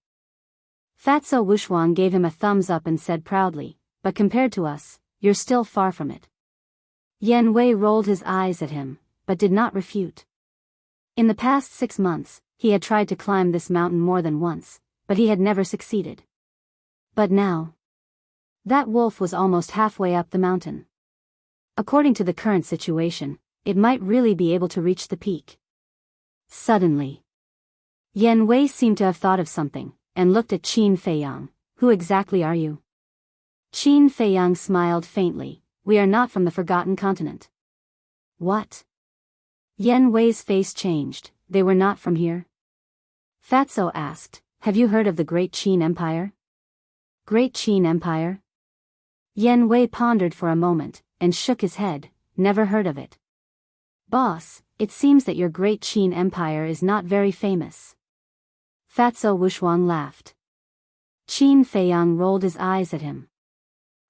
A: Fatso Wuxuang gave him a thumbs up and said proudly, But compared to us, you're still far from it. Yen Wei rolled his eyes at him, but did not refute. In the past 6 months, he had tried to climb this mountain more than once, but he had never succeeded. But now, that wolf was almost halfway up the mountain. According to the current situation, it might really be able to reach the peak. Suddenly, Yen Wei seemed to have thought of something, and looked at Qin Feiyang. Who exactly are you? Qin Feiyang smiled faintly. We are not from the Forgotten Continent. What? Yen Wei's face changed. They were not from here? Fatso asked, Have you heard of the Great Qin Empire? Great Qin Empire? Yan Wei pondered for a moment, and shook his head. Never heard of it. Boss, it seems that your Great Qin Empire is not very famous. Fatso Wushuang laughed. Qin Feiyang rolled his eyes at him.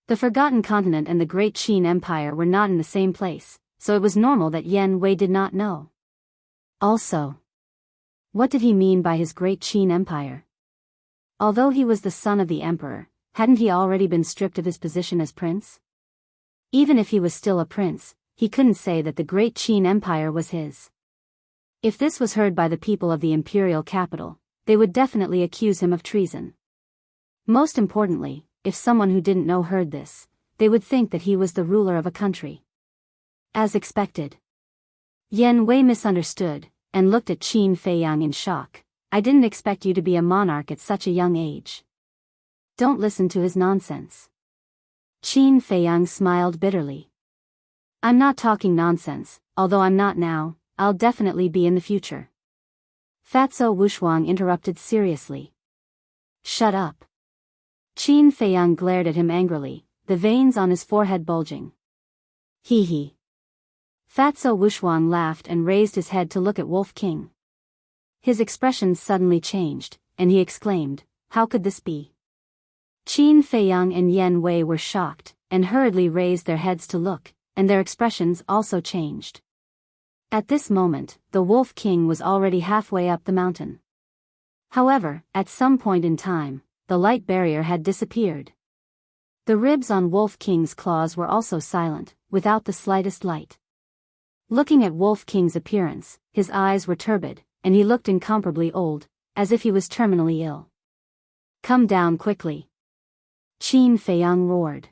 A: The Forgotten Continent and the Great Qin Empire were not in the same place, so it was normal that Yan Wei did not know. Also, what did he mean by his Great Qin Empire? Although he was the son of the emperor, hadn't he already been stripped of his position as prince? Even if he was still a prince, he couldn't say that the Great Qin Empire was his. If this was heard by the people of the imperial capital, they would definitely accuse him of treason. Most importantly, if someone who didn't know heard this, they would think that he was the ruler of a country. As expected, Yan Wei misunderstood, and looked at Qin Feiyang in shock. I didn't expect you to be a monarch at such a young age. Don't listen to his nonsense. Qin Feiyang smiled bitterly. I'm not talking nonsense, although I'm not now, I'll definitely be in the future. Fatso Wushuang interrupted seriously. Shut up. Qin Feiyang glared at him angrily, the veins on his forehead bulging. Hee hee. Fatso Wushuang laughed and raised his head to look at Wolf King. His expression suddenly changed, and he exclaimed, how could this be? Qin Feiyang and Yan Wei were shocked, and hurriedly raised their heads to look, and their expressions also changed. At this moment, the Wolf King was already halfway up the mountain. However, at some point in time, the light barrier had disappeared. The ribs on Wolf King's claws were also silent, without the slightest light. Looking at Wolf King's appearance, his eyes were turbid, and he looked incomparably old, as if he was terminally ill. Come down quickly. Qin Feiyang roared.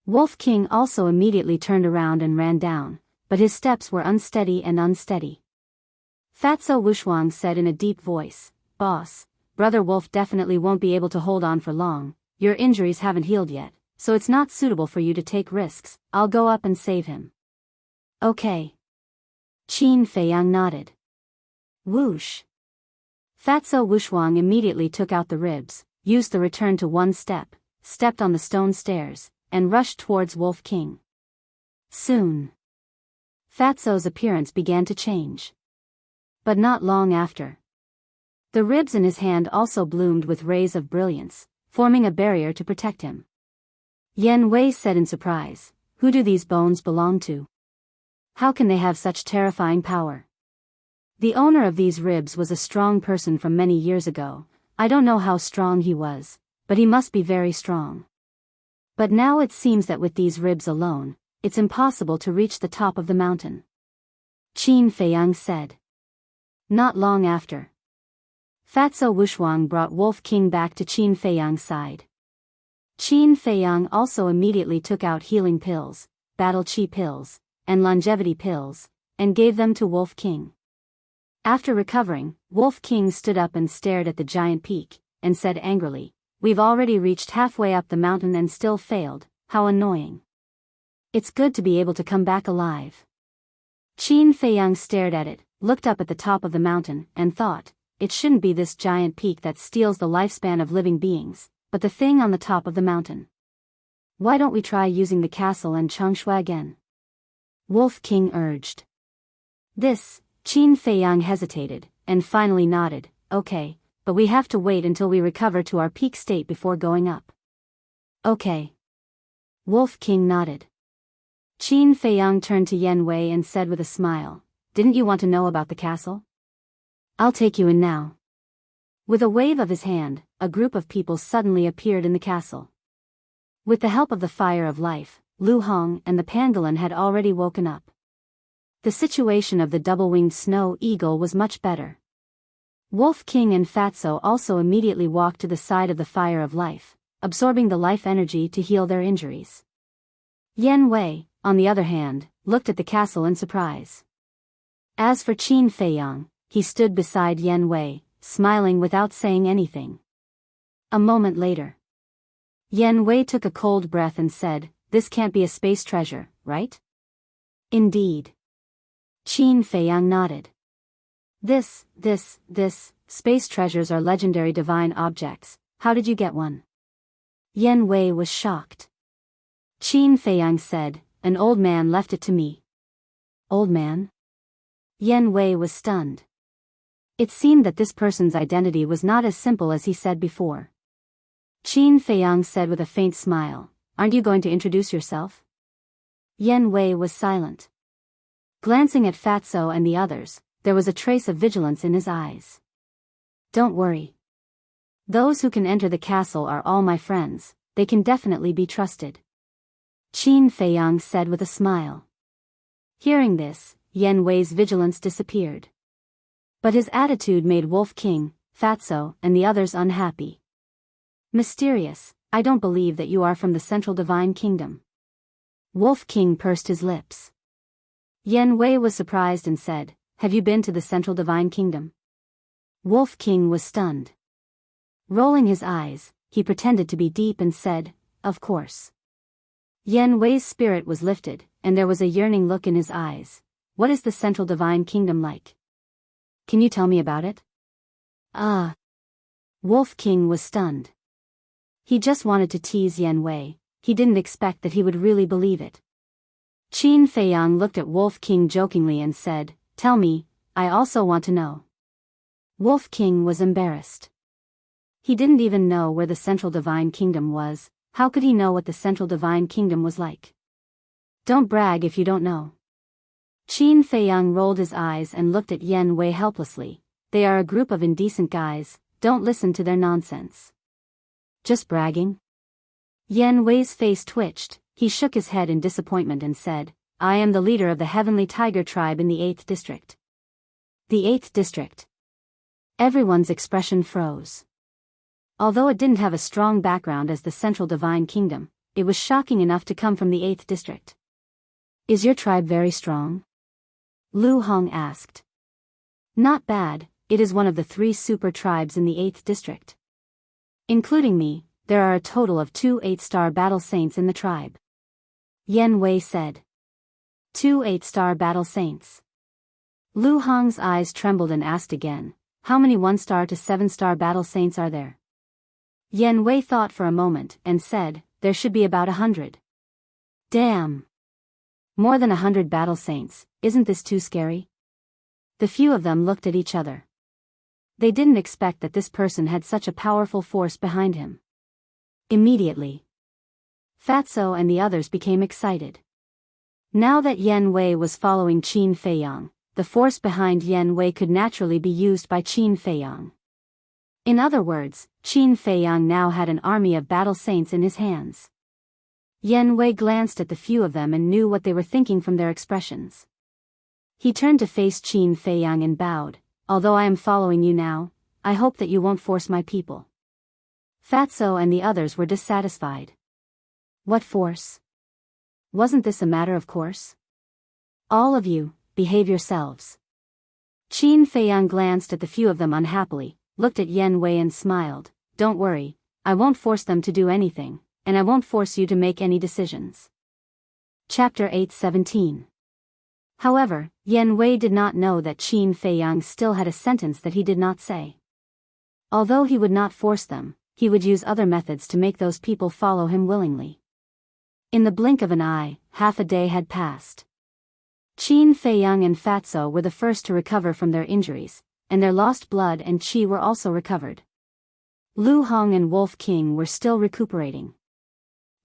A: Wolf King also immediately turned around and ran down, but his steps were unsteady and unsteady. Fatso Wushuang said in a deep voice, Boss, Brother Wolf definitely won't be able to hold on for long, your injuries haven't healed yet, so it's not suitable for you to take risks, I'll go up and save him. Okay. Qin Feiyang nodded. Whoosh. Fatso Wushuang immediately took out the ribs, used the return to one step, stepped on the stone stairs, and rushed towards Wolf King. Soon, Fatso's appearance began to change. But not long after. The ribs in his hand also bloomed with rays of brilliance, forming a barrier to protect him. Yan Wei said in surprise, who do these bones belong to? How can they have such terrifying power? The owner of these ribs was a strong person from many years ago. I don't know how strong he was, but he must be very strong. But now it seems that with these ribs alone, it's impossible to reach the top of the mountain. Qin Feiyang said. Not long after, Fatso Wushuang brought Wolf King back to Qin Feiyang's side. Qin Feiyang also immediately took out healing pills, battle chi pills, and longevity pills, and gave them to Wolf King. After recovering, Wolf King stood up and stared at the giant peak, and said angrily, We've already reached halfway up the mountain and still failed, how annoying. It's good to be able to come back alive. Qin Feiyang stared at it, looked up at the top of the mountain, and thought, it shouldn't be this giant peak that steals the lifespan of living beings, but the thing on the top of the mountain. Why don't we try using the castle and Changshui again? Wolf King urged. This, Qin Feiyang hesitated, and finally nodded, okay, but we have to wait until we recover to our peak state before going up. Okay. Wolf King nodded. Qin Feiyang turned to Yan Wei and said with a smile, Didn't you want to know about the castle? I'll take you in now. With a wave of his hand, a group of people suddenly appeared in the castle. With the help of the fire of life, Lu Hong and the pangolin had already woken up. The situation of the double-winged snow eagle was much better. Wolf King and Fatso also immediately walked to the side of the fire of life, absorbing the life energy to heal their injuries. Yan Wei, on the other hand, looked at the castle in surprise. As for Qin Feiyang, he stood beside Yan Wei, smiling without saying anything. A moment later, Yan Wei took a cold breath and said, This can't be a space treasure, right? Indeed. Qin Feiyang nodded. This, space treasures are legendary divine objects, how did you get one? Yan Wei was shocked. Qin Feiyang said, "An old man left it to me." Old man? Yan Wei was stunned. It seemed that this person's identity was not as simple as he said before. Qin Feiyang said with a faint smile, "Aren't you going to introduce yourself?" Yan Wei was silent. Glancing at Fatso and the others, there was a trace of vigilance in his eyes. "Don't worry. Those who can enter the castle are all my friends, they can definitely be trusted," Qin Feiyang said with a smile. Hearing this, Yan Wei's vigilance disappeared. But his attitude made Wolf King, Fatso, and the others unhappy. "Mysterious, I don't believe that you are from the Central Divine Kingdom." Wolf King pursed his lips. Yan Wei was surprised and said, "Have you been to the Central Divine Kingdom?" Wolf King was stunned. Rolling his eyes, he pretended to be deep and said, "Of course." Yan Wei's spirit was lifted, and there was a yearning look in his eyes. "What is the Central Divine Kingdom like? Can you tell me about it?" Wolf King was stunned. He just wanted to tease Yan Wei, he didn't expect that he would really believe it. Qin Feiyang looked at Wolf King jokingly and said, "Tell me, I also want to know." Wolf King was embarrassed. He didn't even know where the Central Divine Kingdom was, how could he know what the Central Divine Kingdom was like? "Don't brag if you don't know." Qin Feiyang rolled his eyes and looked at Yan Wei helplessly. "They are a group of indecent guys, don't listen to their nonsense." "Just bragging?" Yan Wei's face twitched, he shook his head in disappointment and said, "I am the leader of the Heavenly Tiger Tribe in the 8th District." The 8th District. Everyone's expression froze. Although it didn't have a strong background as the Central Divine Kingdom, it was shocking enough to come from the 8th District. "Is your tribe very strong?" Lu Hong asked. "Not bad, it is one of the 3 super tribes in the 8th District. Including me, there are a total of 2 8-star battle saints in the tribe," Yan Wei said. 2 8-star battle saints. Lu Hong's eyes trembled and asked again, "How many 1-star to 7-star battle saints are there?" Yan Wei thought for a moment and said, "There should be about 100. Damn! More than 100 battle saints, isn't this too scary?" The few of them looked at each other. They didn't expect that this person had such a powerful force behind him. Immediately, Fatso and the others became excited. Now that Yan Wei was following Qin Feiyang, the force behind Yan Wei could naturally be used by Qin Feiyang. In other words, Qin Feiyang now had an army of battle saints in his hands. Yan Wei glanced at the few of them and knew what they were thinking from their expressions. He turned to face Qin Feiyang and bowed, "Although I am following you now, I hope that you won't force my people." Fatso and the others were dissatisfied. "What force? Wasn't this a matter of course? All of you, behave yourselves." Qin Feiyang glanced at the few of them unhappily, looked at Yan Wei and smiled, "Don't worry, I won't force them to do anything, and I won't force you to make any decisions." Chapter 8:17. However, Yan Wei did not know that Qin Feiyang still had a sentence that he did not say. Although he would not force them, he would use other methods to make those people follow him willingly. In the blink of an eye, half a day had passed. Qin Feiyang and Fatso were the first to recover from their injuries, and their lost blood and qi were also recovered. Lu Hong and Wolf King were still recuperating.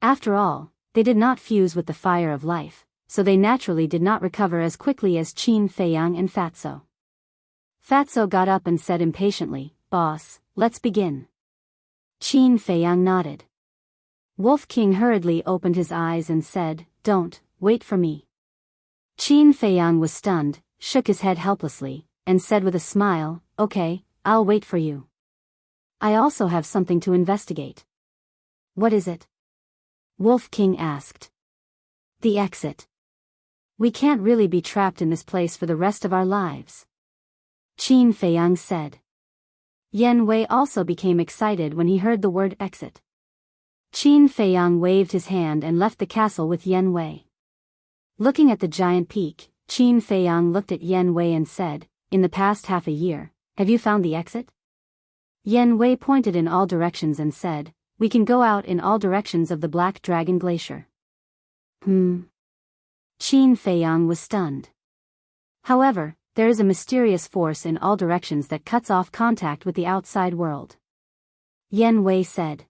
A: After all, they did not fuse with the fire of life, so they naturally did not recover as quickly as Qin Feiyang and Fatso. Fatso got up and said impatiently, "Boss, let's begin." Qin Feiyang nodded. Wolf King hurriedly opened his eyes and said, "Don't, wait for me." Qin Feiyang was stunned, shook his head helplessly, and said with a smile, "Okay, I'll wait for you. I also have something to investigate." "What is it?" Wolf King asked. "The exit. We can't really be trapped in this place for the rest of our lives," Qin Feiyang said. Yan Wei also became excited when he heard the word exit. Qin Feiyang waved his hand and left the castle with Yan Wei. Looking at the giant peak, Qin Feiyang looked at Yan Wei and said, "In the past half a year, have you found the exit?" Yan Wei pointed in all directions and said, we can go out in all directions of the Black Dragon Glacier. Qin Feiyang was stunned. However, there is a mysterious force in all directions that cuts off contact with the outside world. Yan Wei said.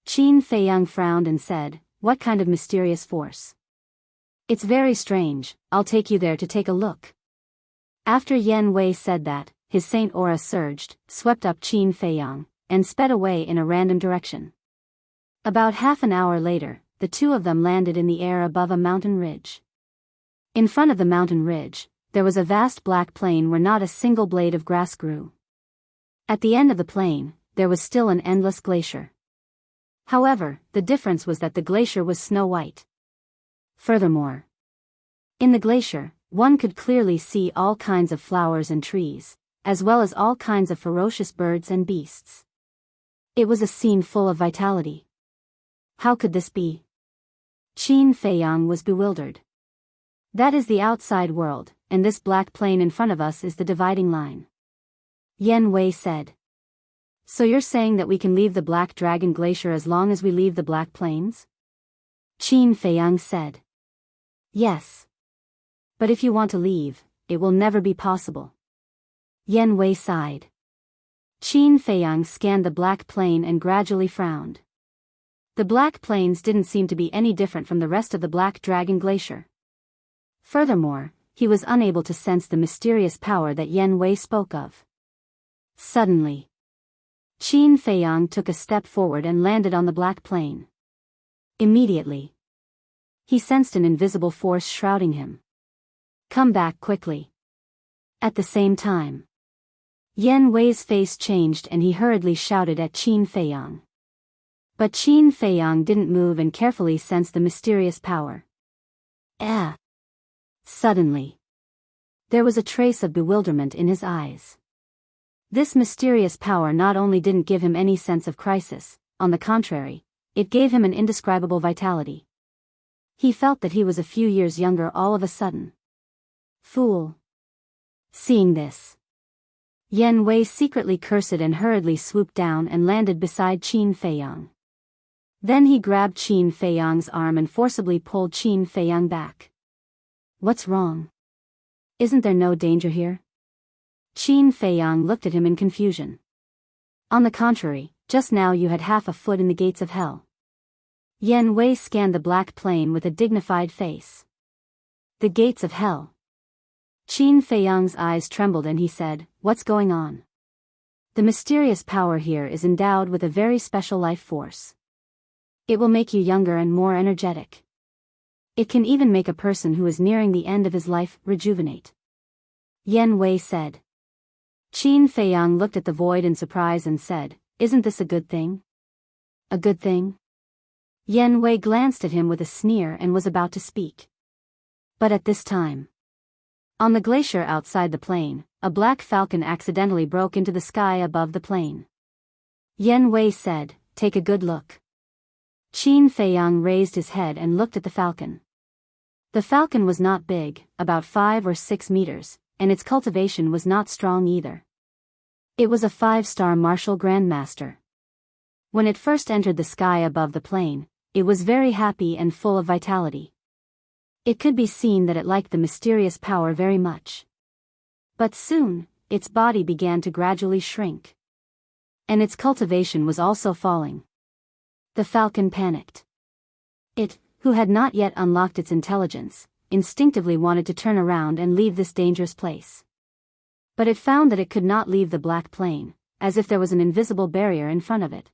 A: Qin Feiyang frowned and said, "What kind of mysterious force?" "It's very strange, I'll take you there to take a look." After Yan Wei said that, his saint aura surged, swept up Qin Feiyang, and sped away in a random direction. About half an hour later, the two of them landed in the air above a mountain ridge. In front of the mountain ridge, there was a vast black plain where not a single blade of grass grew. At the end of the plain, there was still an endless glacier. However, the difference was that the glacier was snow-white. Furthermore, in the glacier, one could clearly see all kinds of flowers and trees, as well as all kinds of ferocious birds and beasts. It was a scene full of vitality. How could this be? Qin Feiyang was bewildered. That is the outside world, and this black plain in front of us is the dividing line. Yan Wei said. So you're saying that we can leave the Black Dragon Glacier as long as we leave the Black Plains? Qin Feiyang said. Yes. But if you want to leave, it will never be possible. Yan Wei sighed. Qin Feiyang scanned the Black Plain and gradually frowned. The Black Plains didn't seem to be any different from the rest of the Black Dragon Glacier. Furthermore, he was unable to sense the mysterious power that Yan Wei spoke of. Suddenly, Qin Feiyang took a step forward and landed on the Black Plain. Immediately, he sensed an invisible force shrouding him. Come back quickly. At the same time, Yan Wei's face changed and he hurriedly shouted at Qin Feiyang. But Qin Feiyang didn't move and carefully sensed the mysterious power. Suddenly, there was a trace of bewilderment in his eyes. This mysterious power not only didn't give him any sense of crisis, on the contrary, it gave him an indescribable vitality. He felt that he was a few years younger all of a sudden. Fool. Seeing this, Yan Wei secretly cursed and hurriedly swooped down and landed beside Qin Feiyang. Then he grabbed Qin Feiyang's arm and forcibly pulled Qin Feiyang back. What's wrong? Isn't there no danger here? Qin Feiyang looked at him in confusion. On the contrary, just now you had half a foot in the gates of hell. Yan Wei scanned the Black Plain with a dignified face. The gates of hell. Qin Feiyang's eyes trembled and he said, "What's going on?" The mysterious power here is endowed with a very special life force. It will make you younger and more energetic. It can even make a person who is nearing the end of his life rejuvenate. Yan Wei said. Qin Feiyang looked at the void in surprise and said, "Isn't this a good thing?" A good thing? Yan Wei glanced at him with a sneer and was about to speak. But at this time, on the glacier outside the plain, a black falcon accidentally broke into the sky above the plain. Yan Wei said, "Take a good look." Qin Feiyang raised his head and looked at the falcon. The falcon was not big, about 5 or 6 meters, and its cultivation was not strong either. It was a 5-star martial grandmaster. When it first entered the sky above the plain, it was very happy and full of vitality. It could be seen that it liked the mysterious power very much. But soon, its body began to gradually shrink. And its cultivation was also falling. The falcon panicked. It, who had not yet unlocked its intelligence, instinctively wanted to turn around and leave this dangerous place. But it found that it could not leave the Black Plain, as if there was an invisible barrier in front of it.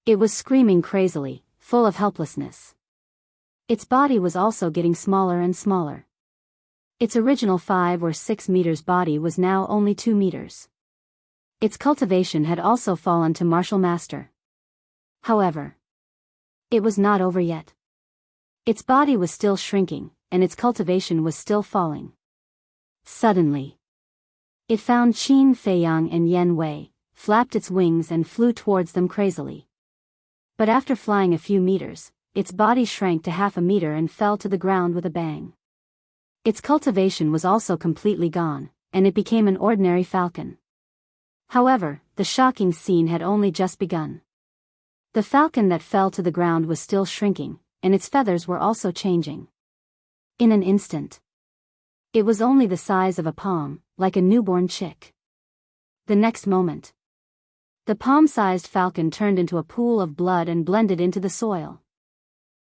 A: It was screaming crazily, full of helplessness. Its body was also getting smaller and smaller. Its original 5 or 6 meters body was now only 2 meters. Its cultivation had also fallen to Martial Master. However, it was not over yet. Its body was still shrinking, and its cultivation was still falling. Suddenly, it found Qin Feiyang and Yan Wei, flapped its wings and flew towards them crazily. But after flying a few meters, its body shrank to half a meter and fell to the ground with a bang. Its cultivation was also completely gone, and it became an ordinary falcon. However, the shocking scene had only just begun. The falcon that fell to the ground was still shrinking, and its feathers were also changing. In an instant. It was only the size of a palm, like a newborn chick. The next moment. The palm-sized falcon turned into a pool of blood and blended into the soil.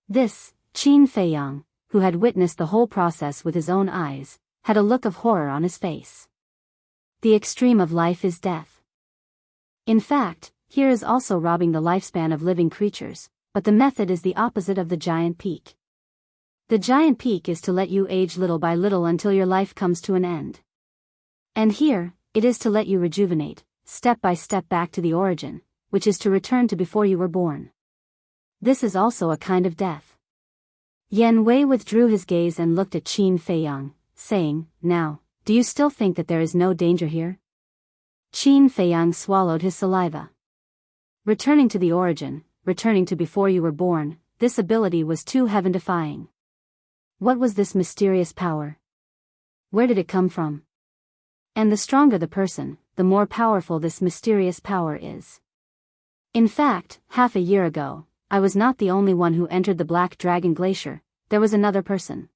A: This, Qin Feiyang, who had witnessed the whole process with his own eyes, had a look of horror on his face. The extreme of life is death. In fact, here is also robbing the lifespan of living creatures, but the method is the opposite of the giant peak. The giant peak is to let you age little by little until your life comes to an end. And here, it is to let you rejuvenate, step by step back to the origin, which is to return to before you were born. This is also a kind of death. Yan Wei withdrew his gaze and looked at Qin Feiyang, saying, "Now, do you still think that there is no danger here?" Qin Feiyang swallowed his saliva. Returning to the origin, returning to before you were born, this ability was too heaven-defying. What was this mysterious power? Where did it come from? And the stronger the person, the more powerful this mysterious power is. In fact, half a year ago, I was not the only one who entered the Black Dragon Glacier, there was another person.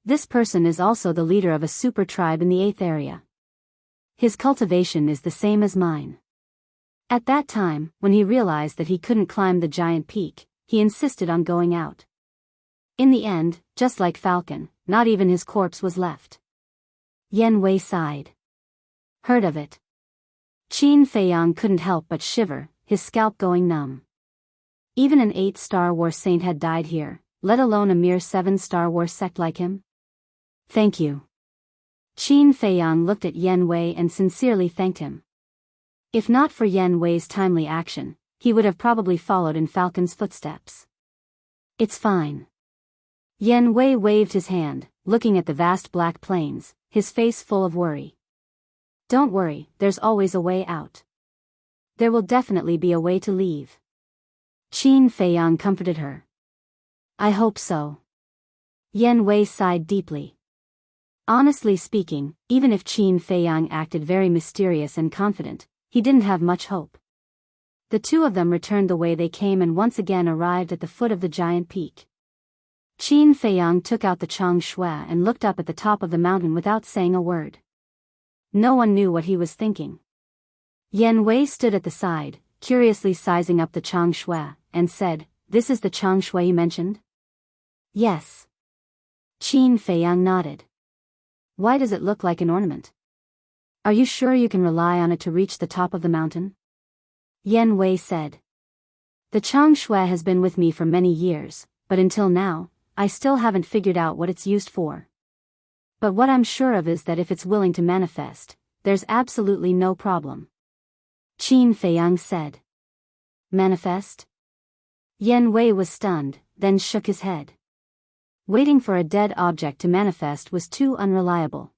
A: This person is also the leader of a super tribe in the 8th area. His cultivation is the same as mine. At that time, when he realized that he couldn't climb the giant peak, he insisted on going out. In the end, just like Falcon, not even his corpse was left. Yan Wei sighed. Heard of it. Qin Feiyang couldn't help but shiver, his scalp going numb. Even an 8 Star Wars saint had died here, let alone a mere 7 Star Wars sect like him. Thank you. Qin Feiyang looked at Yan Wei and sincerely thanked him. If not for Yan Wei's timely action, he would have probably followed in Falcon's footsteps. It's fine. Yan Wei waved his hand, looking at the vast black plains, his face full of worry. Don't worry, there's always a way out. There will definitely be a way to leave. Qin Feiyang comforted her. I hope so. Yan Wei sighed deeply. Honestly speaking, even if Qin Feiyang acted very mysterious and confident, he didn't have much hope. The two of them returned the way they came and once again arrived at the foot of the giant peak. Qin Feiyang took out the Chang Shui and looked up at the top of the mountain without saying a word. No one knew what he was thinking. Yan Wei stood at the side, curiously sizing up the Chang Shui, and said, "This is the Chang Shui you mentioned?" Yes. Qin Feiyang nodded. Why does it look like an ornament? Are you sure you can rely on it to reach the top of the mountain? Yan Wei said. The Chang Shui has been with me for many years, but until now, I still haven't figured out what it's used for. But what I'm sure of is that if it's willing to manifest, there's absolutely no problem. Qin Feiyang said. Manifest? Yan Wei was stunned, then shook his head. Waiting for a dead object to manifest was too unreliable.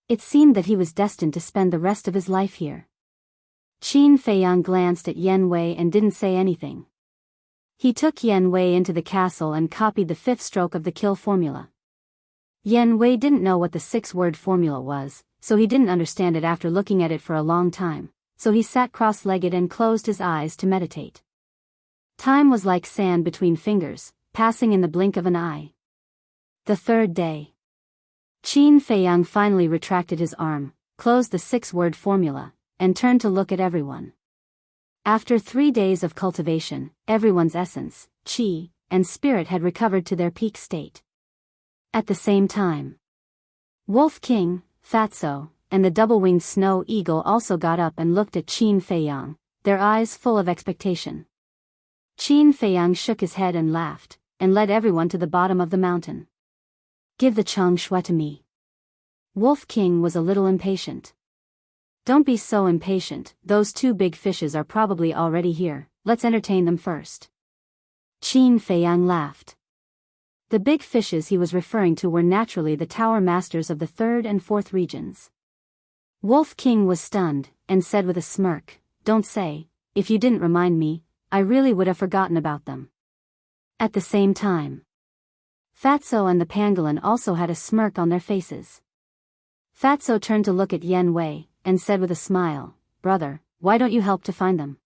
A: It seemed that he was destined to spend the rest of his life here. Qin Feiyang glanced at Yan Wei and didn't say anything. He took Yan Wei into the castle and copied the 5th stroke of the kill formula. Yan Wei didn't know what the 6-word formula was, so he didn't understand it after looking at it for a long time, so he sat cross-legged and closed his eyes to meditate. Time was like sand between fingers, passing in the blink of an eye. The 3rd day. Qin Feiyang finally retracted his arm, closed the 6-word formula, and turned to look at everyone. After 3 days of cultivation, everyone's essence, qi, and spirit had recovered to their peak state. At the same time, Wolf King, Fatso, and the double-winged snow eagle also got up and looked at Qin Feiyang, their eyes full of expectation. Qin Feiyang shook his head and laughed, and led everyone to the bottom of the mountain. Give the Chang Shui to me. Wolf King was a little impatient. Don't be so impatient, those 2 big fishes are probably already here, let's entertain them first. Qin Feiyang laughed. The big fishes he was referring to were naturally the tower masters of the 3rd and 4th regions. Wolf King was stunned, and said with a smirk, Don't say, if you didn't remind me, I really would have forgotten about them. At the same time, Fatso and the pangolin also had a smirk on their faces. Fatso turned to look at Yan Wei, and said with a smile, Brother, why don't you help to find them?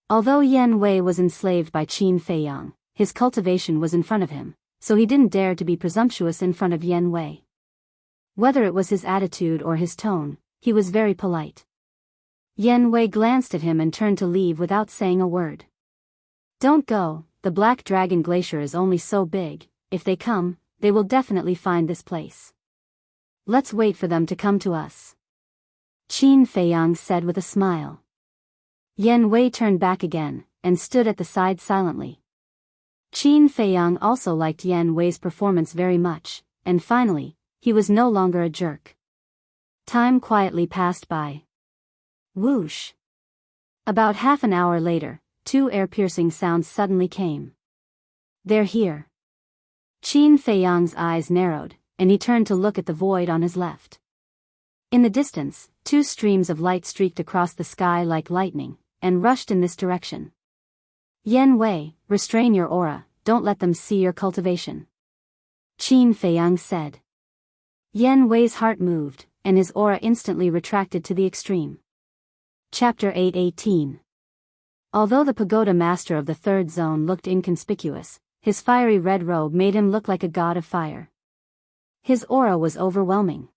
A: Although Yan Wei was enslaved by Qin Feiyang, his cultivation was in front of him, so he didn't dare to be presumptuous in front of Yan Wei. Whether it was his attitude or his tone, he was very polite. Yan Wei glanced at him and turned to leave without saying a word. Don't go, the Black Dragon Glacier is only so big, if they come, they will definitely find this place. Let's wait for them to come to us. Qin Feiyang said with a smile. Yan Wei turned back again, and stood at the side silently. Qin Feiyang also liked Yan Wei's performance very much, and finally, he was no longer a jerk. Time quietly passed by. Whoosh. About half an hour later, 2 ear-piercing sounds suddenly came. They're here. Qin Feiyang's eyes narrowed, and he turned to look at the void on his left. In the distance, 2 streams of light streaked across the sky like lightning, and rushed in this direction. Yan Wei, restrain your aura, don't let them see your cultivation. Qin Feiyang said. Yan Wei's heart moved, and his aura instantly retracted to the extreme. Chapter 8:18. Although the pagoda master of the 3rd zone looked inconspicuous, his fiery red robe made him look like a god of fire. His aura was overwhelming.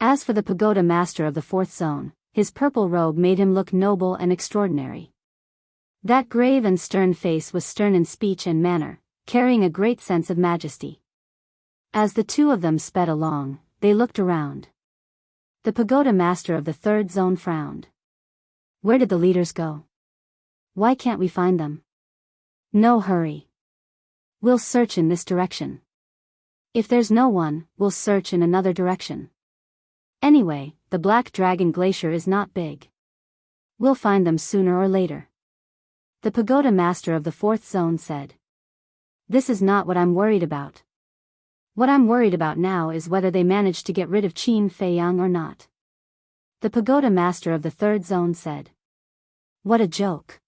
A: As for the pagoda master of the 4th zone, his purple robe made him look noble and extraordinary. That grave and stern face was stern in speech and manner, carrying a great sense of majesty. As the 2 of them sped along, they looked around. The pagoda master of the 3rd zone frowned. Where did the leaders go? Why can't we find them? No hurry. We'll search in this direction. If there's no one, we'll search in another direction. Anyway, the Black Dragon Glacier is not big. We'll find them sooner or later. The pagoda master of the 4th zone said. This is not what I'm worried about. What I'm worried about now is whether they managed to get rid of Qin Feiyang or not. The pagoda master of the 3rd zone said. What a joke.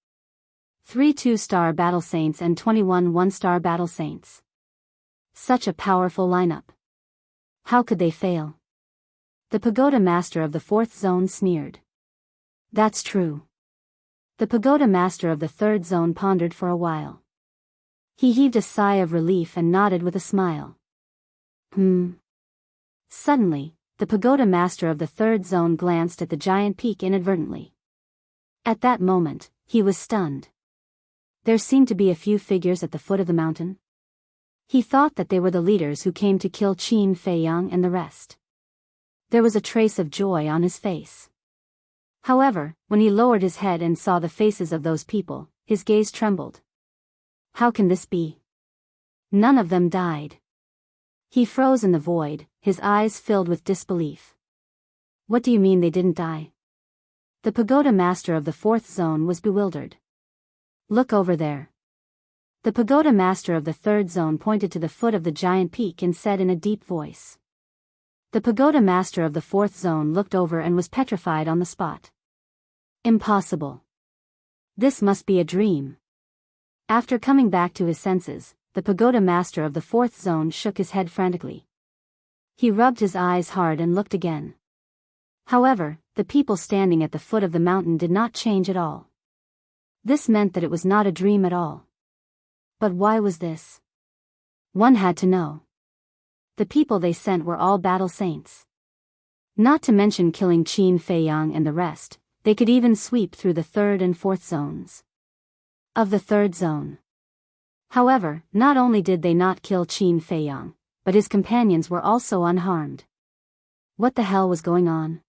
A: 3 2-star battle saints and 21 1-star battle saints. Such a powerful lineup. How could they fail? The pagoda master of the 4th zone sneered. That's true. The pagoda master of the 3rd zone pondered for a while. He heaved a sigh of relief and nodded with a smile. Suddenly, the pagoda master of the 3rd zone glanced at the giant peak inadvertently. At that moment, he was stunned. There seemed to be a few figures at the foot of the mountain. He thought that they were the leaders who came to kill Qin Feiyang and the rest. There was a trace of joy on his face. However, when he lowered his head and saw the faces of those people, his gaze trembled. How can this be? None of them died. He froze in the void, his eyes filled with disbelief. What do you mean they didn't die? The pagoda master of the 4th zone was bewildered. Look over there. The pagoda master of the 3rd zone pointed to the foot of the giant peak and said in a deep voice. The pagoda master of the 4th zone looked over and was petrified on the spot. Impossible. This must be a dream. After coming back to his senses, the pagoda master of the 4th zone shook his head frantically. He rubbed his eyes hard and looked again. However, the people standing at the foot of the mountain did not change at all. This meant that it was not a dream at all. But why was this? One had to know. The people they sent were all battle saints. Not to mention killing Qin Feiyang and the rest, they could even sweep through the 3rd and 4th zones. Of the 3rd zone. However, not only did they not kill Qin Feiyang, but his companions were also unharmed. What the hell was going on?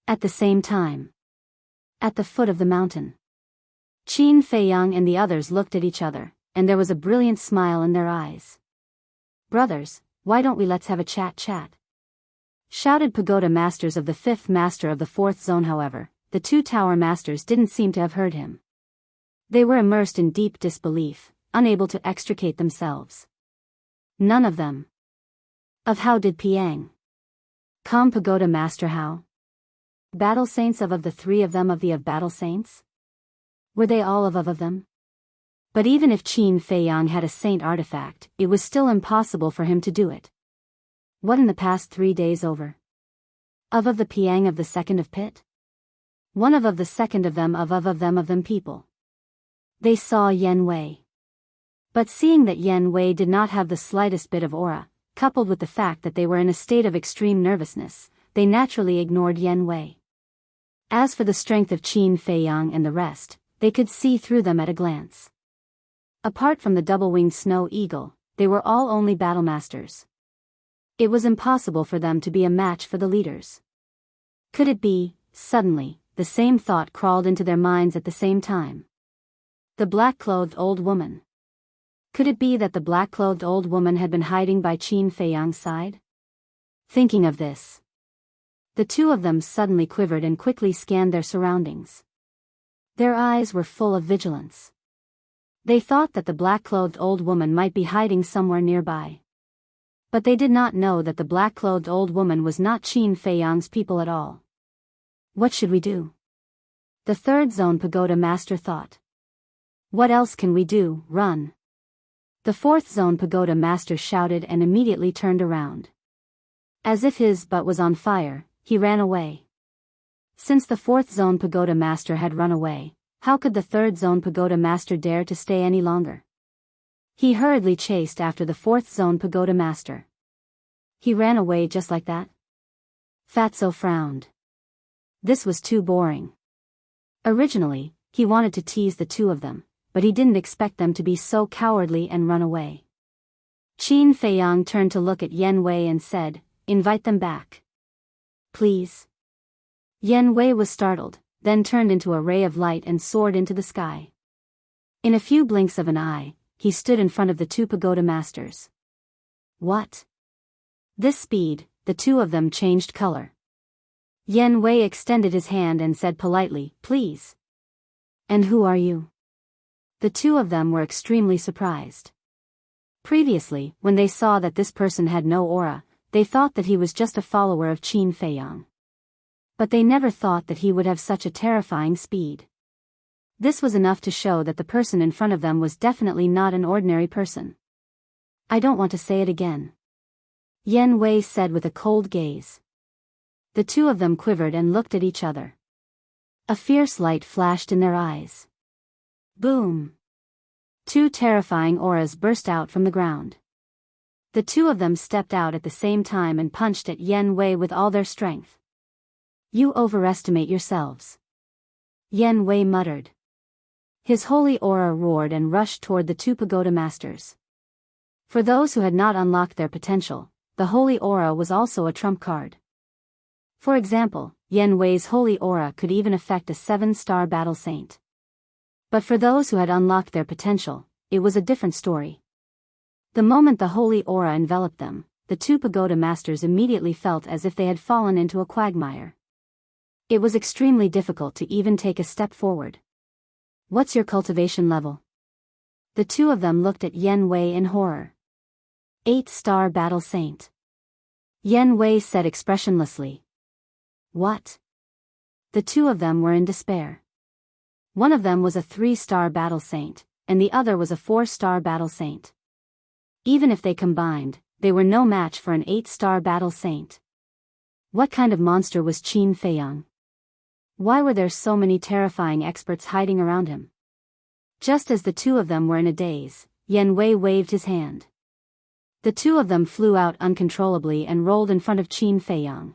A: At the same time. At the foot of the mountain. Qin Feiyang and the others looked at each other, and there was a brilliant smile in their eyes. Brothers, why don't we let's have a chat? Shouted pagoda masters of the 5th master of the 4th zone. However, the 2 tower masters didn't seem to have heard him. They were immersed in deep disbelief, unable to extricate themselves. None of them. Of how did Piang? Come pagoda master how? Battle saints of the 3 of them of the battle saints? Were they all of them? But even if Qin Feiyang had a saint artifact, it was still impossible for him to do it. What in the past 3 days over? Of the Piang of the 2nd of Pit? One of the 2nd of them of them people. They saw Yen Wei. But seeing that Yen Wei did not have the slightest bit of aura, coupled with the fact that they were in a state of extreme nervousness, they naturally ignored Yen Wei. As for the strength of Qin Feiyang and the rest, they could see through them at a glance. Apart from the double-winged snow eagle, they were all only battle masters. It was impossible for them to be a match for the leaders. Could it be, suddenly, the same thought crawled into their minds at the same time? The black-clothed old woman. Could it be that the black-clothed old woman had been hiding by Qin Feiyang's side? Thinking of this, the two of them suddenly quivered and quickly scanned their surroundings. Their eyes were full of vigilance. They thought that the black-clothed old woman might be hiding somewhere nearby. But they did not know that the black-clothed old woman was not Qin Feiyang's people at all. What should we do? The third zone pagoda master thought. What else can we do? Run. The fourth zone pagoda master shouted and immediately turned around. As if his butt was on fire, he ran away. Since the fourth zone pagoda master had run away, how could the third zone pagoda master dare to stay any longer? He hurriedly chased after the fourth zone pagoda master. He ran away just like that? Fatso frowned. This was too boring. Originally, he wanted to tease the two of them, but he didn't expect them to be so cowardly and run away. Qin Feiyang turned to look at Yen Wei and said, "Invite them back. Please." Yen Wei was startled, then turned into a ray of light and soared into the sky. In a few blinks of an eye, he stood in front of the two pagoda masters. What? This speed, the two of them changed color. Yen Wei extended his hand and said politely, "Please." "And who are you?" The two of them were extremely surprised. Previously, when they saw that this person had no aura, they thought that he was just a follower of Qin Feiyang. But they never thought that he would have such a terrifying speed. This was enough to show that the person in front of them was definitely not an ordinary person. "I don't want to say it again," Yen Wei said with a cold gaze. The two of them quivered and looked at each other. A fierce light flashed in their eyes. Boom! Two terrifying auras burst out from the ground. The two of them stepped out at the same time and punched at Yen Wei with all their strength. "You overestimate yourselves," Yen Wei muttered. His holy aura roared and rushed toward the two pagoda masters. For those who had not unlocked their potential, the holy aura was also a trump card. For example, Yen Wei's holy aura could even affect a 7-star battle saint. But for those who had unlocked their potential, it was a different story. The moment the holy aura enveloped them, the two pagoda masters immediately felt as if they had fallen into a quagmire. It was extremely difficult to even take a step forward. "What's your cultivation level?" The two of them looked at Yen Wei in horror. 8-star battle saint. Yen Wei said expressionlessly. What? The two of them were in despair. One of them was a 3-star battle saint, and the other was a 4-star battle saint. Even if they combined, they were no match for an 8-star battle saint. What kind of monster was Qin Feiyang? Why were there so many terrifying experts hiding around him? Just as the two of them were in a daze, Yen Wei waved his hand. The two of them flew out uncontrollably and rolled in front of Qin Feiyang.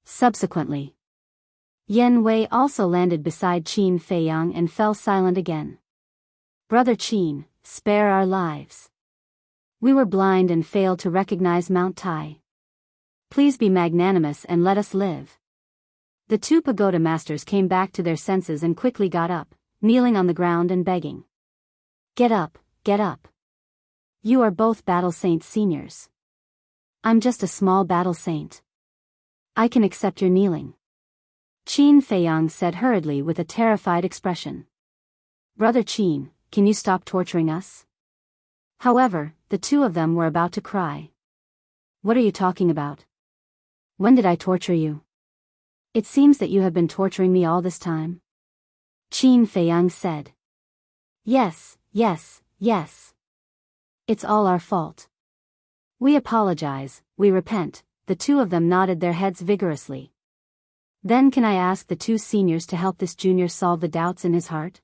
A: Subsequently, Yen Wei also landed beside Qin Feiyang and fell silent again. "Brother Qin, spare our lives. We were blind and failed to recognize Mount Tai. Please be magnanimous and let us live." The two pagoda masters came back to their senses and quickly got up, kneeling on the ground and begging. Get up, get up. You are both battle saint seniors. I'm just a small battle saint. I can accept your kneeling," Qin Feiyang said hurriedly with a terrified expression. "Brother Qin, can you stop torturing us?" However, the two of them were about to cry. "What are you talking about? When did I torture you? It seems that you have been torturing me all this time," Qin Feiyang said. Yes. It's all our fault. We apologize, we repent." The two of them nodded their heads vigorously. "Then can I ask the two seniors to help this junior solve the doubts in his heart?"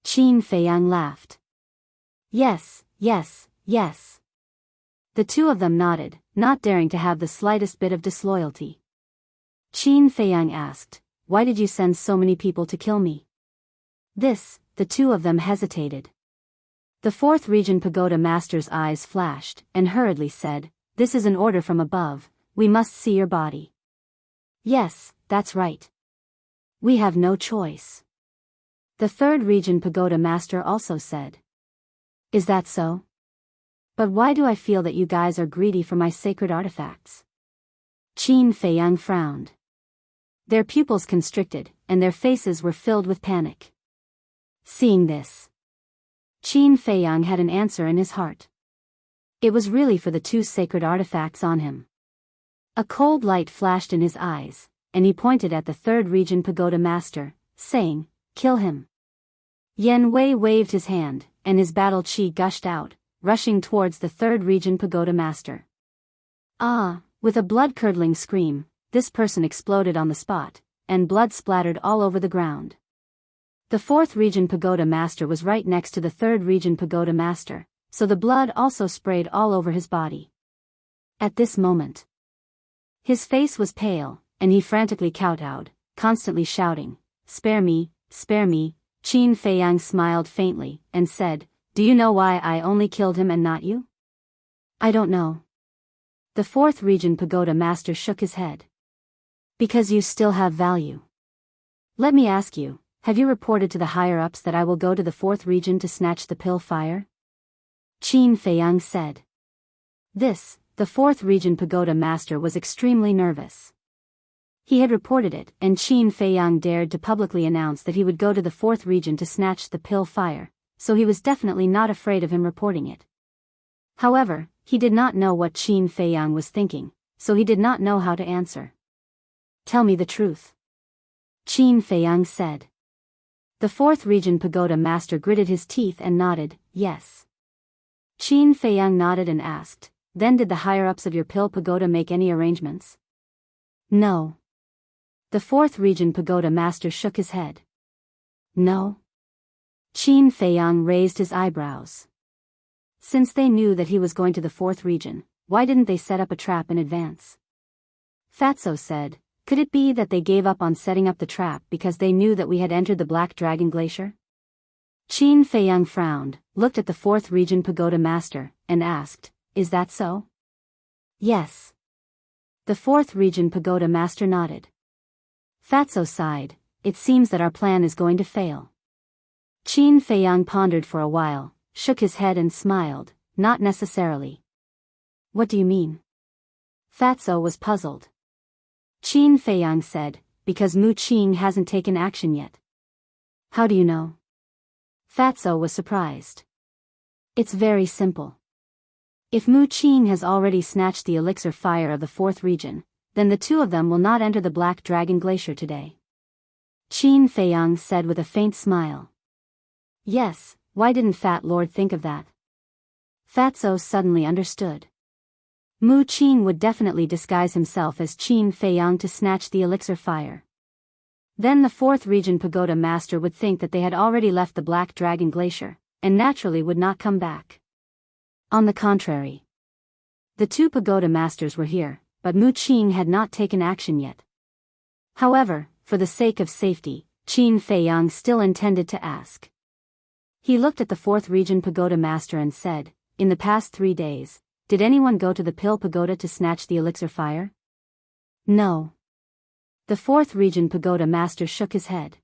A: Qin Feiyang laughed. Yes, yes, yes. The two of them nodded, not daring to have the slightest bit of disloyalty. Qin Feiyang asked, "Why did you send so many people to kill me?" The two of them hesitated. The fourth region pagoda master's eyes flashed, and hurriedly said, "This is an order from above, we must see your body." "Yes, that's right. We have no choice." The third region pagoda master also said. "Is that so? But why do I feel that you guys are greedy for my sacred artifacts?" Qin Feiyang frowned. Their pupils constricted, and their faces were filled with panic. Seeing this, Qin Feiyang had an answer in his heart. It was really for the two sacred artifacts on him. A cold light flashed in his eyes, and he pointed at the third region pagoda master, saying, "Kill him." Yan Wei waved his hand, and his battle chi gushed out, rushing towards the third region pagoda master. Ah! With a blood-curdling scream, this person exploded on the spot, and blood splattered all over the ground. The fourth region pagoda master was right next to the third region pagoda master, so the blood also sprayed all over his body. At this moment, his face was pale, and he frantically kowtowed, constantly shouting, "Spare me, spare me." Qin Feiyang smiled faintly, and said, "Do you know why I only killed him and not you?" "I don't know." The fourth region pagoda master shook his head. "Because you still have value. Let me ask you, have you reported to the higher-ups that I will go to the fourth region to snatch the pill fire?" Qin Feiyang said. The fourth region pagoda master was extremely nervous. He had reported it, and Qin Feiyang dared to publicly announce that he would go to the fourth region to snatch the pill fire, so he was definitely not afraid of him reporting it. However, he did not know what Qin Feiyang was thinking, so he did not know how to answer. "Tell me the truth," Qin Feiyang said. The fourth region pagoda master gritted his teeth and nodded, "Yes." Qin Feiyang nodded and asked, "Then did the higher-ups of your pill pagoda make any arrangements?" "No." The fourth region pagoda master shook his head. "No?" Qin Feiyang raised his eyebrows. Since they knew that he was going to the fourth region, why didn't they set up a trap in advance? Fatso said, "Could it be that they gave up on setting up the trap because they knew that we had entered the Black Dragon Glacier?" Qin Feiyang frowned, looked at the fourth region pagoda master, and asked, "Is that so?" "Yes." The fourth region pagoda master nodded. Fatso sighed, "It seems that our plan is going to fail." Qin Feiyang pondered for a while, shook his head and smiled, "Not necessarily." "What do you mean?" Fatso was puzzled. Qin Feiyang said, "Because Mu Qing hasn't taken action yet." "How do you know?" Fatso was surprised. "It's very simple. If Mu Qing has already snatched the elixir fire of the fourth region, then the two of them will not enter the Black Dragon Glacier today." Qin Feiyang said with a faint smile. "Yes, why didn't Fat Lord think of that?" Fatso suddenly understood. Mu Qing would definitely disguise himself as Qin Feiyang to snatch the elixir fire. Then the fourth region pagoda master would think that they had already left the Black Dragon Glacier, and naturally would not come back. On the contrary, the two pagoda masters were here, but Mu Qing had not taken action yet. However, for the sake of safety, Qin Feiyang still intended to ask. He looked at the fourth region pagoda master and said, "In the past 3 days, did anyone go to the pill pagoda to snatch the elixir fire?" "No." The fourth region pagoda master shook his head.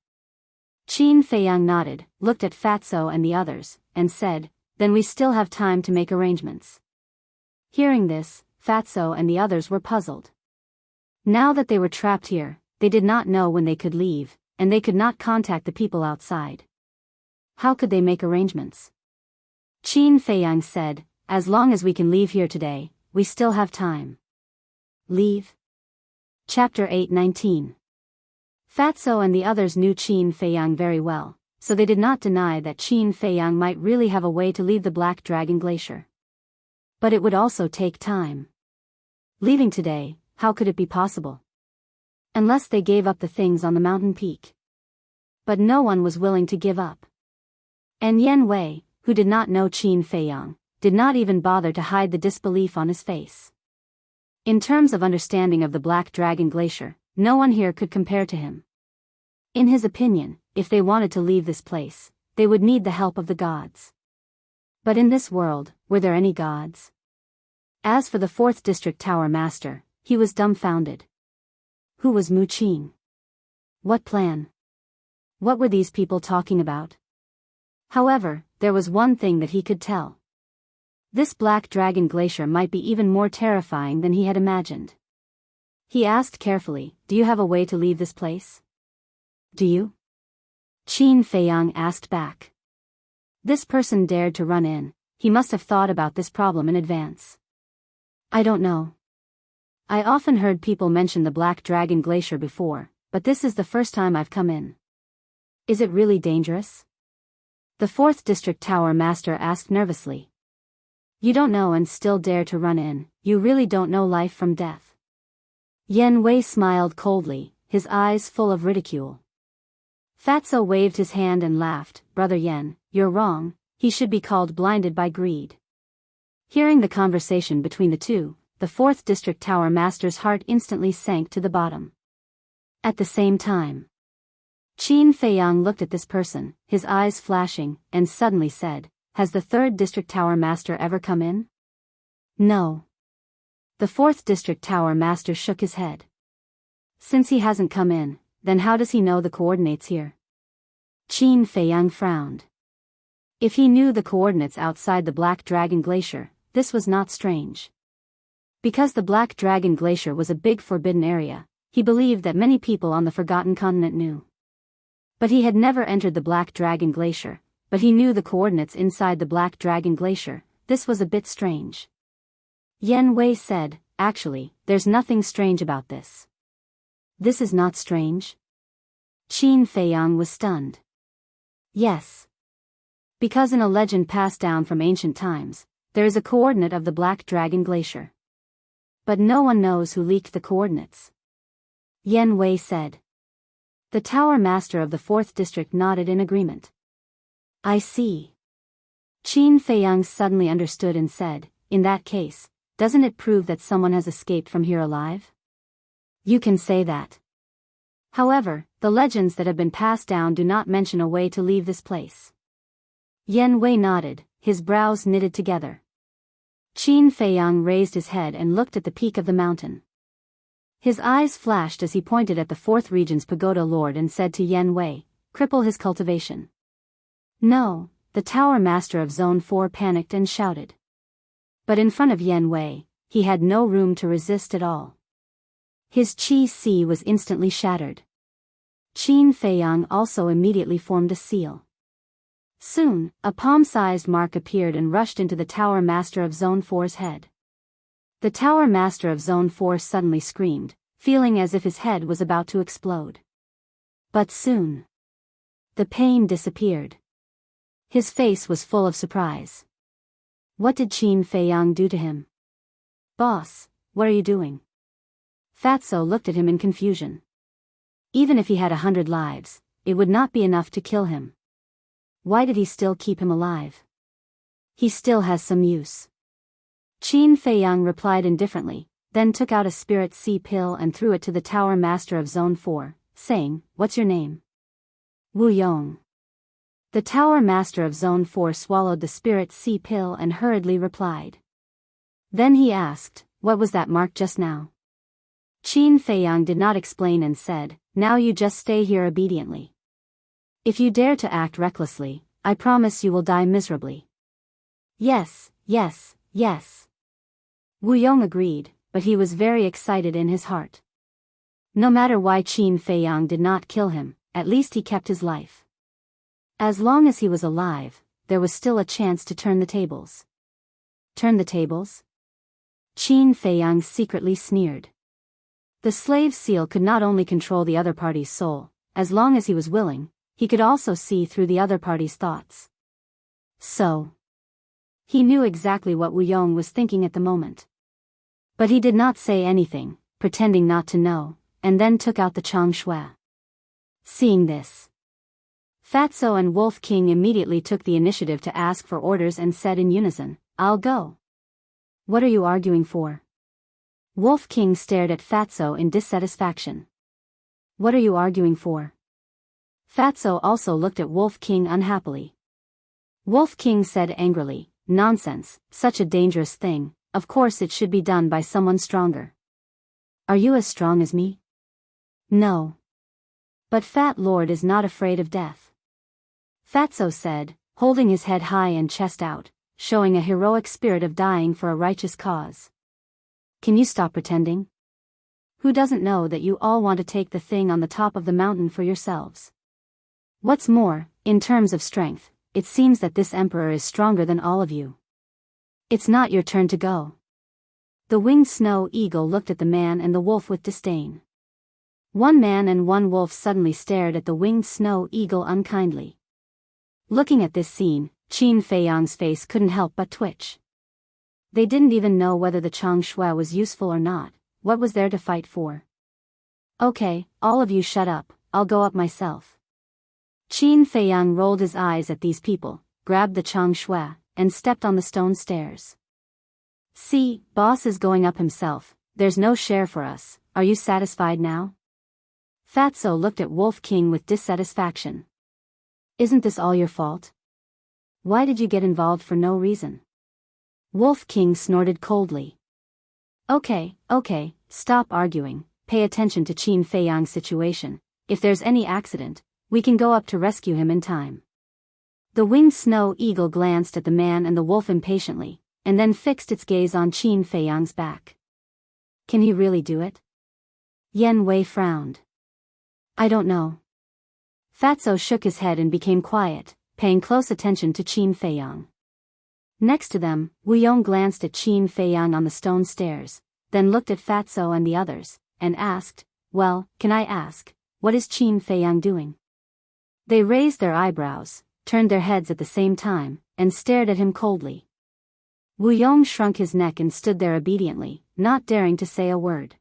A: Qin Feiyang nodded, looked at Fatso and the others, and said, "Then we still have time to make arrangements." Hearing this, Fatso and the others were puzzled. Now that they were trapped here, they did not know when they could leave, and they could not contact the people outside. How could they make arrangements? Qin Feiyang said, "As long as we can leave here today, we still have time." Leave? Chapter 8:19. Fatso and the others knew Qin Feiyang very well, so they did not deny that Qin Feiyang might really have a way to leave the Black Dragon Glacier. But it would also take time. Leaving today, how could it be possible? Unless they gave up the things on the mountain peak. But no one was willing to give up. And Yan Wei, who did not know Qin Feiyang, did not even bother to hide the disbelief on his face. In terms of understanding of the Black Dragon Glacier, no one here could compare to him. In his opinion, if they wanted to leave this place, they would need the help of the gods. But in this world, were there any gods? As for the 4th District Tower Master, he was dumbfounded. Who was Mu Qin? What plan? What were these people talking about? However, there was one thing that he could tell. This Black Dragon Glacier might be even more terrifying than he had imagined. He asked carefully, "Do you have a way to leave this place?" "Do you?" Qin Feiyang asked back. This person dared to run in, he must have thought about this problem in advance. "I don't know. I often heard people mention the Black Dragon Glacier before, but this is the first time I've come in." "Is it really dangerous?" The 4th District Tower Master asked nervously. "You don't know and still dare to run in, you really don't know life from death." Yan Wei smiled coldly, his eyes full of ridicule. Fatso waved his hand and laughed, "Brother Yan, you're wrong, he should be called blinded by greed." Hearing the conversation between the two, the 4th District Tower Master's heart instantly sank to the bottom. At the same time, Qin Feiyang looked at this person, his eyes flashing, and suddenly said, "Has the 3rd District Tower Master ever come in?" "No." The 4th District Tower Master shook his head. "Since he hasn't come in, then how does he know the coordinates here?" Qin Feiyang frowned. If he knew the coordinates outside the Black Dragon Glacier, this was not strange. Because the Black Dragon Glacier was a big forbidden area, he believed that many people on the Forgotten Continent knew. But he had never entered the Black Dragon Glacier, but he knew the coordinates inside the Black Dragon Glacier. This was a bit strange. Yan Wei said, "Actually, there's nothing strange about this." "This is not strange?" Qin Feiyang was stunned. "Yes. Because in a legend passed down from ancient times, there is a coordinate of the Black Dragon Glacier. But no one knows who leaked the coordinates." Yan Wei said. The Tower Master of the 4th District nodded in agreement. "I see." Qin Feiyang suddenly understood and said, "In that case, doesn't it prove that someone has escaped from here alive?" "You can say that. However, the legends that have been passed down do not mention a way to leave this place." Yan Wei nodded, his brows knitted together. Qin Feiyang raised his head and looked at the peak of the mountain. His eyes flashed as he pointed at the 4th Region's Pagoda Lord and said to Yan Wei, "Cripple his cultivation." "No," the Tower Master of Zone 4 panicked and shouted. But in front of Yan Wei, he had no room to resist at all. His Qi was instantly shattered. Qin Feiyang also immediately formed a seal. Soon, a palm-sized mark appeared and rushed into the Tower Master of Zone 4's head. The Tower Master of Zone 4 suddenly screamed, feeling as if his head was about to explode. But soon, the pain disappeared. His face was full of surprise. What did Qin Feiyang do to him? "Boss, what are you doing?" Fatso looked at him in confusion. Even if he had 100 lives, it would not be enough to kill him. Why did he still keep him alive? He still has some use. Qin Feiyang replied indifferently, then took out a spirit sea pill and threw it to the Tower Master of Zone 4, saying, "What's your name?" "Wu Yong." The Tower Master of Zone 4 swallowed the spirit sea pill and hurriedly replied. Then he asked, "What was that mark just now?" Qin Feiyang did not explain and said, "Now you just stay here obediently. If you dare to act recklessly, I promise you will die miserably." "Yes, yes, yes." Wu Yong agreed, but he was very excited in his heart. No matter why Qin Feiyang did not kill him, at least he kept his life. As long as he was alive, there was still a chance to turn the tables. Turn the tables? Qin Feiyang secretly sneered. The slave seal could not only control the other party's soul, as long as he was willing, he could also see through the other party's thoughts. So, he knew exactly what Wu Yong was thinking at the moment. But he did not say anything, pretending not to know, and then took out the Chang Shui. Seeing this, Fatso and Wolf King immediately took the initiative to ask for orders and said in unison, "I'll go." "What are you arguing for?" Wolf King stared at Fatso in dissatisfaction. "What are you arguing for?" Fatso also looked at Wolf King unhappily. Wolf King said angrily, "Nonsense, such a dangerous thing, of course it should be done by someone stronger." "Are you as strong as me?" "No. But Fat Lord is not afraid of death," Fatso said, holding his head high and chest out, showing a heroic spirit of dying for a righteous cause. "Can you stop pretending? Who doesn't know that you all want to take the thing on the top of the mountain for yourselves? What's more, in terms of strength, it seems that this emperor is stronger than all of you. It's not your turn to go." The winged snow eagle looked at the man and the wolf with disdain. One man and one wolf suddenly stared at the winged snow eagle unkindly. Looking at this scene, Qin Feiyang's face couldn't help but twitch. They didn't even know whether the Changshui was useful or not. What was there to fight for? "Okay, all of you shut up, I'll go up myself." Qin Feiyang rolled his eyes at these people, grabbed the Changshui, and stepped on the stone stairs. "See, boss is going up himself, there's no share for us, are you satisfied now?" Fatso looked at Wolf King with dissatisfaction. "Isn't this all your fault? Why did you get involved for no reason?" Wolf King snorted coldly. Okay, stop arguing, pay attention to Qin Feiyang's situation. If there's any accident, we can go up to rescue him in time." The winged snow eagle glanced at the man and the wolf impatiently, and then fixed its gaze on Qin Feiyang's back. "Can he really do it?" Yen Wei frowned. "I don't know." Fatso shook his head and became quiet, paying close attention to Qin Feiyang. Next to them, Wu Yong glanced at Qin Feiyang on the stone stairs, then looked at Fatso and the others, and asked, "Well, can I ask, what is Qin Feiyang doing?" They raised their eyebrows, turned their heads at the same time, and stared at him coldly. Wu Yong shrunk his neck and stood there obediently, not daring to say a word.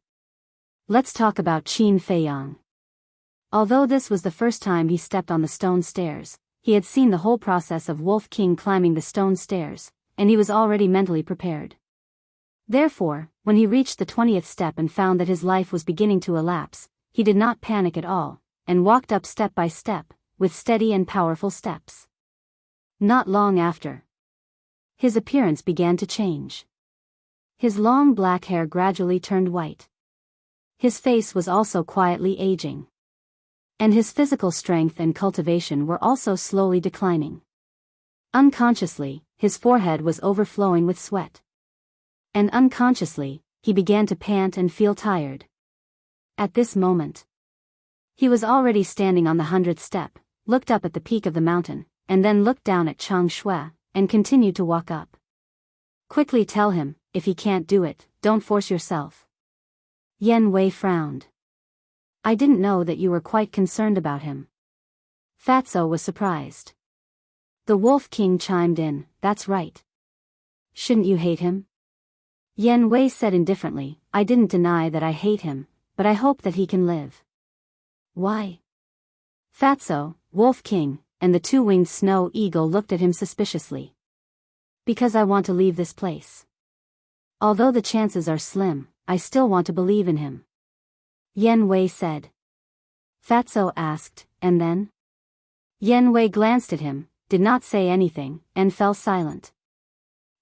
A: Let's talk about Qin Feiyang. Although this was the first time he stepped on the stone stairs, he had seen the whole process of Wolf King climbing the stone stairs, and he was already mentally prepared. Therefore, when he reached the 20th step and found that his life was beginning to elapse, he did not panic at all, and walked up step by step, with steady and powerful steps. Not long after, his appearance began to change. His long black hair gradually turned white. His face was also quietly aging. And his physical strength and cultivation were also slowly declining. Unconsciously, his forehead was overflowing with sweat. And unconsciously, he began to pant and feel tired. At this moment, he was already standing on the 100th step, looked up at the peak of the mountain, and then looked down at Chang Shui, and continued to walk up. "Quickly tell him, if he can't do it, don't force yourself." Yen Wei frowned. "I didn't know that you were quite concerned about him." Fatso was surprised. The Wolf King chimed in, "That's right. Shouldn't you hate him?" Yen Wei said indifferently, "I didn't deny that I hate him, but I hope that he can live." "Why?" Fatso, Wolf King, and the two-winged snow eagle looked at him suspiciously. "Because I want to leave this place. Although the chances are slim, I still want to believe in him," Yen Wei said. Fatso asked, "And then?" Yen Wei glanced at him, did not say anything, and fell silent.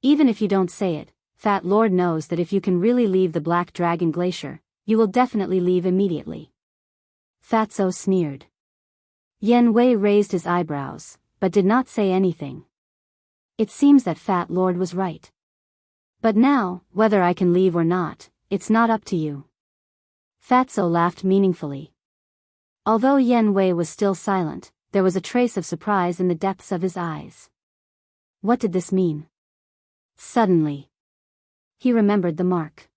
A: "Even if you don't say it, Fat Lord knows that if you can really leave the Black Dragon Glacier, you will definitely leave immediately." Fatso sneered. Yen Wei raised his eyebrows, but did not say anything. It seems that Fat Lord was right. But now, whether I can leave or not, it's not up to you. Fatso laughed meaningfully. Although Yen Wei was still silent, there was a trace of surprise in the depths of his eyes. What did this mean? Suddenly, he remembered the mark.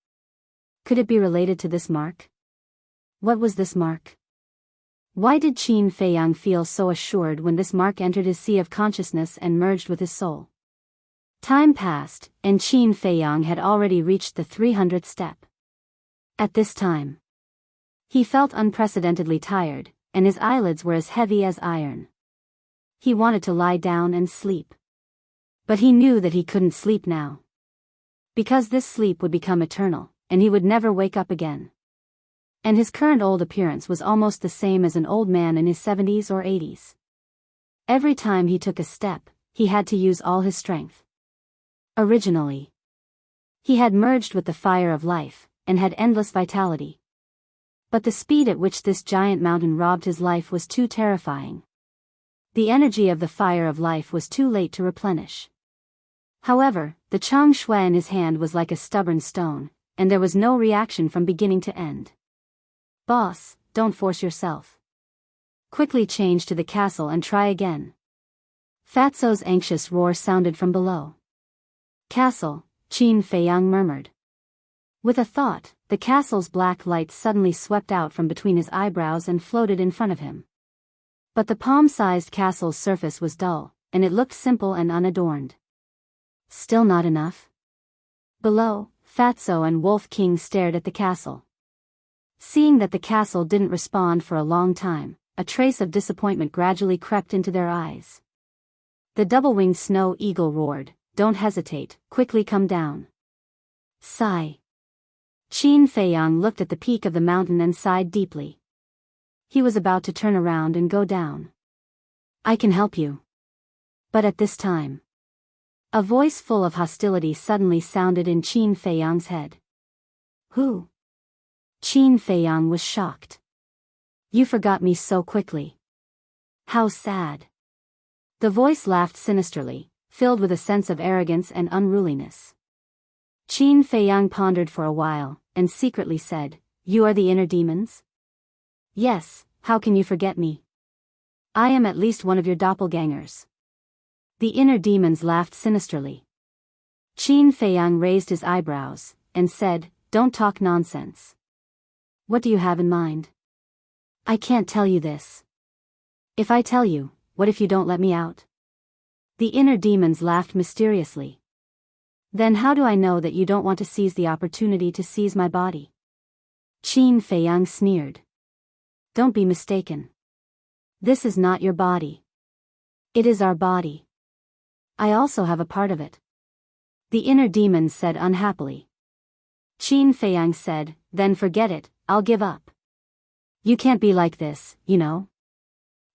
A: Could it be related to this mark? What was this mark? Why did Qin Feiyang feel so assured when this mark entered his sea of consciousness and merged with his soul? Time passed, and Qin Feiyang had already reached the 300th step. At this time, he felt unprecedentedly tired, and his eyelids were as heavy as iron. He wanted to lie down and sleep. But he knew that he couldn't sleep now. Because this sleep would become eternal, and he would never wake up again. And his current old appearance was almost the same as an old man in his 70s or 80s. Every time he took a step, he had to use all his strength. Originally, he had merged with the fire of life, and had endless vitality. But the speed at which this giant mountain robbed his life was too terrifying. The energy of the fire of life was too late to replenish. However, the Chang Shui in his hand was like a stubborn stone, and there was no reaction from beginning to end. Boss, don't force yourself. Quickly change to the castle and try again. Fatso's anxious roar sounded from below. Castle, Qin Feiyang murmured. With a thought, the castle's black light suddenly swept out from between his eyebrows and floated in front of him. But the palm-sized castle's surface was dull, and it looked simple and unadorned. Still not enough? Below, Fatso and Wolf King stared at the castle. Seeing that the castle didn't respond for a long time, a trace of disappointment gradually crept into their eyes. The double-winged snow eagle roared, "Don't hesitate, quickly come down." Sigh. Qin Feiyang looked at the peak of the mountain and sighed deeply. He was about to turn around and go down. "I can help you." But at this time, a voice full of hostility suddenly sounded in Qin Feiyang's head. "Who?" Qin Feiyang was shocked. "You forgot me so quickly. How sad." The voice laughed sinisterly, filled with a sense of arrogance and unruliness. Qin Feiyang pondered for a while, and secretly said, "You are the inner demons?" "Yes, how can you forget me? I am at least one of your doppelgangers." The inner demons laughed sinisterly. Qin Feiyang raised his eyebrows, and said, "Don't talk nonsense. What do you have in mind?" "I can't tell you this." "If I tell you, what if you don't let me out?" The inner demons laughed mysteriously. "Then how do I know that you don't want to seize the opportunity to seize my body?" Qin Feiyang sneered. "Don't be mistaken. This is not your body. It is our body. I also have a part of it." The inner demons said unhappily. Qin Feiyang said, "Then forget it, I'll give up. You can't be like this, you know.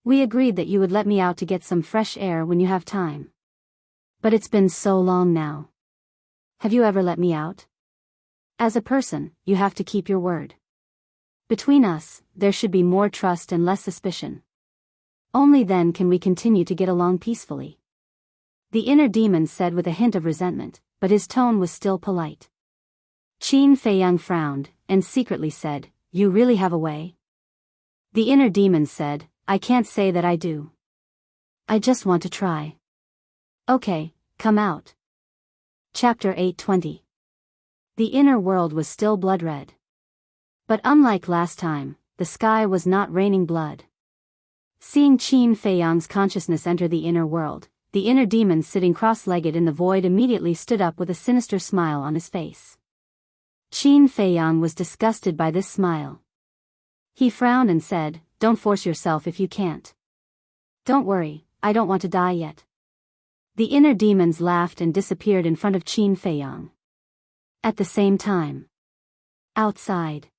A: We agreed that you would let me out to get some fresh air when you have time. But it's been so long now. Have you ever let me out? As a person, you have to keep your word. Between us, there should be more trust and less suspicion. Only then can we continue to get along peacefully." The inner demon said with a hint of resentment, but his tone was still polite. Qin Feiyang frowned, and secretly said, "You really have a way?" The inner demon said, "I can't say that I do. I just want to try." "Okay, come out." Chapter 820. The inner world was still blood-red. But unlike last time, the sky was not raining blood. Seeing Qin Feiyang's consciousness enter the inner world, the inner demon sitting cross-legged in the void immediately stood up with a sinister smile on his face. Qin Feiyang was disgusted by this smile. He frowned and said, "Don't force yourself if you can't. Don't worry, I don't want to die yet." The inner demons laughed and disappeared in front of Qin Feiyang. At the same time, outside,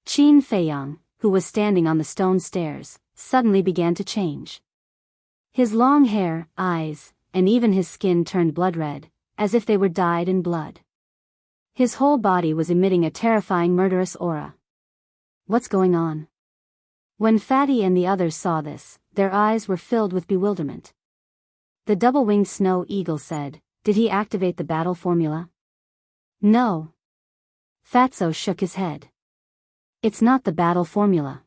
A: Qin Feiyang, who was standing on the stone stairs, suddenly began to change. His long hair, eyes, and even his skin turned blood-red, as if they were dyed in blood. His whole body was emitting a terrifying murderous aura. "What's going on?" When Fatty and the others saw this, their eyes were filled with bewilderment. The double-winged snow eagle said, "Did he activate the battle formula?" "No." Fatso shook his head. "It's not the battle formula.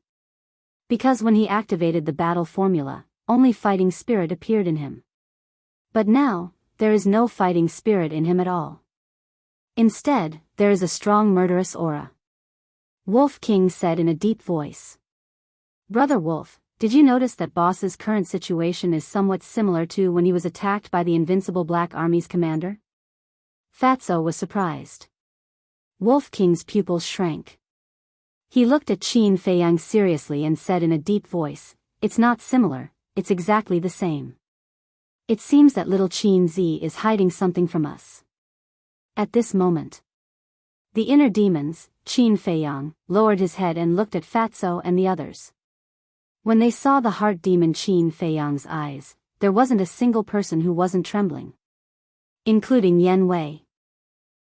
A: Because when he activated the battle formula, only fighting spirit appeared in him. But now, there is no fighting spirit in him at all. Instead, there is a strong murderous aura." Wolf King said in a deep voice. "Brother Wolf, did you notice that Boss's current situation is somewhat similar to when he was attacked by the invincible Black Army's commander?" Fatso was surprised. Wolf King's pupils shrank. He looked at Qin Feiyang seriously and said in a deep voice, "It's not similar, it's exactly the same. It seems that little Qin Z is hiding something from us. At this moment, the inner demons, Qin Feiyang, lowered his head and looked at Fatso and the others. When they saw the heart demon Qin Feiyang's eyes, there wasn't a single person who wasn't trembling. Including Yen Wei.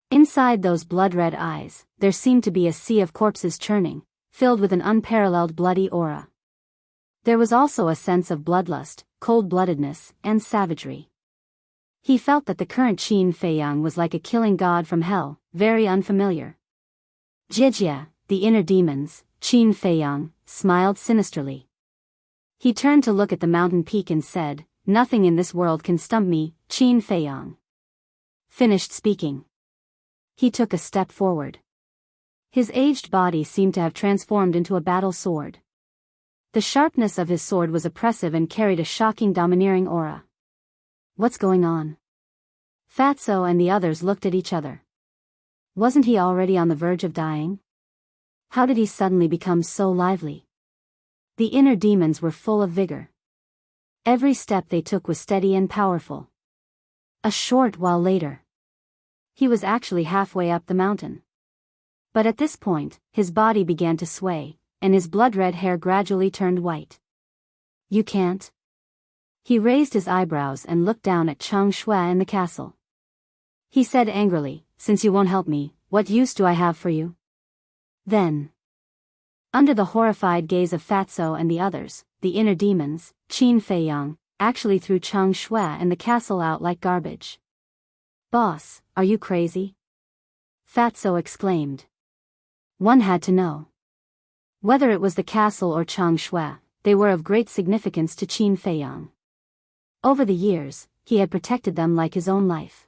A: Inside those blood-red eyes, there seemed to be a sea of corpses churning, filled with an unparalleled bloody aura. There was also a sense of bloodlust, cold-bloodedness, and savagery. He felt that the current Qin Feiyang was like a killing god from hell, very unfamiliar. Jijia, the inner demons, Qin Feiyang, smiled sinisterly. He turned to look at the mountain peak and said, "Nothing in this world can stump me, Qin Feiyang." Finished speaking. He took a step forward. His aged body seemed to have transformed into a battle sword. The sharpness of his sword was oppressive and carried a shocking domineering aura. What's going on? Fatso and the others looked at each other. Wasn't he already on the verge of dying? How did he suddenly become so lively? The inner demons were full of vigor. Every step they took was steady and powerful. A short while later, he was actually halfway up the mountain. But at this point, his body began to sway, and his blood-red hair gradually turned white. You can't? He raised his eyebrows and looked down at Chang Shui and the castle. He said angrily, "Since you won't help me, what use do I have for you?" Then, under the horrified gaze of Fatso and the others, the inner demons, Qin Feiyang, actually threw Chang Shui and the castle out like garbage. "Boss, are you crazy?" Fatso exclaimed. One had to know. Whether it was the castle or Chang Shui, they were of great significance to Qin Feiyang. Over the years, he had protected them like his own life.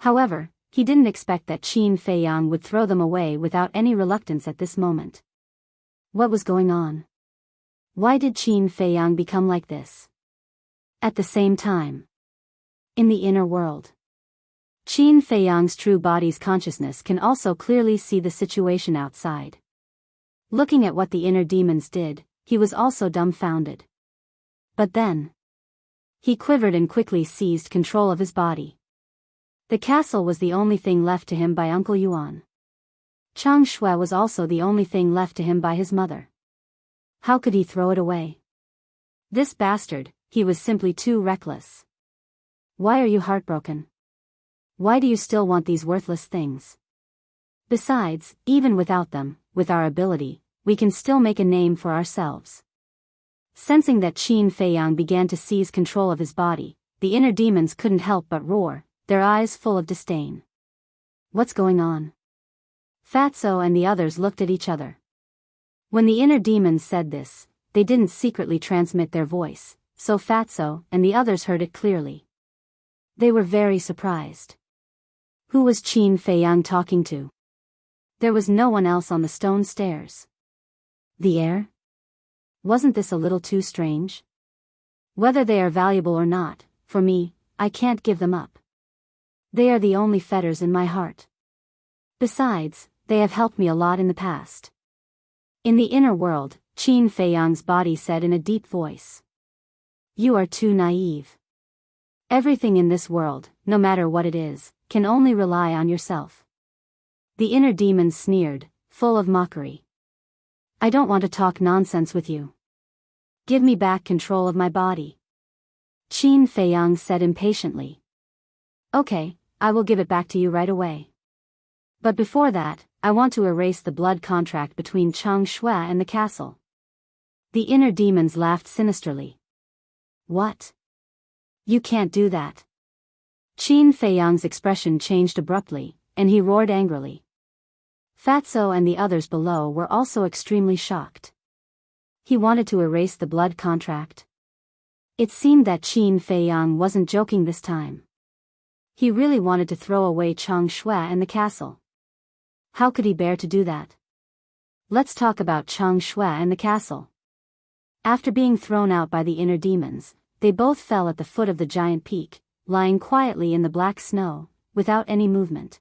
A: However, he didn't expect that Qin Feiyang would throw them away without any reluctance at this moment. What was going on? Why did Qin Feiyang become like this? At the same time, in the inner world, Qin Feiyang's true body's consciousness can also clearly see the situation outside. Looking at what the inner demons did, he was also dumbfounded. But then, he quivered and quickly seized control of his body. The castle was the only thing left to him by Uncle Yuan. Chang Shui was also the only thing left to him by his mother. How could he throw it away? This bastard, he was simply too reckless. Why are you heartbroken? Why do you still want these worthless things? Besides, even without them, with our ability, we can still make a name for ourselves. Sensing that Qin Feiyang began to seize control of his body, the inner demons couldn't help but roar, their eyes full of disdain. What's going on? Fatso and the others looked at each other. When the inner demons said this, they didn't secretly transmit their voice, so Fatso and the others heard it clearly. They were very surprised. Who was Qin Feiyang talking to? There was no one else on the stone stairs. The air? Wasn't this a little too strange? Whether they are valuable or not, for me, I can't give them up. They are the only fetters in my heart. Besides, they have helped me a lot in the past. In the inner world, Qin Feiyang's body said in a deep voice. You are too naive. Everything in this world, no matter what it is, can only rely on yourself. The inner demons sneered, full of mockery. I don't want to talk nonsense with you. Give me back control of my body. Qin Feiyang said impatiently. Okay, I will give it back to you right away. But before that, I want to erase the blood contract between Chang Shui and the castle. The inner demons laughed sinisterly. What? You can't do that. Qin Feiyang's expression changed abruptly, and he roared angrily. Fatso and the others below were also extremely shocked. He wanted to erase the blood contract. It seemed that Qin Feiyang wasn't joking this time. He really wanted to throw away Chang Shui and the castle. How could he bear to do that? Let's talk about Chang Shui and the castle. After being thrown out by the inner demons, they both fell at the foot of the giant peak, lying quietly in the black snow, without any movement.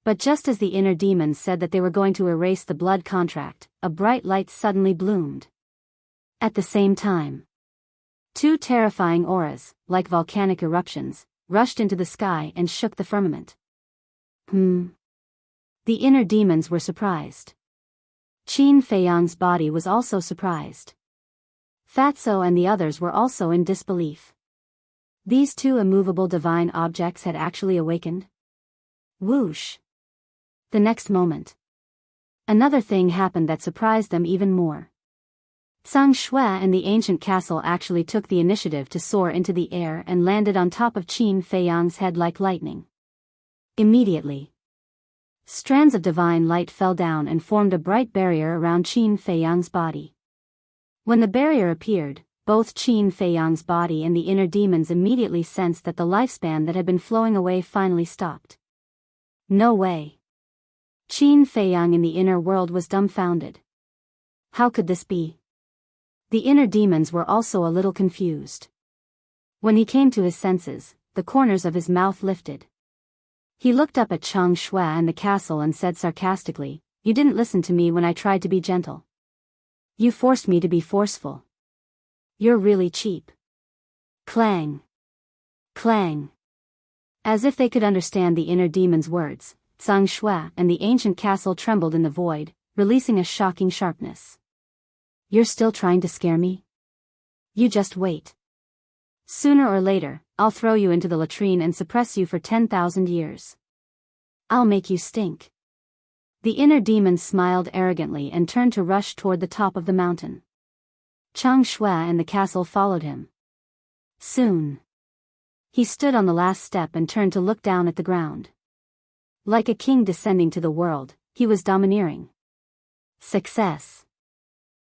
A: But just as the inner demons said that they were going to erase the blood contract, a bright light suddenly bloomed. At the same time, Two terrifying auras, like volcanic eruptions, rushed into the sky and shook the firmament. The inner demons were surprised. Qin Feiyang's body was also surprised. Fatso and the others were also in disbelief. These two immovable divine objects had actually awakened. Whoosh! The next moment, another thing happened that surprised them even more. Zhang Shui and the ancient castle actually took the initiative to soar into the air and landed on top of Qin Feiyang's head like lightning. Immediately, strands of divine light fell down and formed a bright barrier around Qin Feiyang's body. When the barrier appeared, both Qin Feiyang's body and the inner demons immediately sensed that the lifespan that had been flowing away finally stopped. No way. Qin Feiyang in the inner world was dumbfounded. How could this be? The inner demons were also a little confused. When he came to his senses, the corners of his mouth lifted. He looked up at Zhang Shui and the castle and said sarcastically, "You didn't listen to me when I tried to be gentle. You forced me to be forceful. You're really cheap." Clang! Clang! As if they could understand the inner demon's words, Zhang Shui and the ancient castle trembled in the void, releasing a shocking sharpness. "You're still trying to scare me? You just wait. Sooner or later, I'll throw you into the latrine and suppress you for 10,000 years. I'll make you stink." The inner demon smiled arrogantly and turned to rush toward the top of the mountain. Zhang Shui and the castle followed him. Soon, he stood on the last step and turned to look down at the ground. Like a king descending to the world, he was domineering. Success.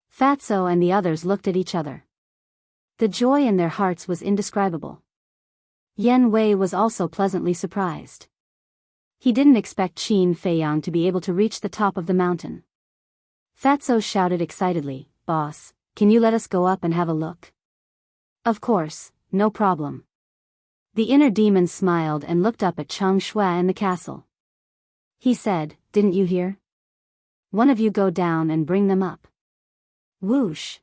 A: Fatso and the others looked at each other. The joy in their hearts was indescribable. Yan Wei was also pleasantly surprised. He didn't expect Qin Feiyang to be able to reach the top of the mountain. Fatso shouted excitedly, "Boss, can you let us go up and have a look?" "Of course, no problem." The inner demon smiled and looked up at Zhang Shui and the castle. He said, "Didn't you hear? One of you go down and bring them up." Whoosh!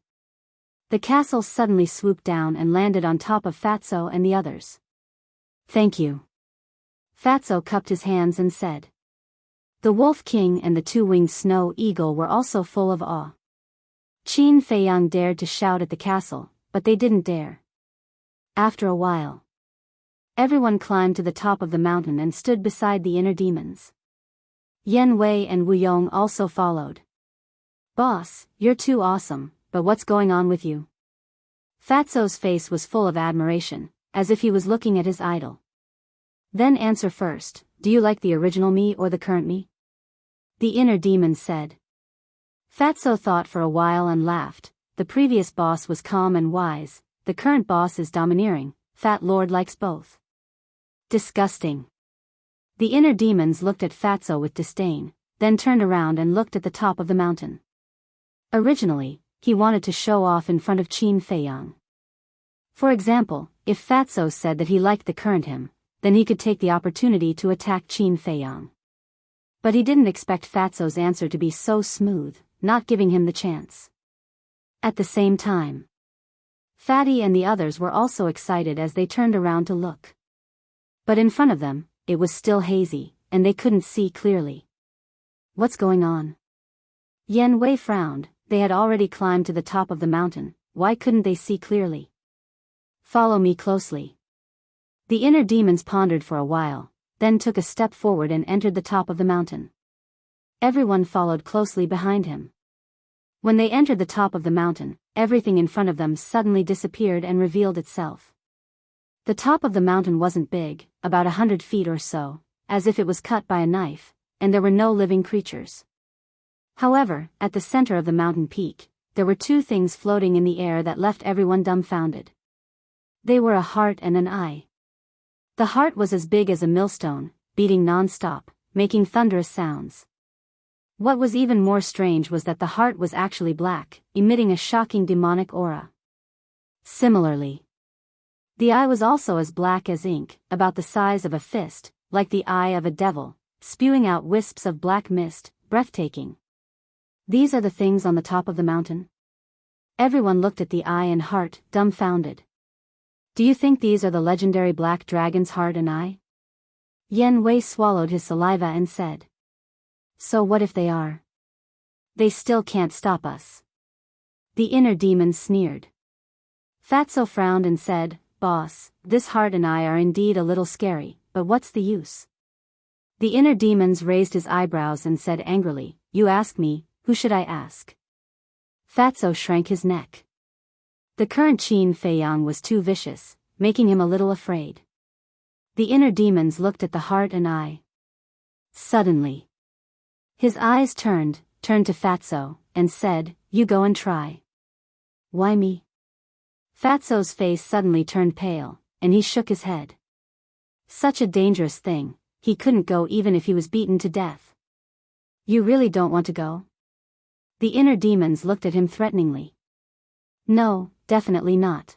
A: The castle suddenly swooped down and landed on top of Fatso and the others. "Thank you." Fatso cupped his hands and said. The Wolf King and the two-winged snow eagle were also full of awe. Qin Feiyang dared to shout at the castle, but they didn't dare. After a while, everyone climbed to the top of the mountain and stood beside the inner demons. Yan Wei and Wu Yong also followed. "Boss, you're too awesome, but what's going on with you?" Fatso's face was full of admiration, as if he was looking at his idol. "Then answer first, do you like the original me or the current me?" the inner demon said. Fatso thought for a while and laughed. The previous boss was calm and wise, the current boss is domineering, Fat Lord likes both. Disgusting. The inner demons looked at Fatso with disdain, then turned around and looked at the top of the mountain. Originally, he wanted to show off in front of Qin Feiyang. For example, if Fatso said that he liked the current him, then he could take the opportunity to attack Qin Feiyang. But he didn't expect Fatso's answer to be so smooth, not giving him the chance. At the same time, Fatty and the others were also excited as they turned around to look. But in front of them, it was still hazy, and they couldn't see clearly. What's going on? Yan Wei frowned. They had already climbed to the top of the mountain, why couldn't they see clearly? Follow me closely. The inner demons pondered for a while, then took a step forward and entered the top of the mountain. Everyone followed closely behind him. When they entered the top of the mountain, everything in front of them suddenly disappeared and revealed itself. The top of the mountain wasn't big, about 100 feet or so, as if it was cut by a knife, and there were no living creatures. However, at the center of the mountain peak, there were two things floating in the air that left everyone dumbfounded. They were a heart and an eye. The heart was as big as a millstone, beating non-stop, making thunderous sounds. What was even more strange was that the heart was actually black, emitting a shocking demonic aura. Similarly, the eye was also as black as ink, about the size of a fist, like the eye of a devil, spewing out wisps of black mist, breathtaking. These are the things on the top of the mountain? Everyone looked at the eye and heart, dumbfounded. Do you think these are the legendary black dragon's heart and eye? Yen Wei swallowed his saliva and said. So what if they are? They still can't stop us. The inner demon sneered. Fatso frowned and said, Boss, this heart and eye are indeed a little scary, but what's the use? The inner demons raised his eyebrows and said angrily, You ask me, who should I ask? Fatso shrank his neck. The current Qin Feiyang was too vicious, making him a little afraid. The inner demons looked at the heart and eye. Suddenly, his eyes turned to Fatso, and said, You go and try. Why me? Fatso's face suddenly turned pale, and he shook his head. Such a dangerous thing, he couldn't go even if he was beaten to death. You really don't want to go? The inner demons looked at him threateningly. No, definitely not.